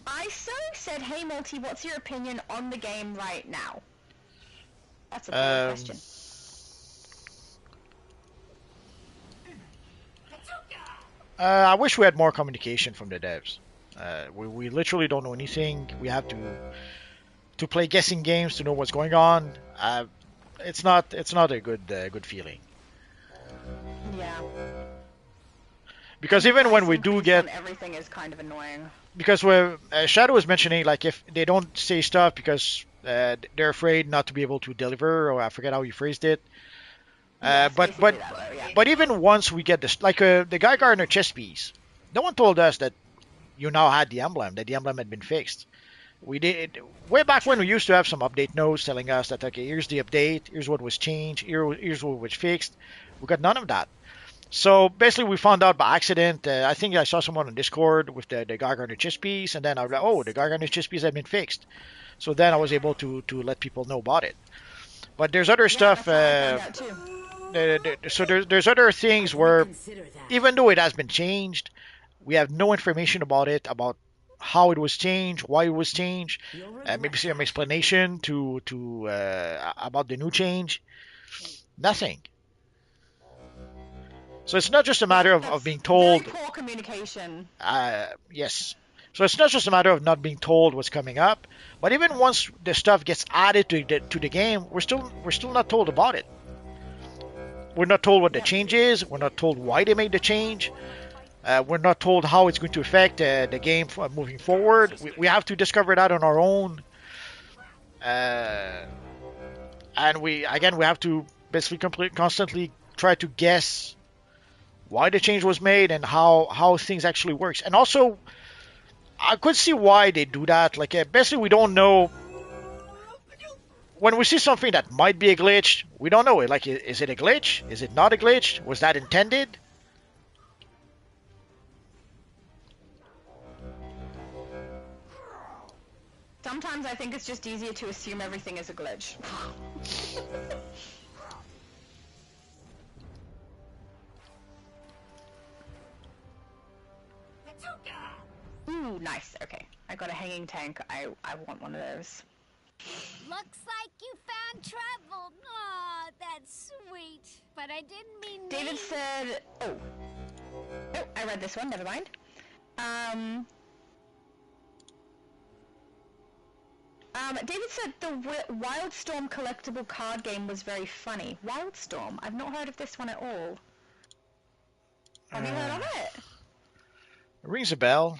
Speaker 2: ISO said, "Hey multi, what's your opinion on the game right now?" That's a broad question.
Speaker 1: I wish we had more communication from the devs. We literally don't know anything. We have to play guessing games to know what's going on. It's not a good feeling.
Speaker 2: Yeah.
Speaker 1: Because even when we do get
Speaker 2: everything is kind of annoying.
Speaker 1: Because Shadow was mentioning, like, if they don't say stuff because they're afraid not to be able to deliver, or I forget how you phrased it.
Speaker 2: Yes,
Speaker 1: but even once we get this, like the Guy Gardner chess piece, no one told us that you now had the emblem, that the emblem had been fixed. We did way back when we used to have some update notes telling us that, okay, here's the update, here's what was changed, here's what was fixed. We got none of that. So basically, we found out by accident. I think I saw someone on Discord with the Guy Gardner chess piece, and then I was like, oh, the Guy Gardner chess piece had been fixed. So then I was able to let people know about it. But there's other stuff. So there's other things where, even though it has been changed, we have no information about it, about how it was changed, why it was changed. Maybe some explanation to about the new change. Nothing. So it's not just a matter of being told.
Speaker 2: Very poor communication.
Speaker 1: Yes. So it's not just a matter of not being told what's coming up, but even once the stuff gets added to the game, we're still not told about it. We're not told what the change is. We're not told why they made the change. We're not told how it's going to affect the game moving forward. We have to discover that on our own. And we have to basically constantly try to guess why the change was made and how things actually works. And also, I could see why they do that. Like, basically, we don't know. When we see something that might be a glitch, we don't know. Like, is it a glitch? Is it not a glitch? Was that intended?
Speaker 2: Sometimes I think it's just easier to assume everything is a glitch. Ooh, nice. Okay, I got a hanging tank. I want one of those.
Speaker 18: Looks like you found trouble. Aw, that's sweet. But I didn't mean
Speaker 2: David said... Oh, I read this one. Never mind. David said the Wildstorm collectible card game was very funny. Wildstorm? I've not heard of this one at all. Have you heard of it?
Speaker 1: It rings a bell.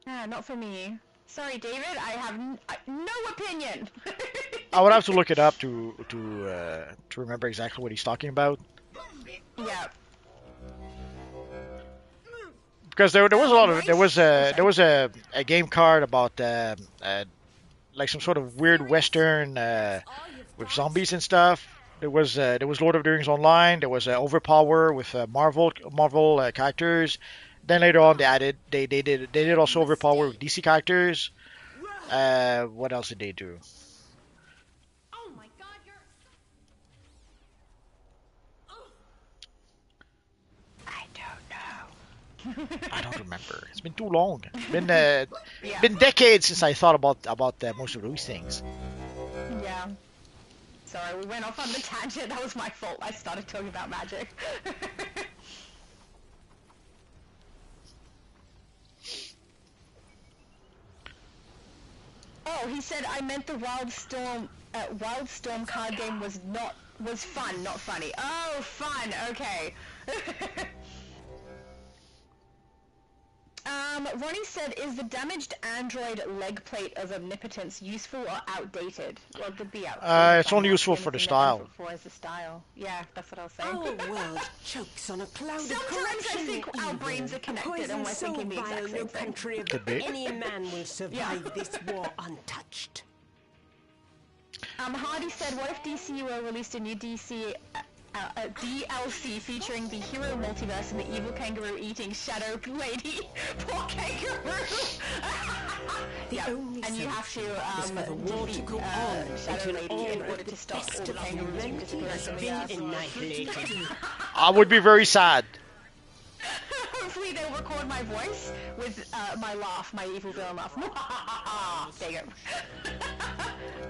Speaker 2: Not for me. Sorry, David. I have no opinion.
Speaker 1: I would have to look it up to remember exactly what he's talking about.
Speaker 2: Yeah.
Speaker 1: Because there was a lot of there was a game card about like some sort of weird western with zombies and stuff. There was Lord of the Rings Online. There was Overpower with Marvel characters. Then later on they did also Overpower with DC characters. What else did they do?
Speaker 18: Oh my god, you're...
Speaker 1: I don't remember. It's been too long. Been decades since I thought about most of those things.
Speaker 2: Yeah. Sorry, we went off on the tangent. That was my fault. I started talking about magic. Oh, he said I meant the Wildstorm card game was fun, not funny. Oh, fun. Okay. Ronnie said, is the damaged android leg plate of omnipotence useful or outdated? Well, it could be outdated.
Speaker 1: It's only useful for the style.
Speaker 2: For as the style. Yeah, that's what I was saying.
Speaker 14: Our world chokes on a cloud of corruption.
Speaker 2: Sometimes I think our brains are connected and we're thinking the exact same thing.
Speaker 14: Country of any man will survive this war untouched.
Speaker 2: Hardy said, what if DCUO released a new DLC featuring the hero multiverse and the evil kangaroo eating Shadow Lady? Poor kangaroo! And you have to defeat Shadow Lady in order to stop all the kangaroos from disappearing from the earth.
Speaker 1: I would be very sad.
Speaker 2: Hopefully they'll record my voice with my laugh, my evil villain laugh. There you go.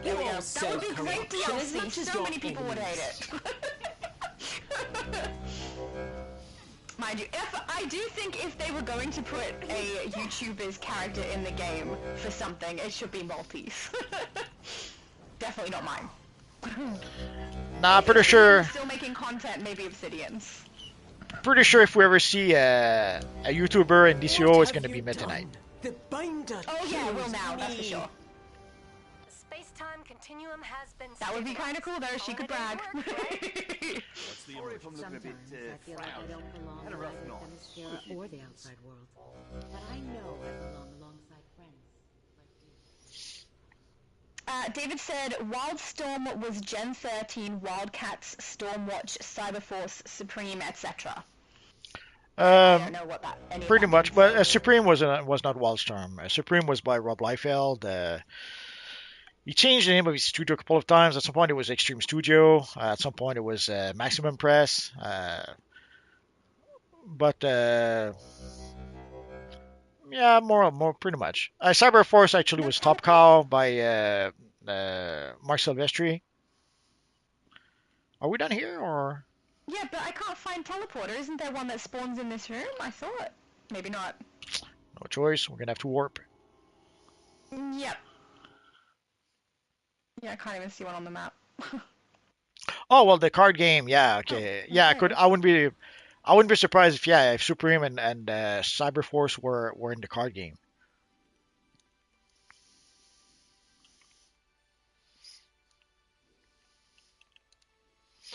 Speaker 2: There we go. That would be great DLC. So many people would hate it. Mind you, I do think if they were going to put a YouTuber's character in the game for something, it should be Maltese. Definitely not mine.
Speaker 1: Nah, pretty sure.
Speaker 2: Still making content, maybe Obsidians.
Speaker 1: Pretty sure if we ever see a YouTuber in DCUO, it's gonna be Meta Knight.
Speaker 2: Oh yeah, well now, that's for sure.
Speaker 4: Space-time continuum has been.
Speaker 2: That would be kind of cool though. She could brag.
Speaker 6: Sometimes I feel like I don't belong in the hemisphere or the outside world, but I know I belong alongside friends like you.
Speaker 2: David said, Wildstorm was Gen 13, Wildcats, Stormwatch, Cyberforce, Supreme, etc. I don't know what that.
Speaker 1: Pretty much, but Supreme was not Wildstorm. Supreme was by Rob Liefeld. He changed the name of his studio a couple of times. At some point, it was Extreme Studio. At some point, it was Maximum Press. Yeah, more pretty much. Cyberforce actually was Top Cow by Mark Silvestri. Are we done here, or?
Speaker 2: Yeah, but I can't find teleporter. Isn't there one that spawns in this room? I thought. Maybe not.
Speaker 1: No choice. We're gonna have to warp.
Speaker 2: Yep. Yeah, I can't even see one on the map.
Speaker 1: Oh well, the card game. Yeah, okay. Yeah, I wouldn't be surprised if Supreme and Cyberforce were in the card game.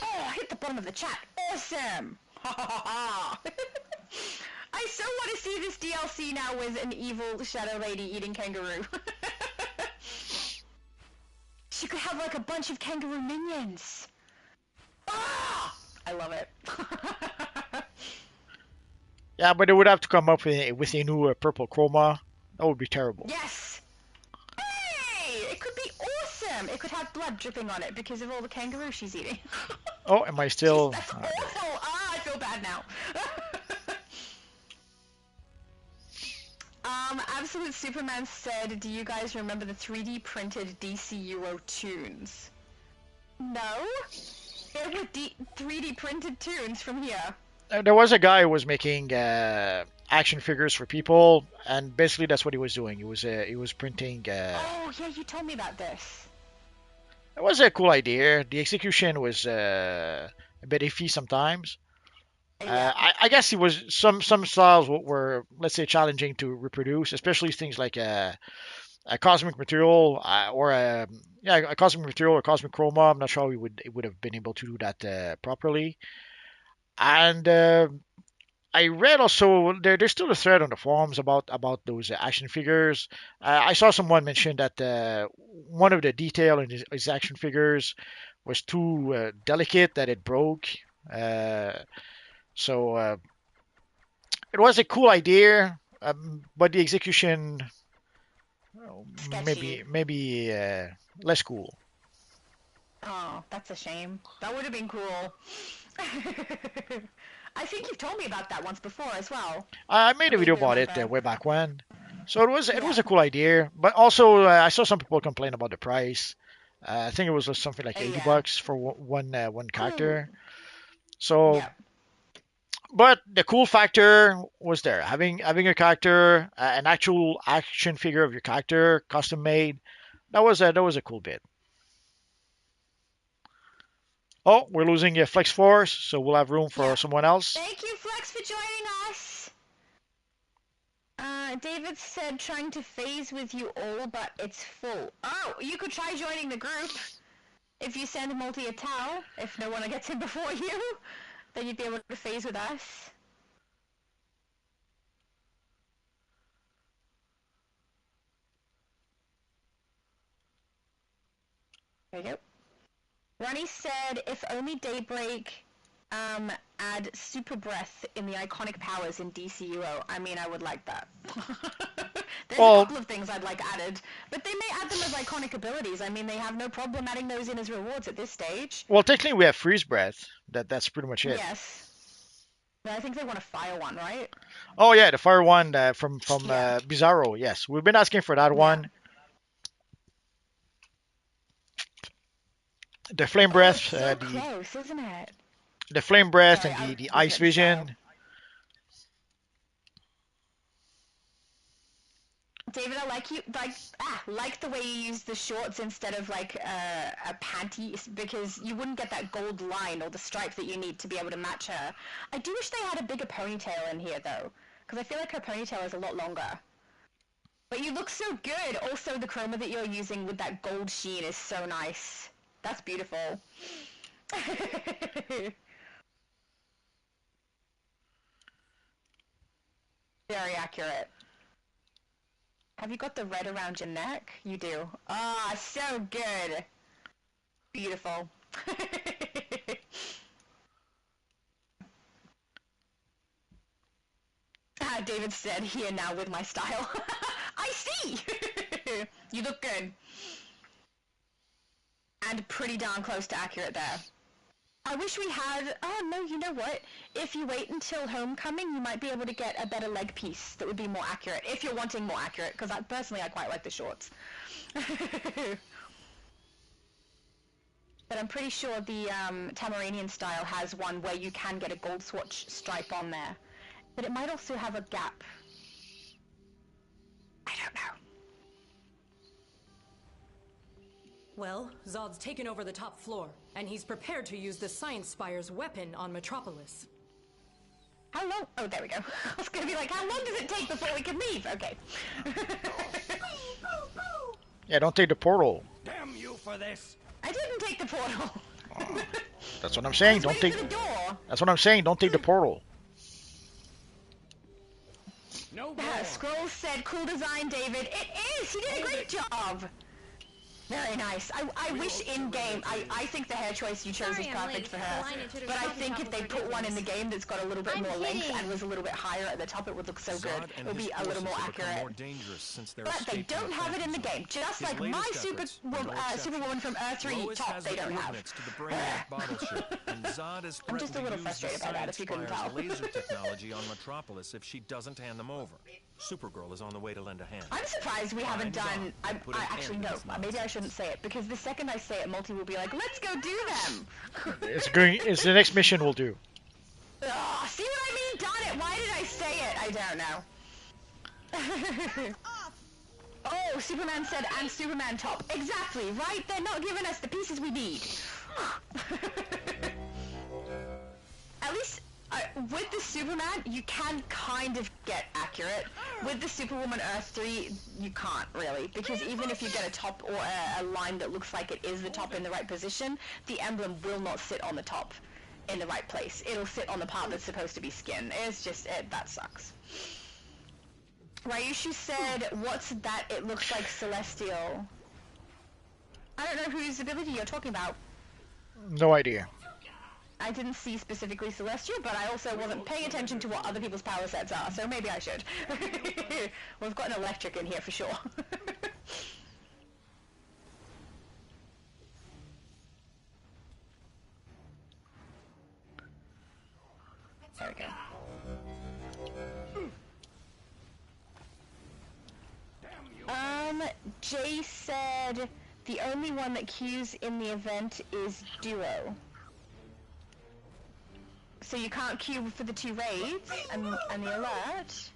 Speaker 2: Oh, hit the bottom of the chat. Awesome. I so want to see this DLC now with an evil Shadow Lady eating kangaroo. She could have like a bunch of kangaroo minions. Ah! I love it.
Speaker 1: Yeah, but it would have to come up with a new purple chroma. That would be terrible.
Speaker 2: Yes. Hey, it could be awesome. It could have blood dripping on it because of all the kangaroo she's eating.
Speaker 1: Oh, am I still?
Speaker 2: That's awful. I feel bad now. Absolute Superman said, do you guys remember the 3D printed DCUO tunes? No? They were 3D printed tunes from here.
Speaker 1: There was a guy who was making action figures for people, and basically that's what he was doing. He was printing.
Speaker 2: Oh yeah, you told me about this.
Speaker 1: It was a cool idea. The execution was a bit iffy sometimes. I guess it was some styles were, let's say, challenging to reproduce, especially things like a cosmic material or a cosmic material or cosmic chroma. I'm not sure it would have been able to do that properly. And I read also there's still a thread on the forums about those action figures. I saw someone mention that one of the detail in his action figures was too delicate that it broke. So it was a cool idea, but the execution maybe less cool.
Speaker 2: Oh, that's a shame. That would have been cool. I think you've told me about that once before as well.
Speaker 1: I made a video about it way back when. So it was a cool idea, but also I saw some people complain about the price. I think it was something like $80 for one character. So, but the cool factor was there. Having a character, an actual action figure of your character, custom made. That was a cool bit. Oh, we're losing Flex Force, so we'll have room for someone else.
Speaker 2: Thank you, Flex, for joining us. David said trying to phase with you all, but it's full. Oh, you could try joining the group. If you send Multi a towel, if no one gets in before you, then you'd be able to phase with us. There you go. Ronnie said, if only Daybreak add super breath in the iconic powers in DCUO. I mean, I would like that. There's a couple of things I'd like added, but they may add them as iconic abilities. I mean, they have no problem adding those in as rewards at this stage.
Speaker 1: Well, technically we have freeze breath. That's pretty much it.
Speaker 2: Yes. But I think they want a fire one, right?
Speaker 1: Oh yeah, the fire one from Bizarro. Yes, we've been asking for that one. The flame breath,
Speaker 2: so close, isn't it?
Speaker 1: The flame breath and the ice vision.
Speaker 2: David, I like the way you use the shorts instead of like a panty, because you wouldn't get that gold line or the stripe that you need to be able to match her. I do wish they had a bigger ponytail in here though, because I feel like her ponytail is a lot longer. But you look so good. Also, the chroma that you're using with that gold sheen is so nice. That's beautiful. Very accurate. Have you got the red around your neck? You do. Ah, so good. Beautiful. David said, here now with my style. I see! You look good. And pretty darn close to accurate there. I wish we had... Oh, no, you know what? If you wait until Homecoming, you might be able to get a better leg piece that would be more accurate, if you're wanting more accurate, because personally I quite like the shorts. But I'm pretty sure the Tamaranian style has one where you can get a gold swatch stripe on there. But it might also have a gap. I don't know.
Speaker 19: Well, Zod's taken over the top floor, and he's prepared to use the Science Spire's weapon on Metropolis.
Speaker 2: How long? Oh, there we go. I was gonna be like, how long does it take before we can leave? Okay.
Speaker 1: Yeah, don't take the portal.
Speaker 10: Damn you for this!
Speaker 2: I didn't take the portal.
Speaker 1: That's what I'm saying. Don't take. That's what I'm saying. Don't take the portal.
Speaker 10: No.
Speaker 2: Scroll said, "Cool design, David." It is. You did a great job. Very nice. I wish in-game, I think the hair choice you chose is perfect for her, but I think if they put one in the game that's got a little bit more length and was a little bit higher at the top, it would look so good. It would be a little more accurate. But they don't have it in the game, just like my Superwoman from Earth 3 top they don't have. I'm just a little frustrated by that, if you couldn't tell.
Speaker 3: Laser technology on Metropolis if she doesn't hand them over. Supergirl is on the way to lend a hand.
Speaker 2: I'm surprised we haven't done... I actually, no. Maybe I shouldn't say it, because the second I say it, Multi will be like, let's go do them!
Speaker 1: It's the next mission we'll do.
Speaker 2: Ugh, see what I mean? Darn it, why did I say it? I don't know. Oh, Superman said, and Superman top. Exactly, right? They're not giving us the pieces we need. At least... with the Superman, you can kind of get accurate. With the Superwoman Earth 3, you can't really, because even if you get a top or a line that looks like it is the top in the right position, the emblem will not sit on the top in the right place. It'll sit on the part that's supposed to be skin. It's just, that sucks. Ryushu said, what's that? It looks like Celestial. I don't know whose ability you're talking about.
Speaker 1: No idea.
Speaker 2: I didn't see specifically Celestial, but I also wasn't paying attention to what other people's power sets are, so maybe I should. We've got an electric in here for sure. There we go. Jay said the only one that queues in the event is Duo. So you can't queue for the 2 raids and the alert.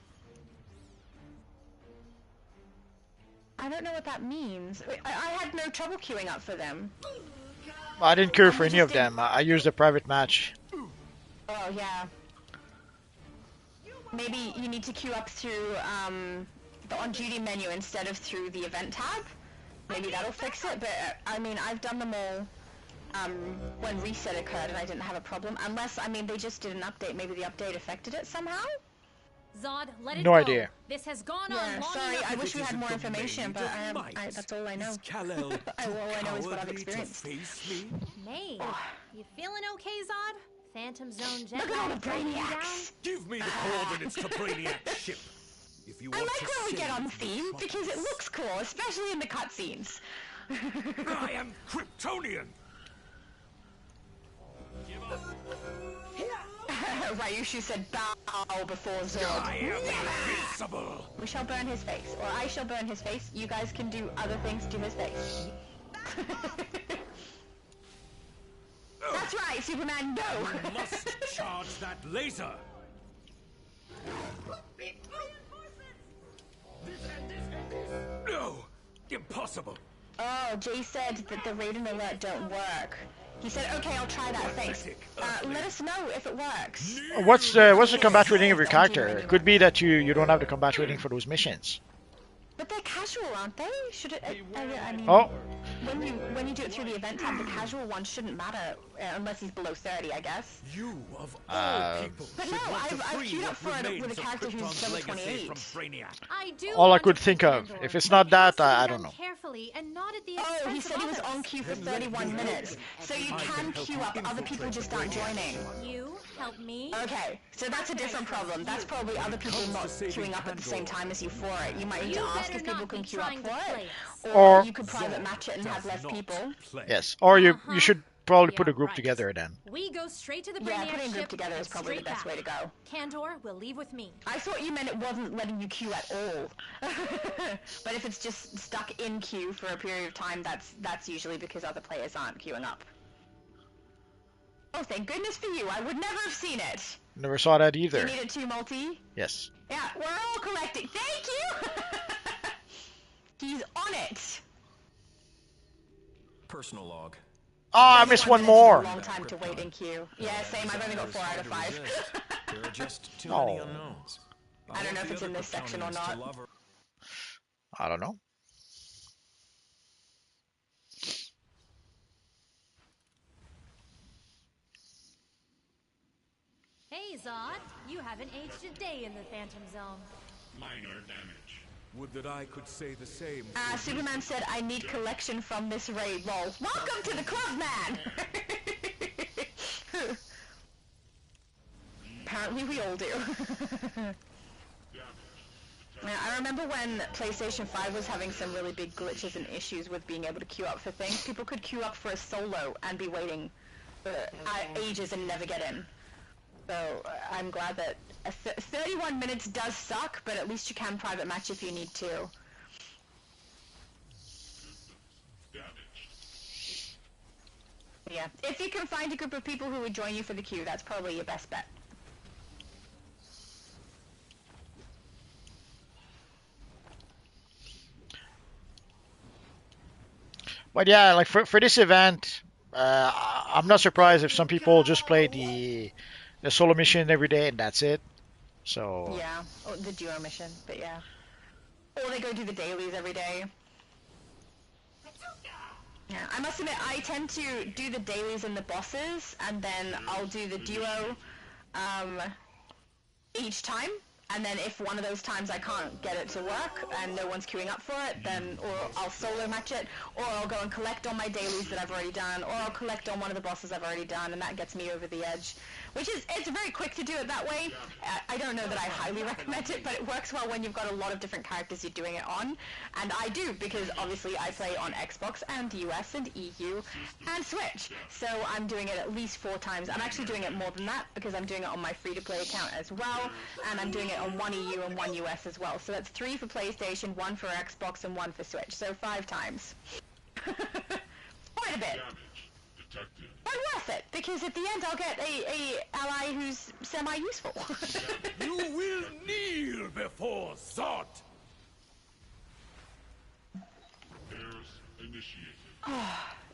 Speaker 2: I don't know what that means. I had no trouble queuing up for them.
Speaker 1: I didn't queue for any of them. I used a private match.
Speaker 2: Oh, yeah. Maybe you need to queue up through the on-duty menu instead of through the event tab. Maybe that'll fix it, but I mean, I've done them all when reset occurred and I didn't have a problem. Unless, I mean, they just did an update. Maybe the update affected it somehow?
Speaker 19: Zod, let it
Speaker 1: no
Speaker 19: go.
Speaker 1: idea.
Speaker 19: This has gone on long
Speaker 2: sorry,
Speaker 19: enough.
Speaker 2: I wish we had more information, but that's all I know. all I know is what I've experienced.
Speaker 19: May, you feeling okay, Zod? Phantom Zone jet
Speaker 2: Look at all the
Speaker 19: Brainiacs.
Speaker 3: Give me the coordinates to Brainiac's ship. If you
Speaker 2: I
Speaker 3: want
Speaker 2: like
Speaker 3: to
Speaker 2: when we get
Speaker 3: save
Speaker 2: on theme because it looks cool, especially in the cutscenes.
Speaker 3: I am Kryptonian.
Speaker 2: Ryushu said bow before Zod.
Speaker 3: I am invincible.
Speaker 2: We shall burn his face, or I shall burn his face. You guys can do other things to his face. That's right, Superman, no!
Speaker 3: You must charge that laser. No, impossible.
Speaker 2: Oh, Jay said that the Raiden alert don't work. He said, okay, I'll try that, thanks. Let us know if it works.
Speaker 1: What's the combat rating of your character? It could be that you don't have the combat rating for those missions.
Speaker 2: But they're casual, aren't they? Should it? I mean,
Speaker 1: oh.
Speaker 2: When you do it through the event tab, the casual one shouldn't matter unless he's below 30, I guess.
Speaker 3: You of all people.
Speaker 2: But no, I've queued up for it with a character who's level 28.
Speaker 19: I do
Speaker 1: All I could think of. If it's not that, I don't know.
Speaker 19: Carefully and not at the
Speaker 2: oh, he said he was on queue for 31 minutes. So you can queue up, other people just aren't joining.
Speaker 19: You help me.
Speaker 2: Okay, so that's a different problem. That's probably other people not queuing up at the same time as you for it. You might need to ask if people can queue up for it, or you could private match it and have less people.
Speaker 1: Yes, or you should probably put a group together then.
Speaker 19: We go straight to the
Speaker 2: yeah,
Speaker 19: Brainiac
Speaker 2: putting a group
Speaker 19: ship
Speaker 2: together is probably the best way to go.
Speaker 19: Cantor will leave with me.
Speaker 2: I thought you meant it wasn't letting you queue at all. But if it's just stuck in queue for a period of time, that's usually because other players aren't queuing up. Oh, thank goodness for you. I would never have seen it.
Speaker 1: Never saw that either.
Speaker 2: You need it too, Multi?
Speaker 1: Yes.
Speaker 2: Yeah, we're all collecting. Thank you! He's on it.
Speaker 3: Personal log.
Speaker 1: Oh, I missed one more.
Speaker 2: A long time to wait in queue. Yeah, same. I've only got 4 out of 5.
Speaker 3: There are just too many unknowns.
Speaker 2: I don't know if it's in this section or not.
Speaker 1: I don't know.
Speaker 19: Hey, Zod, you haven't aged a day in the Phantom Zone.
Speaker 16: Minor damage.
Speaker 3: Would that I could say the same.
Speaker 2: Superman said, I need collection from this raid. Lol. Welcome to the club, man! Apparently we all do. I remember when PlayStation 5 was having some really big glitches and issues with being able to queue up for things. People could queue up for a solo and be waiting for ages and never get in. So I'm glad that 31 minutes does suck, but at least you can private match if you need to. Yeah, if you can find a group of people who would join you for the queue, that's probably your best bet.
Speaker 1: But yeah, like for this event, I'm not surprised if some people just play the solo mission every day and that's it. So
Speaker 2: yeah, or the duo mission, but yeah, or they go do the dailies every day. Yeah, I must admit, I tend to do the dailies and the bosses, and then I'll do the duo each time. And then if one of those times I can't get it to work and no one's queuing up for it, then or I'll solo match it, or I'll go and collect on my dailies that I've already done, or I'll collect on one of the bosses I've already done, and that gets me over the edge. It's very quick to do it that way. I don't know that I highly recommend it, but it works well when you've got a lot of different characters you're doing it on. And I do, because obviously I play on Xbox and US and EU and Switch. So I'm doing it at least 4 times. I'm actually doing it more than that, because I'm doing it on my free-to-play account as well, and I'm doing it on 1 EU and 1 US as well. So that's 3 for PlayStation, 1 for Xbox, and 1 for Switch. So 5 times. Quite a bit. But worth it, because at the end I'll get a ally who's semi-useful.
Speaker 10: You will kneel before Zod!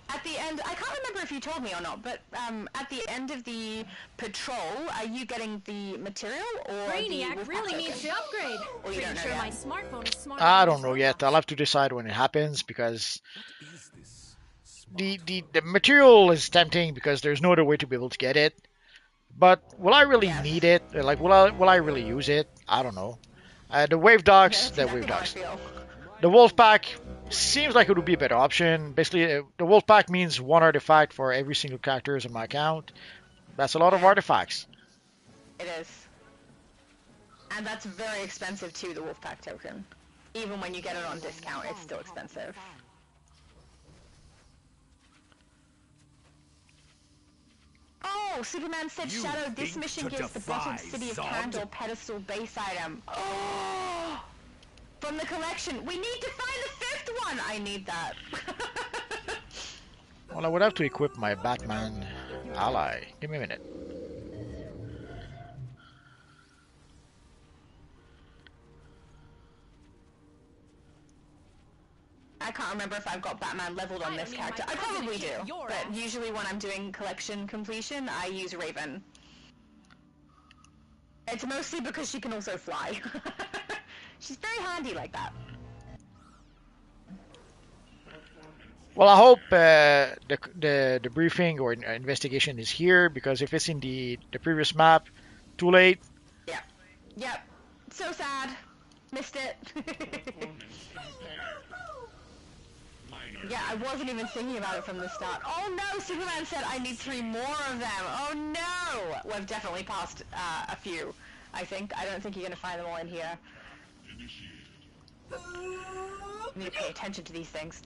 Speaker 2: At the end, I can't remember if you told me or not, but at the end of the patrol, are you getting the material or
Speaker 19: Brainiac really needs to upgrade.
Speaker 2: Or you don't know
Speaker 19: Sure,
Speaker 2: yet?
Speaker 19: my smartphone is smarter.
Speaker 1: I don't know yet. I'll have to decide when it happens, because the material is tempting because there's no other way to be able to get it. But will I really need it? Like, will I really use it? I don't know. The wave dogs, the wolf pack seems like it would be a better option. Basically, the wolf pack means 1 artifact for every single character in my account. That's a lot of artifacts.
Speaker 2: It is. And that's very expensive too, the Wolfpack token. Even when you get it on discount, it's still expensive. Oh, Superman said, Shadow, this mission gives the bottom city of Kandor pedestal base item. Oh! From the collection. We need to find the 5th one! I need that.
Speaker 1: Well, I would have to equip my Batman ally. Give me a minute.
Speaker 2: I can't remember if I've got Batman leveled on this character. I probably do, but usually when I'm doing collection completion, I use Raven. It's mostly because she can also fly. She's very handy like that.
Speaker 1: Well, I hope the briefing or investigation is here, because if it's in the previous map, too late.
Speaker 2: Yeah. Yep. So sad. Missed it. Yeah, I wasn't even thinking about it from the start. Oh no, Superman said I need 3 more of them. Oh no! Well, I've definitely passed a few, I think. I don't think you're going to find them all in here. I need to pay attention to these things.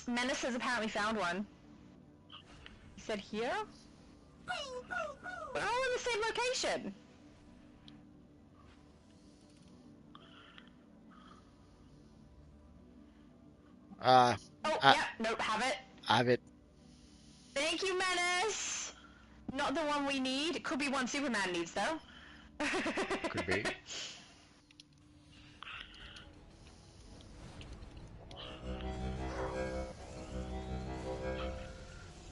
Speaker 2: Menace has apparently found one. He said here? We're all in the same location. Yeah, nope, have it.
Speaker 1: I have it.
Speaker 2: Thank you, Menace! Not the one we need. Could be one Superman needs, though.
Speaker 1: Could be.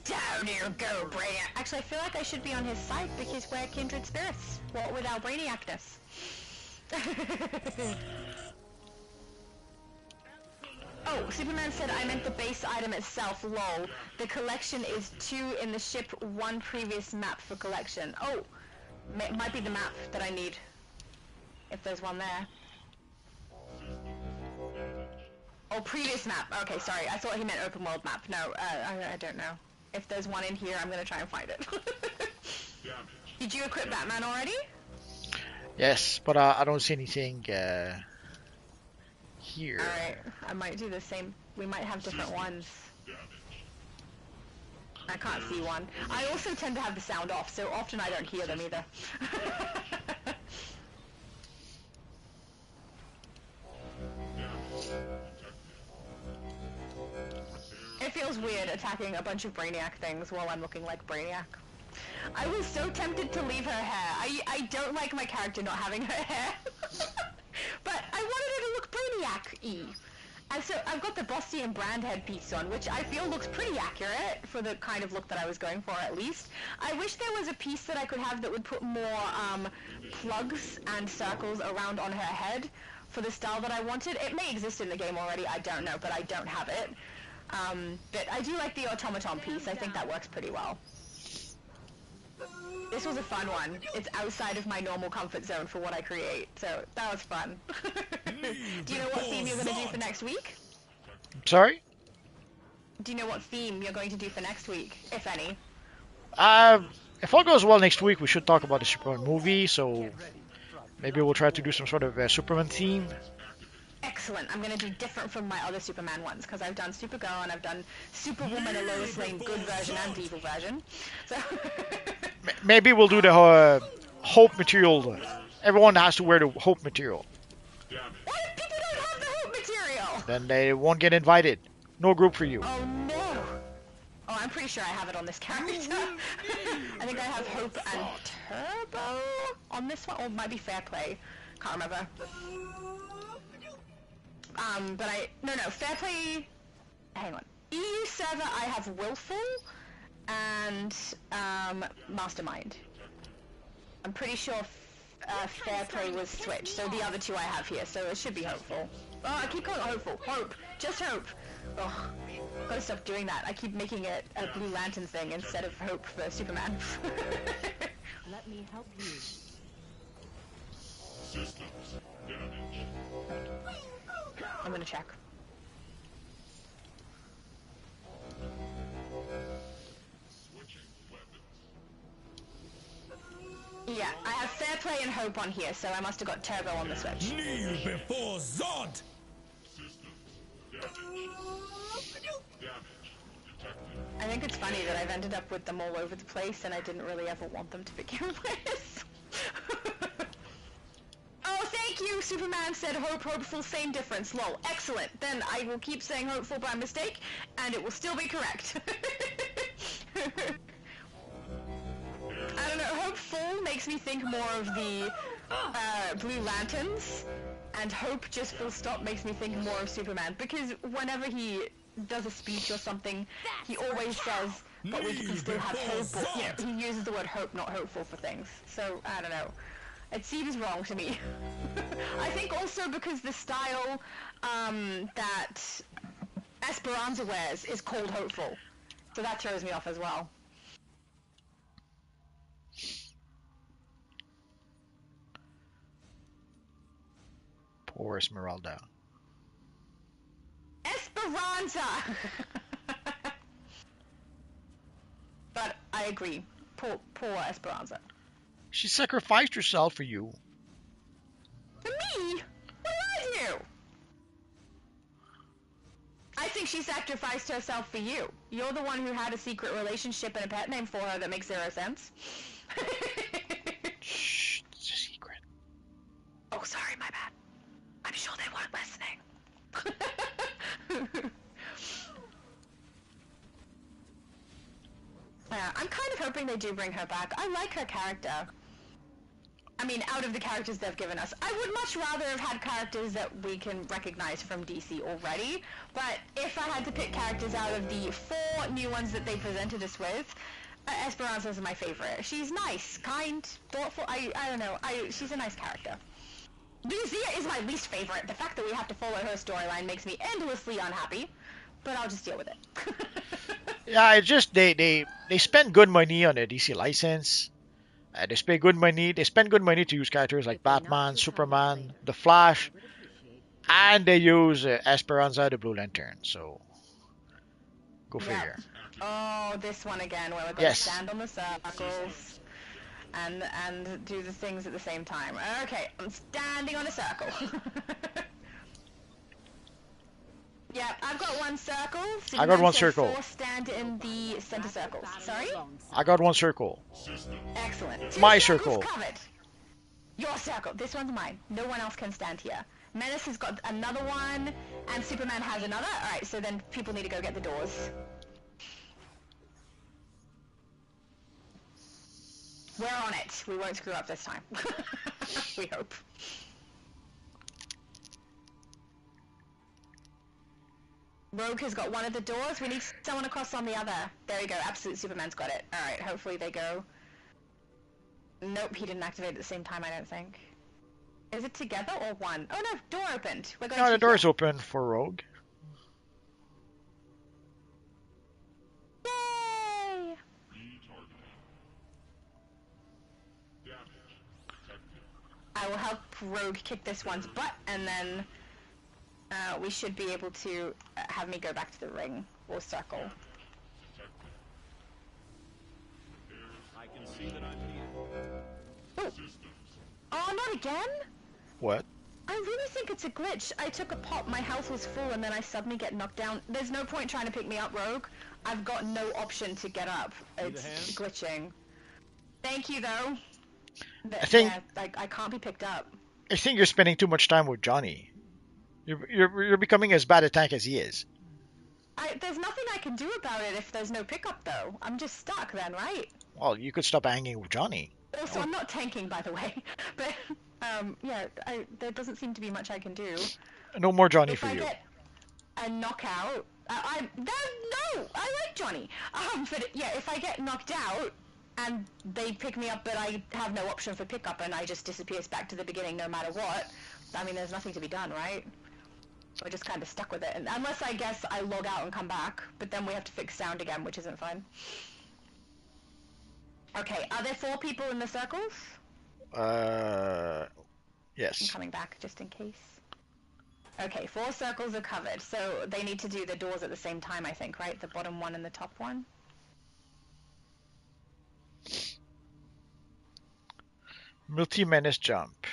Speaker 2: Down you go, Brainiac! Actually, I feel like I should be on his side because we're kindred spirits. What with our Brainiacness? Oh, Superman said I meant the base item itself, lol. The collection is 2 in the ship, 1 previous map for collection. Oh, might be the map that I need. If there's one there. Oh, previous map. Okay, sorry. I thought he meant open world map. No, I don't know. If there's one in here, I'm gonna try and find it. Did you equip Batman already?
Speaker 1: Yes, but I don't see anything here.
Speaker 2: Alright, I might do the same. We might have different ones. I can't see one. I also tend to have the sound off, so often I don't hear them either. It feels weird attacking a bunch of Brainiac things while I'm looking like Brainiac. I was so tempted to leave her hair. I don't like my character not having her hair. But I wanted her to look Brainiac-y. And so I've got the Bossy and Brand headpiece on, which I feel looks pretty accurate for the kind of look that I was going for, at least. I wish there was a piece that I could have that would put more plugs and circles around on her head for the style that I wanted. It may exist in the game already, I don't know, but I don't have it. But I do like the automaton piece. I think that works pretty well. This was a fun one. It's outside of my normal comfort zone for what I create, so that was fun. Do you know what theme you're going to do for next week?
Speaker 1: Sorry?
Speaker 2: Do you know what theme you're going to do for next week, if any?
Speaker 1: If all goes well next week, we should talk about the Superman movie, so maybe we'll try to do some sort of Superman theme.
Speaker 2: Excellent. I'm going to do different from my other Superman ones, because I've done Supergirl and I've done Superwoman, a Lois Lane good version and evil version. So
Speaker 1: Maybe we'll do the Hope material. Everyone has to wear the Hope material.
Speaker 2: What if people don't have the Hope material?
Speaker 1: Then they won't get invited. No group for you.
Speaker 2: Oh no! Oh, I'm pretty sure I have it on this character. I think I have Hope and Turbo on this one, or it might be Fair Play. Can't remember. But no, Fair Play. Hang on. EU server, I have Willful and Mastermind. I'm pretty sure Fair Play was switched, so the other two I have here, so it should be Hopeful. Oh, I keep calling it Hopeful. Hope. Just Hope. Oh, gotta stop doing that. I keep making it a Blue Lantern thing instead of Hope for Superman.
Speaker 6: Let me help you.
Speaker 2: I'm gonna check. Yeah, I have Fair Play and Hope on here, so I must have got Turbo on the Switch.
Speaker 10: Kneel before Zod!
Speaker 2: I think it's funny that I've ended up with them all over the place, and I didn't really ever want them to begin with. Oh, thank you! Superman said Hope, Hopeful, same difference. Lol. Excellent. Then I will keep saying Hopeful by mistake, and it will still be correct. I don't know, Hopeful makes me think more of the Blue Lanterns, and Hope just full stop makes me think more of Superman, because whenever he does a speech or something, he always says, but we can still have hope, or, you know, he uses the word hope, not hopeful for things, so, I don't know. It seems wrong to me. I think also because the style that Esperanza wears is called Hopeful, so that throws me off as well.
Speaker 1: Poor Esmeralda.
Speaker 2: Esperanza! But I agree. Poor Esperanza.
Speaker 1: She sacrificed herself for you.
Speaker 2: For me? What did I do? I think she sacrificed herself for you. You're the one who had a secret relationship and a pet name for her that makes zero sense.
Speaker 1: Shh, it's a secret.
Speaker 2: Oh, sorry, my bad. I'm sure they weren't listening. I'm kind of hoping they do bring her back. I like her character. I mean, out of the characters they've given us, I would much rather have had characters that we can recognize from DC already, but if I had to pick characters out of the 4 new ones that they presented us with, Esperanza is my favorite. She's nice, kind, thoughtful, I don't know, she's a nice character. Luzia is my least favorite. The fact that we have to follow her storyline makes me endlessly unhappy, but I'll just deal with it.
Speaker 1: Yeah, it's just they spend good money on a DC license. They spend good money. They spend good money to use characters like Batman, Superman, The Flash, and they use Esperanza, the Blue Lantern. So go figure.
Speaker 2: Oh, this one again, where we're going to stand on the circles and do the things at the same time. Okay, I'm standing on a circle. Yeah, I've got one circle.
Speaker 1: I got one circle.
Speaker 2: 4 stand in the center circles. Sorry?
Speaker 1: I got one circle.
Speaker 2: Excellent. 2
Speaker 1: My
Speaker 2: circles
Speaker 1: circle.
Speaker 2: Covered. Your circle. This one's mine. No one else can stand here. Menace has got another one, and Superman has another. Alright, so then people need to go get the doors. We're on it. We won't screw up this time. We hope. Rogue has got one of the doors. We need someone across on the other. There we go. Absolute Superman's got it. Alright, hopefully they go. Nope, he didn't activate at the same time, I don't think. Is it together or one? Oh no, door opened. We're going
Speaker 1: No, the
Speaker 2: to
Speaker 1: door's open for Rogue.
Speaker 2: help Rogue kick this one's butt, and then we should be able to have me go back to the ring or circle.
Speaker 3: I can see that I'm needed.
Speaker 2: Oh, not again?
Speaker 1: What?
Speaker 2: I really think it's a glitch. I took a pop, my health was full, and then I suddenly get knocked down. There's no point trying to pick me up, Rogue. I've got no option to get up. It's glitching. Thank you, though.
Speaker 1: I think
Speaker 2: I can't be picked up.
Speaker 1: I think you're spending too much time with Johnny. You're becoming as bad a tank as he is.
Speaker 2: There's nothing I can do about it if there's no pickup, though. I'm just stuck then, right?
Speaker 1: Well, you could stop hanging with Johnny.
Speaker 2: Also, I'm not tanking, by the way. But, yeah, there doesn't seem to be much I can do.
Speaker 1: No more Johnny for you.
Speaker 2: If I get a knockout... No! I like Johnny! But, yeah, if I get knocked out, and they pick me up, but I have no option for pickup, and I just disappears back to the beginning no matter what, I mean, there's nothing to be done, right? We're just kind of stuck with it. And unless, I guess, I log out and come back, but then we have to fix sound again, which isn't fun. Okay, are there 4 people in the circles?
Speaker 1: Yes.
Speaker 2: I'm coming back, just in case. Okay, 4 circles are covered, so they need to do the doors at the same time, I think, right? The bottom one and the top one?
Speaker 1: Multi-menace jump.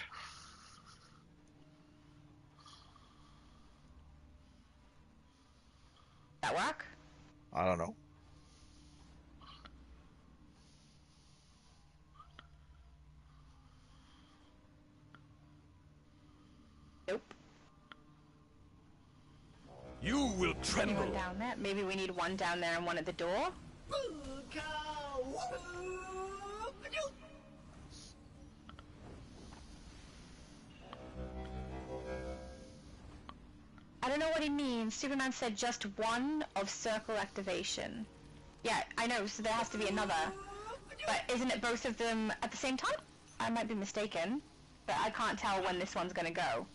Speaker 2: That work?
Speaker 1: I don't know.
Speaker 2: Nope.
Speaker 10: You will tremble.
Speaker 2: Anyone down there? Maybe we need one down there and one at the door? I don't know what he means. Superman said just one of circle activation. Yeah, I know, so there has to be another. But isn't it both of them at the same time? I might be mistaken, but I can't tell when this one's gonna go.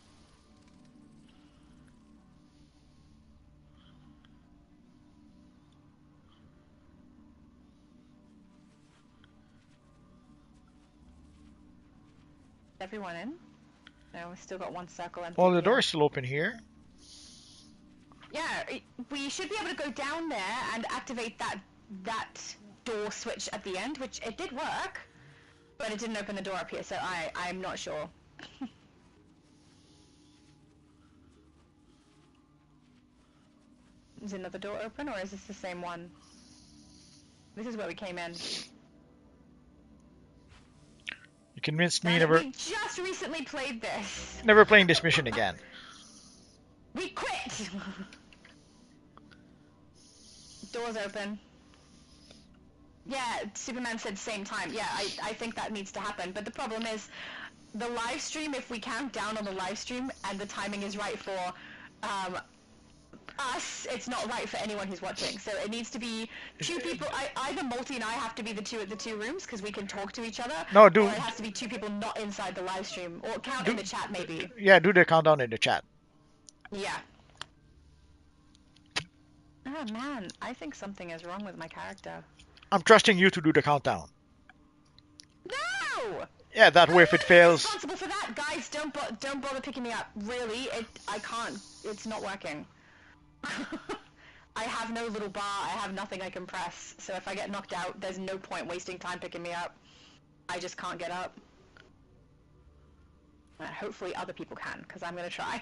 Speaker 2: Everyone in? No, we've still got one circle empty.
Speaker 1: Well, the door's still open here.
Speaker 2: Yeah, we should be able to go down there and activate that door switch at the end, which it did work, but it didn't open the door up here, so I'm not sure. Is another door open, or is this the same one? This is where we came in.
Speaker 1: You convinced me never...
Speaker 2: We just recently played this.
Speaker 1: Never playing this mission again.
Speaker 2: We quit! Doors open. Yeah, Superman said same time. Yeah, I think that needs to happen. But the problem is, the live stream, if we count down on the live stream and the timing is right for us, it's not right for anyone who's watching. So it needs to be 2 people. Either Multi and I have to be the 2 at the 2 rooms because we can talk to each other.
Speaker 1: No,
Speaker 2: or it has to be 2 people not inside the live stream. Or count in the chat, maybe.
Speaker 1: Yeah, do the countdown in the chat.
Speaker 2: Yeah. Oh man, I think something is wrong with my character.
Speaker 1: I'm trusting you to do the countdown.
Speaker 2: No!
Speaker 1: Yeah, that way if it fails...
Speaker 2: I'm responsible for that, guys. Don't bother picking me up. Really, I can't. It's not working. I have no little bar. I have nothing I can press. So if I get knocked out, there's no point wasting time picking me up. I just can't get up. Hopefully other people can, because I'm gonna try.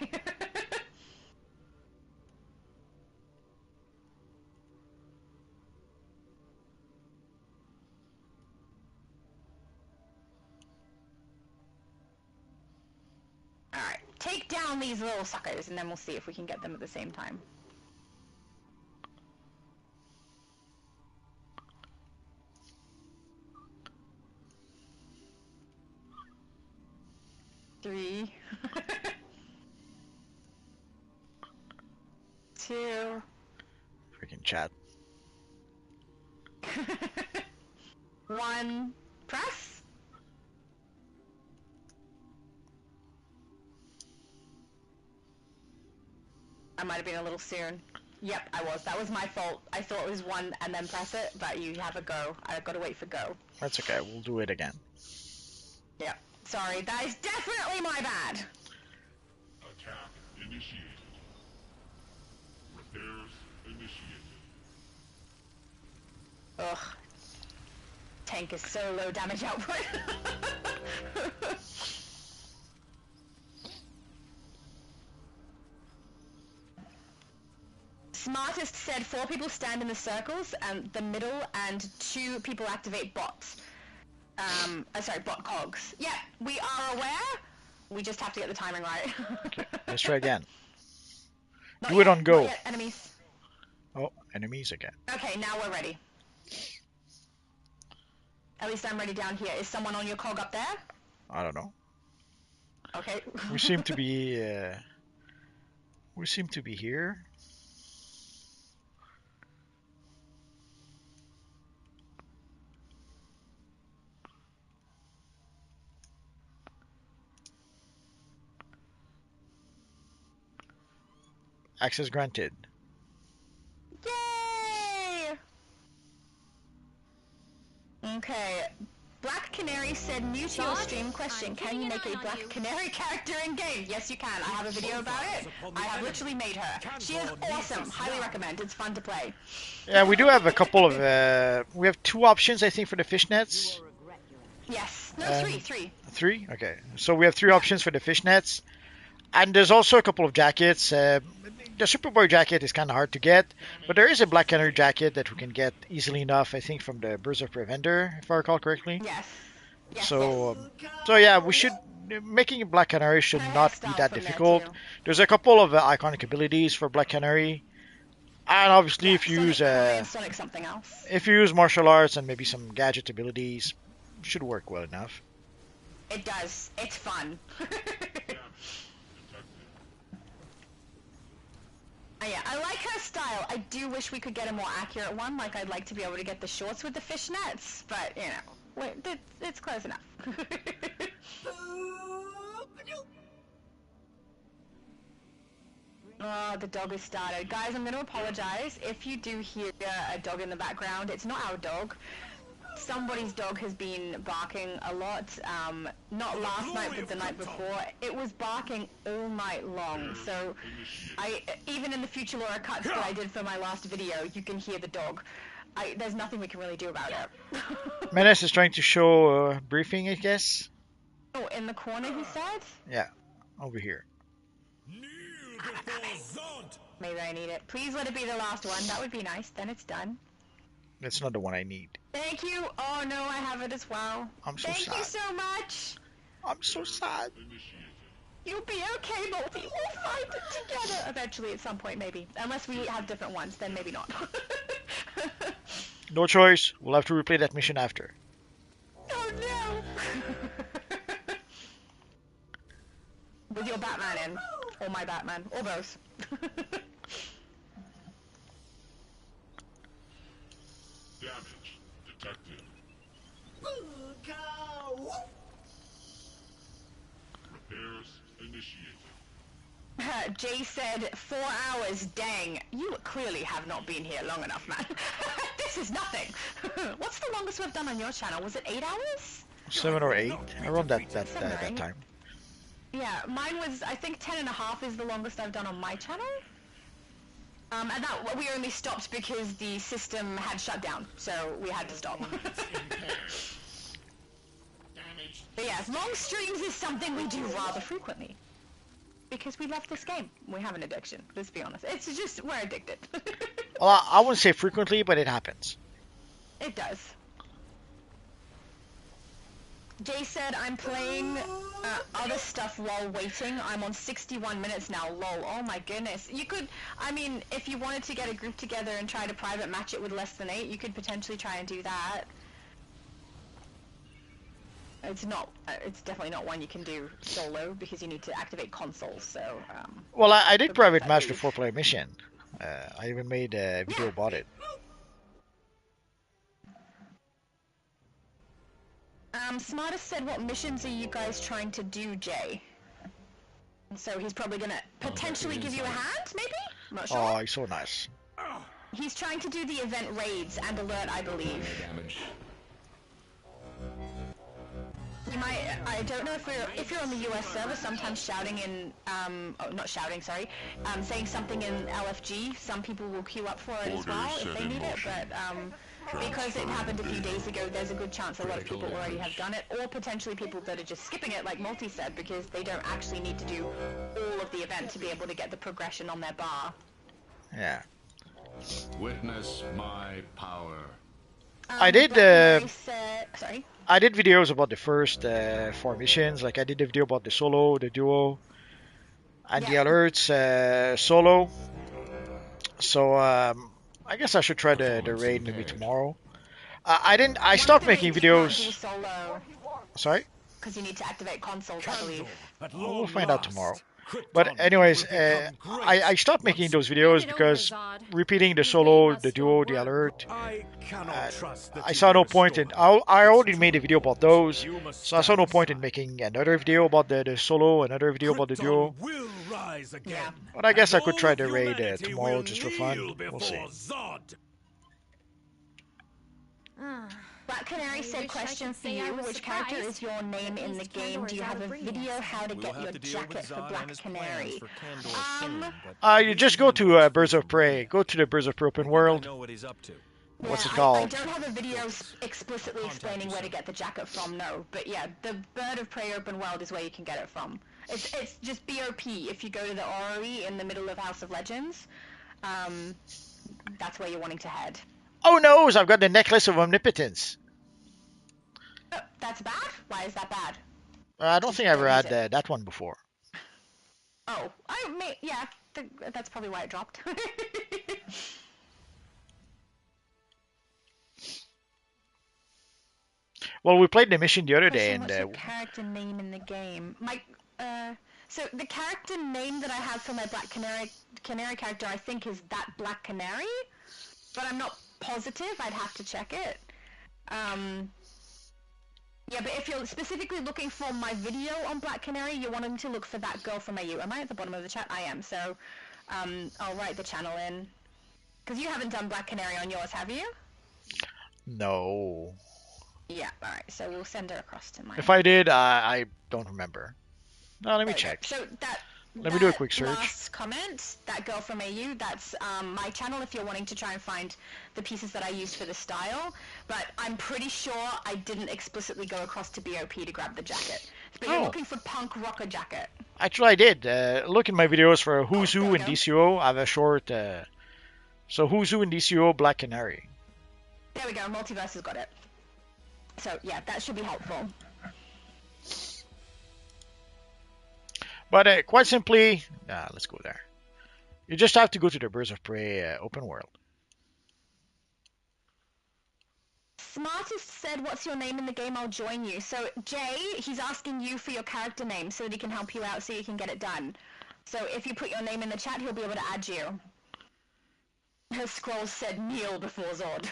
Speaker 2: Alright, take down these little suckers and then we'll see if we can get them at the same time. Three. 2.
Speaker 1: Freaking chat.
Speaker 2: 1. Press. I might have been a little soon. Yep, I was. That was my fault. I thought it was 1 and then press it, but you have a go. I've got to wait for go.
Speaker 1: That's okay, we'll do it again.
Speaker 2: Yeah. Sorry, that is definitely my bad.
Speaker 16: Attack initiated. Repairs initiated.
Speaker 2: Ugh. Tank is so low damage output. Smartest said 4 people stand in the circles and the middle, and 2 people activate bots. Sorry, bot cogs. Yeah, we are aware. We just have to get the timing right.
Speaker 1: Okay, let's try again.
Speaker 2: Not
Speaker 1: Do it
Speaker 2: yet,
Speaker 1: on go.
Speaker 2: not yet, enemies.
Speaker 1: Oh, enemies again.
Speaker 2: Okay, now we're ready. At least I'm ready down here. Is someone on your cog up there?
Speaker 1: I don't know.
Speaker 2: Okay.
Speaker 1: We seem to be. Here. Access granted.
Speaker 2: Yay! Okay. Black Canary said, new to your stream question, can you make a Black Canary character in game? Yes, you can. I have a video about it. I have literally made her. She is awesome. Highly recommend. It's fun to play.
Speaker 1: Yeah, we do have a couple of. We have 2 options, I think, for the fishnets.
Speaker 2: Yes. No, 3.
Speaker 1: 3? Okay. So we have 3 options for the fishnets. And there's also a couple of jackets. The Superboy jacket is kind of hard to get, but there is a Black Canary jacket that we can get easily enough, I think, from the Birds of Prey vendor, if I recall correctly.
Speaker 2: Yes.
Speaker 1: So yeah, we should. Making a Black Canary should not be that difficult. There's a couple of iconic abilities for Black Canary. And obviously, if you use
Speaker 2: Sonic something else.
Speaker 1: If you use martial arts and maybe some gadget abilities, it should work well enough.
Speaker 2: It does. It's fun. Yeah, I like her style. I do wish we could get a more accurate one. Like, I'd like to be able to get the shorts with the fishnets, but, you know, it's close enough. Oh, the dog is started. Guys, I'm going to apologize. If you do hear a dog in the background, it's not our dog. Somebody's dog has been barking a lot. Not last night, but the night before. It was barking all night long. So, even in the future Laura cuts that I did for my last video, you can hear the dog. There's nothing we can really do about it.
Speaker 1: Menace is trying to show briefing, I guess.
Speaker 2: Oh, in the corner, he said?
Speaker 1: Yeah, over here.
Speaker 2: Maybe I need it. Please let it be the last one. That would be nice. Then it's done.
Speaker 1: That's not the one I need.
Speaker 2: Thank you. Oh no, I have it as well.
Speaker 1: I'm so sad.
Speaker 2: Thank you so much.
Speaker 1: I'm so sad.
Speaker 2: You'll be okay, Multi. We'll find it together eventually at some point, maybe. Unless we have different ones, then maybe not.
Speaker 1: No choice. We'll have to replay that mission after.
Speaker 2: Oh no. With your Batman in. Or my Batman. Or both.
Speaker 16: Damage detected. Repairs initiated.
Speaker 2: Jay said 4 hours. Dang. You clearly have not been here long enough, man. This is nothing. What's the longest we've done on your channel? Was it 8 hours?
Speaker 1: 7 or 8. Around that time.
Speaker 2: Yeah, mine was, I think 10.5 is the longest I've done on my channel. And that we only stopped because the system had shut down, so we had to stop. But yeah, long streams is something we do rather frequently. Because we love this game. We have an addiction, let's be honest. It's just, we're addicted.
Speaker 1: Well, I wouldn't say frequently, but it happens.
Speaker 2: It does. Jay said, I'm playing other stuff while waiting. I'm on 61 minutes now, lol. Oh my goodness. You could, I mean, if you wanted to get a group together and try to private match it with less than 8, you could potentially try and do that. It's definitely not one you can do solo because you need to activate consoles, so...
Speaker 1: well, I did private match the 4-player mission. I even made a video about it.
Speaker 2: Smartest said, what missions are you guys trying to do, Jay? And so he's probably gonna potentially give you a hand, maybe? I'm not sure.
Speaker 1: Oh, he's so nice.
Speaker 2: He's trying to do the event raids and alert, I believe.
Speaker 13: Damage.
Speaker 2: You might, I don't know if you're on the US server, sometimes shouting in, not shouting, sorry, saying something in LFG, some people will queue up for it as well if they need it, but because it happened a few days ago, there's a good chance a lot of people already have done it, or potentially people that are just skipping it, like Multi said, because they don't actually need to do all of the event to be able to get the progression on their bar.
Speaker 1: Yeah.
Speaker 13: Witness my power.
Speaker 1: I did.
Speaker 2: Sorry.
Speaker 1: I did videos about the first 4 missions. Like I did a video about the solo, the duo, and the alerts solo. So I guess I should try the raid maybe tomorrow. I didn't. I stopped making videos.
Speaker 2: Solo.
Speaker 1: Sorry.
Speaker 2: Because you need to activate consoles, I believe.
Speaker 1: We'll find out tomorrow. But anyways, I stopped making those videos because repeating the solo, the duo, the alert, I saw no point in. I already made a video about those, so I saw no point in making another video about the solo, another video about the duo. But I guess I could try the raid tomorrow just for fun. We'll see.
Speaker 2: Black Canary said, question for you, which character is your name in the game? Do you have a video how to get your jacket for Black Canary?
Speaker 1: You just go to Birds of Prey. Go to the Birds of Prey open world. What's it called?
Speaker 2: I don't have a video explicitly explaining where to get the jacket from, no. But yeah, the Bird of Prey open world is where you can get it from. It's just BOP. If you go to the orrery in the middle of House of Legends, that's where you're wanting to head.
Speaker 1: Oh no! I've got the Necklace of Omnipotence.
Speaker 2: Oh, that's bad? Why is that bad?
Speaker 1: I don't think I ever had that one before.
Speaker 2: Oh, yeah, that's probably why it dropped.
Speaker 1: Well, we played the mission the other day, and
Speaker 2: what's your character name in the game? So the character name that I have for my Black Canary character, I think, is that Black Canary, but I'm not positive. I'd have to check it. Yeah, but if you're specifically looking for my video on Black Canary, you're wanting to look for that girl from AU. Am I at the bottom of the chat? I am. So I'll write the channel in. Because you haven't done Black Canary on yours, have you?
Speaker 1: No.
Speaker 2: Yeah, alright. So we'll send her across to mine.
Speaker 1: If I did, I don't remember. No, let me check.
Speaker 2: So
Speaker 1: let me do a quick search.
Speaker 2: Last comment, that girl from AU, that's my channel if you're wanting to try and find the pieces that I used for the style, but I'm pretty sure I didn't explicitly go across to BOP to grab the jacket. But you're looking for punk rocker jacket.
Speaker 1: Actually, I did. Look in my videos for Who's Who in DCUO. I have a short, so Who's Who in DCUO Black Canary.
Speaker 2: There we go, Multiverse has got it. So yeah, that should be helpful.
Speaker 1: But quite simply, let's go there. You just have to go to the Birds of Prey open world.
Speaker 2: Smartest said, what's your name in the game? I'll join you. So Jay, he's asking you for your character name so that he can help you out so you can get it done. So if you put your name in the chat, he'll be able to add you. Her scroll said Neil before Zod.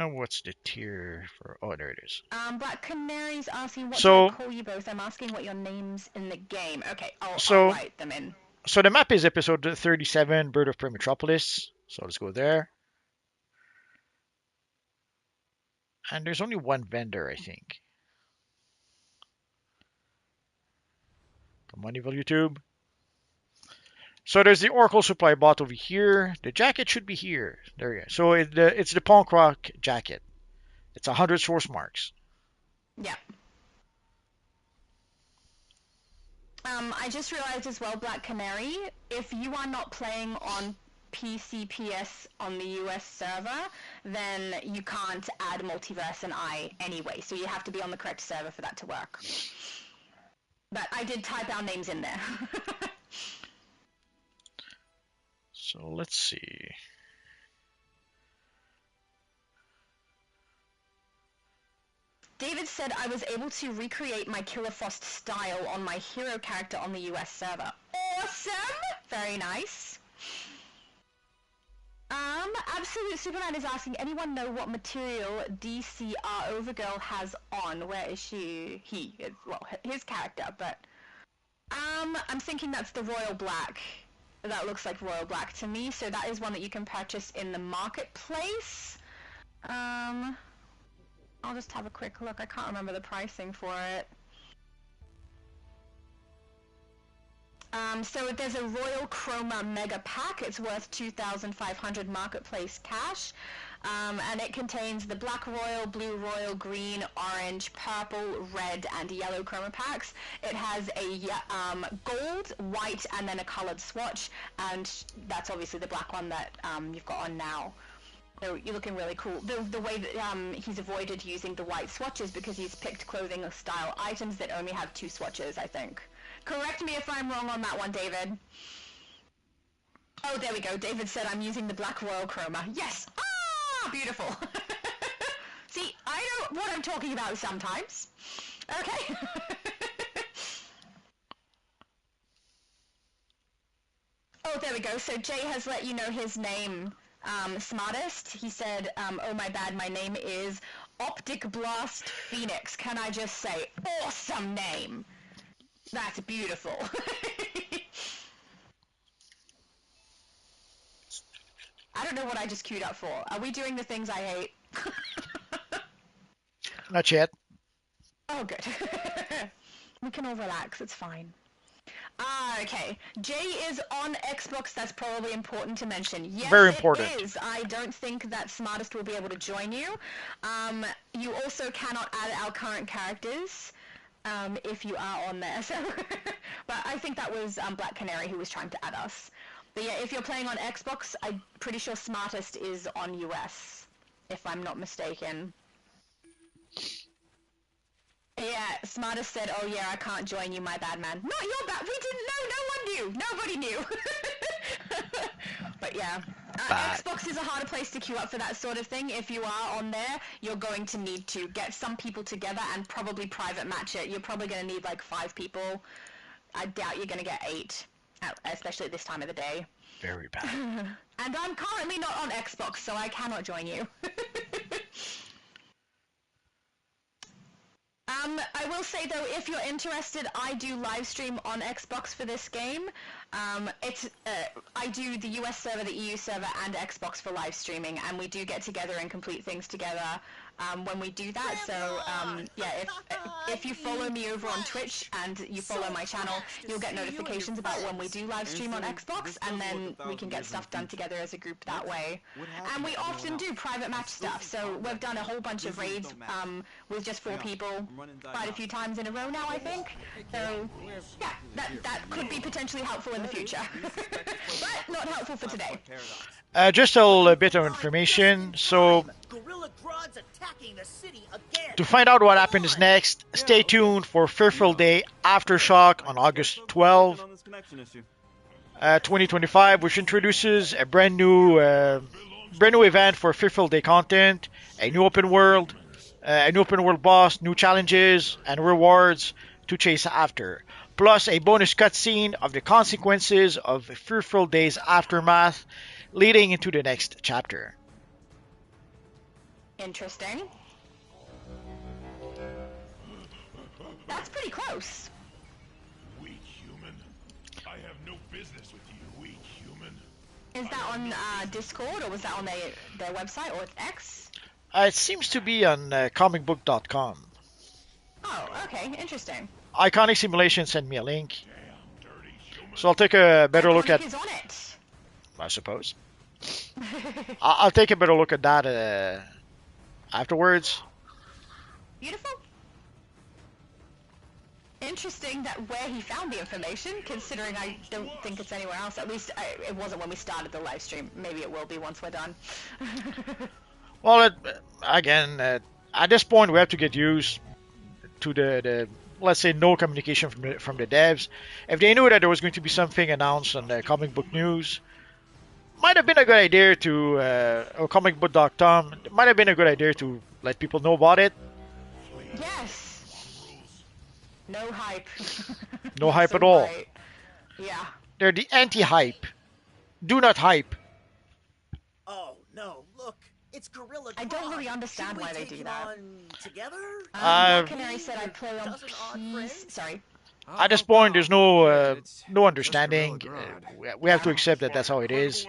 Speaker 1: What's the tier for? Oh, there it is.
Speaker 2: Black Canary's asking what should I call you both. I'm asking what your name's in the game. Okay, I'll write them in.
Speaker 1: So the map is episode 37, Bird of Prey Metropolis. So let's go there. And there's only one vendor, I think. Come on, Evil YouTube. So there's the Oracle supply bot over here. The jacket should be here. There you go. So it's the punk rock jacket. It's 100 source marks.
Speaker 2: Yeah. I just realized as well, Black Canary, if you are not playing on PCPS on the US server, then you can't add Multiverse and I anyway. So you have to be on the correct server for that to work. But I did type our names in there.
Speaker 1: So let's see.
Speaker 2: David said I was able to recreate my Killer Frost style on my hero character on the US server. Awesome! Very nice. Absolute Superman is asking, anyone know what material DCR Overgirl has on? Where is she? Well, his character, but... I'm thinking that's the Royal Black. That looks like Royal Black to me, so that is one that you can purchase in the marketplace. I'll just have a quick look. I can't remember the pricing for it. So there's a Royal Chroma Mega Pack. It's worth 2,500 Marketplace cash. And it contains the Black Royal, Blue Royal, Green, Orange, Purple, Red, and Yellow Chroma Packs. It has a gold, white, and then a colored swatch, and that's obviously the black one that you've got on now. So you're looking really cool. The way that he's avoided using the white swatches because he's picked clothing style items that only have 2 swatches, I think. Correct me if I'm wrong on that one, David. Oh, there we go. David said I'm using the Black Royal Chroma. Yes! Ah! Beautiful. See, I know what I'm talking about sometimes. Okay. Oh, there we go. So Jay has let you know his name. Smartest, he said, oh my bad, my name is Optic Blast Phoenix. Can I just say, awesome name. That's beautiful. I don't know what I just queued up for. Are we doing the things I hate?
Speaker 1: Not yet.
Speaker 2: Oh, good. We can all relax, it's fine. Okay. Jay is on Xbox. That's probably important to mention. Yes,
Speaker 1: very important.
Speaker 2: It is. I don't think that Smartest will be able to join you. You also cannot add our current characters if you are on there. So, but I think that was Black Canary who was trying to add us. But yeah, if you're playing on Xbox, I'm pretty sure Smartest is on US, if I'm not mistaken. Yeah, Smartest said, oh yeah, I can't join you, my bad man. Not your bad, we didn't know, no one knew, nobody knew. But yeah, Xbox is a harder place to queue up for that sort of thing. If you are on there, you're going to need to get some people together and probably private match it. You're probably going to need like 5 people. I doubt you're going to get 8, especially at this time of the day.
Speaker 1: Very bad.
Speaker 2: And I'm currently not on Xbox, so I cannot join you. I will say though, if you're interested, I do live stream on Xbox for this game. I do the US server, the EU server, and Xbox for live streaming, and we do get together and complete things together when we do that. So yeah, if you follow me over on Twitch and you follow my channel, you'll get notifications about when we do live stream on Xbox, and then we can get stuff done together as a group that way. And we often do private match stuff, so we've done a whole bunch of raids with just 4 people quite a few times in a row now, I think. So yeah, that could be potentially helpful in the future, but not helpful for today.
Speaker 1: Just a little bit of information. So, to find out what happens next, stay tuned for Fearful Day Aftershock on August 12, 2025, which introduces a brand new event for Fearful Day content, a new open world boss, new challenges and rewards to chase after, plus a bonus cutscene of the consequences of Fearful Day's aftermath, leading into the next chapter.
Speaker 2: Interesting. That's pretty close.
Speaker 16: Weak human. I have no business with you, weak human.
Speaker 2: Is that on Discord, or was that on their website, or X?
Speaker 1: It seems to be on comicbook.com.
Speaker 2: Oh, okay, interesting.
Speaker 1: Iconic Simulation sent me a link. So I'll take a better look at...
Speaker 2: Is on it.
Speaker 1: I suppose. I'll take a better look at that afterwards.
Speaker 2: Beautiful. Interesting that where he found the information, considering I don't think it's anywhere else. At least it wasn't when we started the live stream. Maybe it will be once we're done.
Speaker 1: Well, again, at this point we have to get used to the let's say no communication from the devs. If they knew that there was going to be something announced on the comic book news, might have been a good idea to or comicbook.com. It might have been a good idea to let people know about it.
Speaker 2: Yes. No hype.
Speaker 1: No hype at all.
Speaker 2: Right. Yeah.
Speaker 1: They're the anti-hype. Do not hype.
Speaker 14: Oh no! Look, it's Gorilla.
Speaker 2: I don't really understand why they do that.
Speaker 14: Together?
Speaker 2: Canary said I play on PC. Sorry.
Speaker 1: At this point, there's no understanding. We have to accept that that's how it is.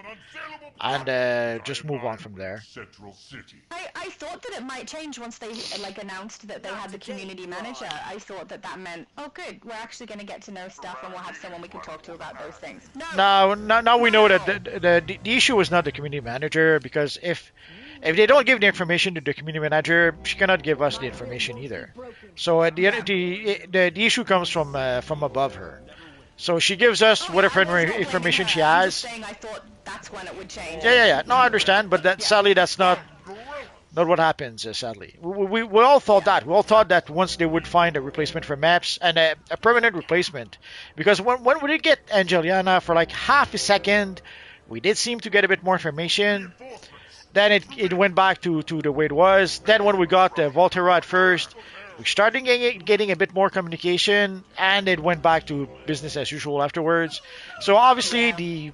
Speaker 1: and just move on from there.
Speaker 16: Central City.
Speaker 2: I thought that it might change once they like announced that they had the community manager. I thought that that meant, oh good, we're actually going to get to know stuff and we'll have someone we can talk to about those things.
Speaker 1: Now we know that the issue is not the community manager, because if they don't give the information to the community manager, she cannot give us the information either. So the issue comes from above her. So she gives us whatever information she has.
Speaker 2: Saying I thought that's when it would change.
Speaker 1: Yeah. No, I understand, but sadly that's not what happens. Sadly, we all thought that. We all thought that once they would find a replacement for Maps, and a permanent replacement, because when we did get Angeliana for like half a second, we did seem to get a bit more information. Then it went back to the way it was. Then when we got Volterra at first, we started getting a bit more communication, and it went back to business as usual afterwards. So obviously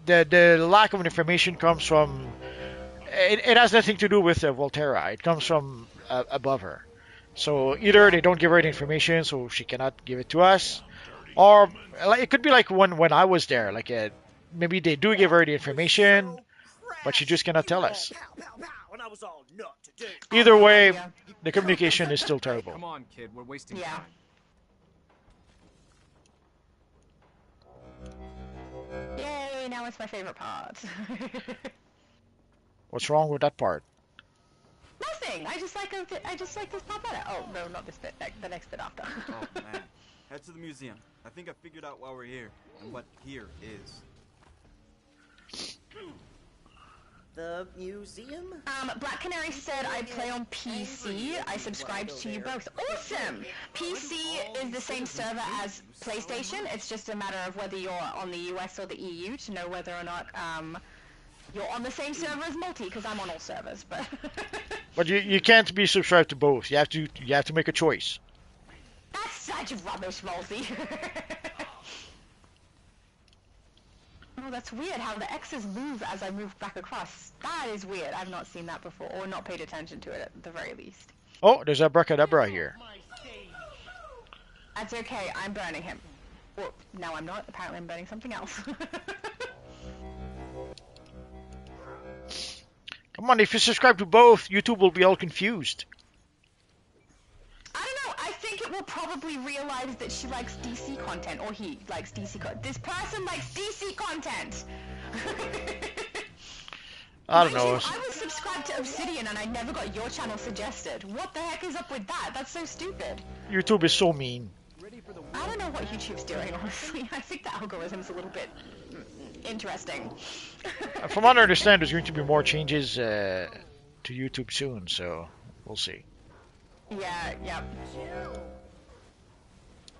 Speaker 1: the lack of information comes from, it has nothing to do with Volterra. It comes from above her. So either they don't give her the information, so she cannot give it to us, or it could be like when I was there, like maybe they do give her the information, but she just cannot tell us. Either way, the communication is still terrible.
Speaker 20: Come on, kid, we're wasting
Speaker 2: Yeah.
Speaker 20: time.
Speaker 2: Yay, now it's my favorite part.
Speaker 1: What's wrong with that part?
Speaker 2: Nothing. I just like this part better. Oh no, not this bit. The next bit after.
Speaker 21: Oh man, head to the museum. I think I figured out why we're here and what here is.
Speaker 14: The museum?
Speaker 2: Black Canary said I play on PC. I subscribed to you both. Awesome! PC is the same server as PlayStation. It's just a matter of whether you're on the US or the EU to know whether or not you're on the same server as Multi, because I'm on all servers.
Speaker 1: But you can't be subscribed to both. You have to make a choice.
Speaker 2: That's such rubbish, Multi. Oh, that's weird how the X's move as I move back across. That is weird. I've not seen that before, or not paid attention to it at the very least.
Speaker 1: Oh, there's Abracadabra here.
Speaker 2: That's okay, I'm burning him. Well, no, I'm not. Apparently I'm burning something else.
Speaker 1: Come on, if you subscribe to both, YouTube will be all confused.
Speaker 2: I don't know, I think it will probably realize that she likes DC content, or he likes DC content. This person likes DC content!
Speaker 1: I don't know.
Speaker 2: I was subscribed to Obsidian and I never got your channel suggested. What the heck is up with that? That's so stupid.
Speaker 1: YouTube is so mean.
Speaker 2: I don't know what YouTube's doing, honestly. I think the algorithm's a little bit interesting.
Speaker 1: From what I understand, there's going to be more changes to YouTube soon, so we'll see.
Speaker 2: Yeah.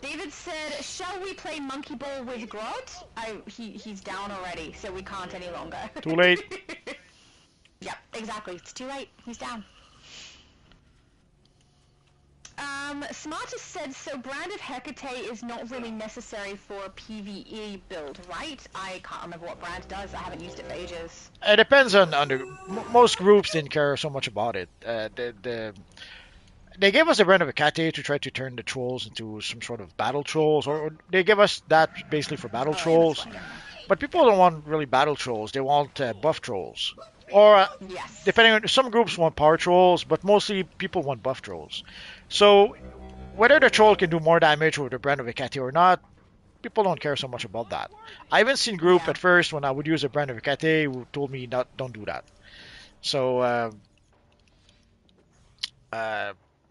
Speaker 2: David said, shall we play Monkey Ball with Grot? He's down already, so we can't any longer.
Speaker 1: Too late.
Speaker 2: Yep, exactly. It's too late. He's down. Smartest said, so Brand of Hecate is not really necessary for a PvE build, right? I can't remember what Brand does. I haven't used it for ages.
Speaker 1: It depends on most groups didn't care so much about it. They gave us a Brand of Hecate to try to turn the trolls into some sort of battle trolls, or they give us that basically for battle trolls. But people don't want really battle trolls. They want buff trolls. Or, depending on, some groups want power trolls, but mostly people want buff trolls. So, whether the troll can do more damage with the Brand of Hecate or not, people don't care so much about that. I haven't seen group at first when I would use a Brand of Hecate who told me don't do that. So,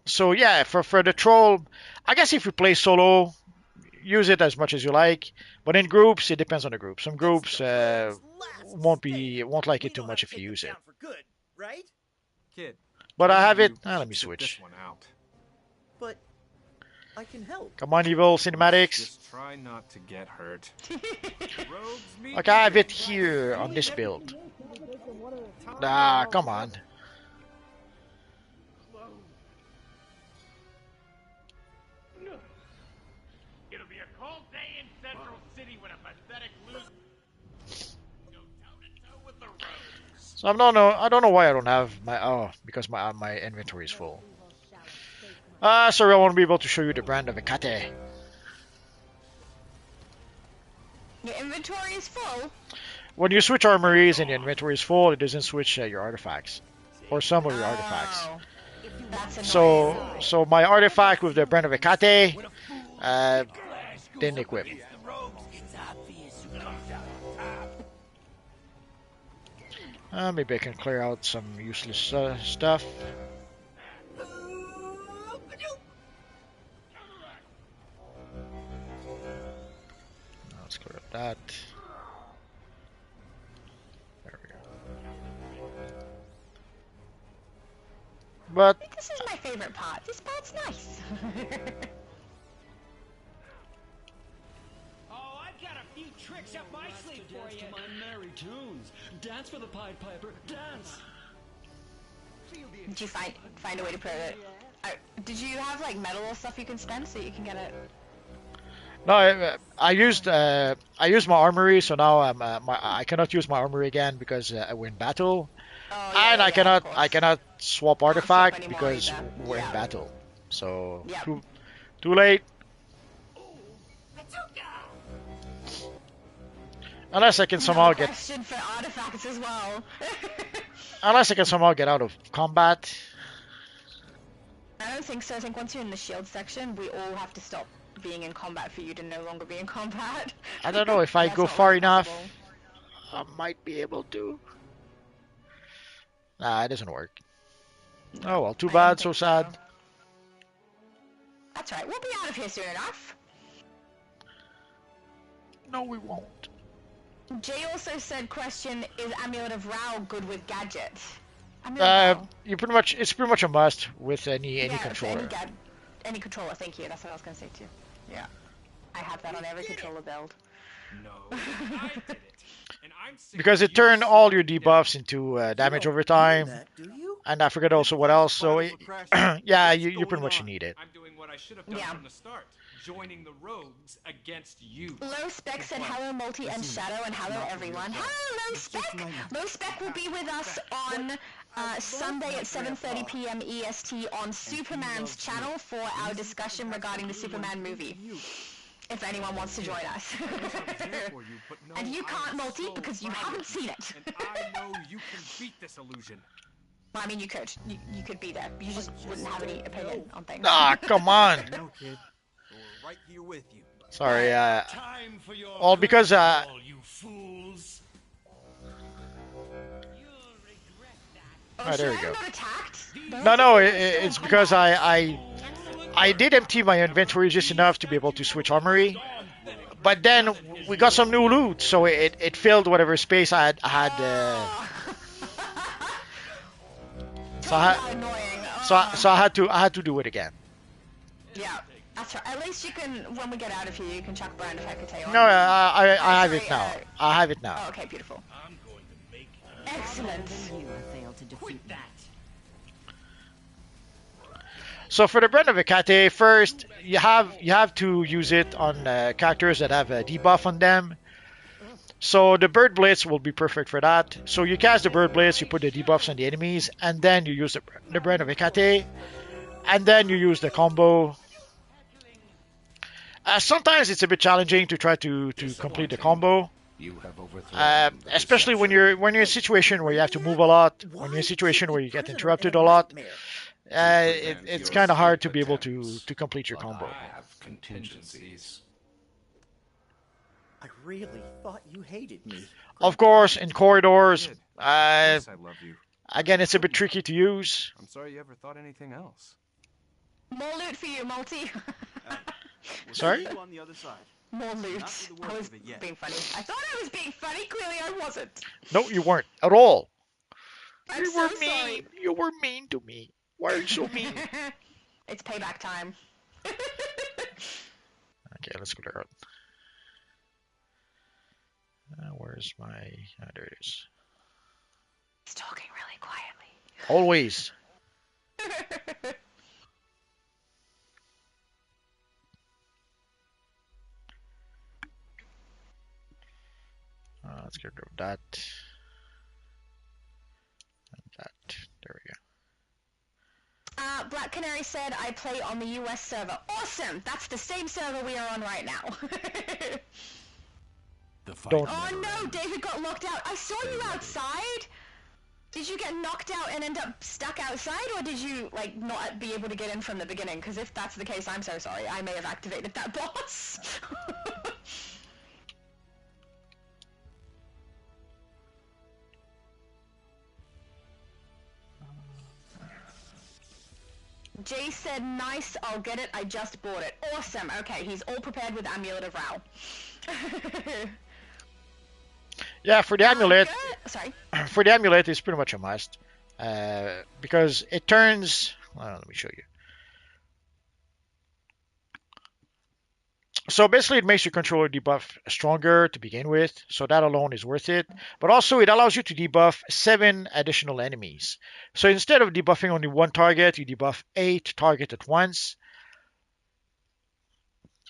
Speaker 1: so yeah, for the troll, I guess if you play solo, use it as much as you like. But in groups, it depends on the group. Some groups won't like it too much if you use it.
Speaker 21: Right? Kid.
Speaker 1: But I have it. Let me switch.
Speaker 21: But I can help.
Speaker 1: Come on, Evil Cinematics.
Speaker 20: Just try not to get hurt.
Speaker 1: Okay, I have it here on this build. Come on.
Speaker 16: It'll be a cold day in Central City when a pathetic loser go toe-to-toe with the roads.
Speaker 1: So I don't know why I don't have my because my inventory is full. Sorry, I won't be able to show you the Brand of Hecate.
Speaker 2: Your inventory is full?
Speaker 1: when you switch armories and your inventory is full, it doesn't switch your artifacts or some of your artifacts.
Speaker 2: Oh, that's annoying.
Speaker 1: So my artifact with the Brand of Hecate didn't equip. Maybe I can clear out some useless stuff. Let's clear up that. There we go. But
Speaker 2: I think this is my favorite part. This part's nice.
Speaker 8: Oh, I've got a few tricks up my sleeve for you.
Speaker 22: My merry tunes. Dance for the Pied Piper. Dance.
Speaker 2: Did you find a way to put it? Did you have like metal or stuff you can spend so you can get it?
Speaker 1: No, I used my armory, so now I cannot use my armory again because we're in battle, and I cannot swap artifact because we're in battle. So too late. Unless I can somehow get.
Speaker 2: Question for artifacts as well.
Speaker 1: Unless I can somehow get out of combat.
Speaker 2: I don't think so. I think once you're in the shield section, we all have to stop being in combat for you to no longer be in combat.
Speaker 1: I don't know if I go far enough. I might be able to. Nah, it doesn't work. Oh well, too bad. So sad.
Speaker 2: That's right. We'll be out of here soon enough.
Speaker 1: No, we won't.
Speaker 2: Jay also said, question, is Amulet of Rao good with gadgets?
Speaker 1: You pretty much, it's pretty much a must with any controller.
Speaker 2: Any controller, thank you. That's what I was going to say too. Yeah. I have that on every controller build.
Speaker 8: No, I did it. And I'm
Speaker 1: because it turned all your debuffs into damage over time. And I forget also what else, so yeah, you pretty much need it.
Speaker 8: I'm doing what I should have done from the start. Joining the rogues against you.
Speaker 2: Low Spec said hello Multi and Shadow and hello everyone. Hello Low Spec! Low Spec will be with us on Sunday at 7:30 p.m. EST on Superman's channel for our discussion regarding the Superman movie. If anyone wants to join us. And you can't Multi because you haven't seen it.
Speaker 8: And I know you can beat this illusion.
Speaker 2: Well, I mean you could. You could be there. You just wouldn't have any opinion on things.
Speaker 1: Ah, come on!
Speaker 21: No, kid. We're right here with you.
Speaker 1: Sorry, all because
Speaker 8: you fools.
Speaker 1: Alright, there we go. No, it's because I did empty my inventory just enough to be able to switch armory, but then we got some new loot, so it filled whatever space I had. So I had to do it again.
Speaker 2: Yeah. That's right. At least you can, when we get out of here, you can chuck Brand of Hecate on.
Speaker 1: No, I have it now. I have it now.
Speaker 2: Oh, okay, beautiful. Excellent.
Speaker 1: So for the Brand of Hecate, first you have to use it on characters that have a debuff on them. So the Bird Blitz will be perfect for that. So you cast the Bird Blitz, you put the debuffs on the enemies, and then you use the Brand of Hecate, and then you use the combo. Sometimes it's a bit challenging to try to complete the combo, especially when you're in a situation where you have to move a lot, when you're in a situation where you get interrupted a lot. It's kind of hard to be able to complete your combo.
Speaker 11: I have contingencies.
Speaker 14: I really thought you hated me.
Speaker 1: Of course, in corridors,
Speaker 20: I love you.
Speaker 1: again, it's a bit tricky to use.
Speaker 20: I'm sorry you ever thought anything else.
Speaker 2: More loot for you, Multi.
Speaker 1: Sorry?
Speaker 21: On the other side.
Speaker 2: More loot. I was being funny. I thought I was being funny. Clearly, I wasn't.
Speaker 1: No, you weren't at all.
Speaker 2: I'm
Speaker 1: You
Speaker 2: so
Speaker 1: were mean.
Speaker 2: sorry.
Speaker 1: You were mean to me. Why are you so mean?
Speaker 2: It's payback time.
Speaker 1: Okay, let's go there. Where's my... there it is.
Speaker 2: He's talking really quietly.
Speaker 1: Always. Let's get rid of that. And that. There we go.
Speaker 2: Black Canary said, I play on the US server. Awesome! That's the same server we are on right now.
Speaker 1: don't.
Speaker 2: Oh no, David got locked out. I saw you outside. Did you get knocked out and end up stuck outside, or did you like not be able to get in from the beginning? Because if that's the case, I'm so sorry. I may have activated that boss. Jay said, nice, I'll get it, I just bought it. Awesome, okay, he's all prepared with Amulet of Rao.
Speaker 1: Yeah, for the amulet,
Speaker 2: Sorry.
Speaker 1: for the amulet, it's pretty much a must. Because it turns, well, let me show you. So basically, it makes your controller debuff stronger to begin with, so that alone is worth it. But also, it allows you to debuff 7 additional enemies. So instead of debuffing only one target, you debuff 8 targets at once.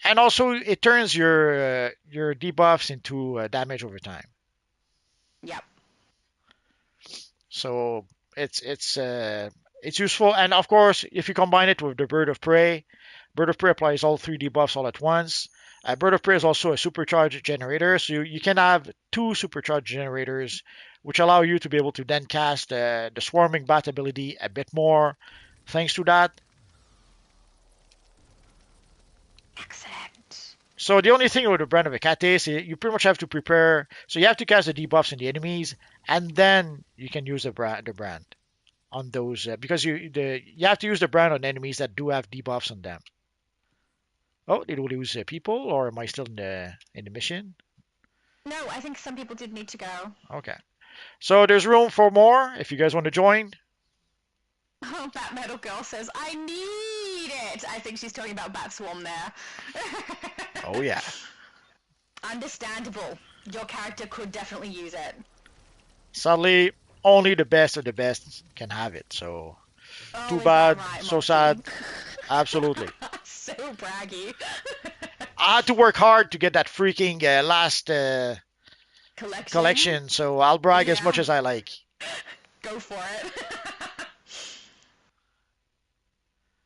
Speaker 1: And also, it turns your debuffs into damage over time.
Speaker 2: Yep.
Speaker 1: So it's useful. And of course, if you combine it with the Bird of Prey applies all 3 debuffs all at once. Bird of Prey is also a supercharged generator, so you can have 2 supercharged generators, which allow you to be able to then cast the Swarming Bat ability a bit more. Thanks to that.
Speaker 2: Excellent.
Speaker 1: So the only thing with the Brand of Hecates, you pretty much have to prepare. So you have to cast the debuffs on the enemies, and then you can use the brand on those because you have to use the brand on enemies that do have debuffs on them. Oh, did we lose people, or am I still in the mission?
Speaker 2: No, I think some people did need to go.
Speaker 1: Okay. So there's room for more if you guys want to join.
Speaker 2: Oh, Bat Metal Girl says, I need it! I think she's talking about Bat Swarm there.
Speaker 1: Oh, yeah.
Speaker 2: Understandable. Your character could definitely use it.
Speaker 1: Sadly, only the best of the best can have it, so
Speaker 2: Oh,
Speaker 1: too bad,
Speaker 2: right,
Speaker 1: so sad. Absolutely.
Speaker 2: So braggy.
Speaker 1: I had to work hard to get that freaking last collection, so I'll brag as much as I like.
Speaker 2: Go for it.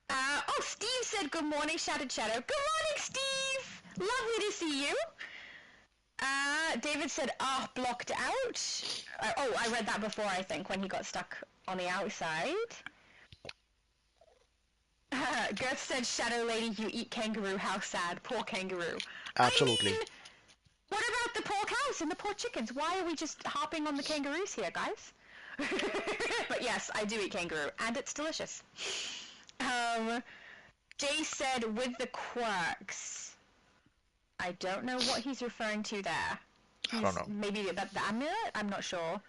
Speaker 2: Oh, Steve said good morning, Shattered Shadow. Good morning, Steve! Lovely to see you. David said, blocked out. I read that before, I think, when he got stuck on the outside. Girth said, Shadow Lady, you eat kangaroo, how sad. Poor kangaroo.
Speaker 1: Absolutely.
Speaker 2: I mean, what about the poor cows and the poor chickens? Why are we just hopping on the kangaroos here, guys? But yes, I do eat kangaroo, and it's delicious. Jay said, with the quirks. I don't know what he's referring to there.
Speaker 1: I don't know.
Speaker 2: Maybe the amulet? I'm not sure.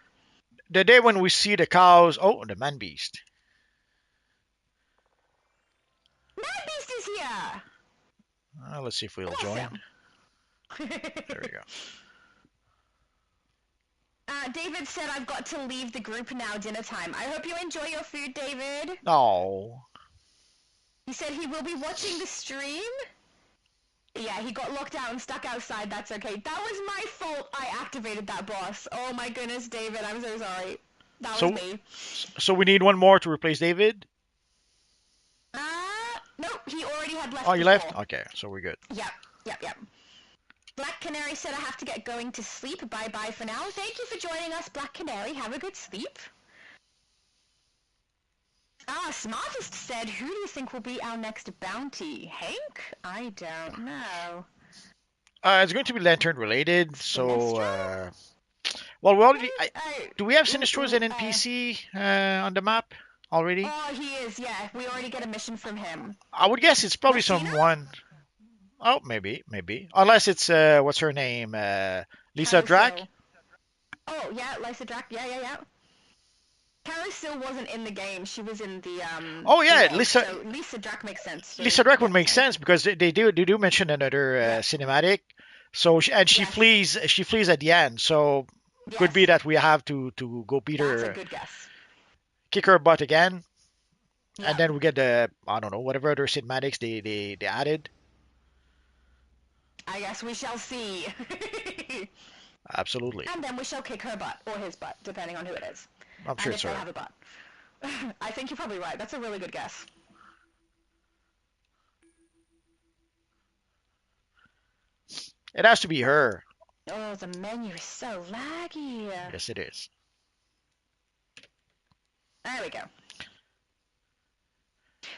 Speaker 1: The day when we see the cows... Oh, the man beast.
Speaker 2: Man beast is here!
Speaker 1: Let's see if we'll join. There we go.
Speaker 2: David said, I've got to leave the group now, dinner time. I hope you enjoy your food, David.
Speaker 1: Oh.
Speaker 2: He said he will be watching the stream. Yeah, he got locked out and stuck outside. That's okay. That was my fault. I activated that boss. Oh my goodness, David. I'm so sorry. That was me.
Speaker 1: So we need one more to replace David?
Speaker 2: No, he already had left.
Speaker 1: Oh, you left? Okay, so we're good.
Speaker 2: Yep. Black Canary said I have to get going to sleep. Bye-bye for now. Thank you for joining us, Black Canary. Have a good sleep. Smartest said, who do you think will be our next bounty? Hank? I don't know.
Speaker 1: It's going to be Lantern related, so... well, we already... do we have Sinestro as an NPC on the map already?
Speaker 2: Oh, he is, yeah. We already get a mission from him.
Speaker 1: I would guess it's probably someone... Oh, maybe. Unless it's, what's her name? Lisa Drac?
Speaker 2: Oh, yeah, Lisa Drac. Yeah. Kara still wasn't in the game. She was in the
Speaker 1: Oh yeah,
Speaker 2: game,
Speaker 1: Lisa.
Speaker 2: So Lisa Drac makes sense.
Speaker 1: Lisa Drac would make sense because they do mention another cinematic. So she flees at the end. So could be that we have to go beat her.
Speaker 2: That's a good guess.
Speaker 1: Kick her butt again, and then we get the I don't know whatever other cinematics they added.
Speaker 2: I guess we shall see.
Speaker 1: Absolutely.
Speaker 2: And then we shall kick her butt or his butt, depending on who it is.
Speaker 1: I'm sure
Speaker 2: it's
Speaker 1: it's her.
Speaker 2: They have a butt. I think you're probably right. That's a really good guess.
Speaker 1: It has to be her.
Speaker 2: Oh, the menu is so laggy.
Speaker 1: Yes, it is.
Speaker 2: There we go.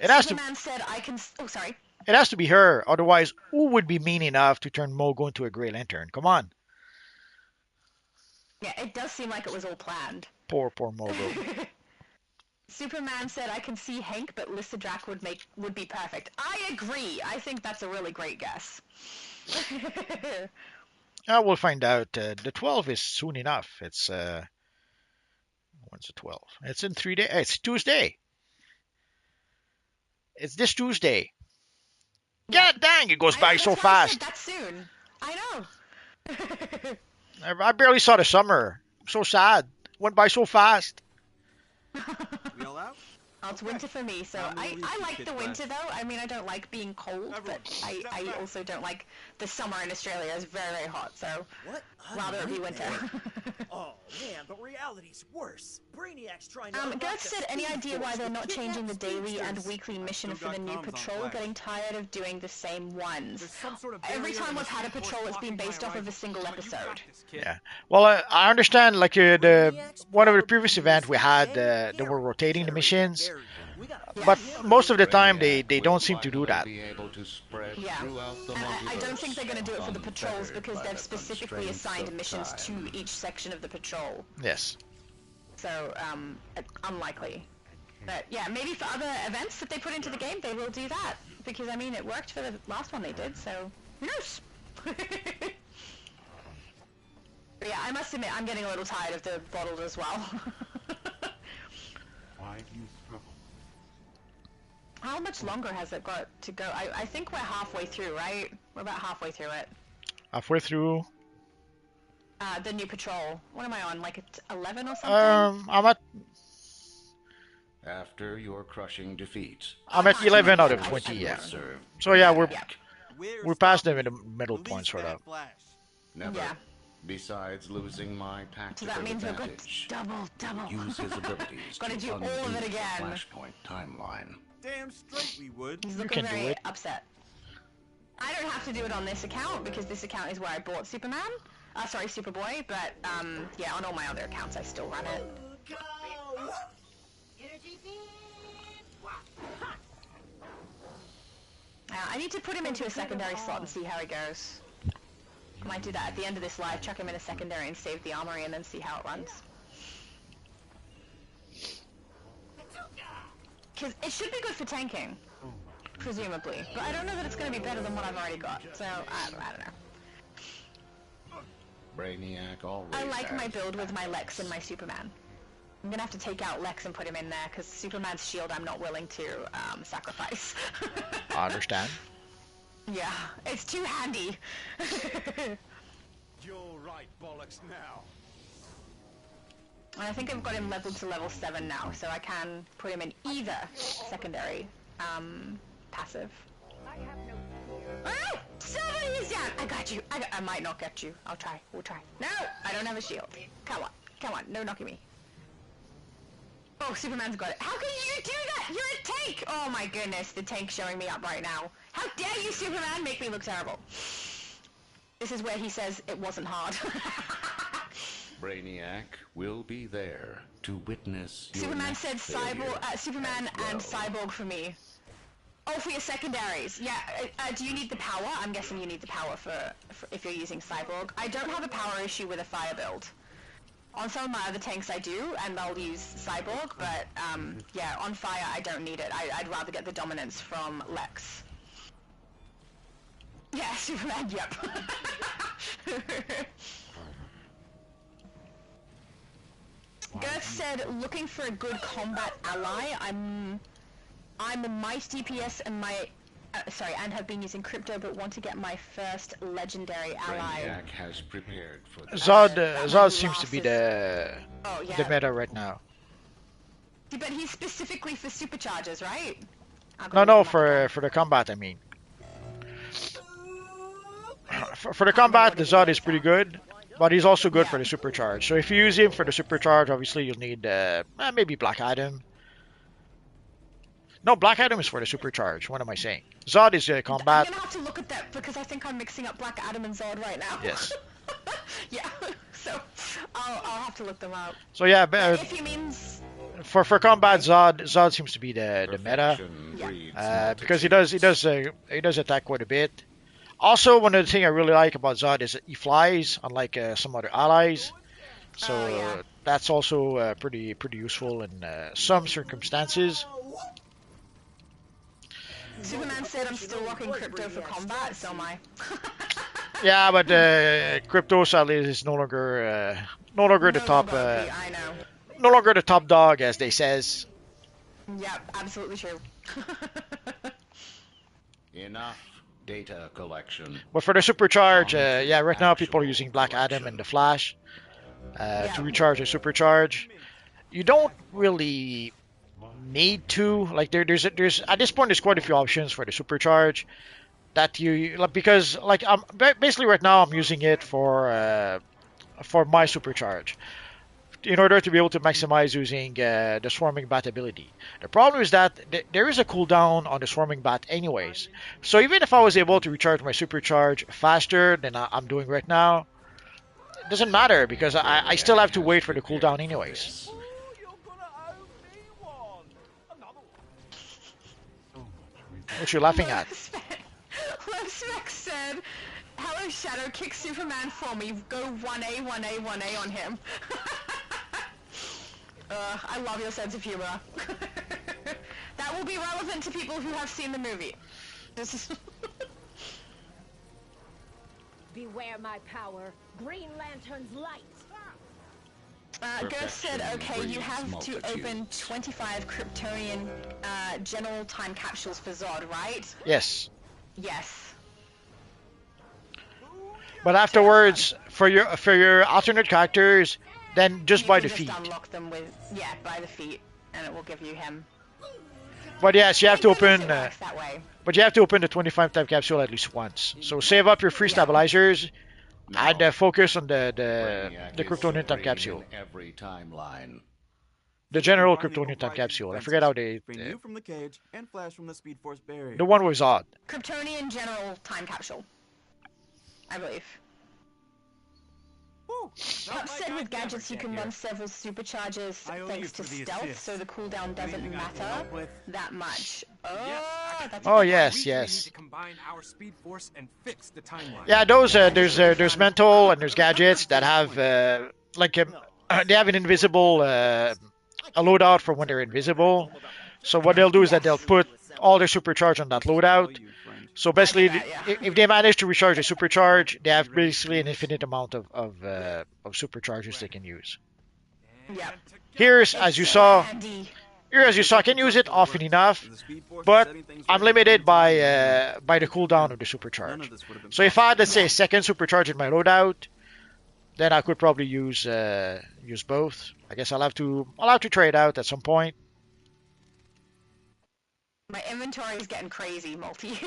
Speaker 1: It has
Speaker 2: Superman said I can... Oh, sorry.
Speaker 1: It has to be her. Otherwise, who would be mean enough to turn Mogo into a Grey Lantern? Come on.
Speaker 2: Yeah, it does seem like it was all planned.
Speaker 1: Poor Mogo.
Speaker 2: Superman said I can see Hank, but Lystadrak would be perfect. I agree. I think that's a really great guess.
Speaker 1: We'll find out. The 12 is soon enough. It's when's the 12? It's in 3 days. It's Tuesday. It's this Tuesday. God dang, it goes by so fast.
Speaker 2: That's soon. I know.
Speaker 1: I barely saw the summer. So sad. Went by so fast.
Speaker 21: We all out?
Speaker 2: Oh, it's winter for me, so I like the winter though. I mean, I don't like being cold, but I also don't like the summer in Australia. It's very, very hot, so rather it be winter.
Speaker 9: Oh man, but reality's worse. Brainiac's trying to.
Speaker 2: Gert said, any idea why they're not changing the daily and weekly mission for the new patrol? Getting tired of doing the same ones. Every time we've had a patrol, it's been based off of a single episode.
Speaker 1: Yeah. Well, I understand. Like the one of the previous events we had, they were rotating the missions. But most of the time, they don't seem to do that.
Speaker 2: Yeah, and I don't think they're going to do it for the patrols because they've specifically assigned missions to each section of the patrol.
Speaker 1: Yes.
Speaker 2: So, unlikely. But yeah, maybe for other events that they put into the game, they will do that. Because, I mean, it worked for the last one they did, so who knows? But yeah, I must admit, I'm getting a little tired of the bottled as well.
Speaker 5: Why do you struggle?
Speaker 2: How much longer has it got to go? I think we're halfway through, right? We're about halfway through it.
Speaker 1: Halfway through.
Speaker 2: The new patrol. What am I on? Like 11 or something?
Speaker 1: I'm at.
Speaker 13: After your crushing defeat,
Speaker 1: I'm at 11 out of 20. Yeah. So yeah, we're past them in the middle point, sort of.
Speaker 13: Never. Yeah. Besides losing my tactical
Speaker 2: so that means
Speaker 13: advantage,
Speaker 2: double.
Speaker 13: use his abilities
Speaker 2: Gotta do
Speaker 13: to
Speaker 2: all of it
Speaker 13: undo the
Speaker 2: again.
Speaker 13: Flashpoint timeline.
Speaker 21: Damn straight we would.
Speaker 2: He's looking very upset. I don't have to do it on this account because this account is where I bought Superman. Sorry, Superboy. But yeah, on all my other accounts I still run it. I need to put him into a secondary slot and see how he goes. I might do that at the end of this live, chuck him in a secondary and save the armory and then see how it runs. Because it should be good for tanking, presumably. But I don't know that it's going to be better than what I've already got, so I don't know.
Speaker 13: Brainiac always
Speaker 2: I like my build with my Lex and my Superman. I'm going to have to take out Lex and put him in there, because Superman's shield I'm not willing to sacrifice.
Speaker 1: I understand.
Speaker 2: Yeah, it's too handy.
Speaker 10: You're right, bollocks now.
Speaker 2: I think I've got him leveled to level 7 now, so I can put him in either secondary, passive. Ah! Somebody is down! I got you! I might not get you. I'll try. We'll try. No! I don't have a shield. Come on. Come on. No knocking me. Oh, Superman's got it. How can you do that? You're a tank! Oh my goodness, the tank's showing me up right now. How dare you, Superman, make me look terrible. This is where he says it wasn't hard.
Speaker 13: Brainiac will be there to witness your
Speaker 2: Superman said Superman and Cyborg for me. Oh, for your secondaries. Yeah, do you need the power? I'm guessing you need the power for if you're using Cyborg. I don't have a power issue with a fire build. On some of my other tanks I do, and I'll use Cyborg, but yeah, on fire I don't need it. I'd rather get the dominance from Lex. Yeah, Superman, yep. Girth said, looking for a good combat ally. I'm a mice DPS and and have been using crypto, but want to get my first legendary ally.
Speaker 13: Brainiac has prepared for the
Speaker 1: Zod seems to be the meta right now.
Speaker 2: But he's specifically for superchargers, right?
Speaker 1: No, for the combat, I mean. For the combat, the Zod is pretty good, but he's also good for the supercharge. So if you use him for the supercharge, obviously you'll need maybe Black Adam. No, Black Adam is for the supercharge. What am I saying? Zod is combat.
Speaker 2: I'm gonna have to look at that because I think I'm mixing up Black Adam and Zod right now.
Speaker 1: Yes.
Speaker 2: Yeah. So I'll have to look them up.
Speaker 1: So yeah,
Speaker 2: If he means
Speaker 1: for combat, Zod seems to be the meta, because he does attack quite a bit. Also, one of the things I really like about Zod is that he flies, unlike some other allies. So that's also pretty useful in some circumstances.
Speaker 2: Superman said I'm still rocking crypto for combat, so am I.
Speaker 1: Yeah, but crypto sadly is no longer the top.
Speaker 2: I know.
Speaker 1: No longer the top dog, as they says.
Speaker 2: Yep, absolutely true.
Speaker 13: Enough data collection.
Speaker 1: But for the supercharge, yeah, right now people are using Black Adam and the Flash to recharge a supercharge. You don't really need to, like, there's at this point there's quite a few options for the supercharge that you like, because like I'm basically right now I'm using it for my supercharge in order to be able to maximize using the swarming bat ability. The problem is that there is a cooldown on the swarming bat anyways. So even if I was able to recharge my supercharge faster than I'm doing right now, it doesn't matter because I still have to wait for the cooldown anyways. What you laughing at?
Speaker 2: Rex said, "Hello, Shadow, kick Superman for me. Go 1A, 1A, 1A on him." I love your sense of humor. That will be relevant to people who have seen the movie. This is
Speaker 6: Beware my power. Green Lantern's light.
Speaker 2: Gus said, okay, you have to open 25 Kryptonian general time capsules for Zod, right?
Speaker 1: Yes.
Speaker 2: Yes.
Speaker 1: But afterwards, for your alternate characters, then just buy the feet.
Speaker 2: Just unlock them with, buy the feet, and it will give you him.
Speaker 1: But yes, you have to open.
Speaker 2: That way.
Speaker 1: But you have to open the 25 time capsule at least once. So save up your free stabilizers and focus on the Kryptonian time capsule.
Speaker 13: Every timeline.
Speaker 1: The general Kryptonian time capsule. I forget how they.
Speaker 21: Bring you from the cage and Flash from the Speed Force barrier.
Speaker 1: The one with Zod.
Speaker 2: Kryptonian general time capsule, I believe. Pup said with gadgets you can run several superchargers thanks to stealth, so the cooldown doesn't matter that much. Oh, that's
Speaker 1: yes.
Speaker 8: We need to combine our Speed Force and fix the timeline.
Speaker 1: Yeah, those there's mental and there's gadgets that have they have an invisible a loadout for when they're invisible. So what they'll do is that they'll put all their supercharge on that loadout. So basically, if they manage to recharge a supercharge, they have basically an infinite amount of supercharges they can use. Here's, as you saw, I can use it often enough, but I'm limited by the cooldown of the supercharge. So if I had, let's say, a second supercharge in my loadout, then I could probably use both. I guess I'll have to trade out at some point.
Speaker 2: My inventory is getting crazy, Multi.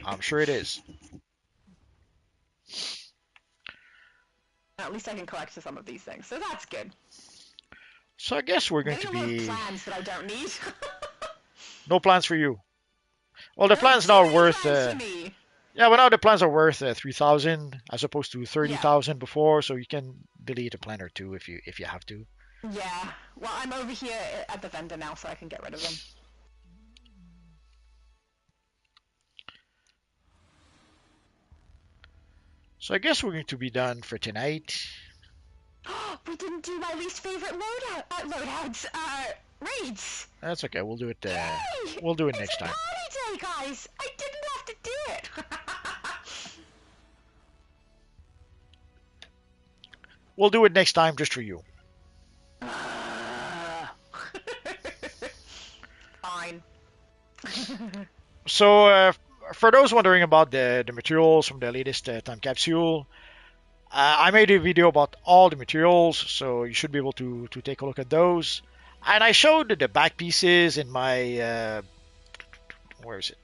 Speaker 1: I'm sure it is.
Speaker 2: At least I can collect some of these things, so that's good.
Speaker 1: So I guess we're going to be...
Speaker 2: plans that I don't need.
Speaker 1: No plans for you. Well, the plans now are worth... Yeah, but now the plans are worth 3,000 as opposed to 30,000 before, so you can delete a plan or two if you have to.
Speaker 2: Yeah, well, I'm over here at the vendor now, so I can get rid of them.
Speaker 1: So I guess we're going to be done for tonight.
Speaker 2: We didn't do my least favorite loadouts, raids.
Speaker 1: That's okay. We'll do it. We'll do it next time.
Speaker 2: Holiday, guys. I didn't have to do it.
Speaker 1: We'll do it next time just for you.
Speaker 2: Fine.
Speaker 1: So for those wondering about the materials from the latest time capsule, I made a video about all the materials, so you should be able to take a look at those. And I showed the back pieces in my where is it?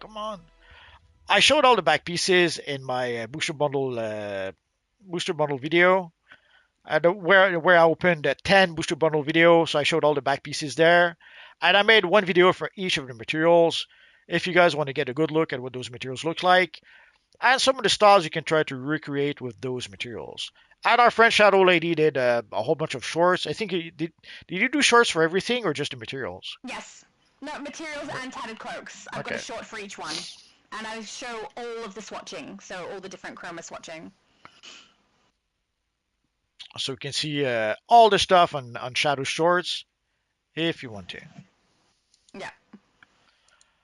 Speaker 1: Come on! I showed all the back pieces in my booster bundle video, where I opened 10 booster bundle videos. So I showed all the back pieces there. And I made one video for each of the materials. If you guys want to get a good look at what those materials look like, and some of the styles you can try to recreate with those materials. And our friend Shadow Lady did a whole bunch of shorts. I think did you do shorts for everything or just the materials?
Speaker 2: Yes. No, materials and tattered cloaks. I've got a
Speaker 1: Okay.
Speaker 2: short for each one. And I show all of the swatching, so all the different chroma swatching.
Speaker 1: So you can see all the stuff on Shadow Shorts if you want to.
Speaker 2: Yeah.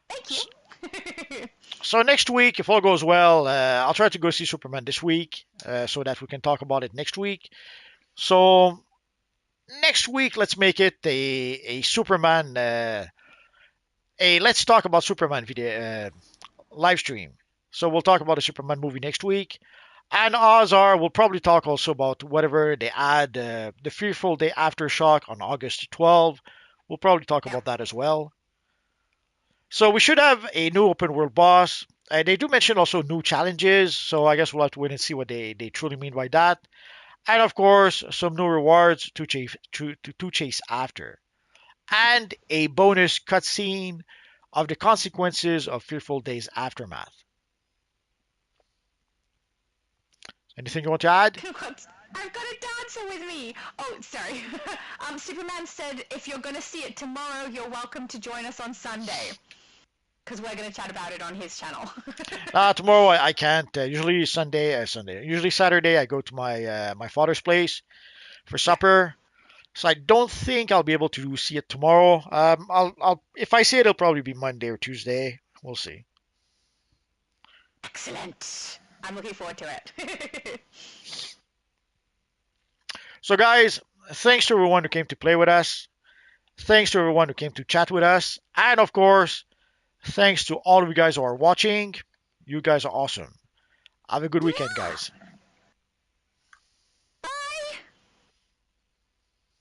Speaker 2: Thank you.
Speaker 1: So next week, if all goes well, I'll try to go see Superman this week so that we can talk about it next week. So next week, let's make it a Superman, let's talk about Superman video live stream. So we'll talk about the Superman movie next week. And odds are we'll probably talk also about whatever they add, the Fearful Day Aftershock on August 12th. We'll probably talk about that as well. So we should have a new open world boss. They do mention also new challenges, so I guess we'll have to wait and see what they truly mean by that. And of course, some new rewards to chase after. And a bonus cutscene of the consequences of Fearful Days Aftermath. Anything you want to add?
Speaker 2: I've got a dancer with me. Oh, sorry. Superman said if you're going to see it tomorrow, you're welcome to join us on Sunday. Because we're going to chat about it on his channel.
Speaker 1: Tomorrow I can't. Usually Sunday. Usually Saturday I go to my father's place for supper. So I don't think I'll be able to see it tomorrow. I'll if I see it, it'll probably be Monday or Tuesday. We'll see.
Speaker 2: Excellent. I'm looking forward to it.
Speaker 1: So guys, thanks to everyone who came to play with us. Thanks to everyone who came to chat with us. And of course, thanks to all of you guys who are watching. You guys are awesome. Have a good weekend, guys.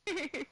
Speaker 2: Bye.